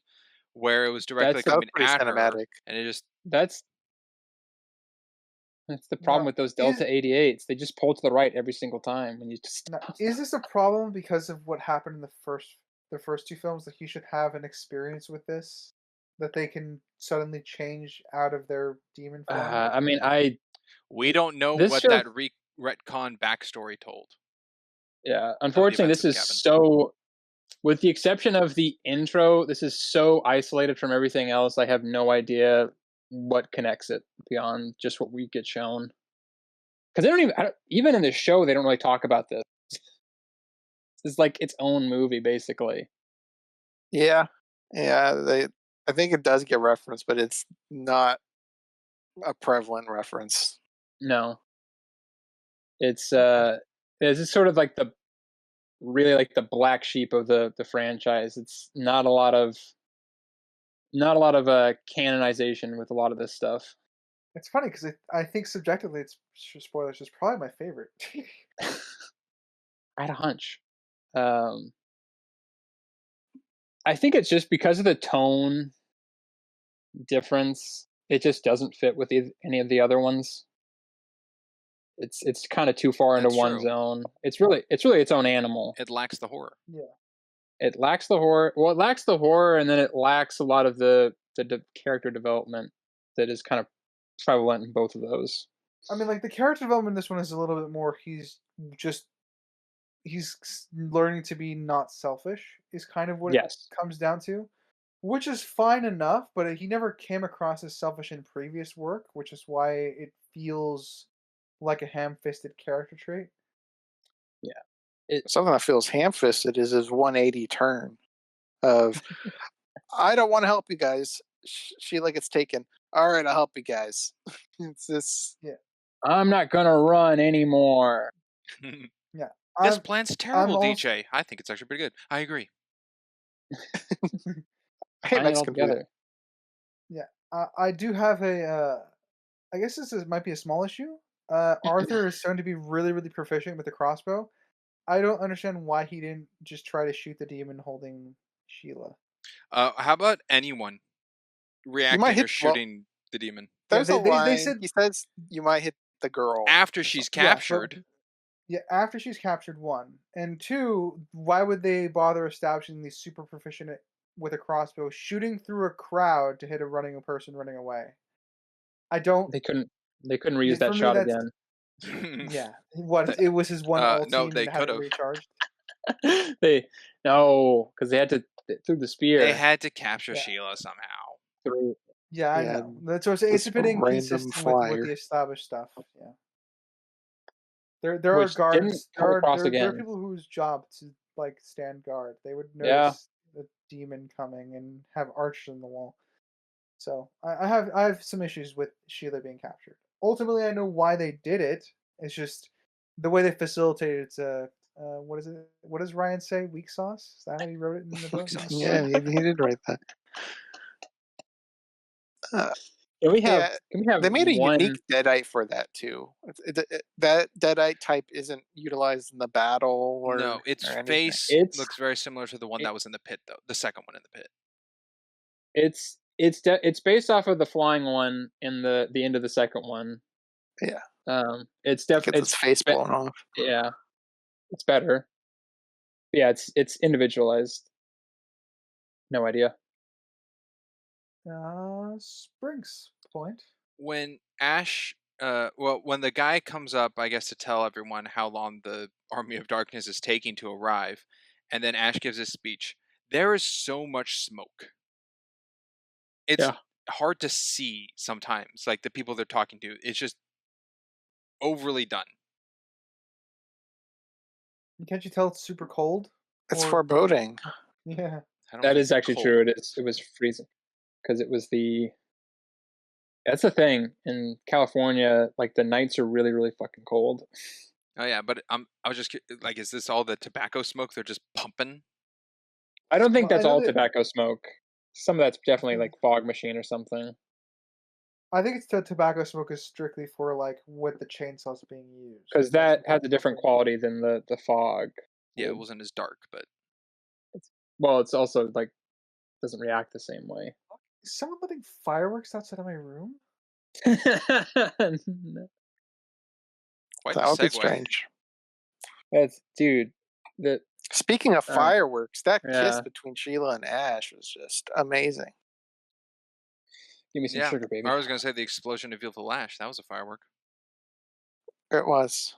Speaker 6: where it was directly coming at her. And it just
Speaker 8: That's the problem with those Delta 88s. They just pull to the right every single time when you just.
Speaker 7: Now, is this a problem because of what happened in the first two films, that he should have an experience with this, that they can suddenly change out of their demon form?
Speaker 8: I mean,
Speaker 6: we don't know what that retcon backstory told.
Speaker 8: Yeah, unfortunately, this is so. With the exception of the intro, this is so isolated from everything else. I have no idea what connects it beyond just what we get shown. Because they don't even in the show, they don't really talk about this. It's like its own movie, basically.
Speaker 5: Yeah, I think it does get referenced, but it's not a prevalent reference.
Speaker 8: No, it's just sort of like the really like the black sheep of the franchise. It's not a lot of canonization with a lot of this stuff.
Speaker 7: It's funny because I think subjectively, spoilers, is probably my favorite.
Speaker 8: I had a hunch. I think it's just because of the tone difference. It just doesn't fit with any of the other ones. It's kind of too far into
Speaker 6: That's
Speaker 8: one
Speaker 6: true.
Speaker 8: zone. It's really its own animal.
Speaker 6: It lacks the horror.
Speaker 7: Yeah.
Speaker 8: It lacks the horror. Well, it lacks the horror, and then it lacks a lot of the character development that is kind of prevalent in both of those.
Speaker 7: I mean, like the character development in this one is a little bit more. He's learning to be not selfish. Is kind of what
Speaker 8: Yes.
Speaker 7: it comes down to, which is fine enough. But he never came across as selfish in previous work, which is why it feels like a ham-fisted character trait.
Speaker 8: Yeah.
Speaker 5: Something that feels ham-fisted is his 180 turn of, I don't want to help you guys. Sheila gets taken. All right, I'll help you guys. It's this.
Speaker 7: Yeah.
Speaker 8: I'm not gonna run anymore.
Speaker 7: Yeah.
Speaker 6: This plan's terrible,
Speaker 7: also-
Speaker 6: DJ. I think it's actually pretty good. I agree.
Speaker 5: Hey,
Speaker 8: Tying it all
Speaker 5: Mexican food.
Speaker 8: together.
Speaker 7: Yeah. I do have a. I guess might be a small issue. Arthur is shown to be really, really proficient with the crossbow. I don't understand why he didn't just try to shoot the demon holding Sheila.
Speaker 6: How about anyone reacting
Speaker 5: hit-
Speaker 6: or shooting the demon
Speaker 5: There's
Speaker 7: Yeah,
Speaker 5: a
Speaker 7: they
Speaker 5: line.
Speaker 7: said-
Speaker 5: He says you might hit the girl.
Speaker 6: after she's captured?
Speaker 7: Yeah, after she's captured, one. And two, why would they bother establishing these super proficient with a crossbow shooting through a crowd to hit a person running away? I don't.
Speaker 8: They couldn't reuse
Speaker 7: For
Speaker 8: that
Speaker 7: me,
Speaker 8: shot
Speaker 7: that's-
Speaker 8: again.
Speaker 7: Yeah. What? It was his one ulti
Speaker 6: no,
Speaker 7: and
Speaker 6: they
Speaker 7: had it
Speaker 6: could've.
Speaker 7: recharged.
Speaker 8: Because they had to through the spear.
Speaker 6: They had to capture
Speaker 7: Yeah.
Speaker 6: Sheila somehow.
Speaker 8: through.
Speaker 7: Yeah, I
Speaker 5: Yeah,
Speaker 7: know. That's what I'm saying. It's a
Speaker 5: this
Speaker 7: bit
Speaker 5: random
Speaker 7: inconsistent with
Speaker 5: flyer.
Speaker 7: the established stuff. Yeah. There are
Speaker 8: Which didn't
Speaker 7: guards.
Speaker 8: come across
Speaker 7: There are
Speaker 8: again.
Speaker 7: people whose job to like stand guard. They would
Speaker 8: Yeah.
Speaker 7: notice a demon coming and have archers in the wall. So I have some issues with Sheila being captured. Ultimately, I know why they did it. It's just the way they facilitated it's what is it? What does Ryan say? Weak sauce? Is that how you wrote it in the book?
Speaker 6: sauce.
Speaker 5: Yeah, he did write that.
Speaker 8: Can we have?
Speaker 5: Yeah,
Speaker 8: Can we have?
Speaker 5: They made a
Speaker 8: one,
Speaker 5: unique deadite for that too. That deadite type isn't utilized in the battle or
Speaker 6: No, its
Speaker 5: or anything.
Speaker 6: face
Speaker 8: It's-
Speaker 6: looks very similar to the one that was in the pit, though. The second one in the pit.
Speaker 8: It's based off of the flying one in the end of the second one.
Speaker 5: Yeah.
Speaker 8: It's
Speaker 5: Gets
Speaker 8: definitely
Speaker 5: its face blown off.
Speaker 8: yeah, it's better. Yeah, it's individualized. No idea.
Speaker 7: Spring's point.
Speaker 6: When Ash, when the guy comes up, I guess to tell everyone how long the Army of Darkness is taking to arrive, and then Ash gives his speech. There is so much smoke. It's
Speaker 8: Yeah.
Speaker 6: hard to see sometimes, like the people they're talking to. It's just overly done.
Speaker 7: Can't you tell it's super cold?
Speaker 5: It's
Speaker 7: Or-
Speaker 5: foreboding.
Speaker 7: Yeah.
Speaker 6: I don't
Speaker 8: That
Speaker 6: think
Speaker 8: is actually
Speaker 6: cold.
Speaker 8: true. It was freezing because it was the. That's the thing in California. Like the nights are really, really fucking cold.
Speaker 6: Oh yeah, but I was just like, is this all the tobacco smoke they're just pumping?
Speaker 8: I don't think
Speaker 7: Well, I
Speaker 8: that's
Speaker 7: know
Speaker 8: all
Speaker 7: that-
Speaker 8: tobacco smoke. Some of that's definitely like fog machine or something.
Speaker 7: I think it's the tobacco smoke is strictly for like with the chainsaws being used.
Speaker 8: Because that has a different quality than the fog.
Speaker 6: Yeah, it
Speaker 8: would.
Speaker 6: wasn't as dark, but
Speaker 8: Well, it's also like doesn't react the same way.
Speaker 7: Is someone letting fireworks outside of my room?
Speaker 6: quite
Speaker 5: That
Speaker 6: the
Speaker 5: would be
Speaker 6: segue.
Speaker 5: strange.
Speaker 8: That's dude. The
Speaker 5: Speaking of fireworks, that kiss
Speaker 8: yeah.
Speaker 5: between Sheila and Ash was just amazing.
Speaker 8: give me some
Speaker 6: Yeah,
Speaker 8: sugar, baby.
Speaker 6: I was gonna say the explosion of the lash. That was a firework.
Speaker 5: It was.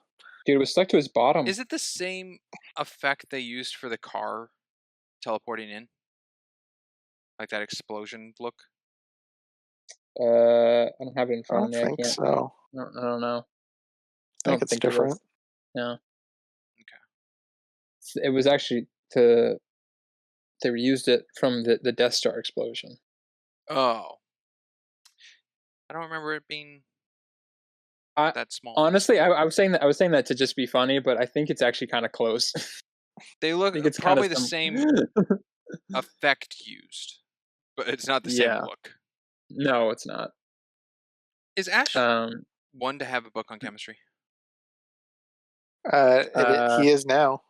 Speaker 8: Dude, it was stuck to his bottom.
Speaker 6: Is it the same effect they used for the car teleporting in? Like that explosion look?
Speaker 8: I don't have it in
Speaker 5: I
Speaker 8: front
Speaker 5: don't
Speaker 8: of me.
Speaker 5: think
Speaker 8: I can't.
Speaker 5: so.
Speaker 8: I don't know.
Speaker 5: I think it's
Speaker 8: it
Speaker 5: different.
Speaker 8: was. No.
Speaker 6: Okay.
Speaker 8: It was actually to They reused it from the Death Star explosion.
Speaker 6: Oh, I don't remember it being that small.
Speaker 8: Honestly, I was saying that to just be funny, but I think it's actually kind of close.
Speaker 6: They look
Speaker 8: think it's
Speaker 6: probably
Speaker 8: kinda
Speaker 6: the same effect used, but it's not the same
Speaker 8: Yeah.
Speaker 6: look.
Speaker 8: No, it's not.
Speaker 6: Is Ash
Speaker 8: Um,
Speaker 6: one to have a book on chemistry?
Speaker 5: He is now.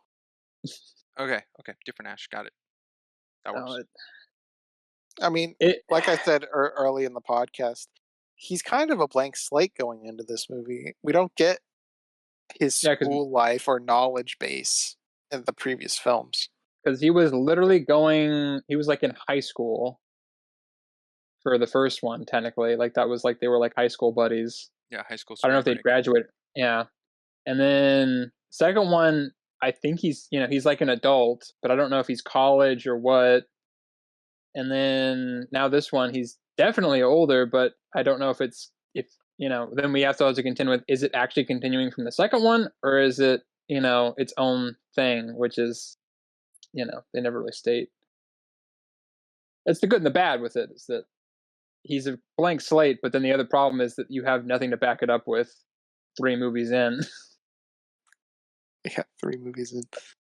Speaker 6: Okay, different Ash. Got it. That works.
Speaker 5: I mean,
Speaker 8: It-
Speaker 5: like I said early in the podcast, he's kind of a blank slate going into this movie. We don't get his
Speaker 8: Yeah, 'cause-
Speaker 5: school life or knowledge base in the previous films.
Speaker 8: because he was literally he was like in high school for the first one, technically. Like that was like they were like high school buddies.
Speaker 6: Yeah, high school.
Speaker 8: I don't know if
Speaker 6: spring
Speaker 8: they'd
Speaker 6: break.
Speaker 8: graduate. Yeah. And then second one, I think he's like an adult, but I don't know if he's college or what. And then now this one, he's definitely older, but I don't know if then we have to also contend with, is it actually continuing from the second one, or is it, its own thing, which is, they never really state. That's the good and the bad with it, is that he's a blank slate, but then the other problem is that you have nothing to back it up with 3 movies in.
Speaker 5: Yeah, 3 movies in.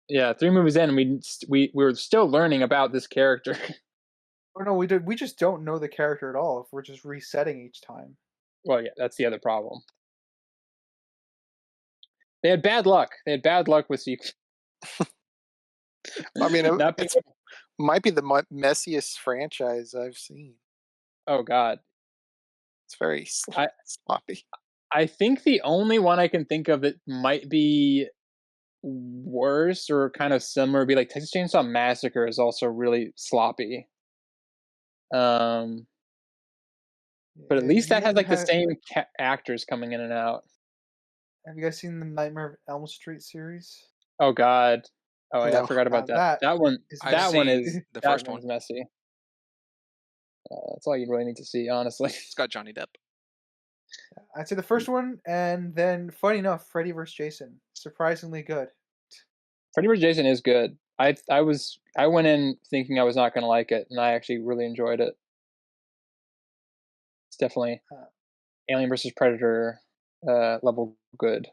Speaker 8: Yeah, 3 movies in, we're still learning about this character.
Speaker 7: Or no, we just don't know the character at all if we're just resetting each time.
Speaker 8: Well, yeah, that's the other problem. They had bad luck. With sequels.
Speaker 5: I mean,
Speaker 8: Not
Speaker 5: it might be the messiest franchise I've seen.
Speaker 8: Oh God,
Speaker 5: It's very sloppy.
Speaker 8: I think the only one I can think of that might be worse or kind of similar would be like Texas Chainsaw Massacre is also really sloppy. But at least that has like the same actors coming in and out.
Speaker 7: Have you guys seen the Nightmare of Elm Street series?
Speaker 8: Oh God. Oh, yeah,
Speaker 5: No.
Speaker 8: I forgot about that. That one.
Speaker 6: I've seen the first
Speaker 8: one's
Speaker 6: one.
Speaker 8: messy. That's all you really need to see, honestly.
Speaker 6: It's got Johnny Depp.
Speaker 7: I'd say the first one, and then funny enough, Freddy vs. Jason, surprisingly good.
Speaker 8: Freddy vs. Jason is good. I went in thinking I was not going to like it, and I actually really enjoyed it. It's definitely Alien vs. Predator level good.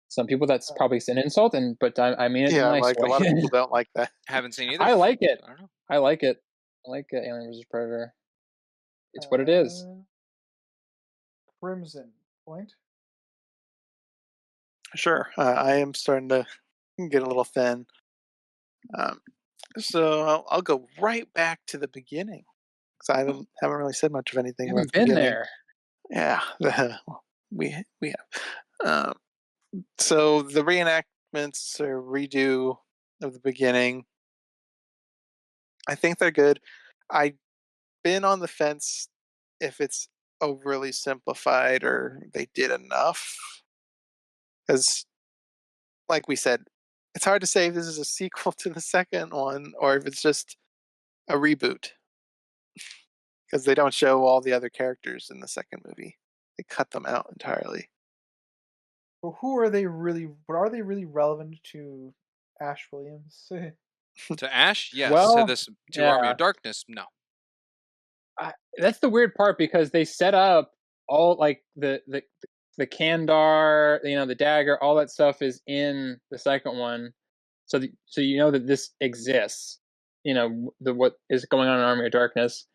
Speaker 8: Some people that's probably an insult, but I mean it in a nice
Speaker 5: like
Speaker 8: way.
Speaker 5: a lot of people don't like that.
Speaker 6: Haven't seen either.
Speaker 8: I like it.
Speaker 6: I don't know.
Speaker 8: I like it. I like Alien vs. Predator. It's what it is.
Speaker 7: Crimson Point.
Speaker 5: Sure, I am starting to get a little thin. So I'll go right back to the beginning because I haven't really said much of anything.
Speaker 8: You
Speaker 5: about
Speaker 8: haven't
Speaker 5: the
Speaker 8: been
Speaker 5: beginning.
Speaker 8: there.
Speaker 5: Yeah, we have. So the reenactments or redo of the beginning, I think they're good. I've been on the fence if it's overly simplified or they did enough. Because, like we said, it's hard to say if this is a sequel to the second one or if it's just a reboot. Because they don't show all the other characters in the second movie. They cut them out entirely.
Speaker 7: But who are they really? But are they really relevant to Ash Williams?
Speaker 6: To Ash, yes.
Speaker 8: Well,
Speaker 6: to Army of Darkness, no.
Speaker 8: That's the weird part because they set up all like the Kandar, the dagger, all that stuff is in the second one, so that this exists. What is going on in Army of Darkness.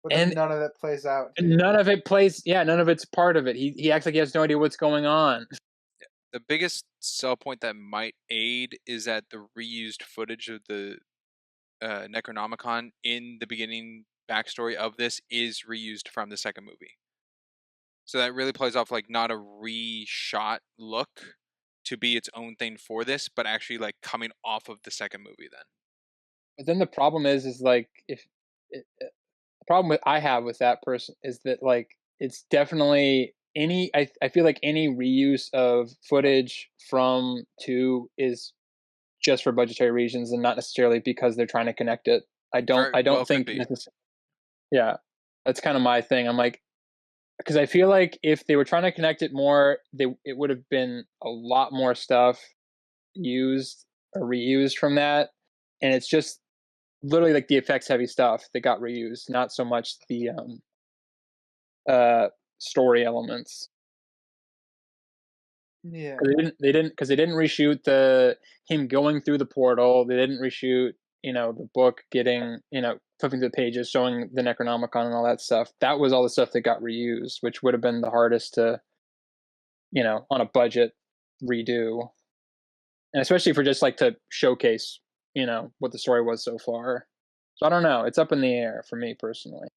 Speaker 7: But then none of that plays out.
Speaker 8: None of it plays. Yeah, none of it's part of it. He acts like he has no idea what's going on.
Speaker 6: The biggest sell point that might aid is that the reused footage of the Necronomicon in the beginning backstory of this is reused from the second movie. So that really plays off like not a reshot look to be its own thing for this, but actually like coming off of the second movie then.
Speaker 8: But then the problem is like the problem I have with that person is that like it's definitely I feel like any reuse of footage from 2 is just for budgetary reasons and not necessarily because they're trying to connect it. I don't think yeah, that's kind of my thing. I'm like, because I feel like if they were trying to connect it more, it would have been a lot more stuff used reused from that, and it's just literally like the effects heavy stuff that got reused, not so much the story elements.
Speaker 7: Yeah.
Speaker 8: They didn't reshoot him going through the portal. They didn't reshoot, the book getting, flipping through the pages, showing the Necronomicon and all that stuff. That was all the stuff that got reused, which would have been the hardest to, on a budget redo. And especially for just like to showcase, what the story was so far. So I don't know. It's up in the air for me personally.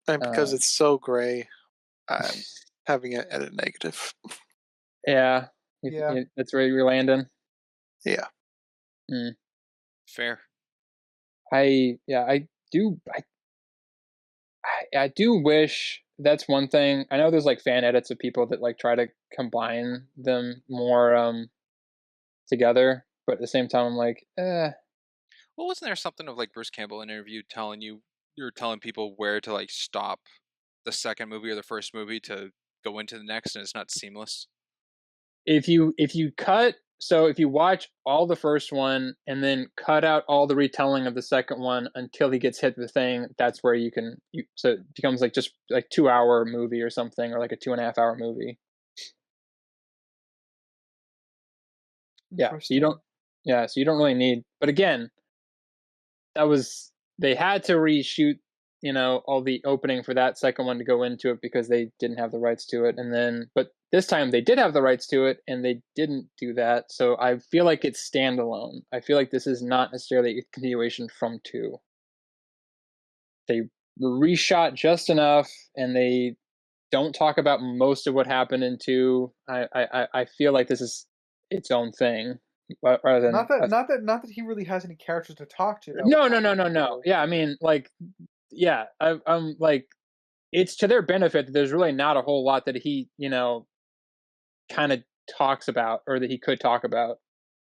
Speaker 5: And because it's so gray, I'm having it at a negative.
Speaker 8: Yeah.
Speaker 7: Yeah.
Speaker 8: That's where you're landing.
Speaker 5: Yeah.
Speaker 6: Fair.
Speaker 8: I do wish. That's one thing. I know there's like fan edits of people that like try to combine them more together, but at the same time I'm like,
Speaker 6: Well, wasn't there something of like Bruce Campbell in an interview you're telling people where to like stop the second movie or the first movie to go into the next, and it's not seamless?
Speaker 8: if you watch all the first one and then cut out all the retelling of the second one until he gets hit with the thing, that's where so it becomes like just like 2-hour movie or something, or like a 2.5-hour movie. So you don't really need, but again, they had to reshoot, all the opening for that second one to go into it because they didn't have the rights to it. But this time they did have the rights to it and they didn't do that. So I feel like it's standalone. I feel like this is not necessarily a continuation from 2. They reshot just enough and they don't talk about most of what happened in 2. I feel like this is its own thing. Rather than
Speaker 7: not that he really has any characters to talk to.
Speaker 8: No. Yeah, I mean, like, yeah, I'm like, it's to their benefit that there's really not a whole lot that he, kind of talks about or that he could talk about.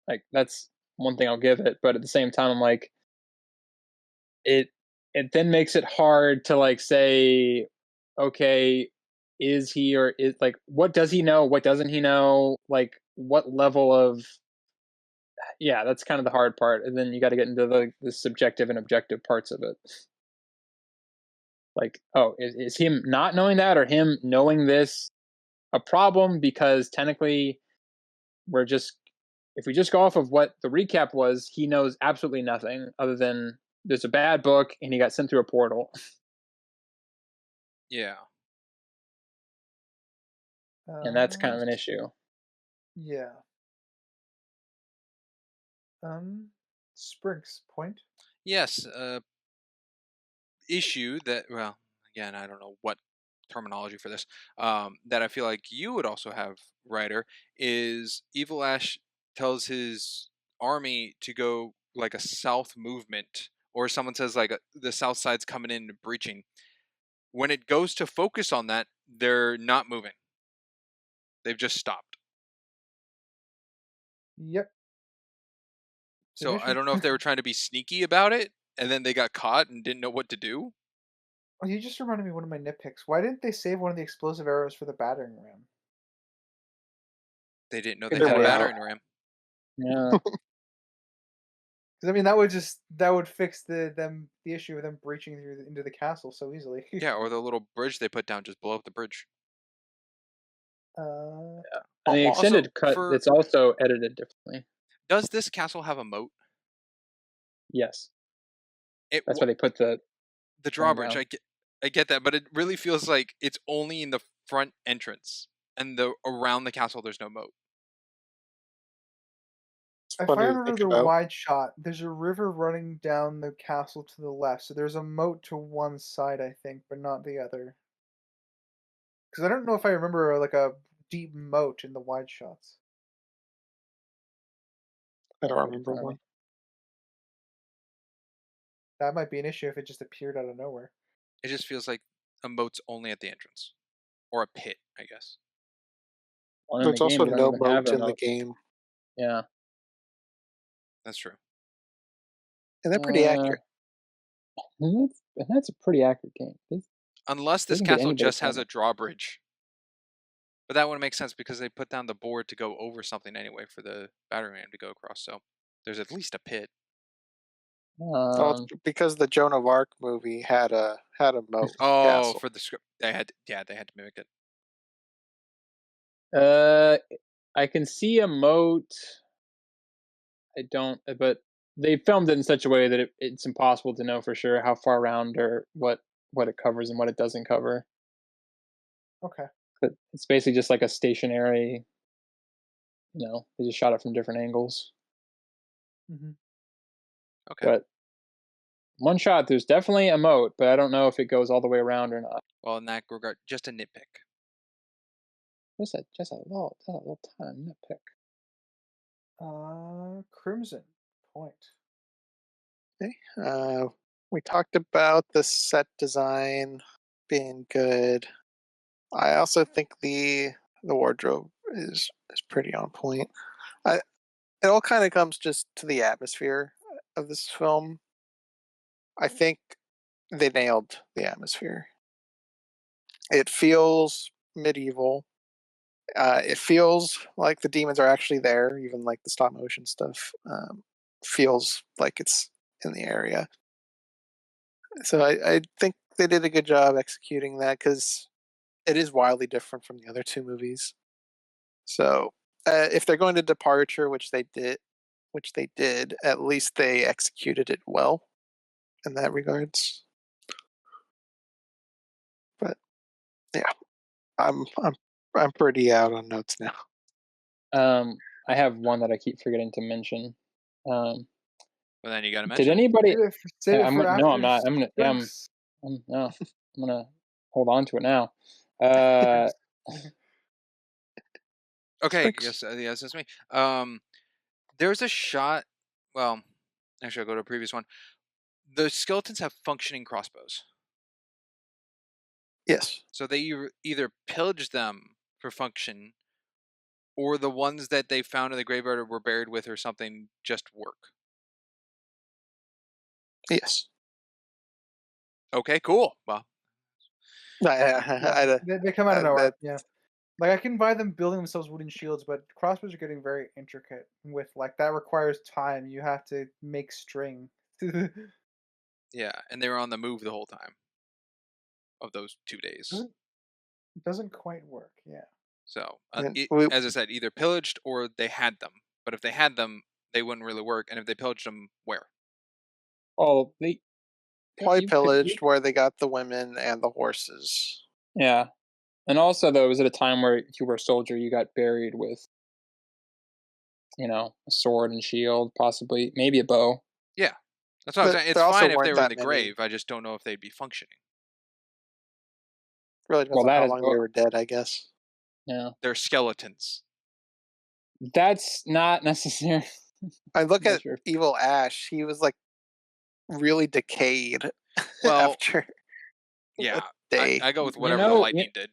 Speaker 8: Like, that's one thing I'll give it, but at the same time, I'm like, it then makes it hard to like say, okay, is he or is like, what does he know? What doesn't he know? Like, what level of that's kind of the hard part, and then you got to get into the subjective and objective parts of it. Like, oh, is him not knowing that or him knowing this a problem? Because technically, if we just go off of what the recap was, he knows absolutely nothing other than there's a bad book and he got sent through a portal.
Speaker 6: Yeah.
Speaker 8: And that's kind of an issue.
Speaker 7: Yeah. Spriggs point.
Speaker 6: Yes. Issue that, well, again, I don't know what terminology for this, that I feel like you would also have, writer, is Evil Ash tells his army to go like a south movement, or someone says like the south side's coming in and breaching. When it goes to focus on that, they're not moving. They've just stopped.
Speaker 7: Yep.
Speaker 6: So I don't know if they were trying to be sneaky about it, and then they got caught and didn't know what to do.
Speaker 7: Oh, you just reminded me of one of my nitpicks. Why didn't they save one of the explosive arrows for the battering ram?
Speaker 6: They didn't know they had a battering ram.
Speaker 8: Yeah.
Speaker 7: Because I mean, that would fix the issue of them breaching into the castle so easily.
Speaker 6: Yeah, or the little bridge they put down, just blow up the bridge.
Speaker 8: And the extended cut, it's also edited differently.
Speaker 6: Does this castle have a moat?
Speaker 8: Yes. That's why they put the
Speaker 6: drawbridge. I get that, but it really feels like it's only in the front entrance, and around the castle there's no moat.
Speaker 7: If I remember the wide shot, there's a river running down the castle to the left, so there's a moat to one side, I think, but not the other. Because I don't know if I remember like a deep moat in the wide shots.
Speaker 5: I don't remember one.
Speaker 7: That might be an issue if it just appeared out of nowhere.
Speaker 6: It just feels like a moat's only at the entrance, or a pit, I guess.
Speaker 5: There's also no moat in the game.
Speaker 8: Yeah.
Speaker 6: That's true.
Speaker 5: And they're pretty accurate.
Speaker 8: And that's a pretty accurate game.
Speaker 6: Unless this castle just has a drawbridge. But that wouldn't make sense because they put down the board to go over something anyway for the battering ram to go across. So there's at least a pit.
Speaker 5: Well, it's because the Joan of Arc movie had a moat
Speaker 6: Oh,
Speaker 5: castle.
Speaker 6: for the script, they had to mimic it.
Speaker 8: I can see a moat. I don't, but they filmed it in such a way that it's impossible to know for sure how far around or what it covers and what it doesn't cover.
Speaker 7: Okay.
Speaker 8: But it's basically just like a stationary. They just shot it from different angles.
Speaker 7: Mm-hmm.
Speaker 6: Okay.
Speaker 8: But one shot, there's definitely a moat, but I don't know if it goes all the way around or not.
Speaker 6: Well, in that regard, just a nitpick.
Speaker 8: Just a little tiny nitpick.
Speaker 7: Crimson point.
Speaker 5: Okay. We talked about the set design being good. I also think the wardrobe is pretty on point. It all kind of comes just to the atmosphere of this film. I think they nailed the atmosphere. It feels medieval. It feels like the demons are actually there, even like the stop motion stuff feels like it's in the area. So I think they did a good job executing that because it is wildly different from the other two movies. So if they're going to departure, which they did, at least they executed it well in that regards. But yeah, I'm pretty out on notes now.
Speaker 8: I have one that I keep forgetting to mention.
Speaker 6: Well, then you got to mention.
Speaker 8: Did anybody?
Speaker 7: Save it for after
Speaker 8: no, I'm not. I'm gonna. I'm gonna hold on to it now.
Speaker 6: Okay, yes, that's me. There's a shot. Well, actually, I'll go to a previous one. The skeletons have functioning crossbows.
Speaker 5: Yes.
Speaker 6: So they either pillaged them for function, or the ones that they found in the graveyard or were buried with or something just work.
Speaker 5: Yes.
Speaker 6: Okay, cool. Well,
Speaker 7: They come out of nowhere. Yeah. Like I can buy them building themselves wooden shields, but crossbows are getting very intricate. With like that requires time. You have to make string.
Speaker 6: yeah, and they were on the move the whole time of those 2 days.
Speaker 7: Doesn't quite work. Yeah.
Speaker 6: So, as I said, either pillaged or they had them. But if they had them, they wouldn't really work. And if they pillaged them, where?
Speaker 8: Oh, they
Speaker 5: probably pillaged where they got the women and the horses.
Speaker 8: Yeah. And also, though, it was at a time where if you were a soldier, you got buried with, a sword and shield, possibly, maybe a bow.
Speaker 6: Yeah. That's what I'm saying. It's fine if they were in the grave. I just don't know if they'd be functioning.
Speaker 5: Really depends on how long they were dead, I guess.
Speaker 8: Yeah.
Speaker 6: They're skeletons.
Speaker 8: That's not necessary.
Speaker 5: I look at Evil Ash. He was like really decayed after
Speaker 6: yeah,
Speaker 5: day.
Speaker 6: I go with whatever the lightning did.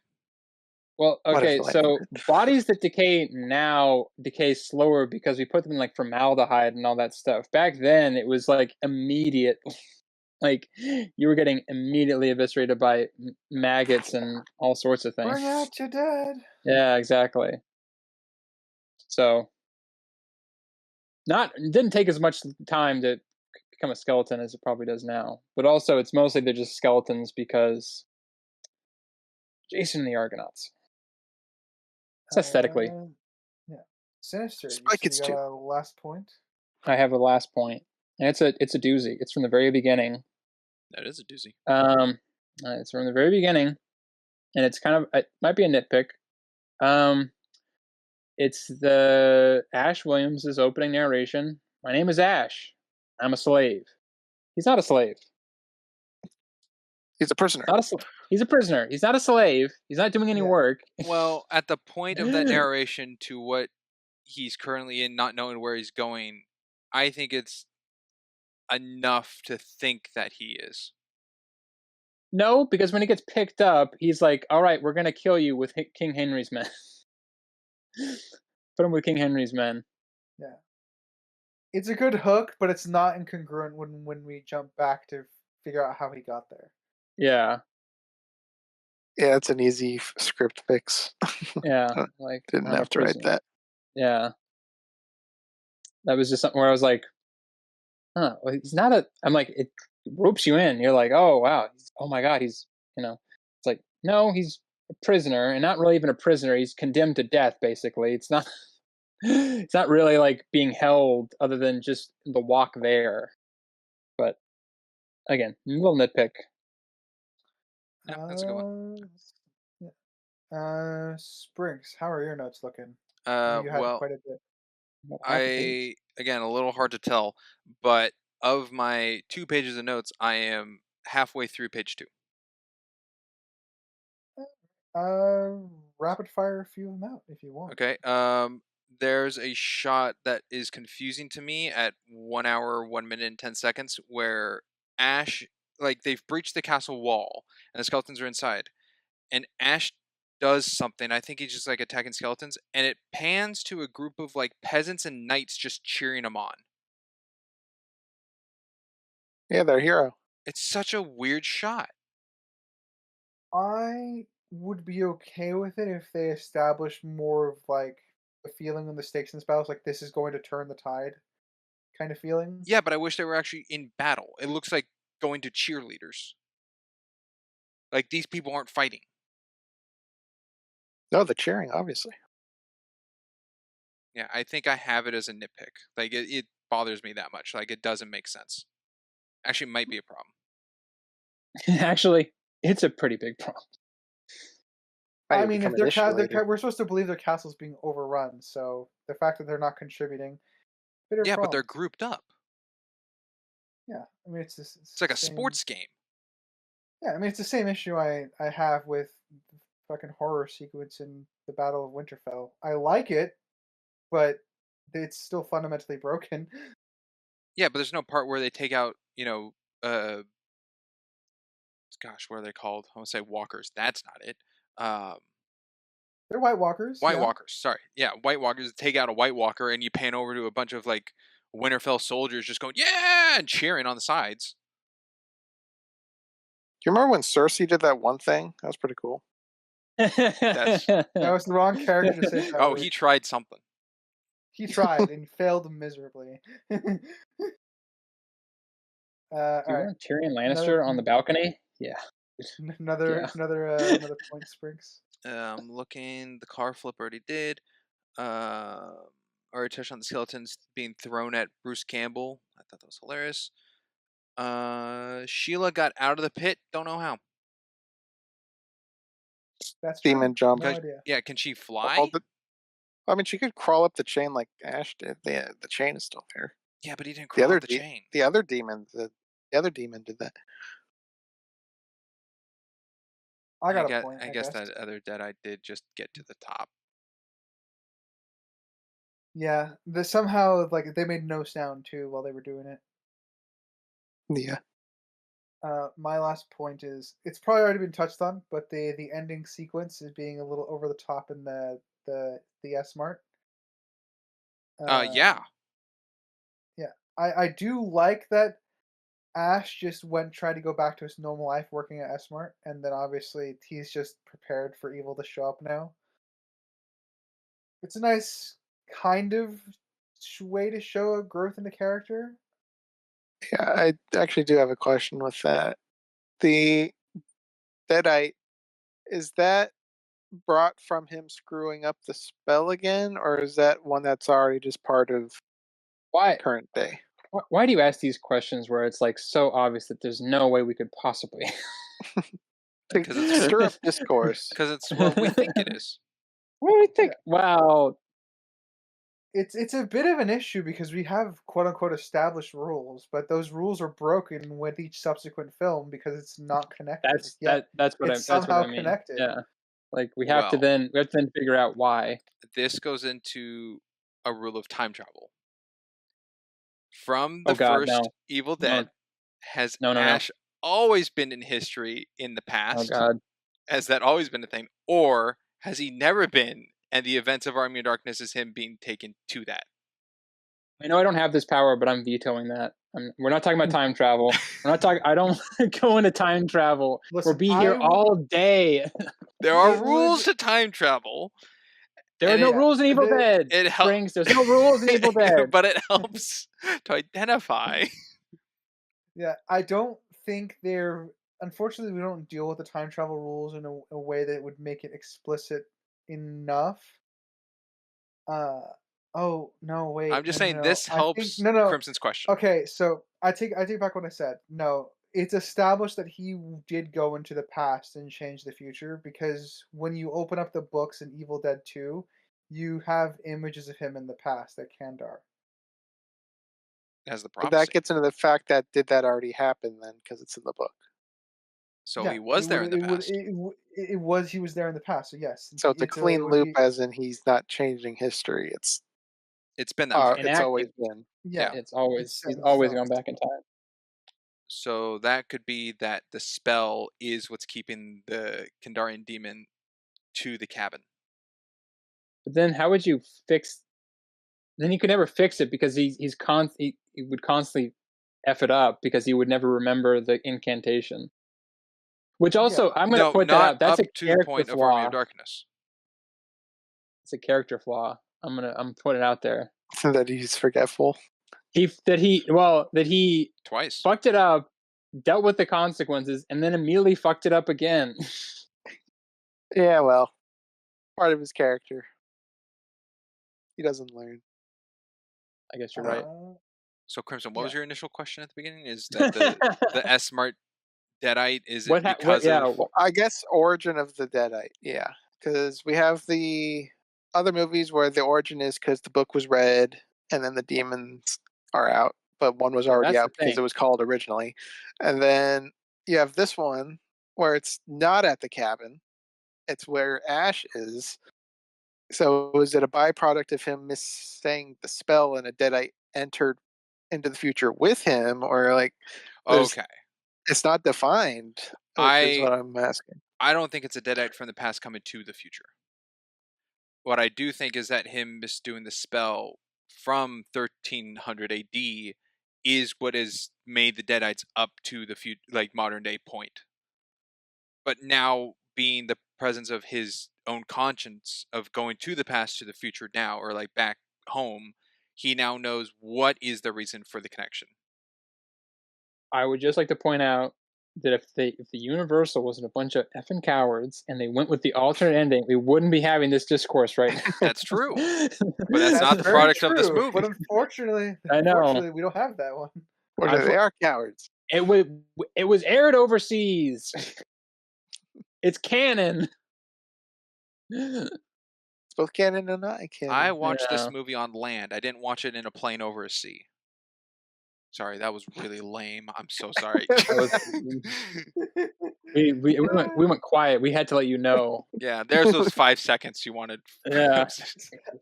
Speaker 8: Well, okay, so bodies that decay now decay slower because we put them in like formaldehyde and all that stuff. Back then, it was like immediate. Like you were getting immediately eviscerated by maggots and all sorts of things.
Speaker 7: Bring out your dead.
Speaker 8: Yeah, exactly. So, it didn't take as much time to become a skeleton as it probably does now. But also, it's mostly they're just skeletons because Jason and the Argonauts. It's aesthetically.
Speaker 7: Yeah. Sinister.
Speaker 5: Spy Kids
Speaker 7: you got a last point?
Speaker 8: I have a last point. And it's a doozy. It's from the very beginning.
Speaker 6: That is a doozy.
Speaker 8: It's from the very beginning. And it's kind of, it might be a nitpick. It's the Ash Williams' opening narration. My name is Ash. I'm a slave. He's not a slave.
Speaker 5: He's a prisoner.
Speaker 8: He's a prisoner. He's not a slave. He's not doing any work.
Speaker 6: Well, at the point of that narration to what he's currently in, not knowing where he's going, I think it's enough to think that he is.
Speaker 8: No, because when he gets picked up, he's like, all right, we're going to kill you with King Henry's men. Put him with King Henry's men.
Speaker 7: Yeah. It's a good hook, but it's not incongruent when we jump back to figure out how he got there.
Speaker 8: Yeah.
Speaker 5: Yeah, it's an easy script fix.
Speaker 8: Yeah,
Speaker 5: Uh,
Speaker 8: like
Speaker 5: Didn't
Speaker 8: I'm a
Speaker 5: have to write
Speaker 8: prisoner.
Speaker 5: that.
Speaker 8: Yeah, that was just something where I was like, huh, well, he's not a. I'm like, it ropes you in. You're like, oh wow, oh my god, he's it's like no, he's a prisoner, and not really even a prisoner. He's condemned to death, basically. It's not. It's not really like being held, other than just the walk there. But again, little nitpick.
Speaker 6: Yep, that's a good one.
Speaker 7: Springs, how are your notes looking? I know you had
Speaker 6: Well,
Speaker 7: quite a bit.
Speaker 8: About half a page.
Speaker 6: again, a little hard to tell, but of my 2 pages of notes, I am halfway through page 2.
Speaker 7: Rapid fire a few of them out if you want.
Speaker 6: Okay. There's a shot that is confusing to me at 1 hour, 1 minute, and 10 seconds where Ash, like, they've breached the castle wall and the skeletons are inside, and Ash does something. I think he's just like attacking skeletons, and it pans to a group of like peasants and knights just cheering him on.
Speaker 5: Yeah, they're a hero.
Speaker 6: It's such a weird shot.
Speaker 7: I would be okay with it if they established more of like the feeling in the stakes in this battle, like this is going to turn the tide kind of feeling.
Speaker 6: Yeah, but I wish they were actually in battle. It looks like going to cheerleaders. Like these people aren't fighting.
Speaker 5: No, the cheering, obviously.
Speaker 6: Yeah, I think I have it as a nitpick. Like it bothers me that much. Like it doesn't make sense. Actually, it might be a problem.
Speaker 8: Actually, it's a pretty big problem.
Speaker 7: I mean, if we're supposed to believe their castle's being overrun, so the fact that they're not contributing,
Speaker 6: Yeah, but they're grouped up.
Speaker 7: Yeah, I mean it's
Speaker 6: like a sports game.
Speaker 7: Yeah, I mean it's the same issue I have with the fucking horror sequence in the Battle of Winterfell. I like it, but it's still fundamentally broken.
Speaker 6: Yeah, but there's no part where they take out, gosh, what are they called? I want to say walkers. That's not it.
Speaker 7: They're White Walkers.
Speaker 6: White Walkers. Sorry, yeah, White Walkers. Take out a White Walker, and you pan over to a bunch of like Winterfell soldiers just going yeah and cheering on the sides.
Speaker 5: Do you remember when Cersei did that one thing? That was pretty cool.
Speaker 7: That was the wrong character to say that.
Speaker 6: Oh, he tried something.
Speaker 7: He tried and failed miserably.
Speaker 8: Tyrion Lannister on the balcony? Yeah.
Speaker 7: Another point, Springs.
Speaker 6: I'm looking. The car flip already did. Already touched on the skeletons being thrown at Bruce Campbell. I thought that was hilarious. Sheila got out of the pit. Don't know how.
Speaker 7: That's
Speaker 5: demon jump.
Speaker 7: No idea.
Speaker 6: Yeah, can she fly?
Speaker 5: I mean, she could crawl up the chain like Ash did. The chain is still there.
Speaker 6: Yeah, but he didn't crawl up the chain.
Speaker 5: The other demon did that.
Speaker 7: I got a point.
Speaker 6: I guess that other Deadeye did just get to the top.
Speaker 7: Yeah, somehow like they made no sound too while they were doing it.
Speaker 5: Yeah.
Speaker 7: My last point is it's probably already been touched on, but the ending sequence is being a little over the top in the S-Mart.
Speaker 6: Yeah.
Speaker 7: Yeah, I do like that. Ash just tried to go back to his normal life working at S-Mart, and then obviously he's just prepared for evil to show up now. It's a nice kind of way to show a growth in the character.
Speaker 5: Yeah, I actually do have a question with that. The Deadite, is that brought from him screwing up the spell again, or is that one that's already just part of current day?
Speaker 8: Why do you ask these questions where it's like so obvious that there's no way we could possibly?
Speaker 5: Because it's stir up discourse.
Speaker 6: Because it's what we think it is.
Speaker 8: What do we think? Yeah. Wow.
Speaker 7: It's a bit of an issue because we have quote unquote established rules, but those rules are broken with each subsequent film because it's not connected.
Speaker 8: That's what I mean.
Speaker 7: Connected.
Speaker 8: Yeah. Like we have to then figure out why.
Speaker 6: This goes into a rule of time travel. From the first Evil Dead, has Ash always been in history in the past?
Speaker 8: Oh God.
Speaker 6: Has that always been a thing? Or has he never been, and the events of Army of Darkness is him being taken to that?
Speaker 8: I know I don't have this power, but I'm vetoing that. We're not talking about time travel. We're not talking. I don't want to go into time travel.
Speaker 7: Listen,
Speaker 8: We'll be here all day.
Speaker 6: There are
Speaker 7: It
Speaker 6: rules
Speaker 7: would-
Speaker 6: to time travel.
Speaker 8: There are
Speaker 6: And
Speaker 8: no
Speaker 6: it-
Speaker 8: rules in Evil Dead.
Speaker 6: It helps,
Speaker 8: Springs. There's no rules in Evil Dead.
Speaker 6: but it helps to identify.
Speaker 7: Yeah, I don't think they're. Unfortunately, we don't deal with the time travel rules in a way that would make it explicit enough. Oh no, wait.
Speaker 6: I'm just
Speaker 7: no,
Speaker 6: saying
Speaker 7: no,
Speaker 6: this
Speaker 7: I think-
Speaker 6: helps
Speaker 7: no.
Speaker 6: Crimson's question.
Speaker 7: Okay, so I take back what I said. No, it's established that he did go into the past and change the future because when you open up the books in Evil Dead 2, you have images of him in the past at Kandar.
Speaker 6: As the
Speaker 5: But
Speaker 6: prophecy.
Speaker 5: that gets into the fact that did that already happen then because it's in the book.
Speaker 6: So
Speaker 7: Yeah,
Speaker 6: he was there in the past.
Speaker 7: It was he was there in the past. So yes.
Speaker 5: So it's a clean
Speaker 7: it would
Speaker 5: loop,
Speaker 7: be-
Speaker 5: as in he's not changing history. It's
Speaker 6: It's been that way.
Speaker 8: Enacted.
Speaker 5: it's always been.
Speaker 7: Yeah.
Speaker 8: It's always
Speaker 7: It's set
Speaker 8: he's
Speaker 7: in
Speaker 8: always
Speaker 7: stone.
Speaker 8: gone back in time.
Speaker 6: So that could be that the spell is what's keeping the Kandarian demon to the cabin.
Speaker 8: But then how would you fix? Then he could never fix it because he would constantly f it up because he would never remember the incantation. Which also, I'm going to point that
Speaker 6: not
Speaker 8: out. That's
Speaker 6: up
Speaker 8: a
Speaker 6: to the
Speaker 8: character
Speaker 6: point of Army
Speaker 8: flaw.
Speaker 6: of Darkness.
Speaker 8: It's a character flaw. I'm putting it out there.
Speaker 5: That he's forgetful.
Speaker 8: That he
Speaker 6: Twice.
Speaker 8: fucked it up, dealt with the consequences, and then immediately fucked it up again.
Speaker 5: Yeah, well, part of his character. He doesn't learn.
Speaker 8: I guess you're right.
Speaker 6: So Crimson, what was
Speaker 7: Yeah.
Speaker 6: your initial question at the beginning? Is that the S-Mart Deadite, is it
Speaker 8: What
Speaker 6: because of...
Speaker 5: Well, I guess origin of the Deadite, yeah. Because we have the other movies where the origin is because the book was read and then the demons are out, but one was already
Speaker 8: that's
Speaker 5: out
Speaker 8: the
Speaker 5: because
Speaker 8: thing.
Speaker 5: it was called originally. And then you have this one where it's not at the cabin, it's where Ash is. So is it a byproduct of him saying the spell and a Deadite entered into the future with him, or like
Speaker 6: Okay.
Speaker 5: it's not defined, which is what I'm asking.
Speaker 6: I don't think it's a Deadite from the past coming to the future. What I do think is that him misdoing the spell from 1300 AD is what has made the Deadites up to the modern day point. But now, being the presence of his own conscience of going to the past to the future now, or like back home, he now knows what is the reason for the connection.
Speaker 8: I would just like to point out that if the Universal wasn't a bunch of effing cowards and they went with the alternate ending, we wouldn't be having this discourse right now.
Speaker 6: That's true. But that's not the
Speaker 7: very
Speaker 6: product of this
Speaker 7: true,
Speaker 6: movie.
Speaker 7: But unfortunately,
Speaker 8: I know.
Speaker 7: we don't have that one.
Speaker 5: Or they are cowards.
Speaker 8: It was aired overseas. It's canon.
Speaker 5: It's both canon and not canon.
Speaker 6: I watched this
Speaker 8: Yeah.
Speaker 6: movie on land. I didn't watch it in a plane over a sea. Sorry, that was really lame. I'm so sorry.
Speaker 8: We went quiet. We had to let you know.
Speaker 6: Yeah, there's those 5 seconds you wanted.
Speaker 8: Yeah.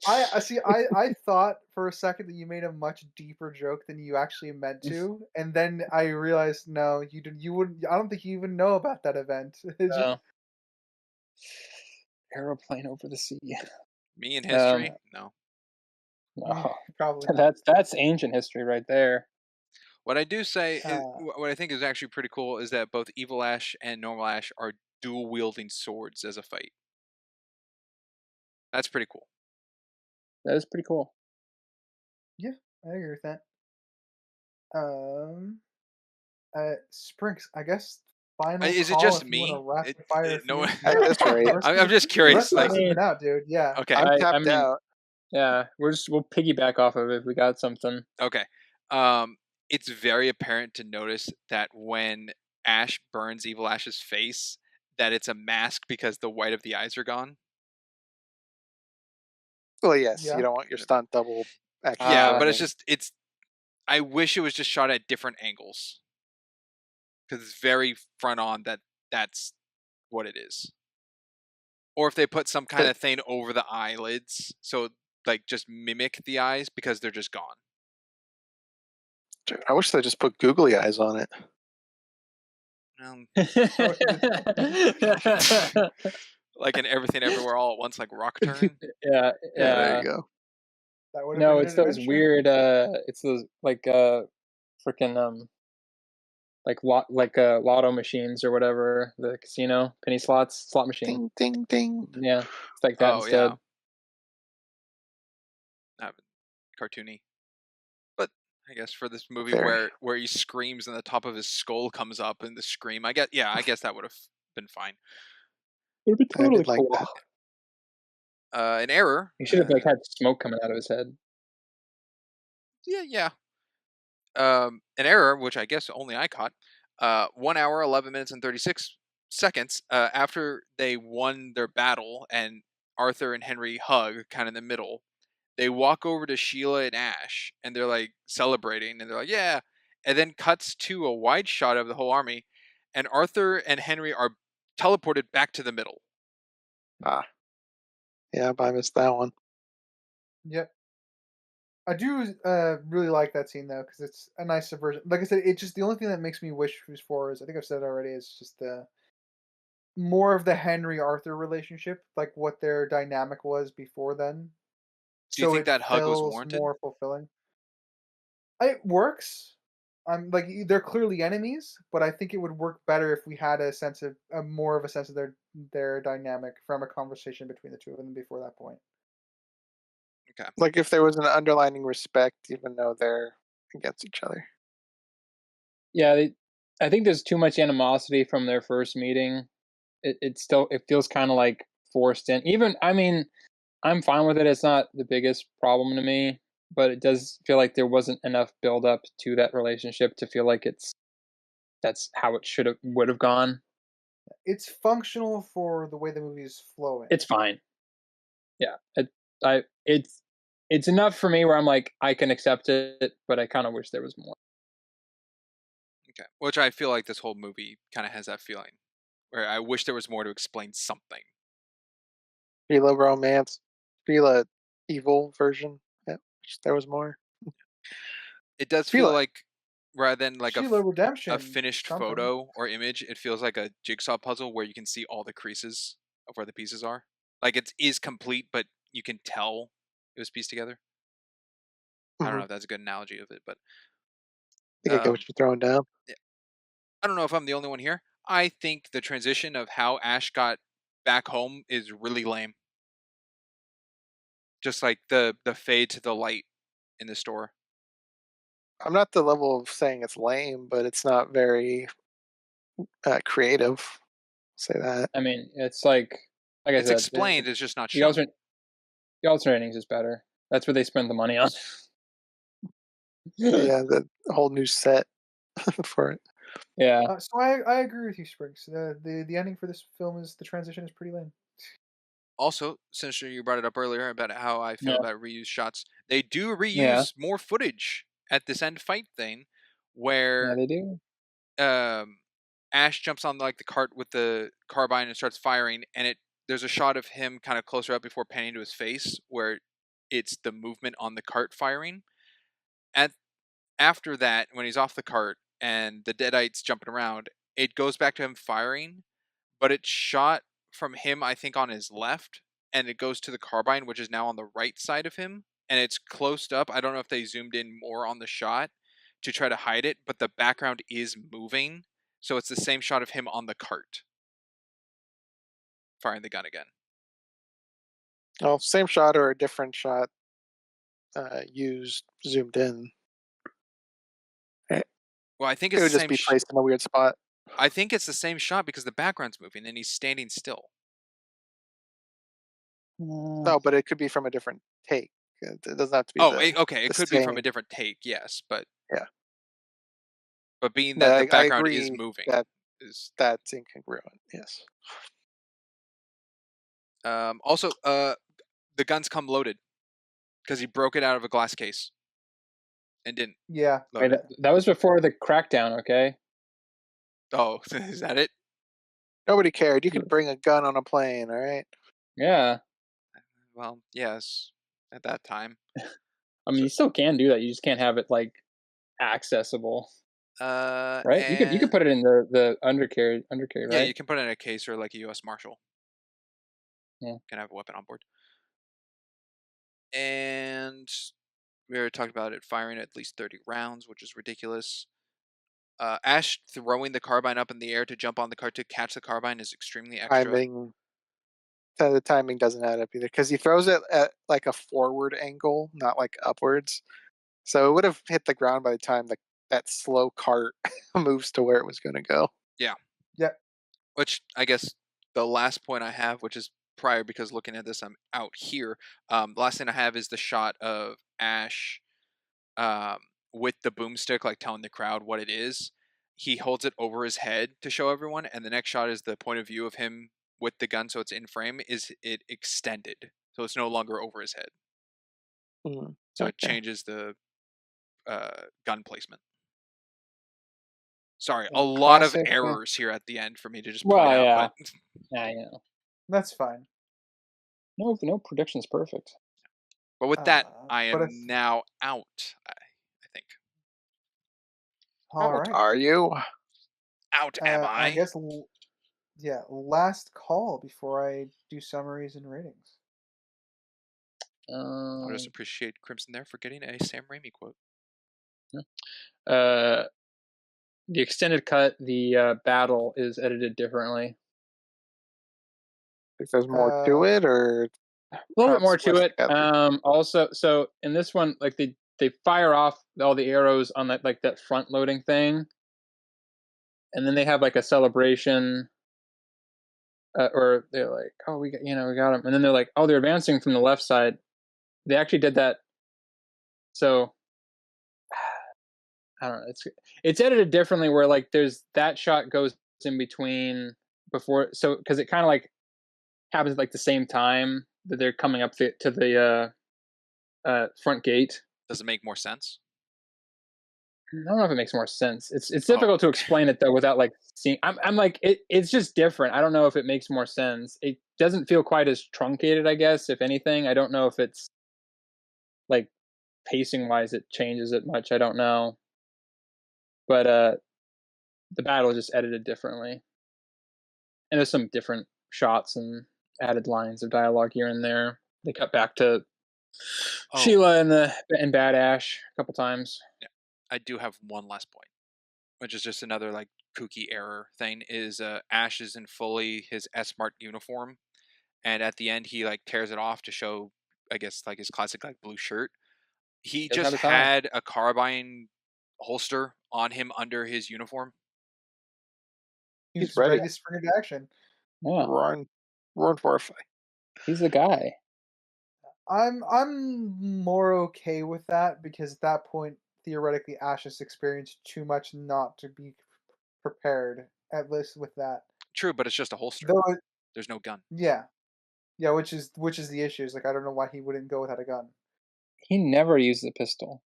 Speaker 7: I see. I thought for a second that you made a much deeper joke than you actually meant to, and then I realized no, you did. You wouldn't. I don't think you even know about that event.
Speaker 8: Aeroplane over the sea.
Speaker 6: Me in history? No.
Speaker 8: No.
Speaker 7: Probably.
Speaker 8: That's ancient history right there.
Speaker 6: What I do say, what I think is actually pretty cool, is that both Evil Ash and Normal Ash are dual wielding swords as a fight. That's pretty cool.
Speaker 8: That is pretty cool.
Speaker 7: Yeah, I agree with that. Springs, I guess. Final.
Speaker 6: Is it
Speaker 7: call
Speaker 6: just
Speaker 7: if you
Speaker 6: me?
Speaker 7: wanna rapid fire a
Speaker 6: no,
Speaker 7: few.
Speaker 5: At this rate.
Speaker 6: I'm just
Speaker 7: The
Speaker 6: curious.
Speaker 7: rest of
Speaker 6: Like,
Speaker 7: us have been out, dude. Yeah.
Speaker 6: okay,
Speaker 5: I'm tapped
Speaker 8: I mean,
Speaker 5: out.
Speaker 8: Yeah, we'll piggyback off of it if we got something.
Speaker 6: okay. It's very apparent to notice that when Ash burns Evil Ash's face, that it's a mask because the white of the eyes are gone.
Speaker 5: Well, yes,
Speaker 7: Yeah.
Speaker 5: you don't want your stunt double. Actually
Speaker 6: Yeah, but
Speaker 5: burning.
Speaker 6: it's. I wish it was just shot at different angles, because it's very front on that's what it is. Or if they put some kind of thing over the eyelids, so like just mimic the eyes because they're just gone.
Speaker 5: Dude, I wish they just put googly eyes on it.
Speaker 6: Like in Everything Everywhere All at Once, like Rock Turn.
Speaker 8: Yeah,
Speaker 5: There you go.
Speaker 7: That would have
Speaker 8: No,
Speaker 7: been
Speaker 8: it's
Speaker 7: an
Speaker 8: those
Speaker 7: adventure.
Speaker 8: weird. It's those like freaking lotto machines or whatever, the casino penny slot machine.
Speaker 5: Ding, ding, ding.
Speaker 8: Yeah, it's like that
Speaker 6: Oh
Speaker 8: instead.
Speaker 6: yeah, cartoony. But I guess for this movie
Speaker 5: Very.
Speaker 6: where he screams and the top of his skull comes up in the scream, I guess that would have been fine.
Speaker 8: Would have been
Speaker 5: I
Speaker 8: totally
Speaker 5: did like
Speaker 8: cool.
Speaker 5: that.
Speaker 6: An error.
Speaker 8: He should have like had smoke coming out of his head.
Speaker 6: Yeah. An error, which I guess only I caught. 1 hour, 11 minutes, and 36 seconds after they won their battle and Arthur and Henry hug kind of in the middle, they walk over to Sheila and Ash and they're like celebrating and they're like, yeah. And then cuts to a wide shot of the whole army and Arthur and Henry are teleported back to the middle.
Speaker 5: Yeah, I missed that one.
Speaker 7: Yep. I do really like that scene though, because it's a nice subversion. Like I said, it's just the only thing that makes me wish for is, I think I've said it already, is just the more of the Henry Arthur relationship, like what their dynamic was before then.
Speaker 6: Do you
Speaker 7: So
Speaker 6: think
Speaker 7: it
Speaker 6: that hug was
Speaker 7: feels
Speaker 6: warranted?
Speaker 7: more fulfilling. It works. I'm like, they're clearly enemies, but I think it would work better if we had a sense of more of a sense of their dynamic from a conversation between the two of them before that point.
Speaker 6: Okay.
Speaker 5: Like if there was an underlining respect, even though they're against each other.
Speaker 8: Yeah, I think there's too much animosity from their first meeting. It feels kind of like forced in. Even I mean, I'm fine with it. It's not the biggest problem to me, but it does feel like there wasn't enough build up to that relationship to feel like that's how it would have gone.
Speaker 7: It's functional for the way the movie is flowing.
Speaker 8: It's fine. Yeah, it's enough for me where I'm like I can accept it, but I kind of wish there was more.
Speaker 6: Okay. Which I feel like this whole movie kind of has that feeling where I wish there was more to explain something.
Speaker 5: Sheila romance, Sheila evil version. Yeah, wish there was more.
Speaker 6: It does
Speaker 5: Sheila.
Speaker 6: feel like rather than like
Speaker 7: Sheila Redemption,
Speaker 6: a finished
Speaker 7: something.
Speaker 6: photo or image, it feels like a jigsaw puzzle where you can see all the creases of where the pieces are. Like it is complete, but you can tell it was pieced together. I don't know if that's a good analogy of it, but
Speaker 5: I think I get what you're throwing down.
Speaker 6: I don't know if I'm the only one here. I think the transition of how Ash got back home is really lame. Just like the fade to the light in the store.
Speaker 5: I'm not the level of saying it's lame, but it's not very creative. Say that.
Speaker 8: I mean, it's like I
Speaker 6: It's
Speaker 8: said,
Speaker 6: explained. It's just not
Speaker 8: the
Speaker 6: shown.
Speaker 8: the alternatings is better. That's what they spend the money on.
Speaker 5: Yeah, the whole new set for it.
Speaker 8: Yeah.
Speaker 7: So I agree with you, Spriggs. The ending for this film is the transition is pretty lame.
Speaker 6: Also, Sinister, you brought it up earlier about how I feel
Speaker 8: Yeah.
Speaker 6: about reused shots. They do reuse
Speaker 8: Yeah.
Speaker 6: more footage at this end fight thing,
Speaker 8: Yeah,
Speaker 6: where
Speaker 8: they do.
Speaker 6: Ash jumps on like the cart with the carbine and starts firing, and there's a shot of him kind of closer up before panning to his face, where it's the movement on the cart firing. After that, when he's off the cart and the Deadites jumping around, it goes back to him firing, but it's shot from him, I think, on his left, and it goes to the carbine, which is now on the right side of him, and it's closed up. I don't know if they zoomed in more on the shot to try to hide it, but the background is moving, so it's the same shot of him on the cart firing the gun again.
Speaker 5: Well, same shot or a different shot used zoomed in.
Speaker 6: Well, I think
Speaker 5: It
Speaker 6: it's
Speaker 5: would
Speaker 6: the
Speaker 5: just
Speaker 6: same.
Speaker 5: be placed in a weird spot.
Speaker 6: I think it's the same shot because the background's moving and he's standing still.
Speaker 5: No, but it could be from a different take. It doesn't have to be.
Speaker 6: Okay. It
Speaker 5: the
Speaker 6: could be from
Speaker 5: same.
Speaker 6: a different take, yes, but
Speaker 5: Yeah.
Speaker 6: But being that the
Speaker 5: I
Speaker 6: background
Speaker 5: agree
Speaker 6: is moving,
Speaker 5: that's incongruent. Yes.
Speaker 6: Also, the guns come loaded because he broke it out of a glass case and didn't.
Speaker 7: Yeah.
Speaker 6: Load it.
Speaker 8: That was before the crackdown, okay?
Speaker 6: Oh, is that it?
Speaker 5: Nobody cared. You could bring a gun on a plane, all right?
Speaker 8: Yeah.
Speaker 6: Well, yes, at that time.
Speaker 8: I mean, you still can do that. You just can't have it like accessible, right? You could put it in the undercarriage, right?
Speaker 6: Yeah, you can put it in a case or like a U.S. Marshal.
Speaker 8: Yeah.
Speaker 6: You can have a weapon on board. And we already talked about it firing at least 30 rounds, which is ridiculous. Ash throwing the carbine up in the air to jump on the car to catch the carbine is extremely extra.
Speaker 5: The timing doesn't add up either because he throws it at like a forward angle, not like upwards. So it would have hit the ground by the time that slow cart moves to where it was going to go.
Speaker 6: Yeah.
Speaker 7: Yep.
Speaker 6: Which I guess the last point I have, which is prior because looking at this, I'm out here. The last thing I have is the shot of Ash with the boomstick, like telling the crowd what it is. He holds it over his head to show everyone, and the next shot is the point of view of him with the gun, so it's in frame. Is it extended, so it's no longer over his head? So it changes the gun placement. Sorry, a lot of errors here at the end for me to just point out. But
Speaker 8: yeah, I know.
Speaker 7: That's fine.
Speaker 8: No prediction's perfect.
Speaker 6: But with that, I am now out. I think.
Speaker 7: All right.
Speaker 5: Are you?
Speaker 6: Out am I?
Speaker 7: I guess. Yeah. Last call before I do summaries and ratings.
Speaker 6: I'll just appreciate Crimson there for getting a Sam Raimi quote.
Speaker 8: The extended cut, the battle is edited differently.
Speaker 5: Think there's more to it, or
Speaker 8: a little bit more to it. Also, so in this one, like they fire off all the arrows on that that front loading thing, and then they have like a celebration, or they're like, oh, we got them, and then they're like, oh, they're advancing from the left side. They actually did that. So I don't know. It's edited differently where like there's that shot goes in between before, so because it kind of like happens at like the same time that they're coming up to the front gate.
Speaker 6: Does it make more sense?
Speaker 8: I don't know if it makes more sense. It's difficult to explain it though without like seeing. I'm like it's just different. I don't know if it makes more sense. It doesn't feel quite as truncated, I guess. If anything, I don't know if it's like pacing wise it changes it much. I don't know. But the battle is just edited differently, and there's some different shots and added lines of dialogue here and there. They cut back to Sheila and Bad Ash a couple times.
Speaker 6: Yeah, I do have one last point, which is just another like kooky error thing. Is Ash is in fully his S-Mart uniform, and at the end he like tears it off to show, I guess, like his classic like blue shirt. He just had a carbine holster on him under his uniform.
Speaker 7: He's ready to spring into action.
Speaker 8: Yeah.
Speaker 5: Run for a fight.
Speaker 8: He's the guy.
Speaker 7: I'm more okay with that because at that point, theoretically, Ash has experienced too much not to be prepared. At least with that.
Speaker 6: True, but it's just a holster. There's no gun.
Speaker 7: Yeah, which is the issue. Is like I don't know why he wouldn't go without a gun.
Speaker 8: He never uses a pistol.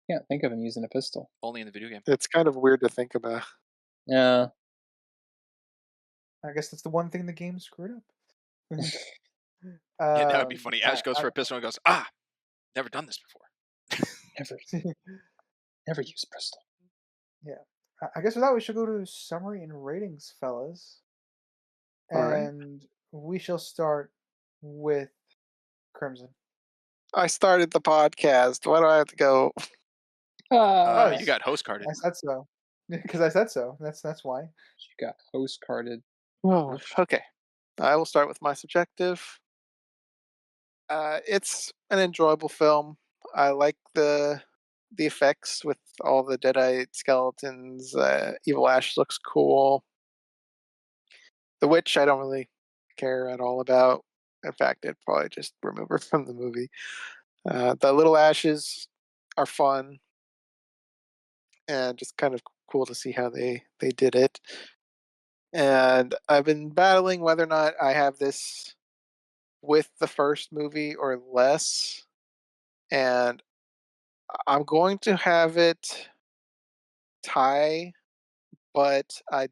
Speaker 8: Can't think of him using a pistol.
Speaker 6: Only in the video game.
Speaker 5: It's kind of weird to think about.
Speaker 8: Yeah.
Speaker 7: I guess that's the one thing the game screwed up.
Speaker 6: Yeah, that would be funny. Ash goes for a pistol and goes, never done this before.
Speaker 8: Never used a pistol.
Speaker 7: Yeah. I guess with that, we should go to summary and ratings, fellas. And we shall start with Crimson.
Speaker 5: I started the podcast. Why do I have to go?
Speaker 6: You got host carded.
Speaker 7: I said so. Because I said so. That's why.
Speaker 8: You got host carded.
Speaker 5: Oh, okay. I will start with my subjective. It's an enjoyable film. I like the effects with all the deadite skeletons. Evil Ash looks cool. The witch, I don't really care at all about. In fact, I'd probably just remove her from the movie. The little ashes are fun, and just kind of cool to see how they did it. And I've been battling whether or not I have this with the first movie or less. And I'm going to have it tie, but I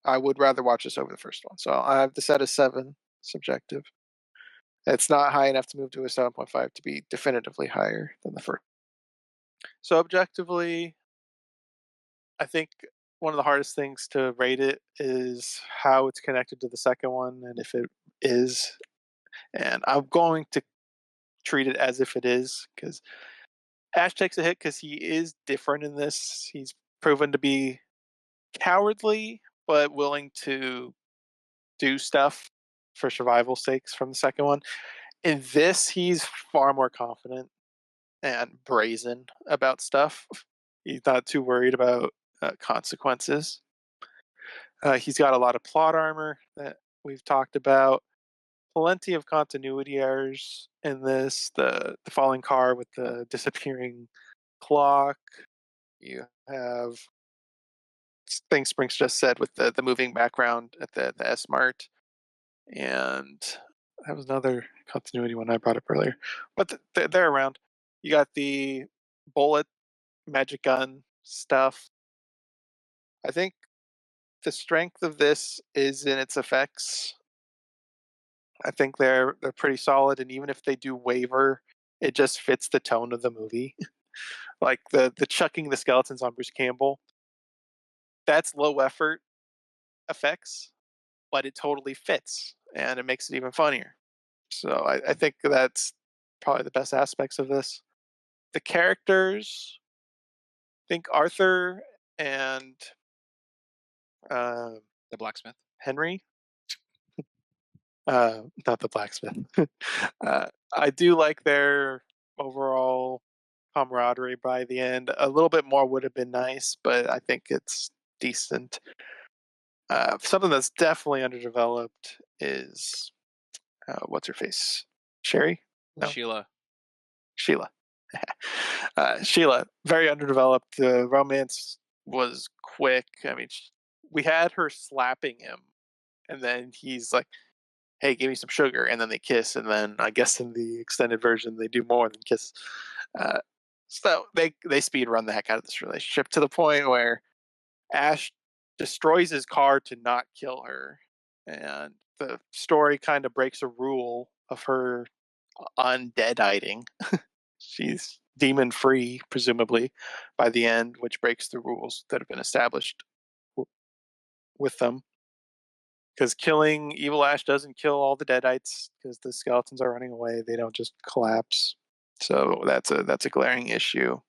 Speaker 5: would rather watch this over the first one. So I have this at a 7 subjective. It's not high enough to move to a 7.5 to be definitively higher than the first. So objectively, I think one of the hardest things to rate it is how it's connected to the second one and if it is. And I'm going to treat it as if it is, because Ash takes a hit because he is different in this. He's proven to be cowardly, but willing to do stuff for survival sakes from the second one. In this, he's far more confident and brazen about stuff. He's not too worried about consequences. He's got a lot of plot armor that we've talked about. Plenty of continuity errors in this. The falling car with the disappearing clock. You have things Sprinks just said with the moving background at the S Mart. And that was another continuity one I brought up earlier. But they're around. You got the bullet magic gun stuff. I think the strength of this is in its effects. I think they're pretty solid, and even if they do waver, it just fits the tone of the movie. Like the chucking the skeletons on Bruce Campbell, that's low effort effects, but it totally fits, and it makes it even funnier. So I think that's probably the best aspects of this. The characters, I think Arthur and
Speaker 6: The blacksmith.
Speaker 5: Henry, not the blacksmith. I do like their overall camaraderie by the end. A little bit more would have been nice, but I think it's decent. Something that's definitely underdeveloped is what's her face? Sherry? No.
Speaker 6: Sheila.
Speaker 5: Sheila. Sheila, very underdeveloped. The romance was quick. I mean, we had her slapping him, and then he's like, "Hey, give me some sugar," and then they kiss, and then I guess in the extended version they do more than kiss. So they speed run the heck out of this relationship to the point where Ash destroys his car to not kill her, and the story kind of breaks a rule of her undeaditing. She's demon free, presumably, by the end, which breaks the rules that have been established with them. Because killing Evil Ash doesn't kill all the Deadites, because the skeletons are running away. They don't just collapse. So that's a glaring issue.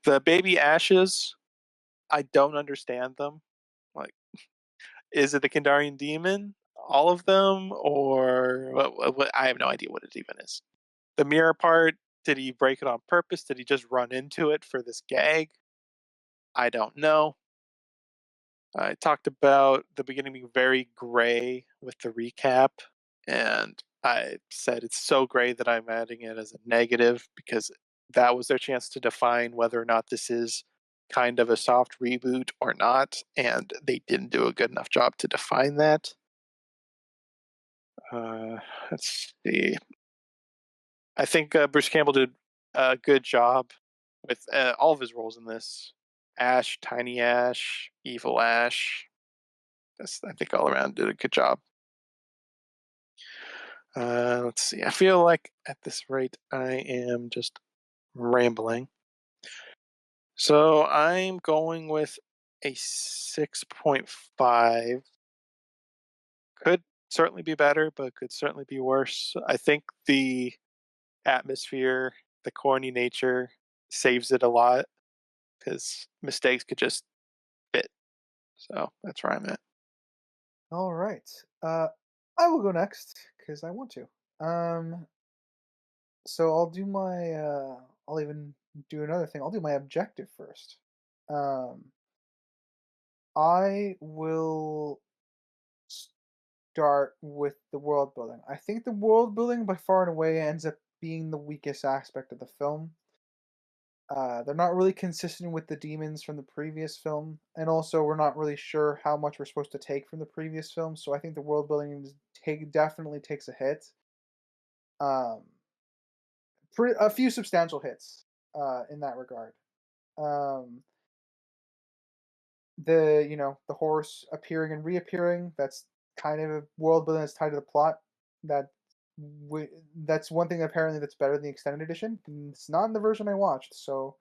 Speaker 5: The baby Ashes, I don't understand them. Like, is it the Kandarian demon? All of them? Or what? I have no idea what it even is. The mirror part, did he break it on purpose? Did he just run into it for this gag? I don't know. I talked about the beginning being very gray with the recap, and I said it's so gray that I'm adding it as a negative because that was their chance to define whether or not this is kind of a soft reboot or not, and they didn't do a good enough job to define that. Let's see. I think Bruce Campbell did a good job with all of his roles in this. Ash, Tiny Ash, Evil Ash. I think all around did a good job. Let's see. I feel like at this rate I am just rambling. So I'm going with a 6.5. Could certainly be better, but could certainly be worse. I think the atmosphere, the corny nature saves it a lot because mistakes could just fit. So that's where I'm at.
Speaker 7: All right. I will go next because I want to. So I'll do my. I'll even do another thing. I'll do my objective first. Um, I will start with the world building. I think the world building by far and away ends up being the weakest aspect of the film. They're not really consistent with the demons from the previous film, and also we're not really sure how much we're supposed to take from the previous film. So I think the world building definitely takes a hit. Um, a few substantial hits in that regard. Um, the horse appearing and reappearing, that's kind of a world building that's tied to the plot. That that's one thing apparently that's better than the extended edition. It's not in the version I watched, so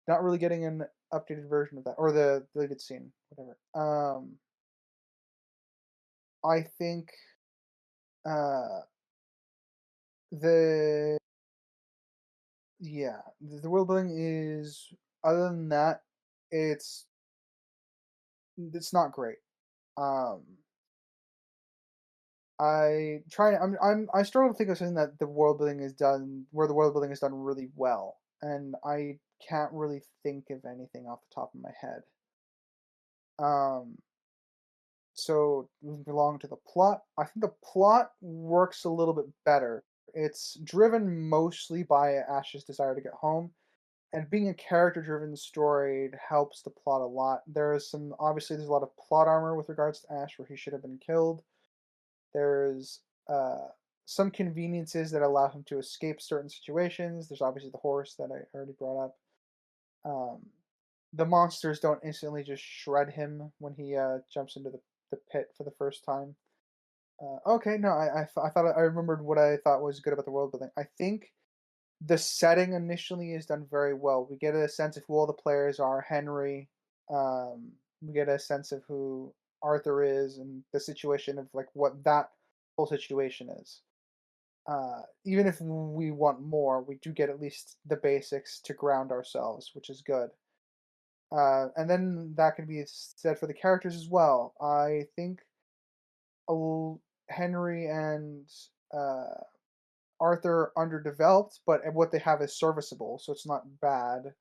Speaker 7: not really getting an updated version of that or the deleted scene, whatever. I think the the world building is, other than that, it's not great. Um, I struggle to think of something that the world building is done where the world building is done really well, and I can't really think of anything off the top of my head. Um, so moving along to the plot, I think the plot works a little bit better. It's driven mostly by Ash's desire to get home, and being a character-driven story helps the plot a lot. There's a lot of plot armor with regards to Ash, where he should have been killed. There's some conveniences that allow him to escape certain situations. There's obviously the horse that I already brought up. Um, the monsters don't instantly just shred him when he jumps into the pit for the first time. Okay, no, I thought I remembered what I thought was good about the world building. I think the setting initially is done very well. We get a sense of who all the players are. Henry. We get a sense of who Arthur is and the situation of like what that whole situation is. Even if we want more, we do get at least the basics to ground ourselves, which is good. And then that can be said for the characters as well. I think Henry and Arthur underdeveloped, but what they have is serviceable, so it's not bad.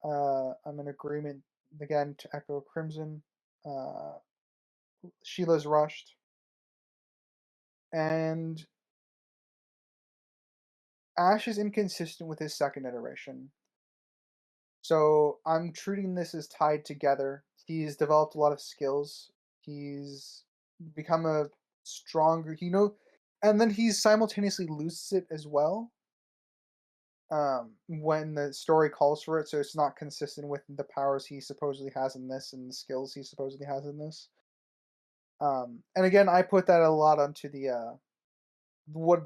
Speaker 7: I'm in agreement again to echo Crimson. Uh, Sheila's rushed, and Ash is inconsistent with his second iteration. So I'm treating this as tied together. He's developed a lot of skills. He's become a stronger, and then he's simultaneously loses it as well. When the story calls for it, so it's not consistent with the powers he supposedly has in this and the skills he supposedly has in this. And again, I put that a lot onto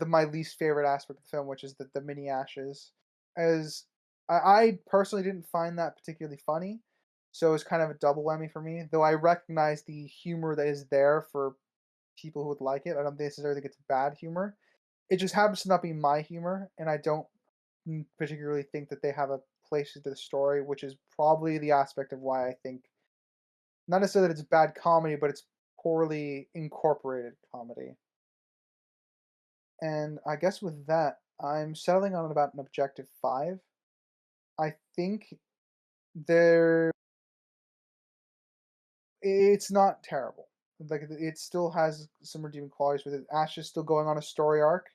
Speaker 7: my least favorite aspect of the film, which is the mini ashes. As I personally didn't find that particularly funny, so it's kind of a double whammy for me. Though I recognize the humor that is there for people who would like it. I don't necessarily think it's bad humor. It just happens to not be my humor, and I don't particularly think that they have a place into the story, which is probably the aspect of why I think not necessarily that it's bad comedy, but it's poorly incorporated comedy. And I guess with that, I'm settling on about an objective 5. I think there it's not terrible. Like it still has some redeeming qualities with it. Ash is still going on a story arc,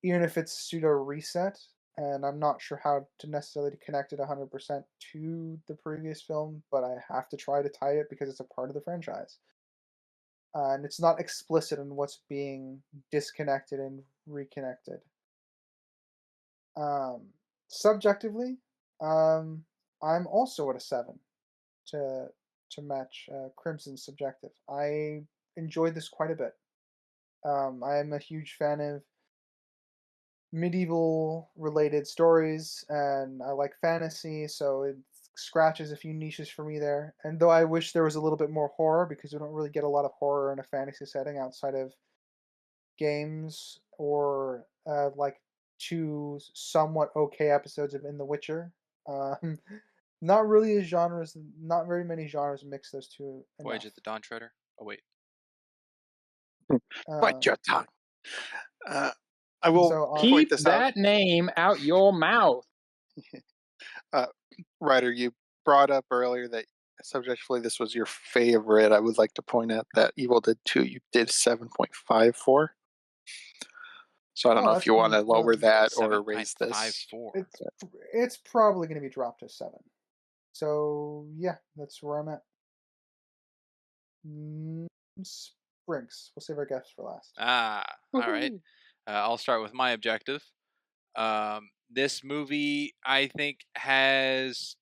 Speaker 7: even if it's pseudo reset, and I'm not sure how to necessarily connect it 100% to the previous film, but I have to try to tie it because it's a part of the franchise. And it's not explicit in what's being disconnected and reconnected. Um, Subjectively, I'm also at a 7 to match Crimson's subjective. I enjoyed this quite a bit. I am a huge fan of medieval related stories, and I like fantasy, so it scratches a few niches for me there. And though I wish there was a little bit more horror, because we don't really get a lot of horror in a fantasy setting outside of games or like 2 somewhat okay episodes of In the Witcher. Um, not really a genres. Not very many genres mix those two
Speaker 6: Voyage
Speaker 7: enough.
Speaker 6: of the Dawn Treader. Oh wait,
Speaker 5: Bite
Speaker 7: Uh,
Speaker 5: your tongue. I will
Speaker 7: so
Speaker 5: point
Speaker 8: Keep
Speaker 5: this out.
Speaker 8: that name out your mouth.
Speaker 5: Ryder, you brought up earlier that subjectively this was your favorite. I would like to point out that Evil Dead 2 you did 7.54. So I don't know if you want to lower that or raise this.
Speaker 6: 7.54.
Speaker 7: it's probably going to be dropped to 7. So yeah, that's where I'm at. Sprinks. We'll save our guests for last.
Speaker 6: All right. I'll start with my objective. This movie, I think, has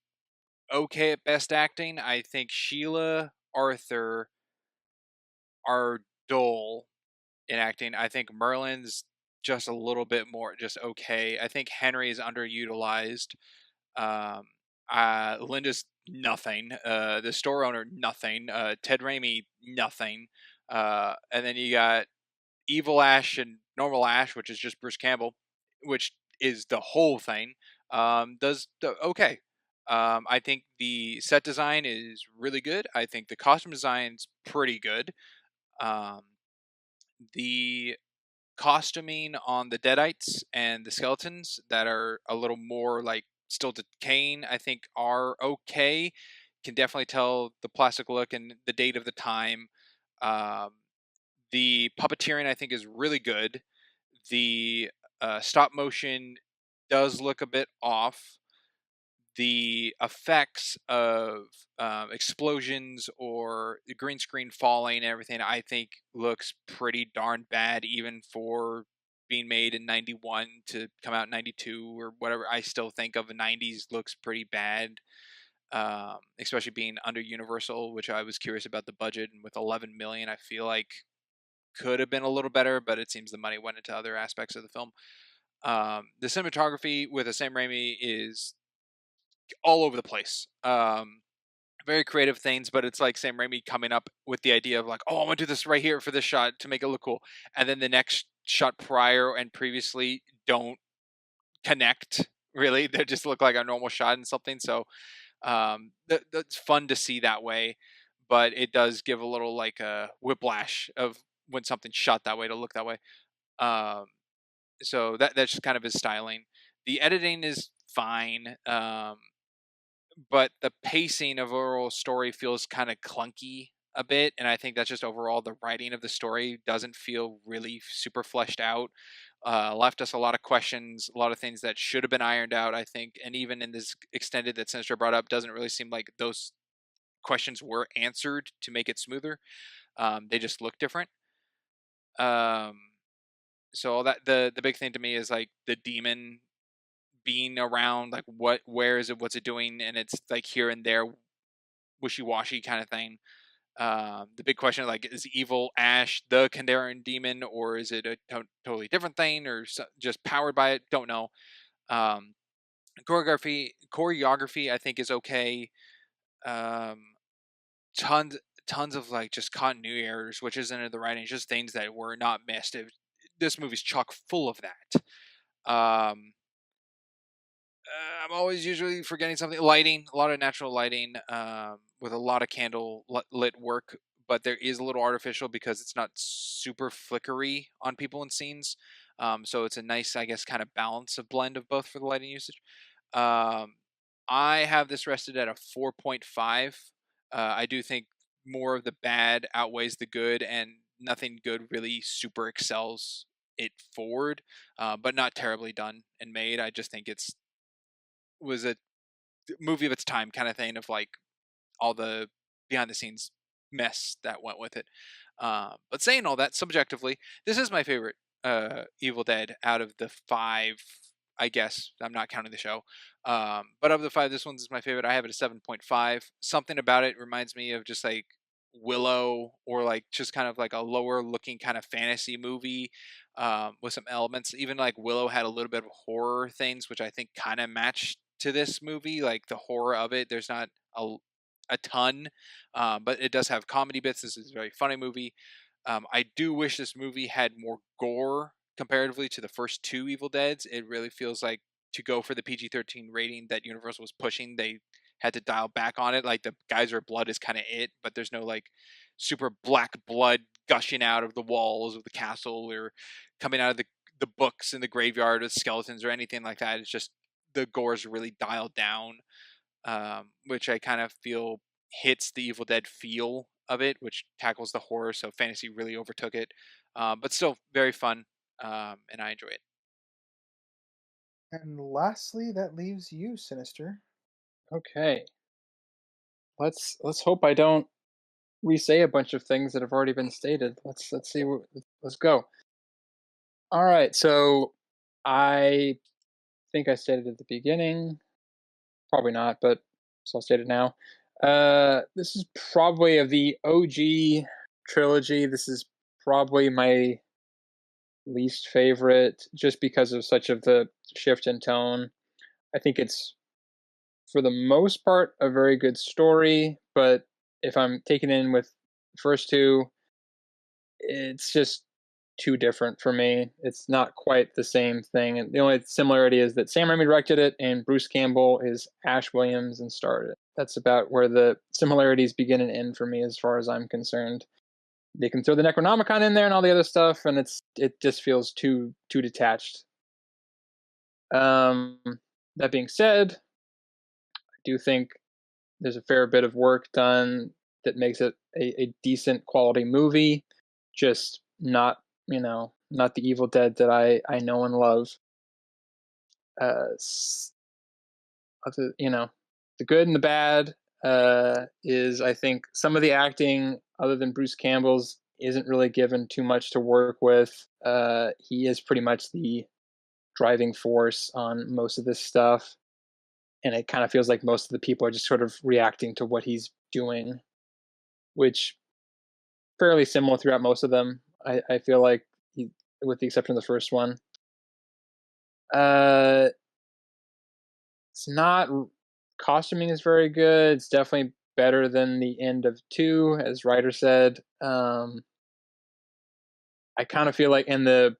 Speaker 6: okay at best acting. I think Sheila, Arthur are dull in acting. I think Merlin's just a little bit more just okay. I think Henry is underutilized. Linda's nothing. The store owner, nothing. Ted Raimi, nothing. And then you got Evil Ash and Normal Ash, which is just Bruce Campbell. which is the whole thing, does okay. I think the set design is really good. I think the costume design's pretty good. Um, the costuming on the deadites and the skeletons that are a little more like still decaying, I think are okay. Can definitely tell the plastic look and the date of the time. Um, the puppeteering I think is really good. The stop motion does look a bit off. The effects of explosions or the green screen falling and everything, I think looks pretty darn bad, even for being made in 91 to come out in 92 or whatever. I still think of the 90s looks pretty bad, especially being under Universal, which I was curious about the budget. And with 11 million, I feel like could have been a little better, but it seems the money went into other aspects of the film. The cinematography with the Sam Raimi is all over the place. Very creative things, but it's like Sam Raimi coming up with the idea of like, oh, I'm gonna do this right here for this shot to make it look cool, and then the next shot prior and previously don't connect really. They just look like a normal shot and something. So that's fun to see that way, but it does give a little like a whiplash of when something's shot that way to look that way. So that's just kind of his styling. The editing is fine. But the pacing of overall story feels kind of clunky a bit, and I think that's just overall the writing of the story doesn't feel really super fleshed out. Left us a lot of questions, a lot of things that should have been ironed out, I think, and even in this extended that Sinister brought up, doesn't really seem like those questions were answered to make it smoother. They just look different. So that the big thing to me is like the demon being around, like where is it, what's it doing, and it's like here and there, wishy-washy kind of thing. The big question, like, is evil Ash the Kandarian demon, or is it a totally different thing, or just powered by it? Don't know. Choreography I think is okay. Tons of like just continuity errors, which isn't in the writing, just things that were not missed. This movie's chock full of that. I'm always usually forgetting something. Lighting, a lot of natural lighting, with a lot of candle lit work, but there is a little artificial because it's not super flickery on people and scenes. So it's a nice, I guess, kind of balance of blend of both for the lighting usage. I have this rested at a 4.5. I do think more of the bad outweighs the good, and nothing good really super excels it forward, but not terribly done and made. I just think was a movie of its time kind of thing, of like all the behind the scenes mess that went with it. But saying all that, subjectively, this is my favorite Evil Dead out of the 5. I guess I'm not counting the show, but of the 5, this one's my favorite. I have it at 7.5. Something about it reminds me of just like Willow, or like just kind of like a lower looking kind of fantasy movie, with some elements. Even like Willow had a little bit of horror things, which I think kind of matched to this movie. Like the horror of it, there's not a ton, but it does have comedy bits. This is a very funny movie. I do wish this movie had more gore comparatively to the first 2 Evil Deads. It really feels like, to go for the PG-13 rating that Universal was pushing, they had to dial back on it. Like the geyser blood is kind of it, but there's no like super black blood gushing out of the walls of the castle, or coming out of the books in the graveyard with skeletons or anything like that. It's just the gore is really dialed down, which I kind of feel hits the Evil Dead feel of it, which tackles the horror. So fantasy really overtook it, but still very fun, and I enjoy it.
Speaker 7: And lastly, that leaves you, Sinister.
Speaker 8: Okay. Let's hope I don't re-say a bunch of things that have already been stated. Let's see. Let's go. All right. So I think I stated at the beginning. Probably not, but so I'll state it now. This is probably of the OG trilogy. This is probably my least favorite, just because of such of the shift in tone. I think it's, for the most part, a very good story, but if I'm taken in with the first 2, it's just too different for me. It's not quite the same thing. And the only similarity is that Sam Raimi directed it and Bruce Campbell is Ash Williams and starred it. That's about where the similarities begin and end for me as far as I'm concerned. They can throw the Necronomicon in there and all the other stuff, and it just feels too detached. That being said, I do think there's a fair bit of work done that makes it a decent quality movie, just not the Evil Dead that I know and love. The good and the bad is I think some of the acting, other than Bruce Campbell's, isn't really given too much to work with. He is pretty much the driving force on most of this stuff, and it kind of feels like most of the people are just sort of reacting to what he's doing, which fairly similar throughout most of them. I feel like, with the exception of the first one. It's not, costuming is very good. It's definitely better than the end of 2, as Ryder said. I kind of feel like, and the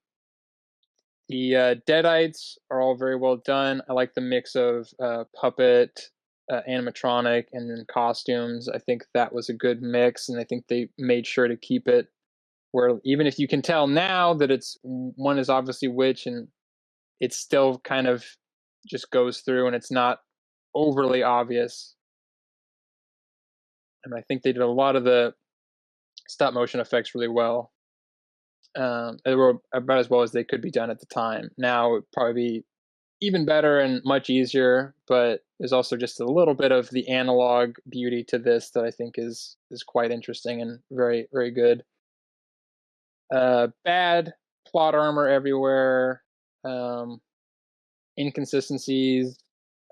Speaker 8: Deadites are all very well done. I like the mix of puppet, animatronic, and then costumes. I think that was a good mix, and I think they made sure to keep it where even if you can tell now that it's one is obviously which, and it still kind of just goes through and it's not overly obvious. And I think they did a lot of the stop motion effects really well. They were about as well as they could be done at the time. Now it would probably be even better and much easier, but there's also just a little bit of the analog beauty to this that I think is quite interesting and very, very good. Bad plot armor everywhere, inconsistencies,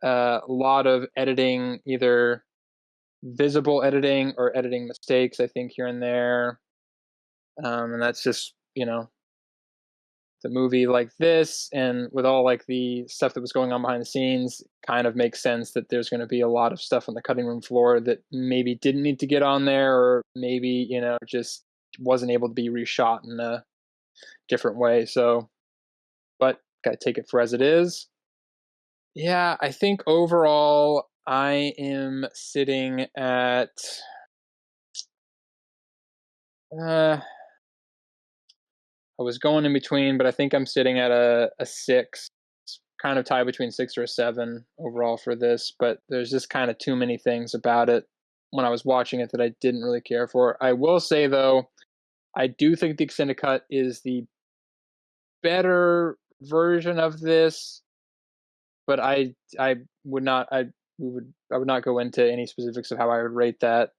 Speaker 8: a lot of editing, either visible editing or editing mistakes, I think, here and there. And that's just, the movie like this, and with all like the stuff that was going on behind the scenes, kind of makes sense that there's going to be a lot of stuff on the cutting room floor that maybe didn't need to get on there, or maybe, just wasn't able to be reshot in a different way. So, but gotta take it for as it is. Yeah, I think overall I am sitting at I was going in between, but I think I'm sitting at a 6. It's kind of tied between 6 or a 7 overall for this, but there's just kind of too many things about it when I was watching it that I didn't really care for. I will say, though, I do think the extended cut is the better version of this, but I would not go into any specifics of how I would rate that,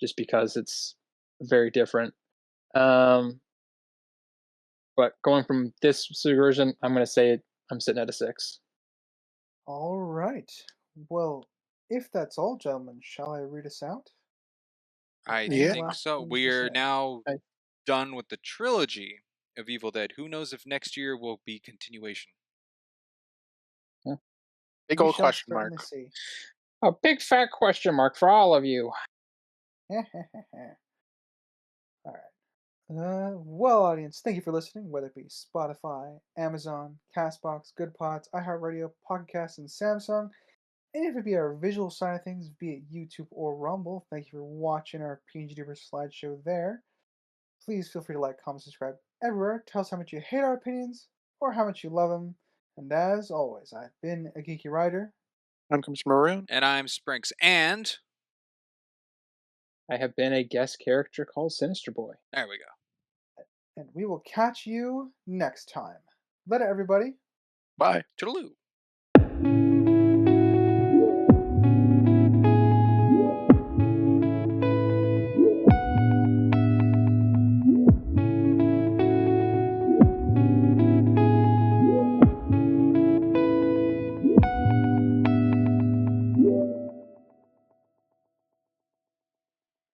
Speaker 8: just because it's very different. But going from this version, I'm going to say I'm sitting at a 6.
Speaker 7: All right. Well, if that's all, gentlemen, shall I read us out?
Speaker 6: I
Speaker 5: Yeah.
Speaker 6: think so.
Speaker 7: Things to
Speaker 6: We're
Speaker 7: say.
Speaker 6: now done with the trilogy of Evil Dead. Who knows if next year will be continuation?
Speaker 5: Big
Speaker 7: We
Speaker 5: old
Speaker 7: shall
Speaker 5: question
Speaker 7: certainly
Speaker 5: mark.
Speaker 7: see.
Speaker 8: A big fat question mark for all of you.
Speaker 7: All right. Well, audience, thank you for listening, whether it be Spotify, Amazon, Castbox, Good Pods, iHeartRadio, Podcast, and Samsung. And if it be our visual side of things, be it YouTube or Rumble, thank you for watching our PNGDuber slideshow there. Please feel free to like, comment, subscribe everywhere. Tell us how much you hate our opinions or how much you love them. And as always, I've been a geeky writer.
Speaker 5: I'm Comes Maroon.
Speaker 6: And I'm Sprinks, and
Speaker 8: I have been a guest character called Sinister Boy.
Speaker 6: there we go.
Speaker 7: And we will catch you next time. Later, everybody.
Speaker 5: Bye.
Speaker 6: Toodaloo.